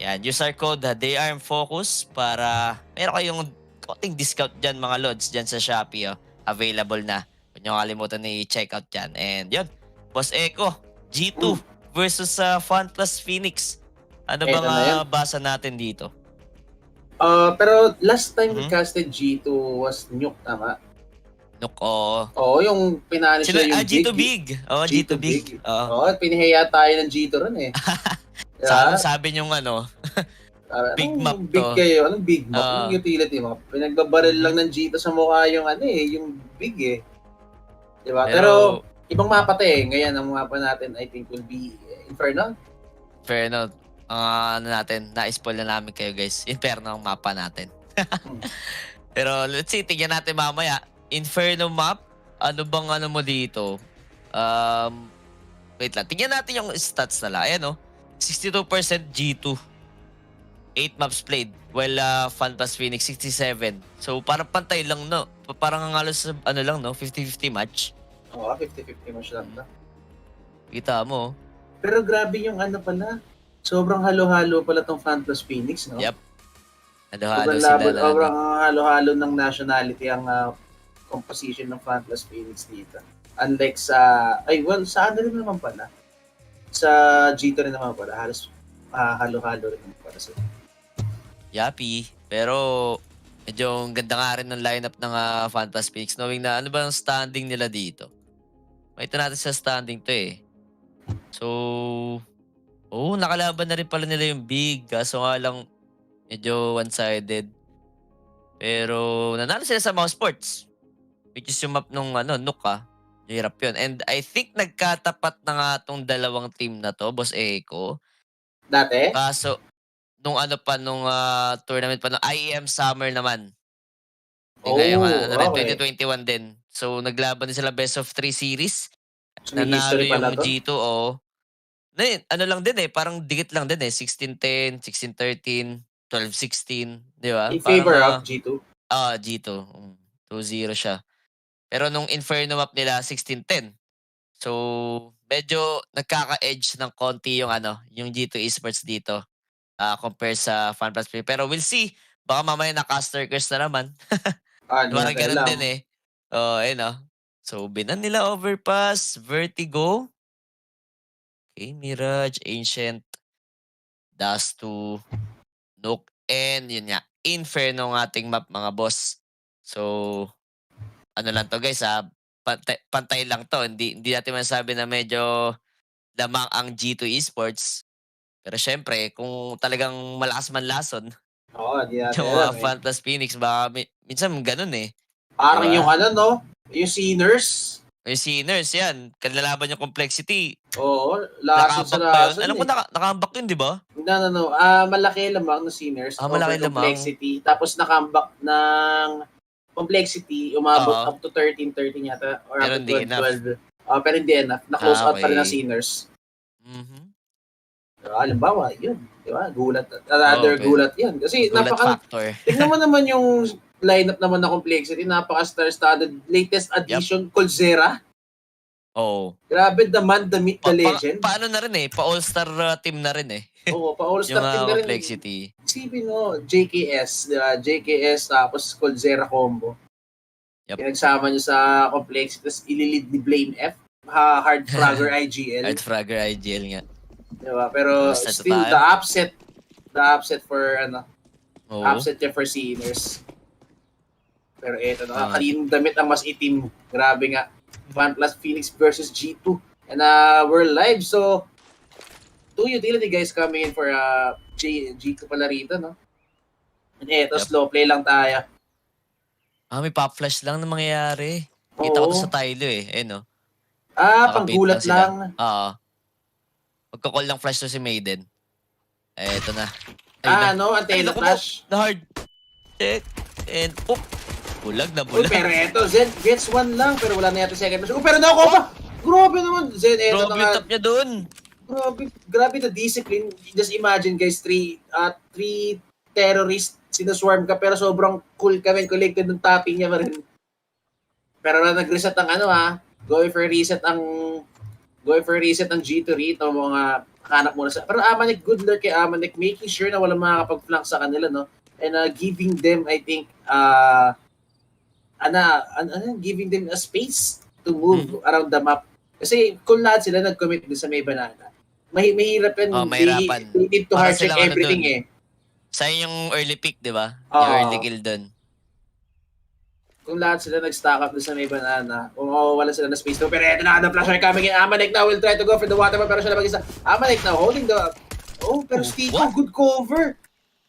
Yan, use our code DayArmFocus para meron kayong konting discount dyan mga lods dyan sa Shopee. Available na. Huwag Huwag niyo kalimutan na i-check out yan. And yun, Boss Echo, G2 versus FunPlus Phoenix. Ano Eto bang na yan. basa natin dito? Pero last time we Mhm. casted G2 was Nuke, tama? Nook, oo. Oo, yung pinanis Sino? na yung G2 Big. Oo, G2 Big. Oo. Pinahiya tayo ng G2 ron eh. Sabi niyong ano, Big anong map big to. kayo? Anong big map? Ah. Anong utility map? Pinagbabaril lang ng G2 sa mukha yung yung big eh. Diba? Pero ibang mapa to eh. Ngayon, ang mapa natin I think will be Inferno. fair enough. Ano natin, na-spoil na namin kayo guys. Inferno ang mapa natin. Pero let's see, tingnan natin mamaya. Inferno map, ano bang ano mo dito? Wait lang, tingnan natin yung stats nila. Ayan 62% G2. 8 maps played. While FunPlus Phoenix, 67. So parang pantay lang, no? Parang ang halos, 50-50 match. Oo, 50-50 match lang na. Kita mo. Pero grabe yung pala. Sobrang halo-halo pala tong FunPlus Phoenix, no? Yep. Halo-halo sila na. Sobrang halo-halo ng nationality ang composition ng FunPlus Phoenix dito. Unlike sa... sa rin naman pala. Sa G2 rin naman pala. Halos halo-halo rin naman pala sila. Yapi. Pero medyo ganda nga rin ng lineup ng FunPlus Phoenix, knowing na ano ba ang standing nila dito. Makita natin sa standing to eh. So, nakalaban na rin pala nila yung big. Kaso nga lang, medyo one-sided. Pero nanalo sila sa Mouse Sports. Which is yung map nung Nook Hirap yun. And I think nagkatapat na nga tong dalawang team na to, Boss Echo. Dati? Kaso, nung tournament pa, nung IEM Summer naman. Yung okay. 2021 din. So, naglaban din sila best of 3 series. So, may Nanalo history pala yung to? G2, ano lang din parang dikit lang din 16-10, 16-13, 12-16, di ba? In favor Parang, of G2? G2. 2-0 siya. Pero nung Inferno map nila, 16-10. So, medyo nagkaka-edge ng konti yung G2 Esports dito compare sa FunPlus Phoenix. Pero we'll see. Baka mamaya na-caster curse na naman. Parang ganun din eh. So, binan nila Overpass, Vertigo. Okay, Mirage, Ancient, Dust 2, Nook, and yun nga, Inferno ng ating map mga boss. So, ano lang to guys pantay lang to. Hindi natin masabi na medyo lamang ang G2 Esports. Pero syempre, kung talagang malakas man lason, Di natin yung alam FunPlus Phoenix, baka minsan ganun eh. Parang Diba? yung yung Sinners. Yung Sinners, yan. Kanlalaban yung complexity. Oo, lason sa lason. Alam ko, nakambak yun, di ba? No. Malaki lamang ng Sinners. Malaki over lamang. complexity. Tapos nakambak ng complexity, umabot up to 13 yata. Or Pero up to hindi 12. Pero hindi enough. Na-close out pa rin ng Sinners. Halimbawa, yun. Diba? Gulat. Another gulat yan. Kasi gulat factor. Tingnan mo naman yung lineup naman na complexity. Napaka-star-studded. Latest addition, Coldzera. Grabe, the man, the myth, the legend. Paano na rin eh? Pa-all-star team na rin eh. Oo, pa-all-star team na rin. Complexity. Isipin mo, JKS. JKS tapos Coldzera combo. Pinagsama nyo sa complexity. Tapos ililid ni Blame F. Hard Fragger IGL. Hard Fragger IGL nga. Diba? Pero still, the upset for upset niya for Sinners. Pero eto kaninong damit ang mas itim. Grabe nga. FunPlus Phoenix versus G2. And we're live, so 2 utility guys coming in for G2 pala rito, no? And eto, slow play lang tayo. May pop flash lang na mangyayari. Kita ko to sa Tylo eh. No? Panggulat lang. Magkakall lang flash to si Maiden. Eto na. Antena flash. The hard. Check. And poop. Bulag na bulag. Pero eto, Zen gets 1 lang. Pero wala na yata second flash. Pero nakuha pa. Grabe naman. Zen, eto na nga. Grabe yung top niya dun. Grabe the discipline. Just imagine guys, 3 terrorists sinuswarm ka. Pero sobrang cool kami. Collected ng topping niya pa rin. Pero na nag-reset ang going for reset ang G2 rito, mga hanap muna sa... Pero Amanek, good luck kay Amanek, making sure na walang makakapag-flank sa kanila, no? And giving them, I think, giving them a space to move around the map. Kasi kung lahat sila nag-commit din sa may banana, mahirap yan. Mahirapan. They need to Para hard check silang everything dun. eh. Sayang yung early pick, di ba? Oo. Yung early kill dun. Kung lahat sila nag-stack up doon sa may banana, kung wala sila na space to, pero eto na, the flasher coming in, Amanek now will try to go for the water, pero siya na mag-isa. Amanek now holding the... Oh, pero Stiko, good cover.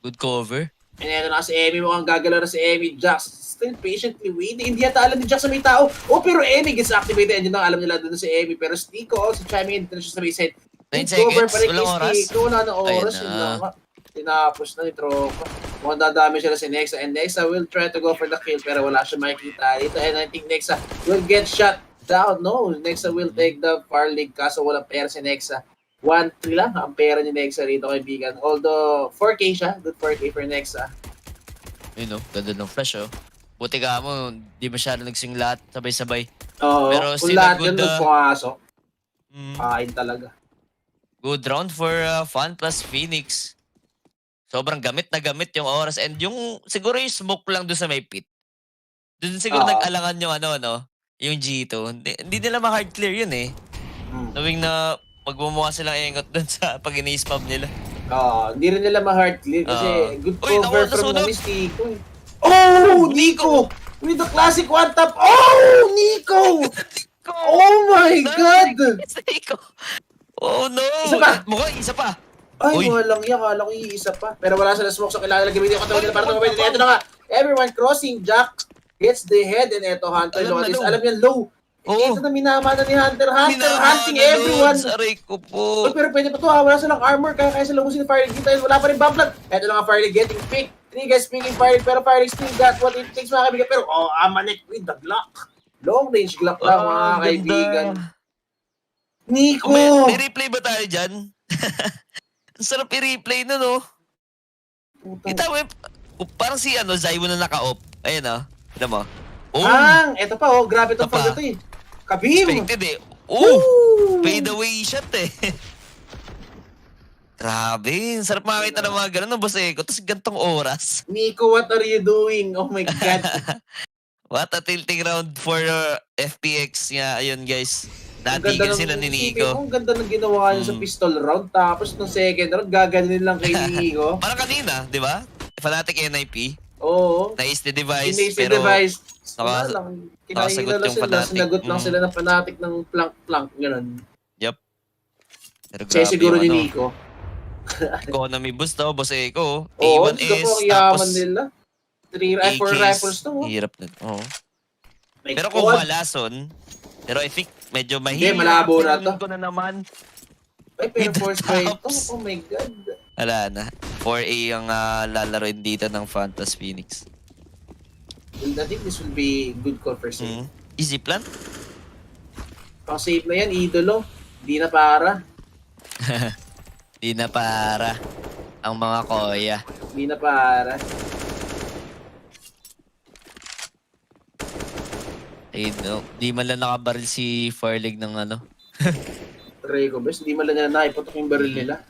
Good cover. And eto na si Emmy, mukhang gagalaw na si Emmy. Jax still patiently waiting. Hindi yata alam ni Jax sa may tao. Oh, pero Emmy gets activated, and yun ang alam nila doon si Emmy. Pero Stiko also chiming in, dito siya sa may side. 9 seconds, walang oras. Stiko, wala na oras. Ayun Yun na. lang. Tinapos na ni Tropa. Mukhang dadami sila si Nexa, and Nexa will try to go for the kill pero wala siya makikita dito, and I think Nexa will get shot down. No, Nexa will take the far leg kaso walang pera si Nexa. 1-3 lang ang pera ni Nexa rito, kaibigan. Although 4K siya, good 4K for Nexa. Yun ganda ng flash Buti ka mo, di masyado nagsing lahat sabay-sabay. Oo, Pero kung still a lahat yun good, pumasok, kain talaga. Good round for FunPlus Phoenix. Sobrang gamit na gamit yung oras, and yung siguro yung smoke lang doon sa may pit. Doon siguro nag-alangan yung yung G2. Hindi nila ma-hard clear yun eh. Knowing na magmumukha silang engot doon sa pag ini-spam nila. Hindi rin nila ma-hard clear kasi good cover from the Nico. Nico! With the classic one tap. Oh, Nico! Oh my God! Nico! Oh no! Mukhang isa pa. Ay, walang yan. Kala ko iisa pa. Pero wala sila smoke, so kailangan lang gamitin yung katawin nila para tumabay. Ito na nga. Everyone crossing. Jack gets the head, and eto Hunter. Alam niya, low. Ito na minama na ni Hunter. Hunter hunting everyone. Aray ko po. Pero pwede pa ito. Wala silang armor. Kaya sila ubusin ni Firelig dito. Wala pa rin bumplan. Ito na nga Firelig getting picked. 3 guys picking Firelig. Pero Firelig still got what it takes mga kaibigan. Pero Amanek with the Glock. Long range Glock lang mga kaibigan. Nico! May replay ba tayo dyan? Ang sarap i-replay nun, Kita mo, parang si Zaiwo na naka-off. Ayun, Kita mo. Eto pa, grabe itong pag ito eh. Kabim! Expected fade away shot eh. Grabe, sarap makakita ng mga ganun, boss Eko. Tapos gantong oras. Nico, what are you doing? Oh my God. What a tilting round for FPX. Ayun guys. Natigil sila ni Nico. Ang ganda ng ginawa niya sa pistol round. Tapos nung second round, gaganin lang kay Nico. Parang kanina, di ba? Fnatic NIP. Oo. Nice the device. Pero nakasagot yung Fnatic. Sinagot lang sila ng Fnatic ng plank. Ganun. Yup. Pero Kasi grabe siguro yung ni Nico. Economy boost boss Eko. Oo, A1S. ang yaman nila. 4 rifles to. Hirap na. Oo. My Pero God. kung malason, pero I think medyo mahirap. Malabo na to. Ko na naman. Ay, pero force pa ito. Oh my God. Wala na. 4A ang lalaroin dito ng FunPlus Phoenix. I think this will be good call for safe. Easy plan? Pang safe na yan, idolo. Di na para. Di na para. Ang mga koya. Di na para. Ayun, di man lang nakabaril si Firelig ng Rico, best. Di man lang na naiputok yung baril nila.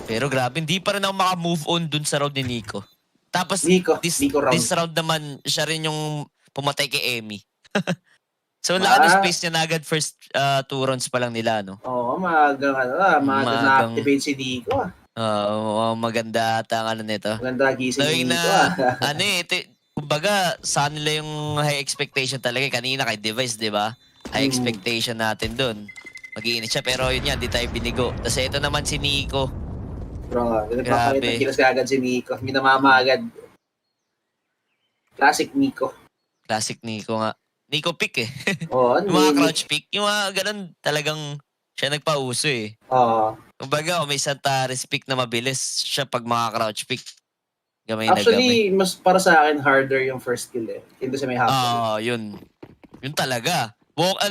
Pero grabe, hindi pa rin ako maka-move on dun sa round ni Nico. Tapos, Nico round. this round naman, siya rin yung pumatay kay Emmy. So, naka-space niya na agad first 2 rounds pa lang nila, Oo, maagang na-activate si Nico. Maganda ata ang nito. Maganda gising si Nico. Kumbaga, sa nila yung high expectation talaga. Kanina kay Device, di ba? High expectation natin dun. Mag-iinit siya, pero yun yan, di tayo binigo. Tapos ito naman si Nico. Bro, grabe. Kilos ka agad si Nico. Minamama agad. Classic Nico. Classic Nico nga. Nico pick eh. Oo. Yung mga crouch pick, yung mga ganun talagang siya nagpauso eh. Oo. Kumbaga, may Santares pick na mabilis siya pag mga crouch pick. Gamay Actually, mas para sa akin harder yung first kill eh. Hindi sa may half. Yun. Yun talaga.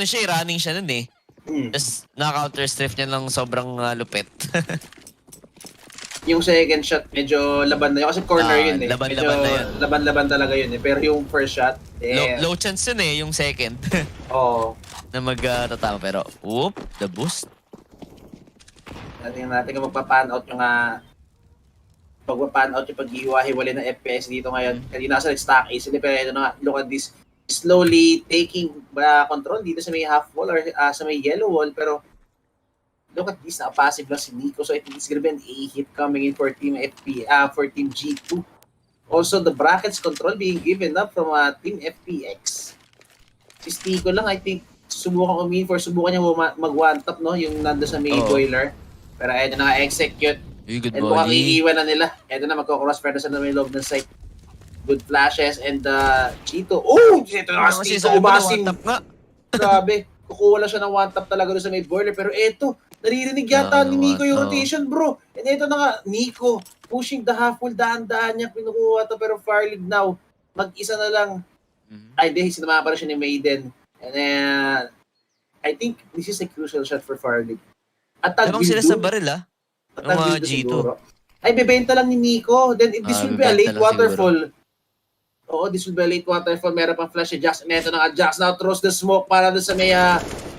Siya running siya nun eh. Tapos na-counter strike niya lang sobrang lupet. Yung second shot, medyo laban na yun. Kasi corner yun eh. Laban na yun. Laban talaga yun eh. Pero yung first shot, low chance yun eh, yung second. Oo. Na magtatama. Pero, the boost. Natin kung magpa-pan out yung pag-pan out yung pag-iwahiwalay ng FPS dito ngayon. Kanina sa stack ace. Pero ito na nga, look at this. slowly taking control dito sa may half wall or sa may yellow wall. Pero look at this, passive lang si Nico. So I think it's gonna be an A hit coming in for Team for Team G2. Also, the brackets control being given up from Team FPX. Si Nico lang, I think, subukan niya mag-one tap, no? Yung nando sa may boiler. Pero ayun na execute. Good And mukhang body. iiwan na nila. Ito na, magko-crossfire na sa may loob ng site. Good flashes and Chito. Oh! Ito na si Chito umasing. Grabe. Kukuha lang siya ng one tap talaga doon sa may boiler. Pero ito, naririnig yata ni Nico yung rotation, bro. And ito na nga, Nico pushing the half wall. Daan-daan niya pinukuha to. Pero Fire League now, mag-isa na lang. Ay, di, sinama pa rin siya ni Maiden. And then, I think this is a crucial shot for Fire League. Lamang sila sa baril, yung mga G2. Siguro. Ay, bebenta lang ni Nico. Then this will be a late waterfall. Oo, this will be a late waterfall. Meron pang flash si Jax. And ito na nga, Jax now throws the smoke para doon sa may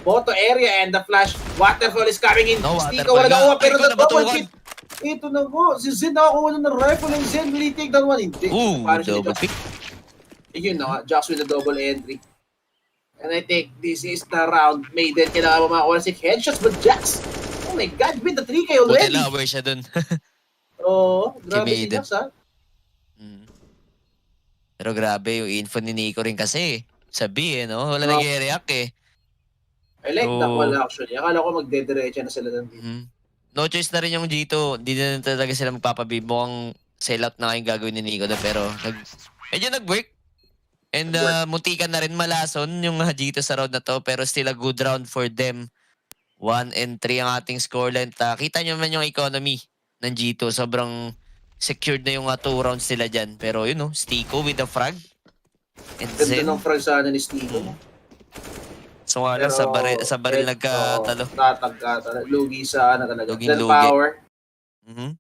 photo area. And the flash waterfall is coming in. Nico wala nakuha, pero the double hit. Ito na po. Si Zen nakakuha ng rifle. And Zen will take down one. Hindi. Double pick. Yun na nga, Jax with a double entry. And I think this is the round. Maiden, kailangan mo makakuha 6 headshots. But Jax, oh my God, with the 3K already. Buti lower siya dun. Oo, grabe si Jax, ha? Pero grabe yung info ni Nico rin kasi. Sabi no? Wala nag-react I like that one actually. Akala ko magdediretso na sila ng dito. No choice na rin yung G2. Hindi na talaga sila magpapabibo. Mukhang sell-out na kayong gagawin ni Nico na. Pero medyo nag-work. And muntikan na rin malason yung G2 sa round na to. Pero still a good round for them. 1-3 ang ating scoreline. Kita nyo man yung economy ng G2. Sobrang secured na yung 2 rounds nila dyan. Pero yun Stiko with the frag. And Ganda ng frag sana ni Stiko. So nga lang, sa baril nagkatalo. Tatagkatalo. Lugi sa talaga. Luging Gun power. Superior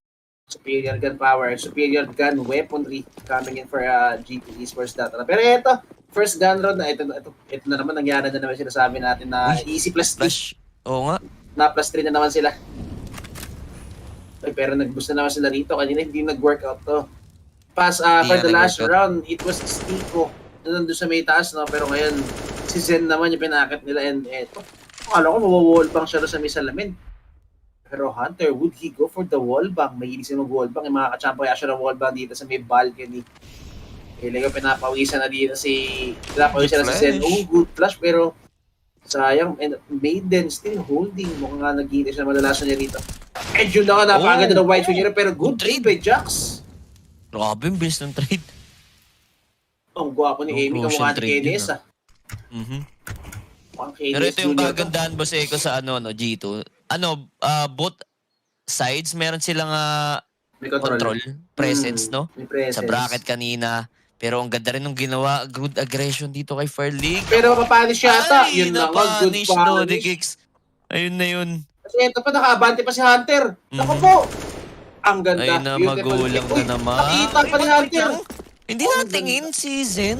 Superior gun power. Superior gun weaponry coming in for G2 Esports data. Pero ito, first gun round na ito na naman, nangyari na naman sinasabi natin na easy plus 3. Oo nga. Na plus 3 na naman sila. Ay, pero nag-boost na naman sila rito. Kanina hindi nag-workout to. For the last round, it was Stiko na nandun sa may taas, no? Pero ngayon, si Zen naman yung pinakit nila. And eto, akala ko mawawallbang siya sa may salamin. Pero Hunter, would he go for the wallbang? Mahilig siya mag-wallbang. Yung mga kachampo kaya siya ng wallbang dito sa may balcony. Kailangan pinapawisan na dito pinapawisan na si Zen. Oh, good flash, pero sayang. And Maiden still holding. Mukhang nga nag-iintay siya na malalasan niya rito. And yun na nga, napaganda ng white swing, pero good trade by Jax. Grabe yung bilis ng trade. Ang gwapo ni Amy, kamukha ni Kenes, Pero ito yung kagandahan, Boss Eko, sa G2. Both sides, meron silang may control, presence, no? May presence. Sa bracket kanina. Pero ang ganda rin ng ginawa, good aggression dito kay Fire League. Pero mapapanish yata. Yun na nga, good punish. Ayun na yun. Kasi ito pa, naka-abante pa si Hunter. Naku po! Ang ganda. Ayun na, magulang na naman. Nakita pa ni Hunter. Hindi natingin si Zen.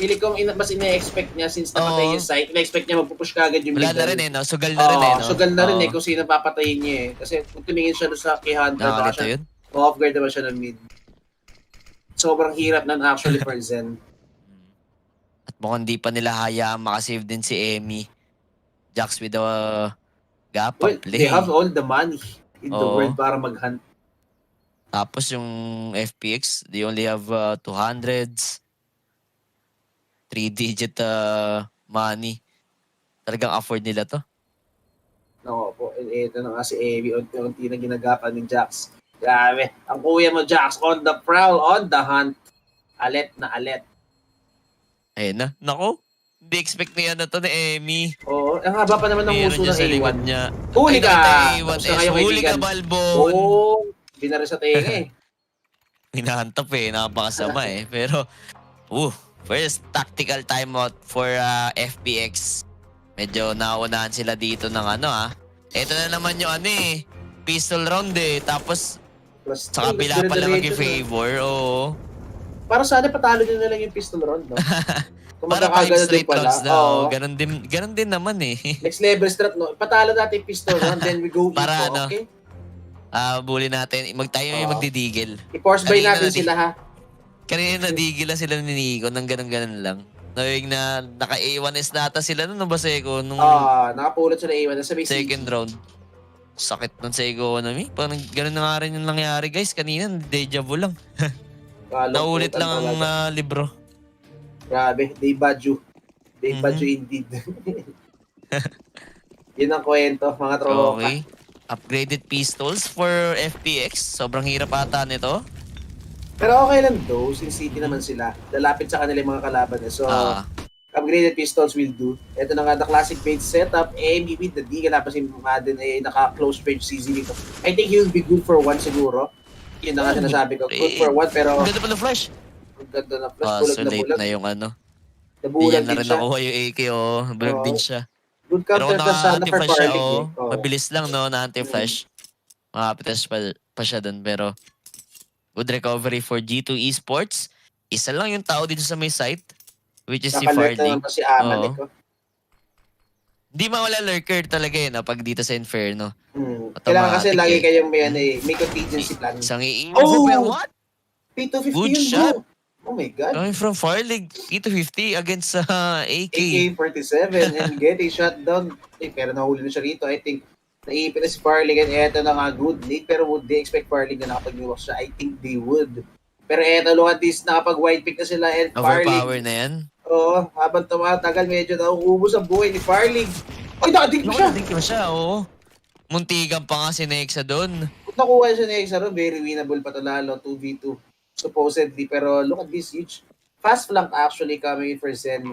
Pili kong mas ina-expect niya since napatay yung site. Ina-expect niya magpupush kagad yung wala na rin no? Sugal na rin no? Sugal na rin kung sino papatayin niya Kasi kung tumingin siya sa kay Hunter, yun? off guard naman siya ng mid. Sobrang hirap nan actually for Zen. At mukhang di pa nila hayaan makasave din si Amy. Jax with the gap Well, play. they have all the money in the world para mag-hunt. Tapos yung FPX, they only have 200s. 3-digit money. Talagang afford nila to. No po, ito na nga si Amy, unti-unti na ginagapan ni Jax. Grabe, ang kuya mo Jax, on the prowl, on the hunt. Alet na alet. Ayun na. Nako, hindi expect niya na to ni Amy. Oo, ang haba pa naman ng Meron muso niya ng sa A1. likod niya. Huli ka! Huli ka, Balbon! Oo, binara sa tenga Hinahantap napakasama Pero, first tactical timeout for FPX. Medyo naunahan sila dito ng Ito na naman yung pistol round Tapos, sa kabila pala mag-favor. Para sana patalo nyo na lang yung pistol round, no? Kung para 5 straight rounds na. Ganon din naman Next level strat, no? Patalo natin yung pistol round, then we go para eco, okay? Bully natin. Tayo yung magdidigil. I-force buy natin sila, ha? Kanina nadigil lang sila ni Nico ng ganon-ganon lang. Knowing na naka-A1S nata sila nun, ba Seko? Nung Nakapulot sila A1 sa may second round. Sakit nun sa economy. Parang ganun na nga rin yung nangyari guys. Kanina, deja vu lang. Naulit lang ang libro. Grabe, they badju. They badju indeed. Yun ang kwento, mga tropa. Okay. Upgraded pistols for FPX. Sobrang hirap ata nito. Pero okay lang though, since City naman sila. Lalapit sa kanila yung mga kalaban. So, upgraded pistols will do. Ito na nga, the classic bait setup. maybe the D ka napasin Madden naka-close range CZ dito. I think he will be good for one siguro. Yun na nga sinasabi ko. Good for one, pero... Ang ganda pa ng flash. Ang ganda na flash. Bulag So na late bulag. na yung ano. Nabulag Hindi na din rin siya. nakuha yung AK, Bulag din siya. Good Pero counter kung ka sana for naka-anti-flash siya, Farley. mabilis lang, no, na anti-flash. Makapitas pa siya dun, pero good recovery for G2 Esports. Isa lang yung tao dito sa may site, which is si Nakalert Farley. na naman si Amanek. Di mawala lurker talaga yun, pag dito sa Inferno. Kailangan kasi Automatic lagi eh. kayong may contingency plan. Isang iiwan. Oh! What? P250 Good yun, shot. bro. Oh my God. Coming from Farley, P250 against AK. AK-47 and get a shutdown. Pero nahuli na siya rito. I think naipit na si Farley and eto na nga good lead. Pero would they expect Farley na nakapag-niwak siya? I think they would. Pero eto look at this, nakapag-white pick na sila and Farley. Overpower na yan. Oo, habang tumatagal medyo nauubos ang buhay ni Farley. Ay, nakadink pa siya! Nakadink pa siya, oo. Muntigan pa nga si Nexa doon. Kung nakuha siya ni Exaro, very winnable pa ito lalo, 2v2. Supposedly, pero look at this huge. Fast flank actually coming in for Zen.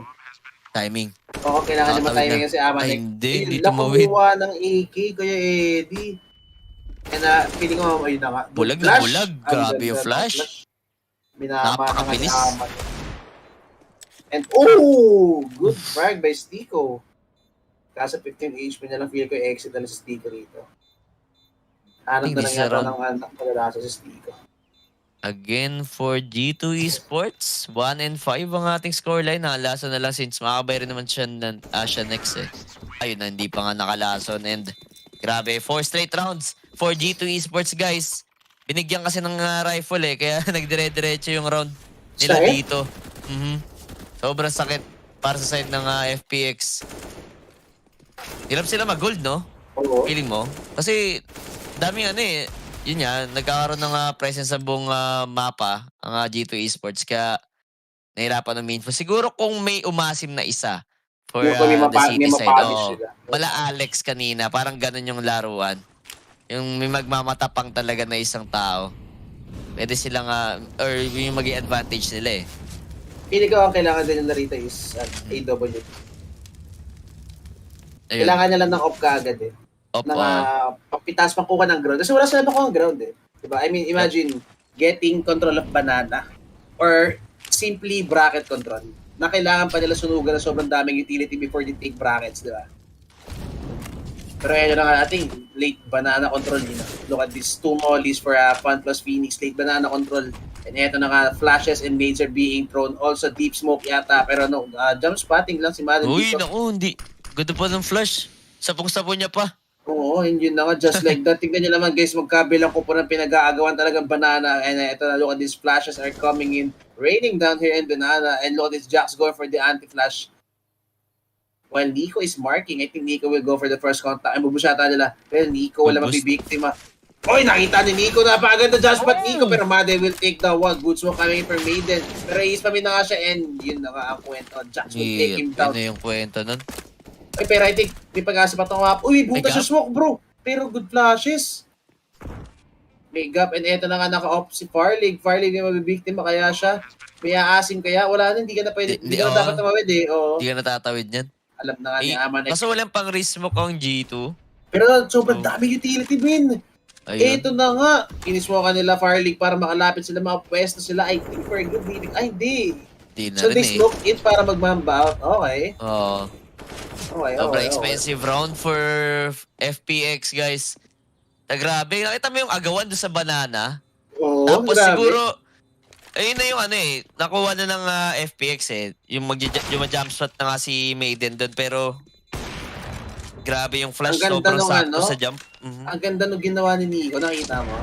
Timing. Oo, kailangan niya Tatawid matiming kasi Amanek. Ay, hindi tumawid. Nakuha ng AK, kaya Eddie. And feeling ko, ayun na nga. Bulag na Flash. bulag. Ang Grabe ganda yung ng flash. Minama na nga si Napakabilis. Amanek. And good frag by Stico. Kaso 15 HP na lang feel ko exit na lang sa Stico rito. Hanap na lang yata ng anak palalasa sa Stico. Again for G2 Esports, 1-5 ang ating scoreline. Nakalason na lang since makakabay rin naman siya next eh. Ayun na, hindi pa nga nakalason. And grabe, 4 straight rounds for G2 Esports guys. Binigyan kasi ng rifle eh, kaya nagdire-diretso yung round nila dito. Sobrang sakit para sa side ng FPX. Hirap sila mag-gold, no? Oo. Feeling mo? Kasi daming yun nga, nagkakaroon ng presence sa buong mapa ang G2 Esports, kaya nahirapan ng info. Siguro kung may umasim na isa for the city side. Mala Alex kanina, parang ganun yung laruan. Yung may magmamatapang talaga na isang tao. Pwede silang, or yung maging advantage nila eh. Pili ko ang kailangan din yung narita is AW. Ayun. Kailangan niya lang ng off kaagad eh. Papitas pang kuha ng ground. Kasi wala sila nakuha ng ground eh. Diba? I mean, imagine getting control of banana or simply bracket control na kailangan pa nila sunugan na sobrang daming utility before they take brackets, diba? Pero yan lang ating late banana control yun. Look at these 2 mollies for FunPlus Phoenix, late banana control. And eto na nga, flashes and nades are being thrown. Also deep smoke yata. Pero no, jump spotting lang si Madden. Uy, naku, hindi. Ganda pa ng flash. Sapong-sapo niya pa. Oo, yun na nga, just like that. Tignan nyo naman guys, magkabilang ko po ng pinag-aagawan talagang banana. And ito na, look at these flashes are coming in. Raining down here in banana. And look at this, Jax going for the anti-flash. While Nico is marking, I think Nico will go for the first contact. Ay, mabusyata nila. Pero Nico wala mabibiktima. Oy, nakita ni Nico, napakaganda just but Nico. Pero Made will take the one. Good smoke coming for Maiden. Pero i-spamin na nga siya and yun na nga ang kwento. Jax will take him down. Yun na yung kwento nun. Ay, pero I think may pag-asa pa itong map. Uy, butas yung smoke, bro. Pero good flashes. May gap. And eto na nga naka-off si Farley. Farley hindi mabibiktima kaya siya. May aasim kaya. Wala na, hindi ka na pwede. Hindi ka na dapat tumawid eh. Hindi ka natatawid niyan. Alam na nga ni Amanek. Kaso walang pang risk mo kong G2. Pero sobrang daming utility win. Ito na nga. Inismoke nila Farley para makalapit sila. Makapwesto sila. I think for a good meeting. Ay, hindi. So they smoke it para magmamba out. Okay. Oo. Sobrang expensive round for FPX, guys. Grabe. Nakita mo yung agawan doon sa banana? Oo, tapos grabe. siguro, ayun na yung nakuha na ng FPX eh. Yung mag-jump shot na nga si Maiden doon. Pero, grabe yung flash. Sobrang sakto sa jump. Ang ganda nung ginawa ni Nico. Nakita mo?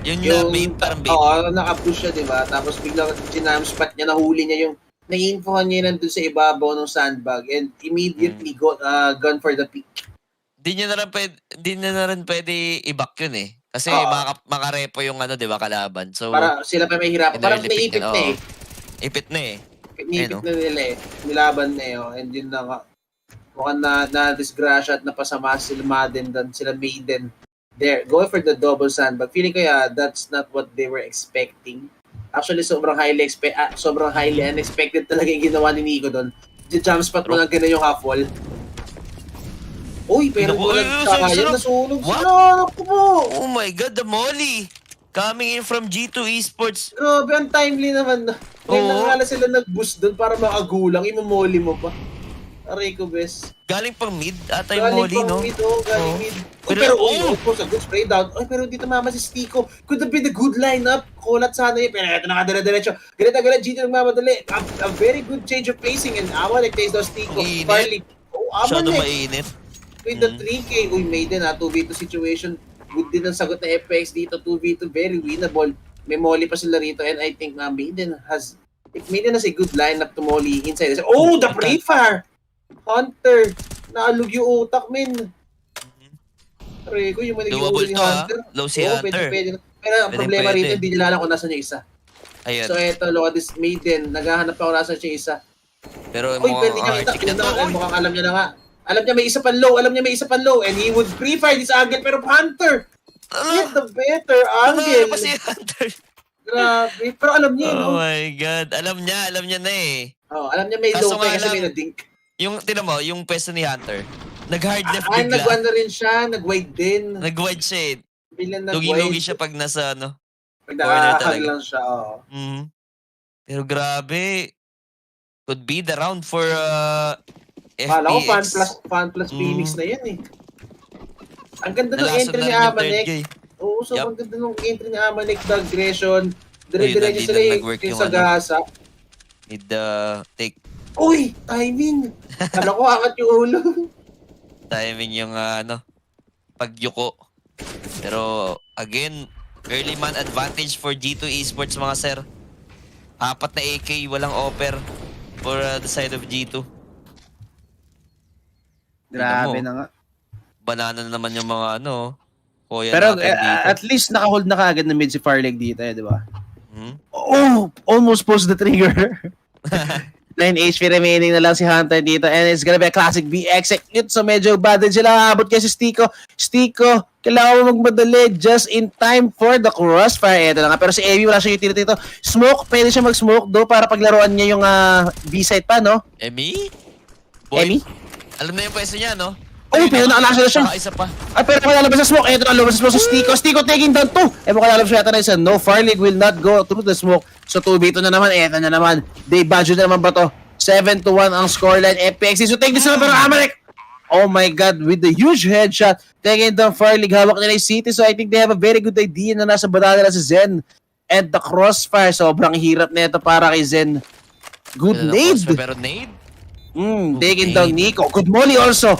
Yun yung parang bait. Oo, naka-push siya, diba? Tapos biglang ginam spot niya, nahuli niya yung na-infohan niya nandun sa ibabaw ng sandbag and immediately gone for the pick. Di niya na rin pwede i-back yun eh. Kasi makarepo yung ano, di ba, kalaban. So, Para sila pa may hirapan. Parang naipit na eh. Ipit na eh. Naipit na nila eh. Nilaban na eh. And yun na nga. Mukhang na-disgrasya at napasama sila Madden dan sila Maiden. There, going for the double sandbag. Feeling ko that's not what they were expecting. Actually, sobrang highly unexpected talaga yung ginawa ni Nico doon. Jump spot mo lang ganun yung half wall. Uy, pero nasunog sila. Oh my God, the molly! Coming in from G2 Esports. Grabe, ang timely naman. Nakakala sila nag-boost doon para makagulang. Imamoli mo pa. Aray ko, bes. Galing pang mid ata yung molly, no? Galing mid. Pero of course, a good spray down. Ay, pero dito mama si Stico. Could have been a good lineup. Kulat sana yun. Pero ito nakadala-diretso. Ganito, Gito nagmamadali. A very good change of pacing. And awa, nag-taste daw Stico. Farley. Masyado mainit. With the 3K, Maiden 2v2 situation. Good din ang sagot na FPX dito. 2v2, very winnable. May molly pa sila rito. And I think Maiden has a good lineup to molly inside. Oh, the pre-fire! Hunter! Naalog yung utak, men. Rego, yung maniging ulo ni Hunter. Low si Hunter. Pwede. Pero ang problema rito, hindi nila alam kung nasan yung isa. Ayan. So eto, look at this Maiden. Naghahanap pa kung nasan yung isa. Pero pwede niya kita. Mukhang alam niya na nga. Alam niya may isa pang low. And he would pre-fire this angle. Pero Hunter! Get the better angle. Ano pa si Hunter? Grabe. Pero alam niya, no? Oh my God. Alam niya na eh. Alam niya may low kasi may na-dink. Yung, tinan mo, yung pwesto ni Hunter, nag-hard left bigla. Nag-1 na rin siya, nag-wide din. Nag-wide siya eh. Bilang Lugi-lugi siya pag nasa, pag nakakahag lang siya, Pero grabe. Could be the round for FPX. Kala ko FunPlus Phoenix na yan eh. Ang ganda ng entry ni Amanek. Oo, sobrang ganda ng entry ni Amanek. The aggression. Dire-diretso sila yung sagasa. Need the take. Uy! Timing! Kala ko angat yung ulo. Timing yung pagyuko. Pero again, early man advantage for G2 Esports mga sir. 4 na AK, walang offer for the side of G2. Grabe na nga. Banana na naman yung mga kuya pero natin dito. At least naka-hold na kaagad na mid si Farleg dito di ba? Oh! Almost post the trigger. 9 HP remaining na lang si Hunter dito and it's gonna be a classic B execute. So medyo bad din sila. Abot kasi Stico, kailangan mo magmadali just in time for the crossfire. Ito na nga. Pero si Emi wala siya utility dito. Smoke, pwede siya mag-smoke do para paglaruan niya yung B-site pa, no? Emi? Emi? Alam na yung pwesto niya, no? Uy, pero nakalasa na siya. Isa pa. Ay, pero makalabas sa smoke. Ito na lumabas sa smoke sa Stico taking down 2. Makalabas siya yata na isa. No, Farlig will not go through the smoke. So 2v2 na naman. Ito na naman. They budget na naman ba to? 7-1 ang scoreline. FPX. So take this naman pero Amanek. Oh my God, with the huge headshot. Taking down Farlig. Hawak nila yung city. So I think they have a very good idea na nasa banana na si Zen. And the crossfire. Sobrang hirap na ito para kay Zen. Good nade. Pero nade? Taking down Nico. Good molly also.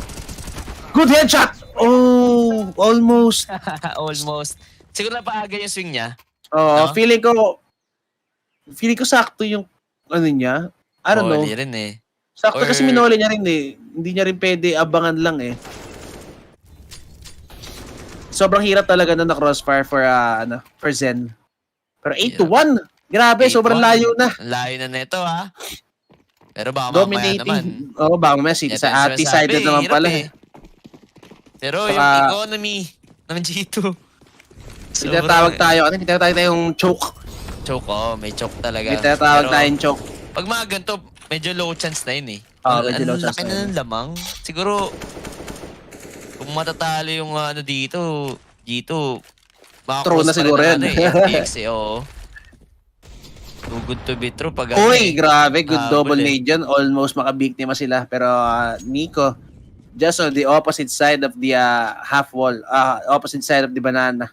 Good headshot! Oh, almost. Almost. Siguro na paaga yung swing niya. Oh, no? feeling ko sakto yung niya. I don't know. Rin eh. Sakto kasi minoli niya rin eh. Hindi niya rin pwede abangan lang eh. Sobrang hirap talaga na crossfire for Zen. Pero 8-1. Grabe, sobrang layo na. Layo na nito ha. Pero baka dominating mamaya naman. Oo, baka mamaya sa anti-sided naman pala eh. Pero yung economy ng G2. Tinatawag tayo. Tinatawag tayong choke. Choke, may choke talaga. Tinatawag tayong choke. Pag mga ganito, medyo low chance na yun eh. Medyo low chance na yun. Laki na ng lamang. Siguro, kung matatalo yung dito, G2, true na siguro yan. FPX oo. Too good to be true. Uy, grabe. Good double nade yan. Almost makabiktima sila. Pero Nico, just on the opposite side of the half wall, opposite side of the banana.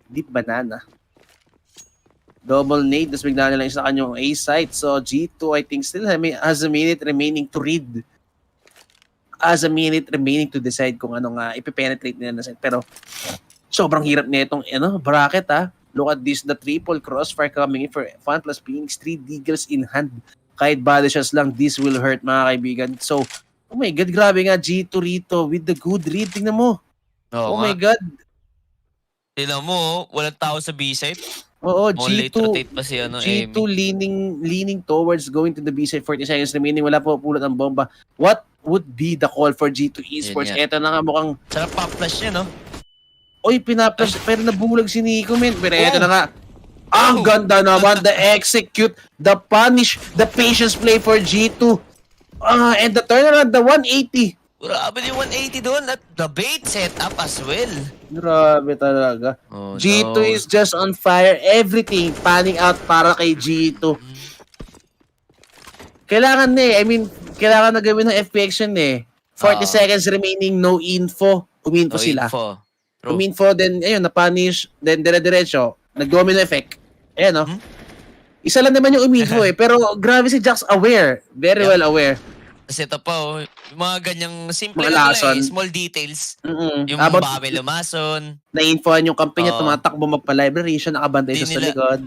Deep banana. Double nade, tapos bigla nila isa kanyang A site. So G2, I think, still has a minute remaining to read. Has a minute remaining to decide kung anong ipipenetrate nila na site. Pero sobrang hirap na itong bracket Look at this, the triple crossfire coming in for FunPlus Phoenix, 3 deagles in hand. Kahit body shots lang, this will hurt mga kaibigan. So, oh my God, grabe nga G2 rito with the good read. Tingnan mo. Oo Oh my nga. God. Tingnan mo, walang tao sa B-site. Oo, Only G2, rotate pa si G2 Amy. leaning towards going to the B-side. 40 seconds remaining. Wala po pulot ang bomba. What would be the call for G2 Esports? Yun nga. Eto na nga mukhang, Sarap pa-flash niya, no? oy, pinapas, pero nabulag si Nico, men. Pero eto na nga. Ang ganda naman. The execute, the punish, the patience play for G2. And the turnaround, the 180. Grabe yung 180 doon at the bait setup as well. Grabe talaga. Oh, G2 no. is just on fire. Everything panning out para kay G2. Kailangan na eh. I mean, kailangan na gawin ng FPX yun eh. 40 seconds remaining, no info. Uminfo sila. True. Uminfo, then ayun, na-punish. Then dire-diretso. Nag-domino effect. Ayan no. Isa lang naman yung uminfo eh. Pero grabe si Jax aware. Very well aware. Kasi ito pa, yung mga ganyang simple Mga lang lason. small details. Yung Habang babe lumason. na-infoan yung kampi niya, tumatakbo magpa-library siya, nakabantay Di siya sa nila- likod.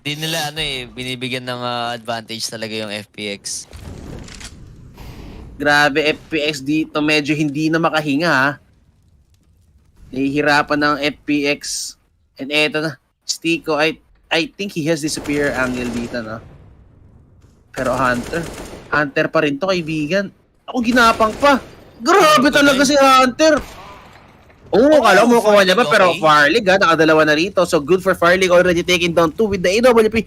Di nila binibigyan ng advantage talaga yung FPX. Grabe, FPX dito medyo hindi na makahinga ha. Nahihirapan ng FPX. And eto na, Stico, I think he has the superior angle dito, no? Pero Hunter pa rin to, kaibigan. Ako ginapang pa. Grabe talaga si Hunter. Kala mo kuha niya pa, pero Farlig nakadalawa na rito. So good for Farlig, already taking down 2 with the AWP.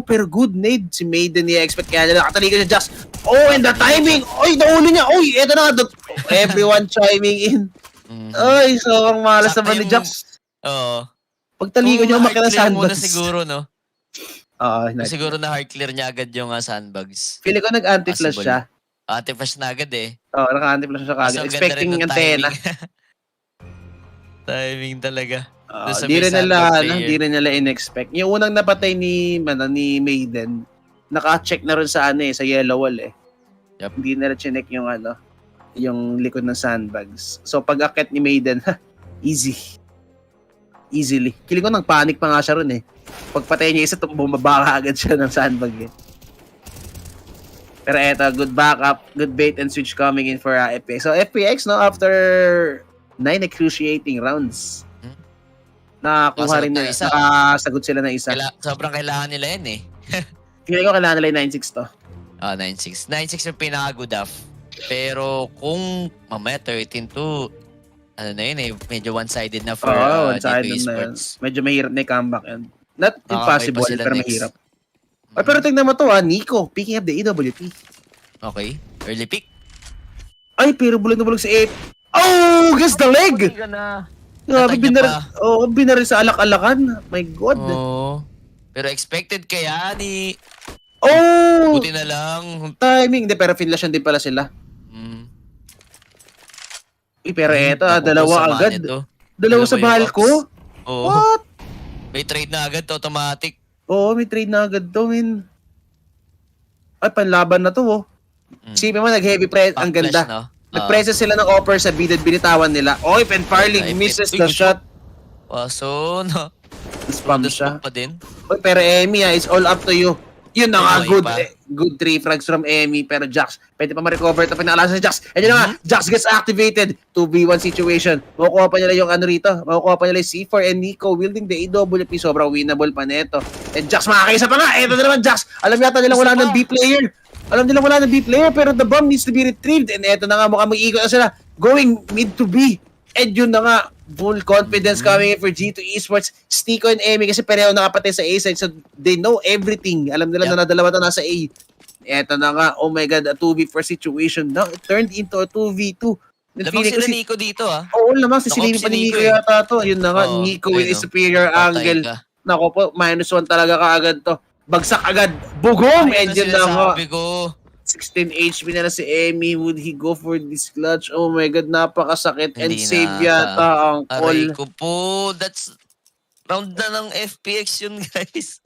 Pero good nade. Si Maiden niya expect kaya niya nakataligan niya Jax. And the timing. Nauli niya. Eto na nga. Everyone chiming in. Sobrang malas naman ni Jax. Oo. Pagtaligo niya, umakit ng muna sandbags. siguro, no? Nice. Siguro na hard clear niya agad yung sandbags. Feeling ko nag-anti-flash Possible. siya. Anti-flash na agad eh. Naka-anti-flash siya kagad. So, ang ganda Expecting rin ng antena. Timing talaga. Doon sa Di may rin sandbag player. di rin nila in-expect. Yung unang napatay ni Maiden, naka-check na rin sa sa yellow wall eh. Yep. Hindi na rin chinek yung yung likod ng sandbags. So pag akit ni Maiden, easily. Kiling ko nang panic pa nga siya ron eh. Pagpatay niya isa, bumaba ka agad siya ng sandbag eh. Pero eto, good backup, good bait and switch coming in for FPX. So FPX, no, after 9 excruciating rounds, nakakuha rin na, nakasagot sila na isa. Sobrang kailangan nila yan eh. Feeling ko kailangan nila yung 9-6 to. 9-6. 9-6 yung pinaka-good off. Pero kung mamaya 13-2, medyo one-sided na for one-sided G2 na yan. Esports. Medyo mahirap na yung comeback yan. Not impossible, sila pero next. mahirap. Pero tignan mo to Nico, picking up the EWP. Okay. Early pick. Pero bulag na bulag si Ape. Against the leg! Grabe, binari sa alak-alakan. My God. Pero expected kaya ni... Buti na lang. Timing. Hindi, pero finlashan din pala sila. Pero eto, dalawa agad. Dalawa sa balko? What? May trade na agad, automatic. May trade na agad to, min. Panlaban na to, Sipin mo, nag-heavy press. Ang ganda. No? Nag-presses sila ng offer sa bided, binitawan nila. Farlig misses the shot. So, no. Spam siya. Pa din. Pero Emi, it's all up to you. Yun na nga, Anyway, good 3 frags from Emi. Pero Jax, pwede pa ma-recover ito. Pinakalasan si Jax. And yun na nga, Jax gets activated. 2v1 situation. Makukuha pa nila yung rito. Makukuha pa nila yung C4 and Nico wielding the AWP. Sobrang winnable pa neto. And Jax, makakaisa pa nga. Ito na naman, Jax. Alam yata nilang wala ng B player. Pero the bomb needs to be retrieved. And eto na nga, mukhang mag-iikot na sila. Going mid to B. And yun na nga, full confidence coming in for G2 Esports. Stico and Emi kasi pareho nakapatay sa A side. So they know everything. Alam nila na dalawa na nasa A. Eto na nga, oh my God, a 2v4 situation. Now it turned into a 2v2. Lamang sila Nico dito Oo, lamang si Silini pa ni Nico yata to. Yun na nga, Nico with a superior angle. Nako po, -1 talaga kaagad to. Bagsak agad. Bugom! And yun na nga. 16 HP na si Emi. Would he go for this clutch? Oh my God, napakasakit. And save yata ang call. Aray ko po. That's round na ng FPX yun, guys.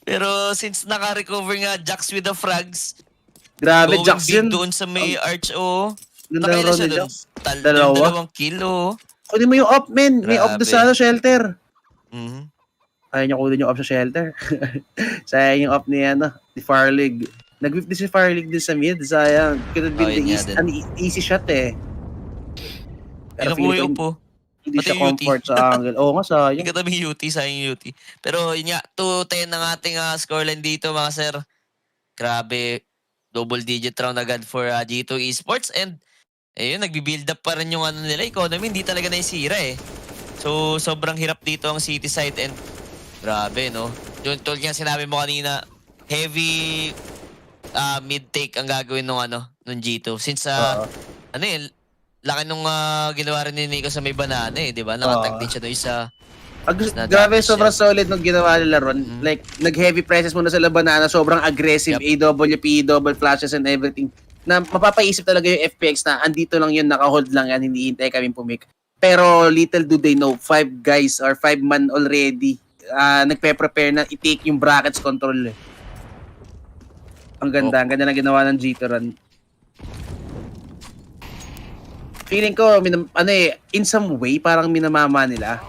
Pero since naka-recover nga Jax with the frags, grabe, Jax yun. doon sa may arch, Ganda nakailan round siya ni doon? Jax. Dalawang kill, Kunin mo yung op, men. May op doon sa shelter. Ayaw niya kunin yung op sa shelter. Sayang yung op ni Farlig. Nag-whip din si Fireleague din sa mid. Sayang. Could have been Oh, yun nga an easy shot eh. Pero feeling ko po. hindi Pati siya yung UT. comfort sa angle. Oo nga, sayang. Yung katabing UT, sayang yung UT. Pero yun nga, 2-10 ang ating scoreline dito mga sir. Grabe, double digit round agad for G2 Esports. And ayun, nagbi-build up pa rin yung ano nila, economy. Hindi talaga naisira eh. So, sobrang hirap dito ang city side. And grabe, no? Yung tulad nga sinabi mo kanina, heavy mid-take ang gagawin nung G2. Since, ano yun, laki nung ginawa rin ni Nico sa may banana eh, di ba? Nakatag din siya doon sa... Grabe, sobrang solid nung ginawa nila ron. Like, nag-heavy presses muna sa banana, sobrang aggressive, AWP, double flashes and everything. Na mapapaisip talaga yung FPX na andito lang yun, naka-hold lang yan, hindi hintay kami pumik. Pero little do they know, 5 guys or 5 man already nagpe-prepare na i-take yung brackets control eh. Ang ganda na ginawa ng G2 run. Feeling ko, in some way, parang minamama nila.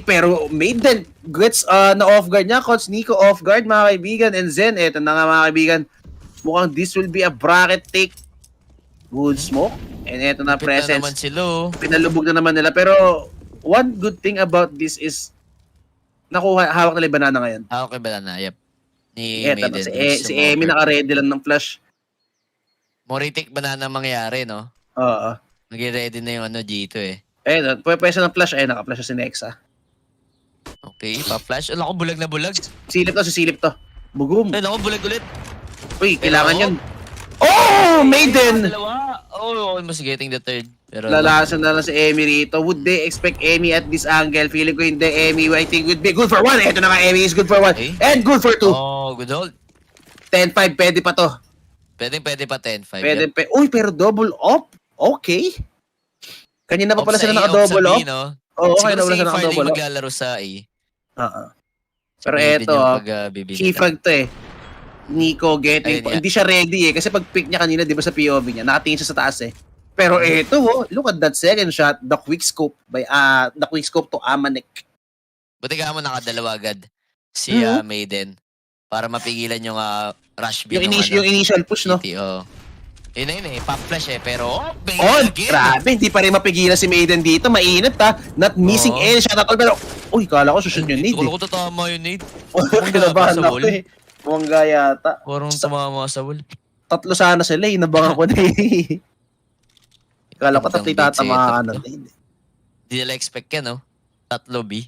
Pero Maiden gets na off guard niya. Coach Nico off guard, mga kaibigan. And Zen, eto na nga mga kaibigan. Mukhang this will be a bracket take. Good smoke. And eto na presence. Naman sila. Pinalubog na naman nila. Pero one good thing about this is hawak nila yung banana ngayon. Hawak yung banana, yep. Ni Eto, Maiden. si Emi naka-ready lang ng flash. Moritic banana mangyayari, no? Oo. Nag-ready na yung G2 eh. Pwesa ng flash. Naka-flash si Nexa. Okay, pa-flash. Alam ko, bulag na bulag. Sisilip to. Bugum. Alam ko, bulag ulit. Uy, kailangan yun. Oh, Maiden! Dalawa. Oh, almost getting the third. Pero lalasan na lang si Emi rito. Would they expect Emi at this angle? Feeling ko hindi. Emi, I think would be good for 1. Ito na nga, Emi is good for 1. Okay. And good for 2. Oh, good hold. 10-5, pwede pa to. Pwede pa 10-5. Pwede. Uy, pero double up? Okay. Kanina pa pala sila naka-double up. No? Oo, siguro kaya wala sila naka-double up. maglalaro sa A. Pero eto, Keyfrag to eh. Nico getting, hindi siya ready eh. Kasi pag pick niya kanina, di ba sa POV niya, nakatingin siya sa taas eh. Pero eto, look at that second shot, the quick scope to Amanek. Buti ka mo nakadalawa agad si Maiden para mapigilan yung rush B. Yung initial push, no? Yun na yun eh, pop flash eh, pero grabe, hindi pa rin mapigilan si Maiden dito, mainit ha, not missing any shot at all, pero, kala ko susunod yung nade eh. Kala ko tatama yung nade. Kinabahan ako eh. Bongga yata. Parang tumama sa wall. 3 sana sila eh, nabangan ko na eh. Kala ko 3 tatamaan na nade. Hindi nila expect yan, no? 3 B.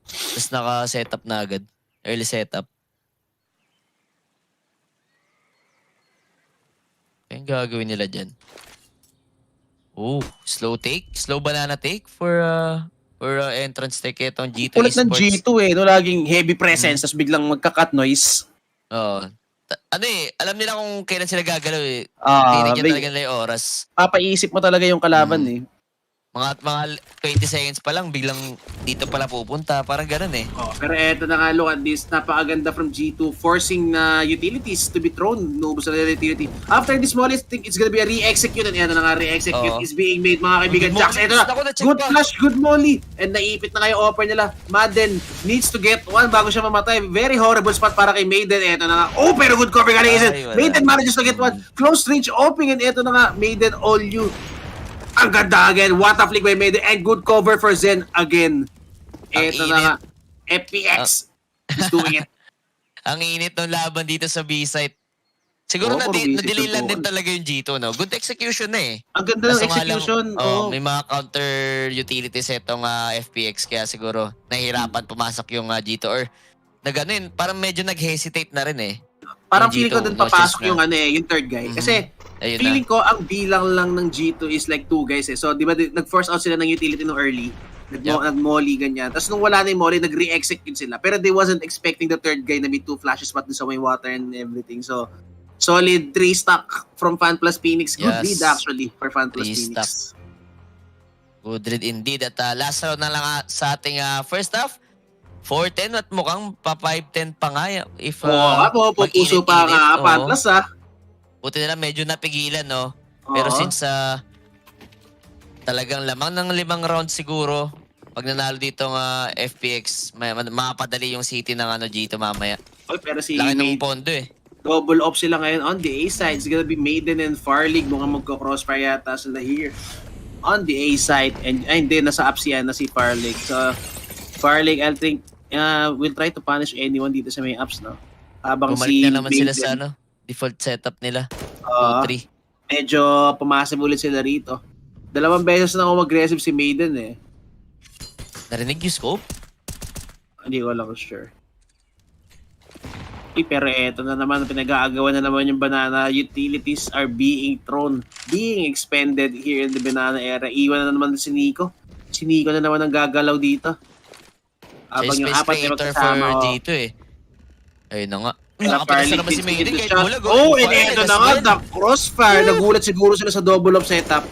Tapos naka-setup na agad. Early setup. Ang gagawin nila dyan. Slow take. Slow banana take for entrance take itong G2 Ulit ng Esports. G2 eh, laging heavy presence, tapos biglang magka-cut noise. Alam nila kung kailan sila gagalaw eh. Tinigyan talaga nila yung oras. Papaisip mo talaga yung kalaban eh. Mga 20 seconds pa lang, biglang dito pala pupunta. Parang ganun eh. Pero eto na nga, look at this. Napakaganda from G2, forcing na utilities to be thrown. Nubos na nila utility. After this smallest thing, it's gonna be a re-execute. And eto na nga, re-execute is being made, mga kaibigan. Jax, eto na. Good flash, good molly. And naipit na nga yung offer nila. Madden needs to get one bago siya mamatay. Very horrible spot para kay Maiden. Eto na nga. Pero good cover ka na Maiden manages to get one. Close range opening. And eto na nga, Maiden all you. Ang ganda again. What a flick by Maiden. And good cover for Zen again. Ito na nga. FPX is doing it. Ang init ng laban dito sa B-site. Siguro na-delay lang din talaga yung G2, no? Good execution na eh. Ang ganda ng execution. May mga counter utilities itong FPX. Kaya siguro nahihirapan pumasok yung G2. Or parang medyo nag-hesitate na rin eh. Parang feeling ko dun papasok yung yung third guy. Kasi feeling ko ang bilang lang ng G2 is like 2 guys eh. So di ba nag-force out sila ng utility no early. Nag-molly ganyan. Tapos nung wala na yung molly, nag-re-execute sila. Pero they wasn't expecting the third guy na may 2 flashes pa dun sa may water and everything. So solid 3 stock from FunPlus Phoenix. Good lead actually for FunPlus Phoenix. Good lead indeed. At last round na lang sa ating first half. 4-10 at mukhang pa 5-10 pa nga. If, pupuso pa nga FunPlus Buti nila medyo napigilan, no? Pero since talagang lamang ng 5 rounds siguro, pag nanalo dito ng FPX, makapadali yung city ng G2 mamaya. Pero laki ng pondo eh. Double off sila ngayon on the A side. It's gonna be Maiden and Farlig. Mukhang magko-crossfire yata sila here. On the A side. And hindi, nasa ups yan na si Farlig. So, Farlig, I think, will try to punish anyone dito sa may ups, no? Habang Bumalik na naman sila sa default setup nila. 2-3. Medyo pumasib ulit sila rito. 2 beses na ako mag-aggressive si Maiden eh. Narinig yung scope? Hindi ko lang sure. Pero eto na naman, pinag-aagawan na naman yung banana. Utilities are being expended here in the banana era. Iwan na naman si Nico. Si Nico na naman ang gagalaw dito. Habang yung apat ay magkasama. For dito eh. Ayun na nga. Nakapalasa naman si Maiden kahit bulag. And eto na nga, the crossfire. Nagulat siguro sila sa double up setup.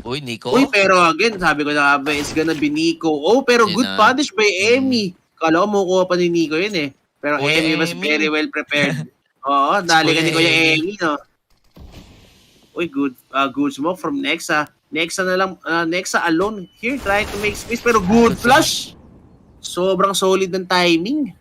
Uy, Nico. Uy, pero again, sabi ko na ba, it's gonna be Nico. Pero good punish by Emmy. Kala ko makukuha pa ni Nico yun eh. Pero Emmy was very well prepared. Oo, dali ka ni Kuya Emmy, no? Uy, good smoke from Nexa. Nexa na lang, Nexa alone here trying to make space. Pero good flush. Sobrang solid ng timing.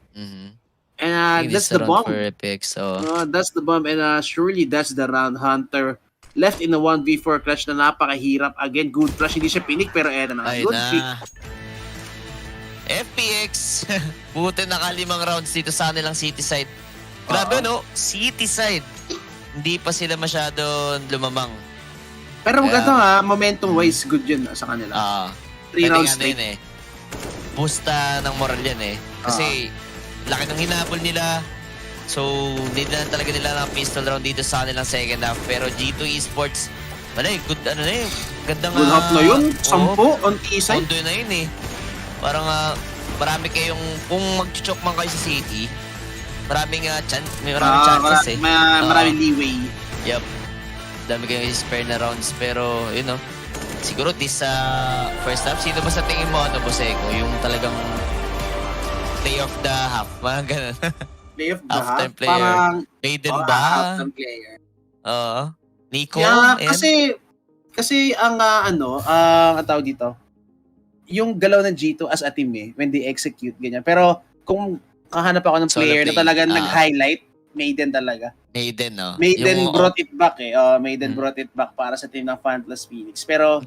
And that's the bomb. For FPX, that's the bomb. And surely that's the round. Hunter left in a 1v4 clutch na napakahirap. Again, good flush. Hindi siya pinik pero eto na. Good pick. FPX, buti naka-5 rounds dito sa kanilang city side. Grabe no, city side. Hindi pa sila masyado lumamang. Pero maganda momentum-wise, good yun sa kanila. 3 rounds straight. Boosta ng moral yan eh. Kasi laki ng hinabol nila. So, hindi na talaga nila ng pistol round dito sa kanilang second half. Pero G2 Esports, good gandang... Good half na yun, 10 on T-side. Pondo na yun eh. Parang marami kayong, kung mag-choke man kayo sa city, maraming chances eh. Maraming leeway. Yup. Dami kayong spare na rounds. Pero, siguro this first half, sino ba sa tingin mo, Boseko? Yung talagang play of the half, mga ganun. Play of the half-time half? player. Parang, Maiden ba? Half-time player. Nico? Yeah, kasi ang tawag dito, yung galaw ng G2 as a team when they execute, ganyan. Pero kung kahanap ako ng player na talaga nag-highlight, Maiden talaga. Maiden, no? Maiden brought it back Maiden brought it back para sa team ng FunPlus Phoenix. Pero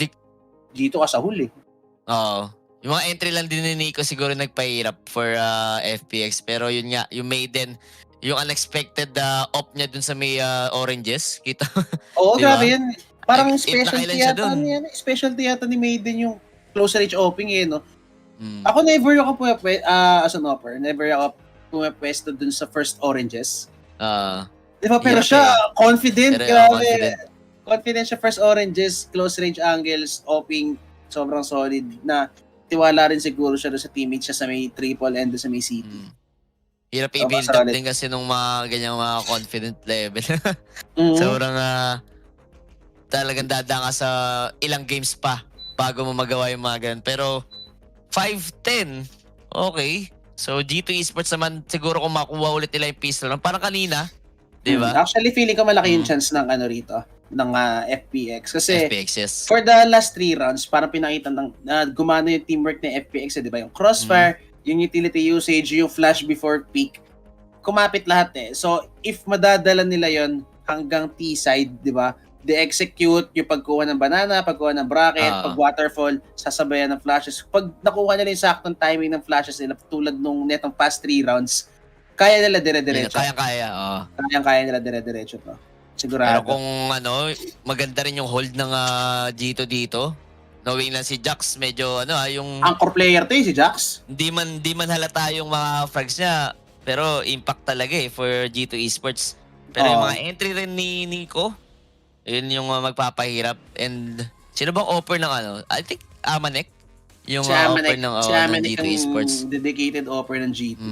G2 as a whole Yung mga entry lang din ni Nico siguro nagpahirap for FPX. Pero yun nga, yung Maiden, yung unexpected op niya dun sa may oranges. Kita? Oo, grabe yun. Parang specialty yata ni Maiden yung close range opening no? Ako never ako as an offer, never ako pumapwesto dun sa first oranges. Diba? Pero siya, confident. Grabe. Confident siya first oranges, close range angles, opening, sobrang solid na tiwala rin siguro siya doon sa teammates siya sa may triple and doon sa may city. Hirap i-build up din kasi nung mga ganyang mga confident level. Sobrang talagang dadanga sa ilang games pa bago mo magawa yung mga ganun. Pero 5-10, okay. So G2 Esports naman siguro kung makuha ulit nila yung pistol. Parang kanina, di ba? Actually, feeling ko malaki yung chance ng rito, ng FPX. Kasi FPX, yes. For the last 3 rounds, parang pinakita gumana yung teamwork ng FPX, di ba? Yung crossfire, yung utility usage, yung flash before peak. Kumapit lahat So, if madadala nila yon hanggang T-side, di ba? They execute yung pagkuha ng banana, pagkuha ng bracket, pag waterfall, sasabayan ng flashes. Pag nakuha nila yung saktong timing ng flashes nila, tulad nung netong past 3 rounds, kaya nila dire-diretso. Kaya nila dire-diretso to. Sigurado. Pero kung maganda rin yung hold ng G2 dito. Knowing lang si Jax, medyo yung... Anchor player to si Jax. Hindi man halata yung mga frags niya, pero impact talaga for G2 Esports. Pero yung mga entry rin ni Nico, yun yung magpapahirap. And sino bang offer ng I think Amanek. Yung offer ng G2 Esports. Dedicated offer ng G2.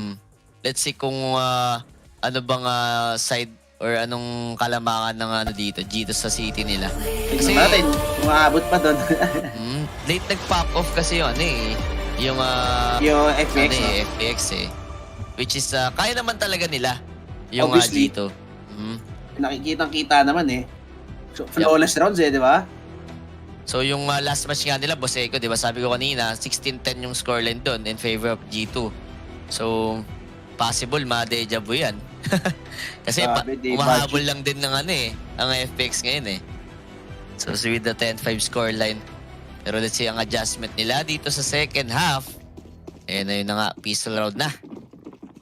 Let's see kung ano bang side or anong kalamangan ng dito, G2 sa city nila. Kasi natin, umaabot pa doon. Late nag-pop off kasi yun yung FPX. FPX Which is, kaya naman talaga nila yung G2. Nakikitang-kita naman So, flawless rounds di ba? So yung last match nga nila, Boseko, di ba? Sabi ko kanina, 16-10 yung scoreline doon in favor of G2. So, possible ma-deja vu yan. Kasi Grabe, di umahabol budget. lang din ng ang FPX ngayon So with the 10-5 scoreline. Pero let's see ang adjustment nila dito sa second half. Ayun na nga, pistol round na.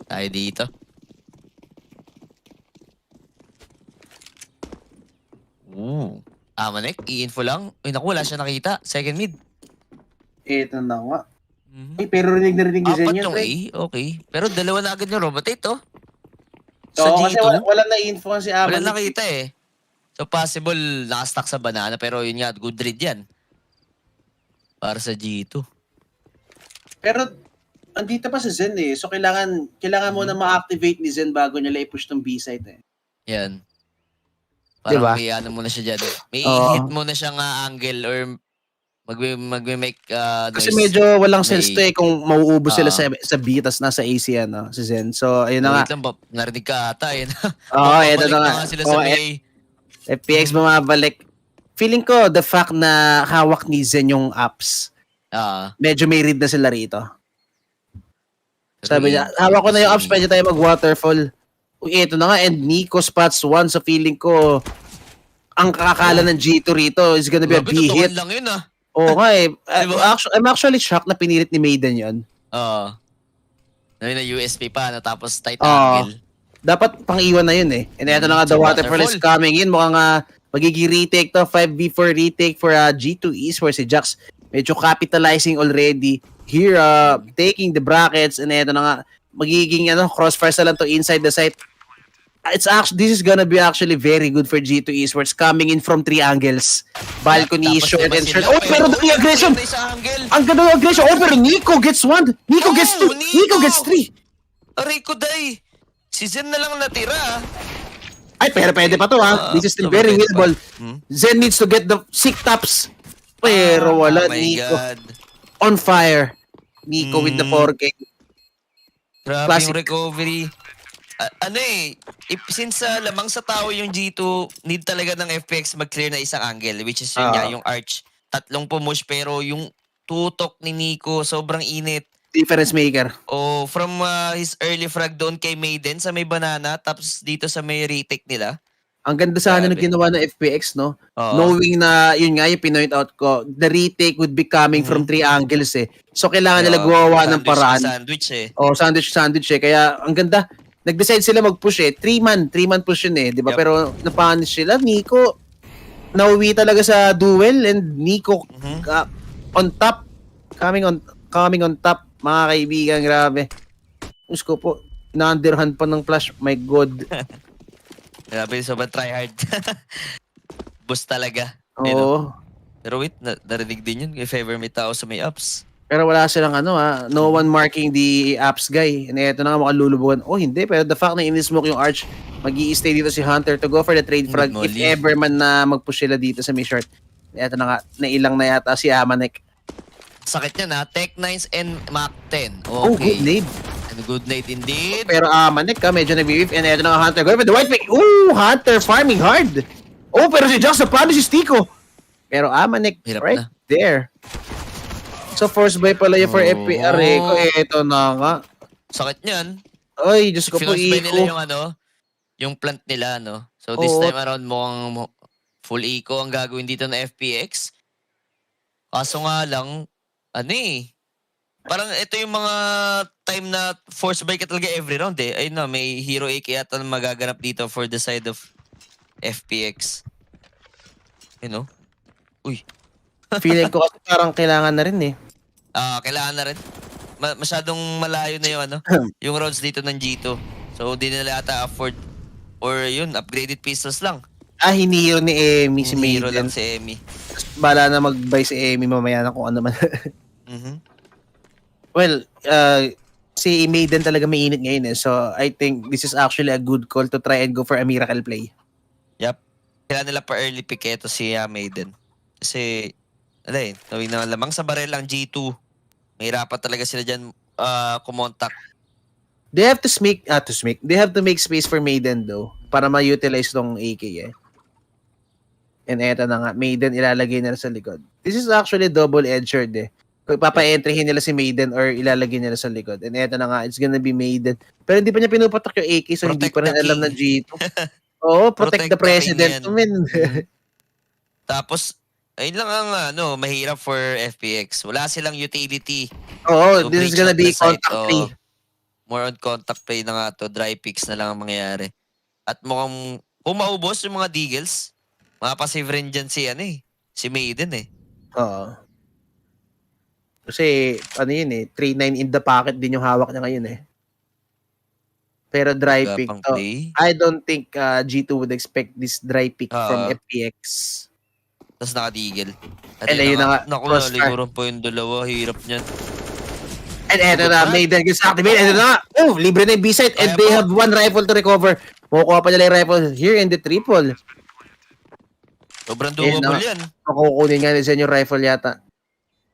Tayo dito. Manek, i-info lang. Uy, naku, wala siya nakita. Second mid. Ito na nga. Pero rinig na rinig ni Zen Apat yun, yung pre. A, okay. Pero dalawa na agad yung robotate, So, Sa kasi G2, wala na info si wala Aman. nakita So possible nakastack sa banana pero yun nga, good read yan. Para sa G2. Pero andito pa si Zen So kailangan mo na ma-activate ni Zen bago niya i-push tong B-side Yan. Parang Diba? may ano muna siya dyan. May Oo. hit muna siyang angle or magme-make Kasi noise. medyo walang May- sense to kung mauubos sila Ah. sa B tas nasa AC si Zen. So ayun na nga. Wait lang, narinig ka ata. Oo, eto na nga. Sila sa Oo, may... FPX bumabalik. Feeling ko the fact na hawak ni Zen yung apps. Medyo may read na sila rito. Sabi niya, hawak ko na yung apps, pwede tayo mag-waterfall. Uy, eto na nga, and Nico spots 1, so feeling ko ang kakakala ng G2 rito is gonna be a Grabe, B totoo hit. lang yun Oo nga Diba? I'm actually shocked na pinilit ni Maiden yun. Ayun na USP pa, tapos tight Oo. angle. Dapat pang-iwan na yun And eto na nga, the So, waterfall is coming in. Mukhang magiging retake to, 5v4 retake for G2 Esports. Si Jax medyo capitalizing already here, taking the brackets, and eto na nga, magiging crossfires na lang to inside the site. This is gonna be actually very good for G2 Esports coming in from 3 angles. Balcony, Tapos short, diba and sila, short. Oh, pero the aggression! Sa angle. Ang ganda ng aggression! Oh, pero Nico gets 1! Nico gets 2! Nico gets 3! Aray ko, day. Si Zen na lang natira. Ay, pero pwede pa to This is still very pwede pa. winnable. Zen needs to get the 6 taps. Pero wala, Oh my Nico. God. On fire. Nico with the 4K. Grabe Classic. yung recovery. Since lamang sa tao yung G2, need talaga ng FPX mag-clear na isang angle, which is yun nga, yung arch. 3 pumush, pero yung tutok ni Nico, sobrang init. Difference maker. From his early frag doon kay Maiden sa may banana, tapos dito sa may retake nila. Ang ganda sana ng Grabe. ginawa ng FPX, no? Oo. Knowing na, yun nga, yung pinoint out ko, the retake would be coming from 3 angles So, kailangan nila gumawa ng paraan. Sandwich Sandwich Kaya, ang ganda. Nag-decide sila mag-push 3-man push yun di ba? Yep. Pero napanish sila. Nico, nauwi talaga sa duel and Nico on top. Coming on top, mga kaibigan, grabe. Gusto ko po, na-underhand pa ng flash. My God. Grabe, sobrang tryhard. Boost talaga. Oo. Pero wait, narinig din yun if ever may tao sa may ups. Pero wala silang no one marking the apps guy. And eto na nga mukhang lulubugan. Oh, hindi. Pero the fact na in-smoke yung arch, mag-i-stay dito si Hunter to go for the trade frag if Molly. ever man na mag-push sila dito sa may short. Eto na nga, nailang na yata si Amanek. Sakit yan Tech 9s and Mach 10. Okay. Oh, good nade. And good night indeed. Pero Amanek medyo nag-weave. And eto na nga Hunter going for the white pick. Ooh, Hunter farming hard. Oh, pero si Jax na-punish si Tico. Pero Amanek Hirap right na. there. So force buy pala yun for FPR Eto na nga. Sakit niyan. Ay, Diyos ko po, Finance buy nila Iko. yung plant nila, So this Oo. time around mukhang full eco ang gagawin dito ng FPX. Kaso nga lang, parang ito yung mga time na force buy ka talaga every round Ayun na, may hero AK yata na magaganap dito for the side of FPX. Uy. Feeling ko kasi parang kailangan na rin Kailangan na rin. Masyadong malayo na yung yung roads dito ng G2. So di nila ata afford or yun, upgraded pistols lang. Hinihiro ni Emi si Hero Maiden. lang si Emmy. Bala na mag-buy si Emi mamaya na kung ano man. Well, si Maiden talaga may init ngayon So I think this is actually a good call to try and go for a miracle play. Yep. Kailangan nila pa early pick ito si Maiden. Kasi, tawag na lamang sa barel lang G2. Mahirapan talaga sila dyan kumontak. They have to They have to make space for Maiden though para ma-utilize tong AK And eto na nga, Maiden ilalagay na sa likod. This is actually double-edged Kung ipapa-entryhin nila si Maiden or ilalagay nila sa likod. And eto na nga, it's gonna be Maiden. Pero hindi pa niya pinupatak yung AK, so hindi Protect pa rin the alam king. ng G2. Oo, protect the Protect the king president. yan. Men. Tapos, ayun lang ang mahirap for FPX. Wala silang utility. Oo, to this is breach gonna out be the site. contact play. More on contact play na nga to. Dry picks na lang ang mangyayari. At mukhang, kung maubos yung mga Deagles, mapasive rin dyan si Maiden eh. Oo. Kasi, ano yun eh, 3-9 in the pocket din yung hawak niya ngayon eh. Pero dry pick Pang to. play. I don't think G2 would expect this dry pick from FPX. Tapos naka-Deagle. And ayun na nga, Naku, crossfire. naliguran po yung dalawa. Hirap niyan. And eto na, Maiden gets activated. Eto na, libre na yung B-site. And they have one rifle to recover. Makukuha pa nila yung rifle here in the triple. Sobrang doable yan. Makukunin nga nila yung rifle yata.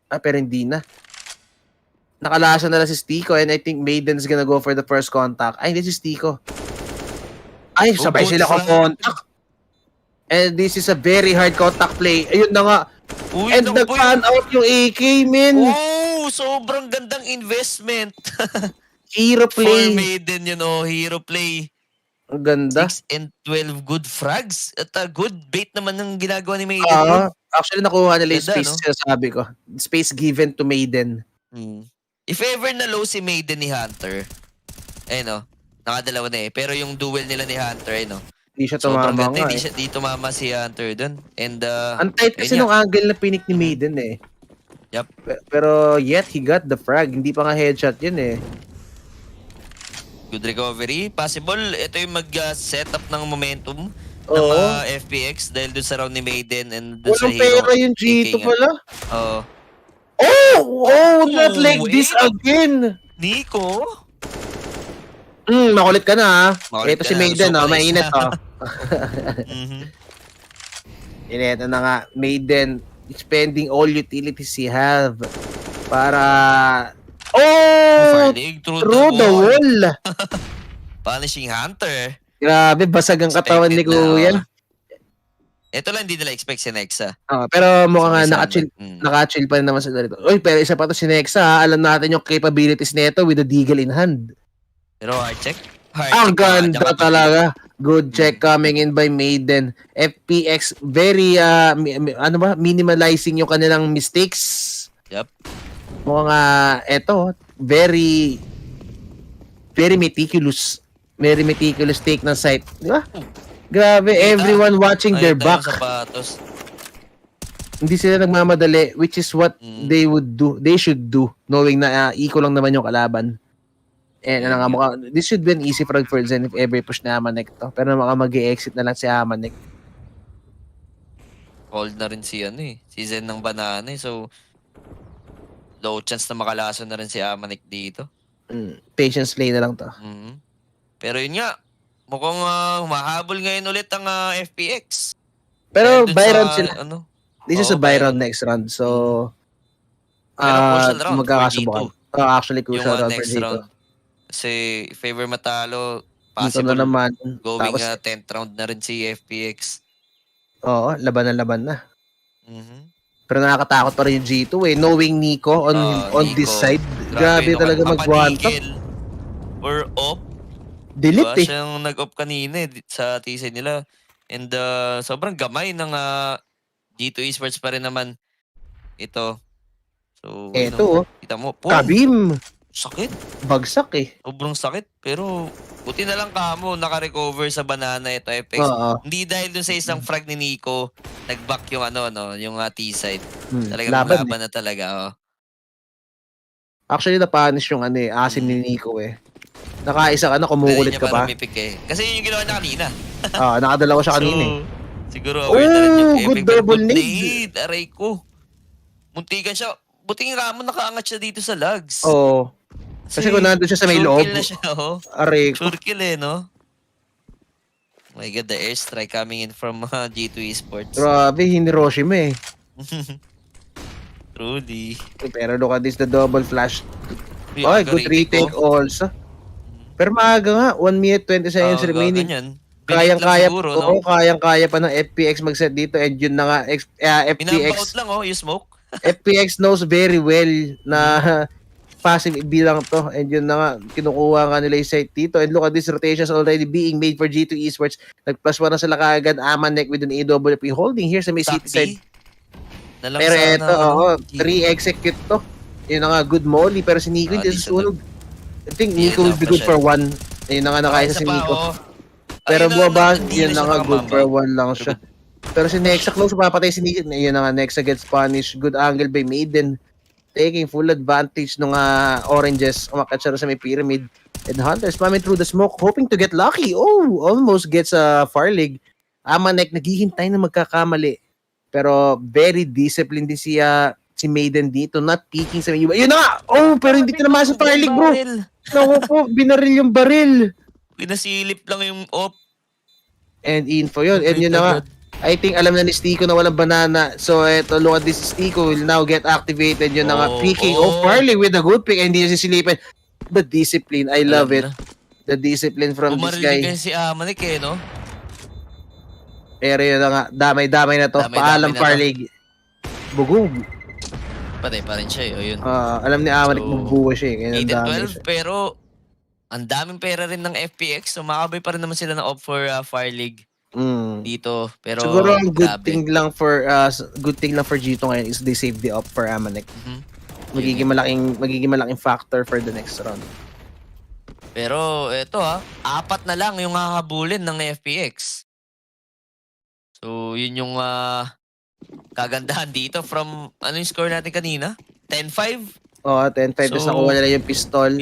Pero hindi na. Nakalasa na lang si Stico and I think Maiden's gonna go for the first contact. Ay, hindi si Stico. Ay, sabay sila contact. And this is a very hard contact play. Ayun na nga. Uy, and nag-fan out yung AK, men. Oh, sobrang gandang investment. Hero play. For Maiden, hero play. Ang ganda. 6 and 12 good frags. At good bait naman ng ginagawa ni Maiden. Actually, nakuha nila yung Ganda, space, sabi ko. Space given to Maiden. If ever na low si Maiden ni Hunter, nakadalawa na eh. Pero yung duel nila ni Hunter, Hindi siya tumama nga Hindi tumama si Hunter dun. And, ang tight kasi nung angle na pinik ni Maiden eh. Yup. Pero yet, he got the frag. Hindi pa nga headshot yun eh. Good recovery. Possible, ito yung mag-setup ng momentum ng FPX dahil dun sa round ni Maiden and dun sa Walang hero. pera yung G2 pala. Oo. Not like this again. Nico? Makulit ka na ha. Makulit Ito ka si na. Maiden, So, mainit palis Ito na nga, Maiden spending all utilities he have para through the wall. Punishing Hunter. Grabe, basag ang katawan ni Kuya. Ito lang hindi nila expect si Nexa. Pero mukhang naka-chill pa rin naman sila dito. Uy, pero isa pa to si Nexa ha. Alam natin yung capabilities nito with the deagle in hand. Pero hard check. Ang ganda talaga. Good check coming in by Maiden. FPX very minimalizing yung kanilang mistakes. Yup. Mukhang eto very meticulous. Very meticulous take ng site. Di ba? Grabe, everyone watching their back. Sapatos. Hindi sila nagmamadali, which is what they would do. They should do, knowing na equal lang naman yung kalaban. And this should be an easy frag for Zen if ever push na Amanek to. Pero mag-i-exit na lang si Amanek. Hold na rin si si Zen ng banana So, low chance na makalaso na rin si Amanek dito. Patience play na lang to. Pero yun nga, mukhang mahabol ngayon ulit ang FPX. Pero buy round sila. This is a buy round next round. So, magkakasubukan. Actually, crucial round for G2. Kasi if ever matalo, possible na naman. Going 10th round na rin si FPX. Oo, laban na. Pero nakakatakot pa rin yung G2 eh. Knowing Nico on this side. Grabe talaga mag-one top. Or off. Delete Siyang nag-off kanina sa T-side nila. And sobrang gamay ng G2 Esports pa rin naman ito. So, kita mo. Kabim! Sakit. Bagsak eh. Sobrang sakit. Pero, buti na lang kamo naka-recover sa banana ito, FX. Hindi dahil dun sa isang frag ni Nico, nag-back yung yung T-side. Talagang laban na talaga. Actually, na-punish yung asim ni Nico eh. Nakaisa ka na, kumukulit ka pa. Kasi yun yung ginawa niya kanina. Nakadalawa siya kanina eh. Siguro aware na rin yung good double nade. Aray ko. Muntikan siya. Buti nga mo nakaangat siya dito sa lugs. Kasi kung nandun siya sa may loob. Sure kill na siya, Aray ko. Sure kill no? Oh my God, the airstrike coming in from G2 Esports. Grabe, Hiroshima eh. Truly. Pero look at this, the double flash. Good retake also. Pero maaga nga, 1 minute 20 seconds remaining. Kayang-kaya pa ng FPX mag-set dito and yun na nga, FPX. Pinampout lang yung smoke. FPX knows very well na passive bilang to, and yun na nga, kinukuha nga nila yung site dito, and look at this rotations already being made for G2 Esports. Nag-plus 1 na sila kaagad. Amanek with an AWP holding here sa may city side. Pero eto, re-execute to. Yun na nga, good molly, pero si Nico hindi susunog. I think Nico will be good for 1. Yun na nga, nakaya sa si Nico. Pero buwaba, yun na nga, good for 1 lang siya. Pero si Nexa close, papatay si Nico. Yun na nga, Nexa gets punished. Good angle by Maiden. Taking full advantage ng oranges. Umakat siya sa may pyramid. And Hunters coming through the smoke, hoping to get lucky. Oh, almost gets a Farlig. Amanek naghihintay na magkakamali. Pero very disciplined din si Maiden dito, not peeking sa may iba. Yun na nga! Oh, pero hindi naman sa Farlig, bro. Naku po, binaril yung baril. Pinasilip lang yung op. And info yun. And yun na nga. I think alam na ni Stico na walang banana. So eto, look at this. Stico will now get activated. Yun na nga, picking. Oh, Farley with a good pick. And hindi niya sisilipin. The discipline, I love it. The discipline from this guy. Bumarilig si Amanek no? Pero yun na nga, damay-damay na to. Paalam Farley. Bugog. Patay pa rin siya yun. Alam ni Amanek magbuwa siya. 8-12, pero ang daming pera rin ng FPX. So makabay pa rin naman sila ng op for Fire League. Dito, pero siguro ang good thing lang for G2 ngayon is they save the up for Amanek. Magiging malaking factor for the next round. Pero eto 4 na lang yung hahabulin ng FPX. So yun yung kagandahan dito from ano yung score natin kanina? 10-5? 10-5 so, nakuha nila yung pistol.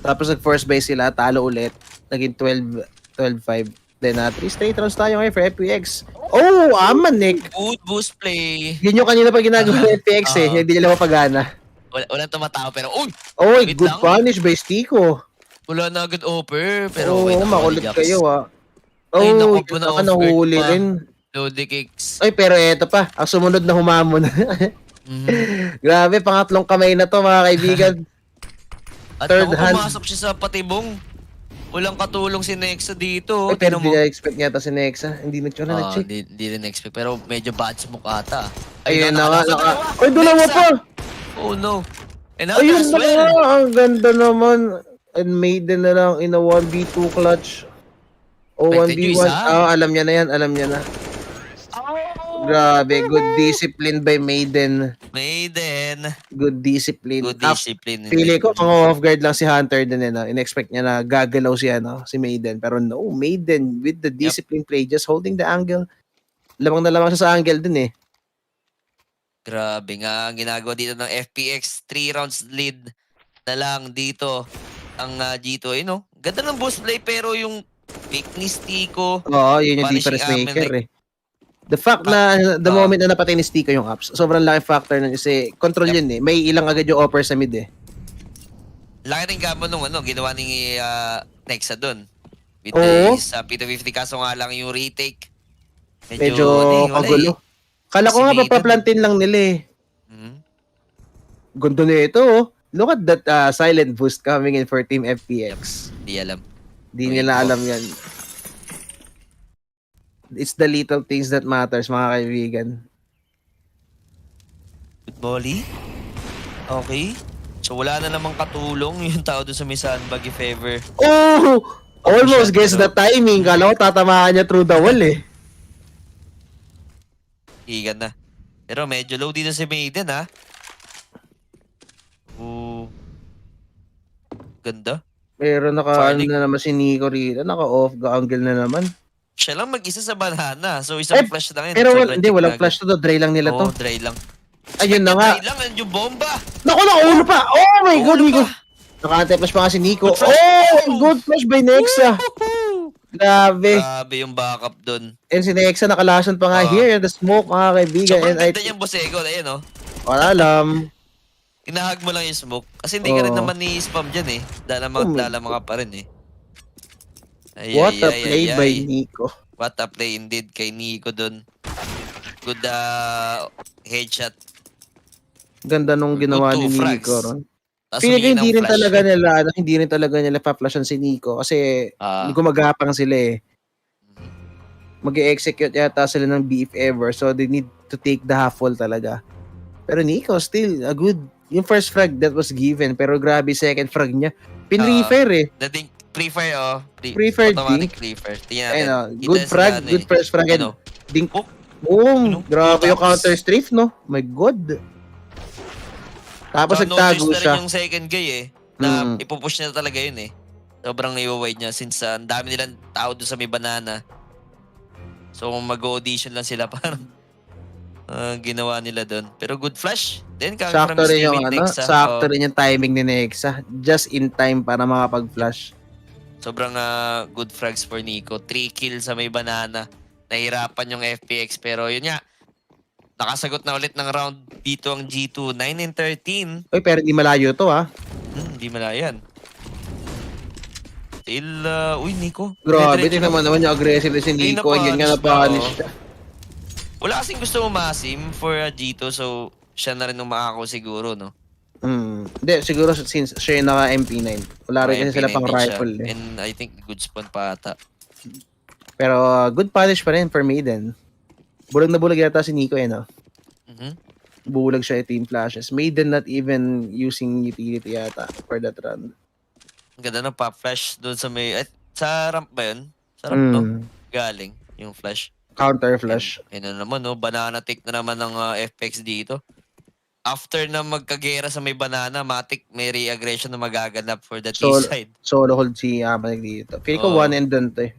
Tapos nag-first base sila, talo ulit. Naging 12-5. Then 3 straight rounds tayo ngayon for FPX. Oh, Amanek! Good boost play. Yun yung kanina pa ginagawa ng FPX hindi nila mapagana. Walang tumatawa pero good lang. Punish by Stico. Wala na agad offer pero makulit kayo Ay, naku na nahuli rin. Loading kicks. Ay, pero eto pa. Ang sumunod na humamon. Grabe, pangatlong kamay na to mga kaibigan. At pumasok siya sa patibong. Walang katulong si Nexa dito. Ay, pero hindi na-expect yata si Nexa. Hindi na-check. Hindi rin expect pero medyo bad smoke ata. Ayun na nga. Ay, dalawa pa! Oh no. And ayun na nga. Ang ganda naman. And Maiden na lang in a 1v2 clutch. O 1v1. Alam niya na yan. Alam niya na. Grabe. Good discipline by Maiden. Good discipline. Pili ko, mga off guard lang si Hunter din. In-expect niya na gagalaw si Maiden. Pero no, Maiden with the discipline play, just holding the angle. Lamang na lamang siya sa angle din Grabe nga ang ginagawa dito ng FPX. 3 rounds lead na lang dito ang G2. Ganda ng boost play pero yung pick ni Stico. Yun yung difference maker The fact na the moment na napatay ni Stico yung ups, sobrang laki factor nun kasi control yun May ilang agad yung offer sa mid Laki rin gamon nung ginawa ni Nexa dun. With his P250 kaso nga lang yung retake. Medyo kagulo. Kala ko nga papaplantin lang nila Gundo na ito Look at that silent boost coming in for Team FPX. Di alam. Di nila alam yan. It's the little things that matters, mga kaibigan. Good volley. Okay. So wala na namang katulong yung tao doon sa may sandbag if ever. Oh! Almost guess the timing. Kala ko tatamaan niya through the wall Igan na. Pero medyo low dito si Maiden Ganda. Pero naka na naman si Nico rito. Naka-off angle na naman. Siya lang mag-isa sa banana. So isang flash lang yun. Pero walang flash to. Dry lang nila to. Dry lang. Ayun na nga. Dry lang. Yung bomba. Naku, nakaulo pa. Oh my God, Nico. Naka-anti-flash pa nga si Nico. Good flash by Nexa. Grabe yung backup dun. And si Nexa nakalason pa nga here. The smoke, mga kaibigan. So ganda niyang bosego. Ayun Wala alam. Inahag mo lang yung smoke. Kasi hindi ka rin naman ni-spam dyan Lalamang ka pa rin What a play by Nico. What a play indeed kay Nico dun. Good headshot. Ganda nung ginawa ni Nico ron. Feeling ko hindi rin talaga nila pa-flashan si Nico kasi gumagapang sila Mag-execute yata sila ng B if ever. So they need to take the half wall talaga. Pero Nico, still, a good, yung first frag that was given, pero grabe second frag niya. Pin-refer eh. Dating pre-fire, Pre-fire automatic din. pre-fire. Tingnan Ayun, natin. Kita good frag, sila, good first frag. Ano? Ding, Oh, boom, grabe yung Tapos- counter strafe, no? My God. Tapos Tsaka nagtago no-juice na siya. rin yung second guy na Mm. ipupush niya talaga yun Sobrang i-wide niya since ang dami nilang tao doon sa may banana. So mag-audition lang sila parang ginawa nila doon. Pero good flash. Then Sakto rin yung sakto rin yung timing ni Nexa. Just in time para makapag-flash. Sobrang good frags for Nico. 3 kills sa may banana. Nahirapan yung FPX pero yun nga. Nakasagot na ulit ng round dito ang G2. 9 and 13. Uy, pero hindi malayo to Hindi malayan. Still, uy Nico. Grabe, Diretso din naman yung aggressive si Ay, Nico. Yan nga na-punish na-punish na, siya. Wala kasing gusto umasim for G2 so siya na rin umako siguro, no? Hindi, siguro since siya yung naka MP9. Wala rin kasi sila pang MP9 siya. rifle eh. And I think good spawn pa ata. Pero good punish pa rin for Maiden. Bulag na bulag yata si Nico no? Bulag siya team flashes. Maiden not even using utility yata for that round. Ang ganda ng pop flash doon sa may... sa ramp ba yun? Sa ramp, no? Galing yung flash. Counter flash. Ayun na naman, no? Banana take na naman ng FPX dito. After na magkagera sa may banana, matik may re-aggression na magaganap for the T-side. Solo hold si Amanek dito. Feeling ko one and done to eh.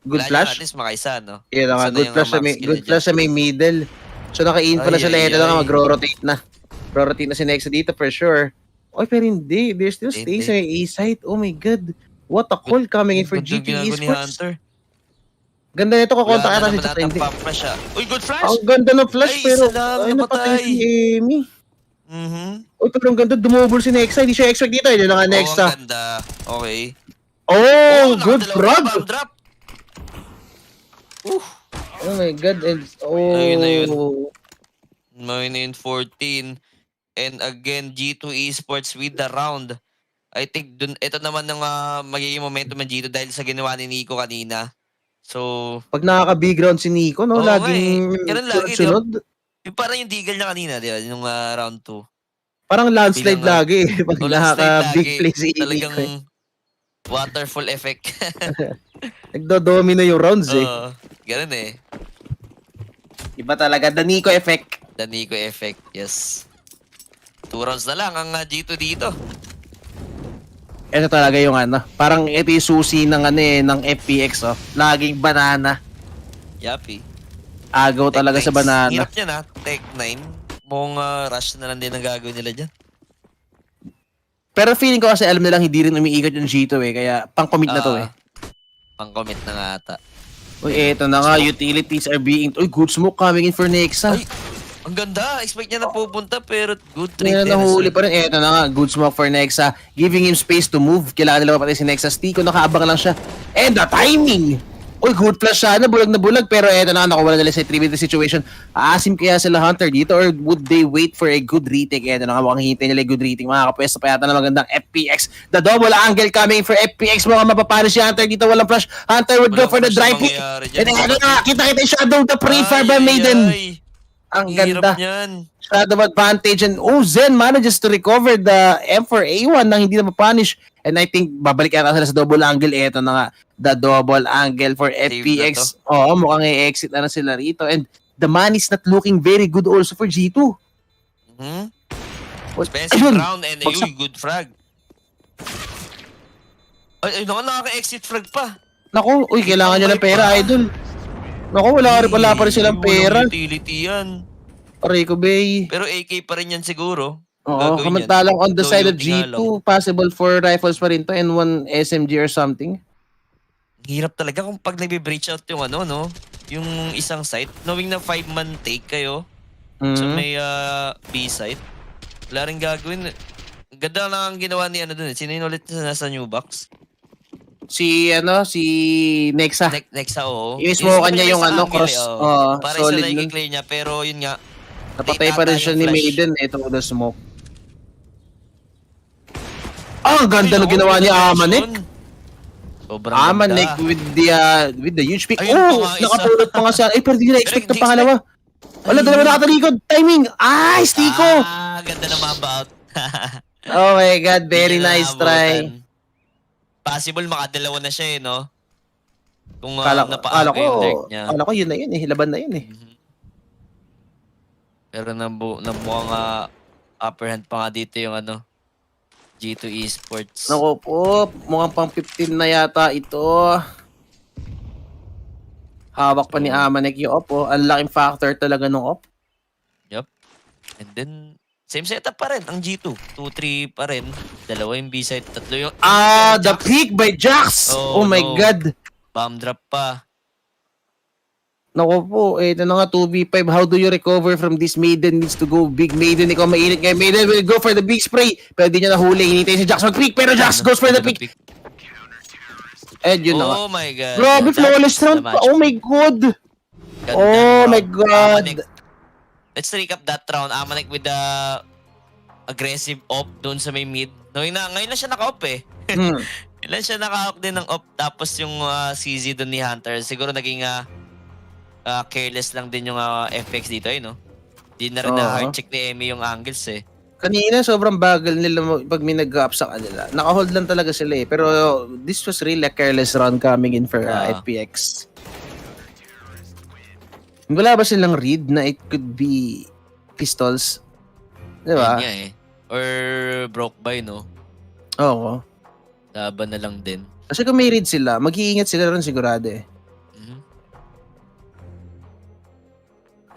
Good Wala flash? At least makaisa, no? Yeah, Isa na good yung flash sa max may kill good niya flash sa may middle. So naka-in pala Ay, sila. ay, Ito lang ay. mag-rotate na. Rotate na si Nexa dito for sure. Oy, pero hindi. They still stay Hindi. sa A side. Oh my God. What a call coming in for Good yung GT ginagawa ni Esports. Hunter. Ganda nito kakonta Wala ata na si naman Chaka. Hindi. pop flash Uy, good flash! Ang ganda ng flash Ay, pero isa lang, ay, napatay napatay. si Amy. Mhm. Uy, pero ang ganda. Dumobol si Nexa. Hindi siya expect dito. Hindi na nga Oh, Nexa. ang ganda. Okay. Oh, good nakadalawa frag. pa, drop. Oh my God. And, Ayun na yun. oh. 9 and 14. And again, G2 Esports with the round. I think dun, ito naman ng magiging momentum ng G2 dahil sa ginawa ni Nico kanina. So, Pag nakaka-big round si Nico, no? Oo nga Laging Ganun lagi, sunod. yung parang yung deagle niya kanina, di ba? Yung round 2. Parang landslide Bilang, lagi. Pag nakaka-big play si Nico. Talagang waterfall effect. Nagdo-domino yung rounds eh. Ganun eh. Iba talaga. The Nico effect. The Nico effect, yes. 2 rounds na lang ang G2 dito. Ito talaga yung parang ito yung susi ng ng FPX Laging banana. Yapi. Agaw talaga sa banana. Hirap niya na, Tech 9. Mukhang rush na lang din ang gagawin nila dyan. Pero feeling ko kasi alam nilang hindi rin umiikot yung G2 kaya pang-commit na to Pang-commit na nga ata. Uy, eto na nga, utilities are being... Uy, good smoke coming in for Nexa. Ay, ang ganda. Expect niya na pupunta pero good trade. Ngayon nahuli pa rin. Eto na nga, good smoke for Nexa. Giving him space to move. Kailangan nila mapatay si Nexa. Stiko, nakaabang lang siya. And the timing! Uy, good flash sana. Bulag na bulag. Pero eto na nga, nakuha nila sa 3v3 situation. Aasim kaya sila Hunter dito or would they wait for a good retake? Eto na nga, mukhang hintay nila good retake. Makakapwesto pa yata na magandang FPX. The double angle coming for FPX. Mukhang mapapano si Hunter dito. Walang flash. Hunter would go for the drive pick. And eto na, kita-kita yung shadow the pre-fire by Maiden. Ang ganda. Shadow advantage and Zen manages to recover the M4A1 nang hindi na ma-punish. And I think babalik yata sila sa double angle. Eto na nga, the double angle for FPX. Oo, mukhang i-exit na sila rito. And the man is not looking very good also for G2. Expensive round and good frag. Ay, nakaka-exit frag pa. Naku, uy, kailangan niya ng pera, idol. Naku, wala pa rin silang pera. Utility yan. Rico Bay. Pero AK pa rin yan siguro. Oo, kamantalang on the side of G2, possible for rifles pa rin to and one SMG or something. Hirap talaga kung pag nag-breach out yung yung isang site, knowing na 5-man take kayo sa may B site. Wala rin gagawin. Ganda lang ang ginawa ni dun. Sino yun ulit na nasa new box? Si Nexa. Nexa, oo. Yung smoke niya yung cross. Para solid isa nun. na i-clear niya, pero yun nga. Napatay pa rin siya ni Maiden itong the smoke. Ang ganda na ginawa ni Amanek. Sobrang Amanek ganda. with the huge pick. Ayun pa nga, isa. Nakapulot pa nga siya. Pero di na expect Direct, ng pangalawa. Wala, dalawa nakatalikod. Timing. Stiko. Ganda ng mamba out. Oh my God, very Hindi niya nice try. naabutan. Possible makadalawa na siya no? Kung Kala napaaga yung direct niya. Kala ko yun na yun laban na yun Pero namukhang upper hand pa nga dito yung G2 Esports. Naku po, mukhang pang 15 na yata ito. Hawak pa ni Amanek yung op. Ang laking factor talaga ng op. Yup. And then, same setup pa rin, ang G2. 2-3 pa rin. Dalawa yung B-side, tatlo yung... The pick by Jax! Oh my God! Bomb drop pa. Naku po, ito na nga 2v5. How do you recover from this? Maiden needs to go big. Maiden, ikaw mainit ngayon. Maiden will go for the big spray. Pero di niya nahuli. Hinintay si Jax mag-pick. Pero Jax goes for the pick. And yun na nga. Oh my God. Grabe, flawless round pa. Oh my God! Oh my God! Let's recap that round. Amanek with the aggressive op doon sa may mid. Ngayon na siya naka-op Ilan siya naka-op din ng op. Tapos yung CZ doon ni Hunter. Siguro naging careless lang din yung FPX dito no? Di na rin na hard check ni Emmy yung angles Kanina sobrang bagal nila pag may nag-up sa kanila. Naka-hold lang talaga sila Pero this was really a careless run coming in for FPX. Wala ba silang read na it could be pistols? Diba? Or broke by no? Oo. Laban na lang din. Kasi kung may read sila, mag-iingat sila rin sigurado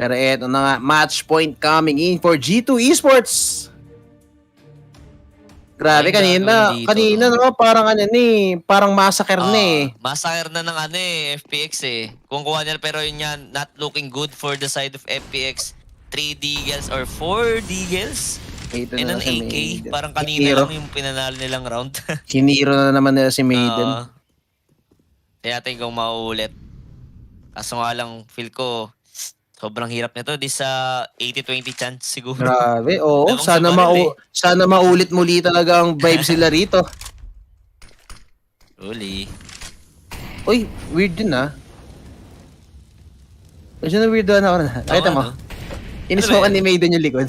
Pero eto na nga, match point coming in for G2 Esports. Grabe, kanina no, parang parang massacre na Massacre na ng FPX Kung kuha nila, pero yun yan, not looking good for the side of FPX. 3 deagles or 4 deagles? And an AK, parang kanina lang yung pinanalo nilang round. Kiniro na naman nila si Maiden. Kaya natin kung mauulit. Kaso nga lang, feel ko, sobrang hirap nito. Di sa 80-20 chance siguro. Grabe, sana maulit muli talaga ang vibe sila rito. Uli. Uy, weird din Medyo na weird ako na. Nakita mo? Inismokan ni Maiden yung likod.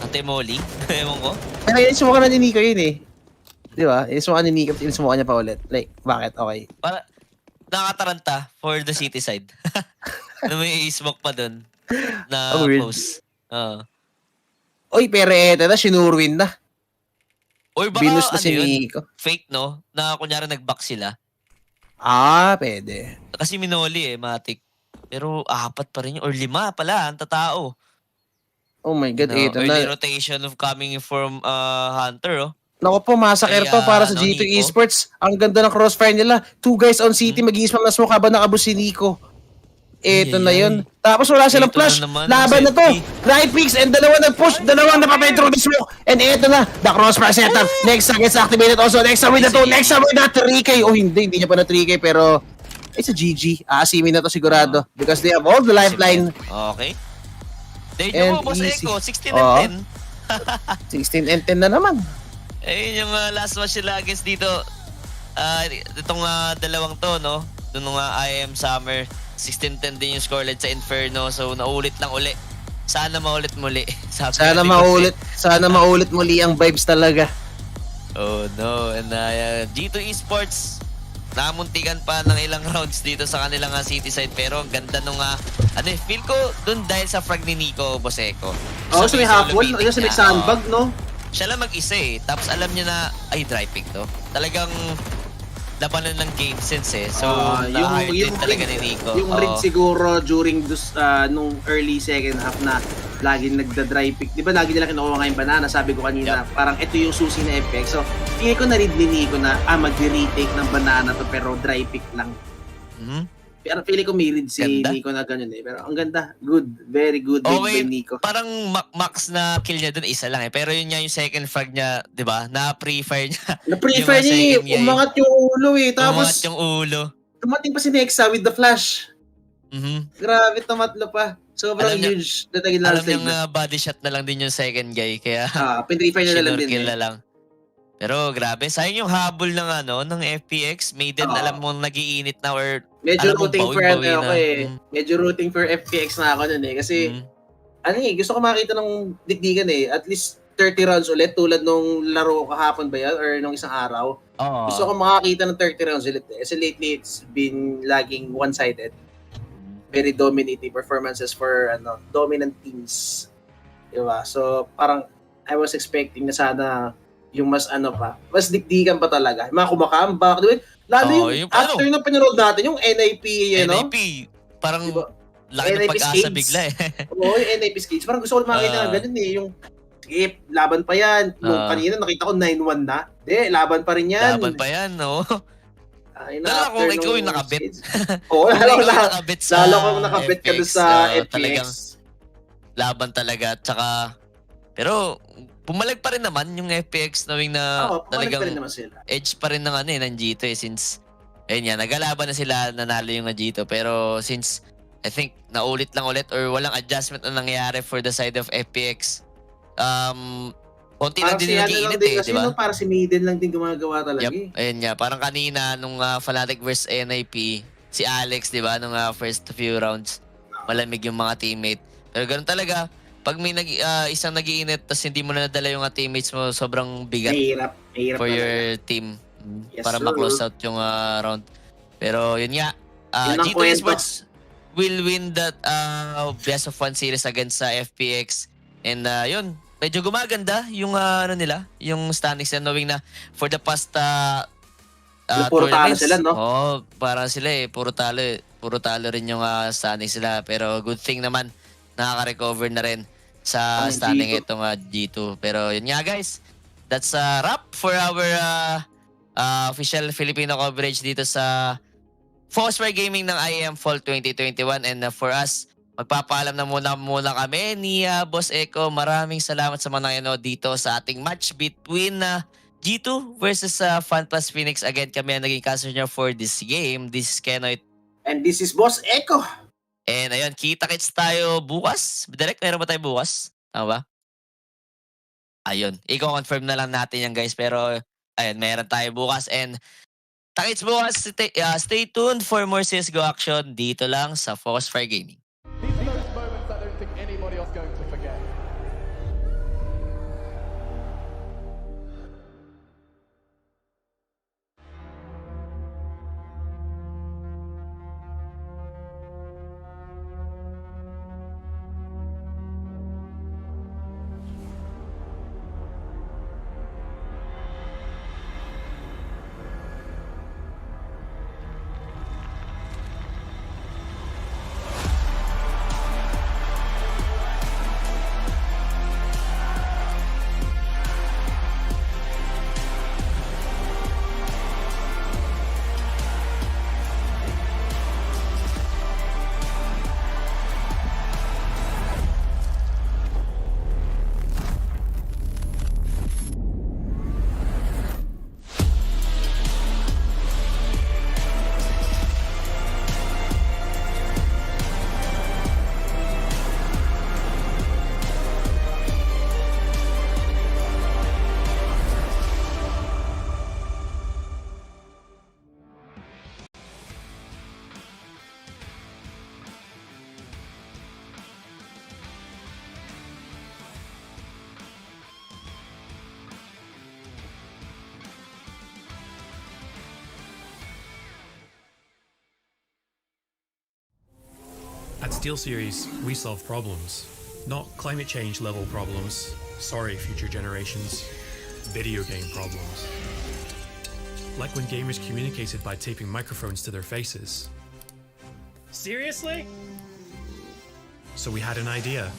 Ate Molly? Ewan ko. Pero inismokan na ni Nico yun Di ba? Inismokan ni Nico, inismokan niya pa ulit. Like, bakit? Okay. Para nakataranta for the city side. May smoke pa dun na post. Uy, pero eto na, sinurwin na. Or baka Binus na si Nico. Fake no? Na kunyari nag-back sila. Pwede. Kasi minoli Matic. Pero 4 pa rin yun. Or 5 pala, ang tatao. Oh my God, eto early na. rotation of coming from Hunter Naku po, massacre to para sa G2 Nico. Esports. Ang ganda ng crossfire nila. 2 guys on city, mag-i-spam na smoke habang nakabus si Nico. Eto na yun. Tapos wala silang flash. Laban na to. Right picks and dalawa nag-push. Dalawang napapay through the smoke. And eto na, the crossfire setup. Next gets activated also. Next with the 2. Next with the 3K. Hindi niya pa na 3K pero it's a GG. Aasimin na to sigurado. Because they have all the lifeline. Okay. There you go, Boss Echo. 16 and 10. 16 and 10 na naman. Ayun yung last match nila against dito. Itong dalawang to, no? Doon IEM Summer. 16-10 din yung scoreline sa Inferno. So, naulit lang uli. Sana maulit muli. Sana maulit muli ang vibes talaga. Oh, no. And G2 Esports, namuntikan pa ng ilang rounds dito sa kanilang city side. Pero ang ganda nung, feel ko dun dahil sa frag ni Nico Boseco. So may hapon. Sa may sandbag, no? Siya lang mag-isa Tapos alam niya na, ay, dry pick to. Talagang labanan ng game sense So, na-hard din talaga ni Nico. Yung read siguro during nung early second half na laging nagda-dry pick. Di ba lagi nila kinukuha nga yung banana? Sabi ko kanina, parang ito yung susi na FX. So, tingin ko na-read ni Nico na, mag-retake ng banana to pero dry pick lang. Pero feeling ko may read si Nico na ganun Pero ang ganda. Good. Very good read by Nico. Parang max na kill niya dun, isa lang Pero yun nga yung second frag niya, di ba? Na-pre-fire niya. Na-pre-fire niya umangat yung ulo Tapos, umangat yung ulo. Tumating pa si Nexa with the flash. Grabe, tumatlo pa. Sobrang huge. Alam niyang body shot na lang din yung second guy. Kaya, pin-3-fire na lang din kill na lang. Pero grabe, sayang yung habol ng ng FPX. Maiden, Oo. alam mo nag-iinit na or Medyo alam mo rooting for bawi-bawi ako na. eh. Medyo rooting for FPX na ako nun eh. Kasi, gusto ko makita ng dikdikan eh. At least 30 rounds ulit tulad nung laro kahapon ba yan or nung isang araw. Oo. Gusto ko makakita ng 30 rounds ulit eh. Kasi lately it's been laging one-sided. Very dominating performances for dominant teams. Diba? So, parang I was expecting na sana yung mas mas dikdikan pa talaga. Yung mga kumakambak, diba? Lalo yung after ng pinanood natin, yung NIP, NIP, parang diba? laki ng NIP pag-asa skates. bigla eh. Oo, yung NIP skates. Parang gusto ko makita na ganun eh. Yung, sige, laban pa yan. Nung kanina nakita ko 9-1 na. Hindi, laban pa rin yan. Laban pa yan, no? Ay, Lalo ko ikaw yung nakabit. Oo, lalo ko nakabit sa lalo ko nakabit ka doon sa FPX. Talagang laban talaga. Tsaka, pero pumalag pa rin naman yung FPX knowing na talagang pa rin naman sila. edge pa rin ng G2 since ayun yan, nagalaban na sila, nanalo yung G2 pero since I think naulit lang ulit or walang adjustment na nangyayari for the side of FPX konti lang din yung nag-iinit eh, di ba? Para si Maiden lang din gumagawa talaga eh. Ayun nga, parang kanina nung Fnatic vs NIP, si Alex, di ba, nung first few rounds, malamig yung mga teammate. Pero ganoon talaga, pag may isang nag-iinit tapos hindi mo na nadala yung teammates mo, sobrang bigat Mahirap for talaga. your team Yes, para sir. ma-close out yung round. Pero yun nga, Yun ang G2 kwento. Esports will win that best of 1 series against sa FPX. And yun, medyo gumaganda yung nila, yung standings na knowing na for the past Puro talo tournaments. sila, no? Oo, parang sila puro talo rin yung standings sila. Pero good thing naman, nakaka-recover na rin sa Ang standing G2. itong G2. Pero yun nga guys, that's a wrap for our official Filipino coverage dito sa Phosphor Gaming ng IEM Fall 2021. And for us, magpapaalam na muna kami ni Boss Echo. Maraming salamat sa mga nanonood dito sa ating match between G2 versus FunPlus Phoenix. Again, kami ang naging caster nyo for this game. This is Kenoy. And this is Boss Echo. And ayun, kita-kits tayo bukas. Direct, meron ba tayo bukas? Tama ba? Ayun, i-confirm na lang natin yan guys. Pero ayun, meron tayo bukas. And takits bukas, stay tuned for more CSGO action dito lang sa Phosphor Gaming. These are those moments I don't think anybody else going to forget. At SteelSeries, we solve problems, not climate change level problems. Sorry, future generations. Video game problems. Like when gamers communicated by taping microphones to their faces. Seriously? So we had an idea.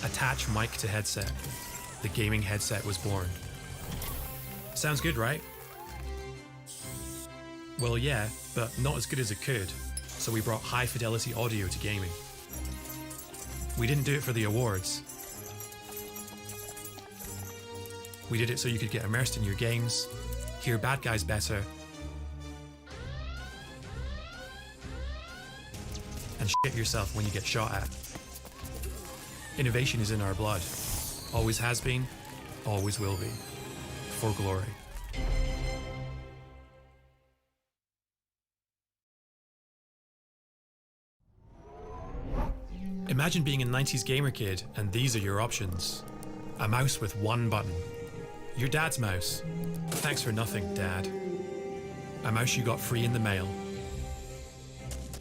Attach mic to headset. The gaming headset was born. Sounds good, right? Well, yeah, but not as good as it could. So we brought high fidelity audio to gaming. We didn't do it for the awards. We did it so you could get immersed in your games, hear bad guys better, and shit yourself when you get shot at. Innovation is in our blood. Always has been, always will be. For glory. Imagine being a 90s gamer kid and these are your options. A mouse with one button. Your dad's mouse. Thanks for nothing, Dad. A mouse you got free in the mail.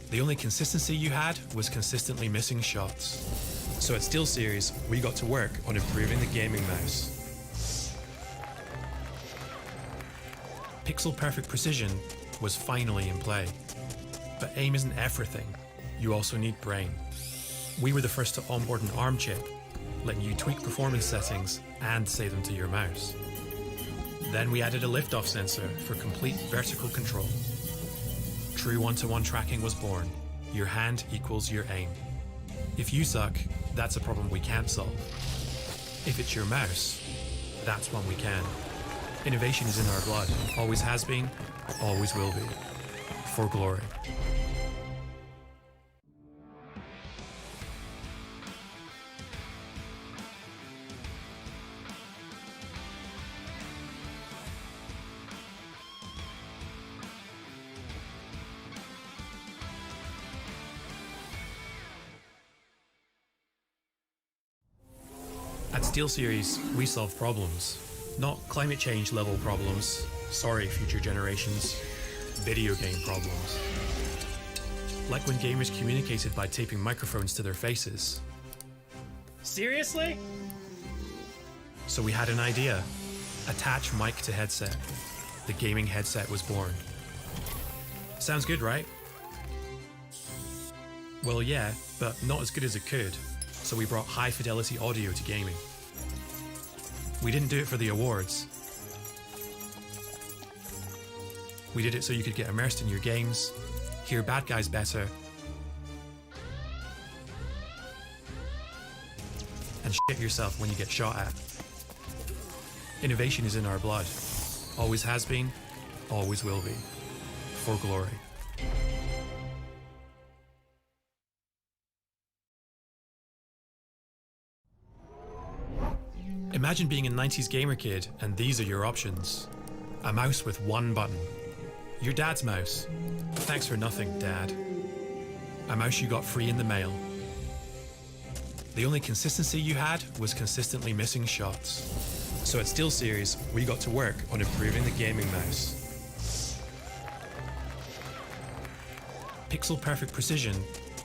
The only consistency you had was consistently missing shots. So at SteelSeries, we got to work on improving the gaming mouse. Pixel perfect precision was finally in play. But aim isn't everything. You also need brain. We were the first to onboard an ARM chip, letting you tweak performance settings and save them to your mouse. Then we added a liftoff sensor for complete vertical control. True one-to-one tracking was born. Your hand equals your aim. If you suck, that's a problem we can't solve. If it's your mouse, that's one we can. Innovation is in our blood. Always has been, always will be. For glory. At SteelSeries, we solve problems, not climate change level problems. Sorry, future generations. Video game problems. Like when gamers communicated by taping microphones to their faces. Seriously? So we had an idea. Attach mic to headset. The gaming headset was born. Sounds good, right? Well, yeah, but not as good as it could. So we brought high fidelity audio to gaming. We didn't do it for the awards. We did it so you could get immersed in your games, hear bad guys better, and shit yourself when you get shot at. Innovation is in our blood. Always has been, always will be. For glory. Imagine being a 90s gamer kid and these are your options. A mouse with one button. Your dad's mouse. Thanks for nothing, Dad. A mouse you got free in the mail. The only consistency you had was consistently missing shots. So at SteelSeries, we got to work on improving the gaming mouse. Pixel perfect precision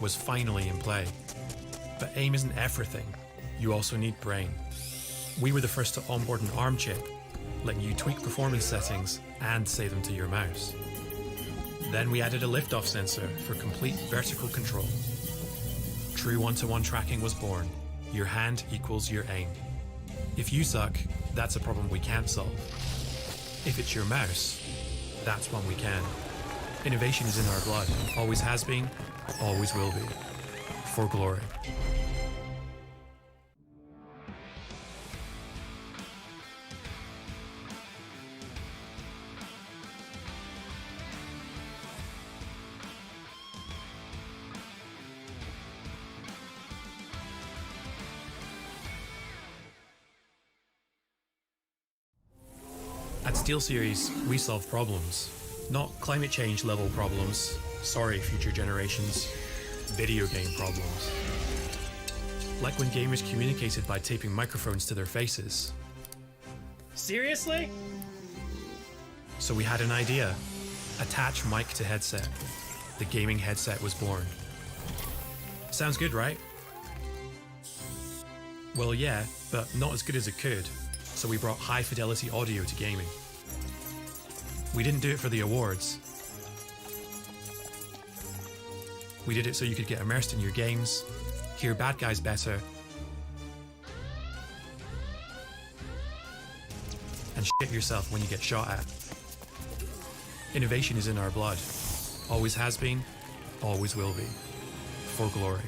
was finally in play. But aim isn't everything. You also need brain. We were the first to onboard an ARM chip, letting you tweak performance settings and save them to your mouse. Then we added a liftoff sensor for complete vertical control. True one-to-one tracking was born. Your hand equals your aim. If you suck, that's a problem we can't solve. If it's your mouse, that's one we can. Innovation is in our blood. Always has been, always will be. For glory. At SteelSeries, we solve problems, not climate change level problems. Sorry, future generations. Video game problems. Like when gamers communicated by taping microphones to their faces. Seriously? So we had an idea. Attach mic to headset. The gaming headset was born. Sounds good, right? Well, yeah, but not as good as it could. So we brought high fidelity audio to gaming. We didn't do it for the awards. We did it so you could get immersed in your games, hear bad guys better, and shit yourself when you get shot at. Innovation is in our blood. Always has been, always will be. For glory.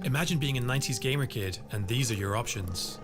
Imagine being a 90s gamer kid and these are your options.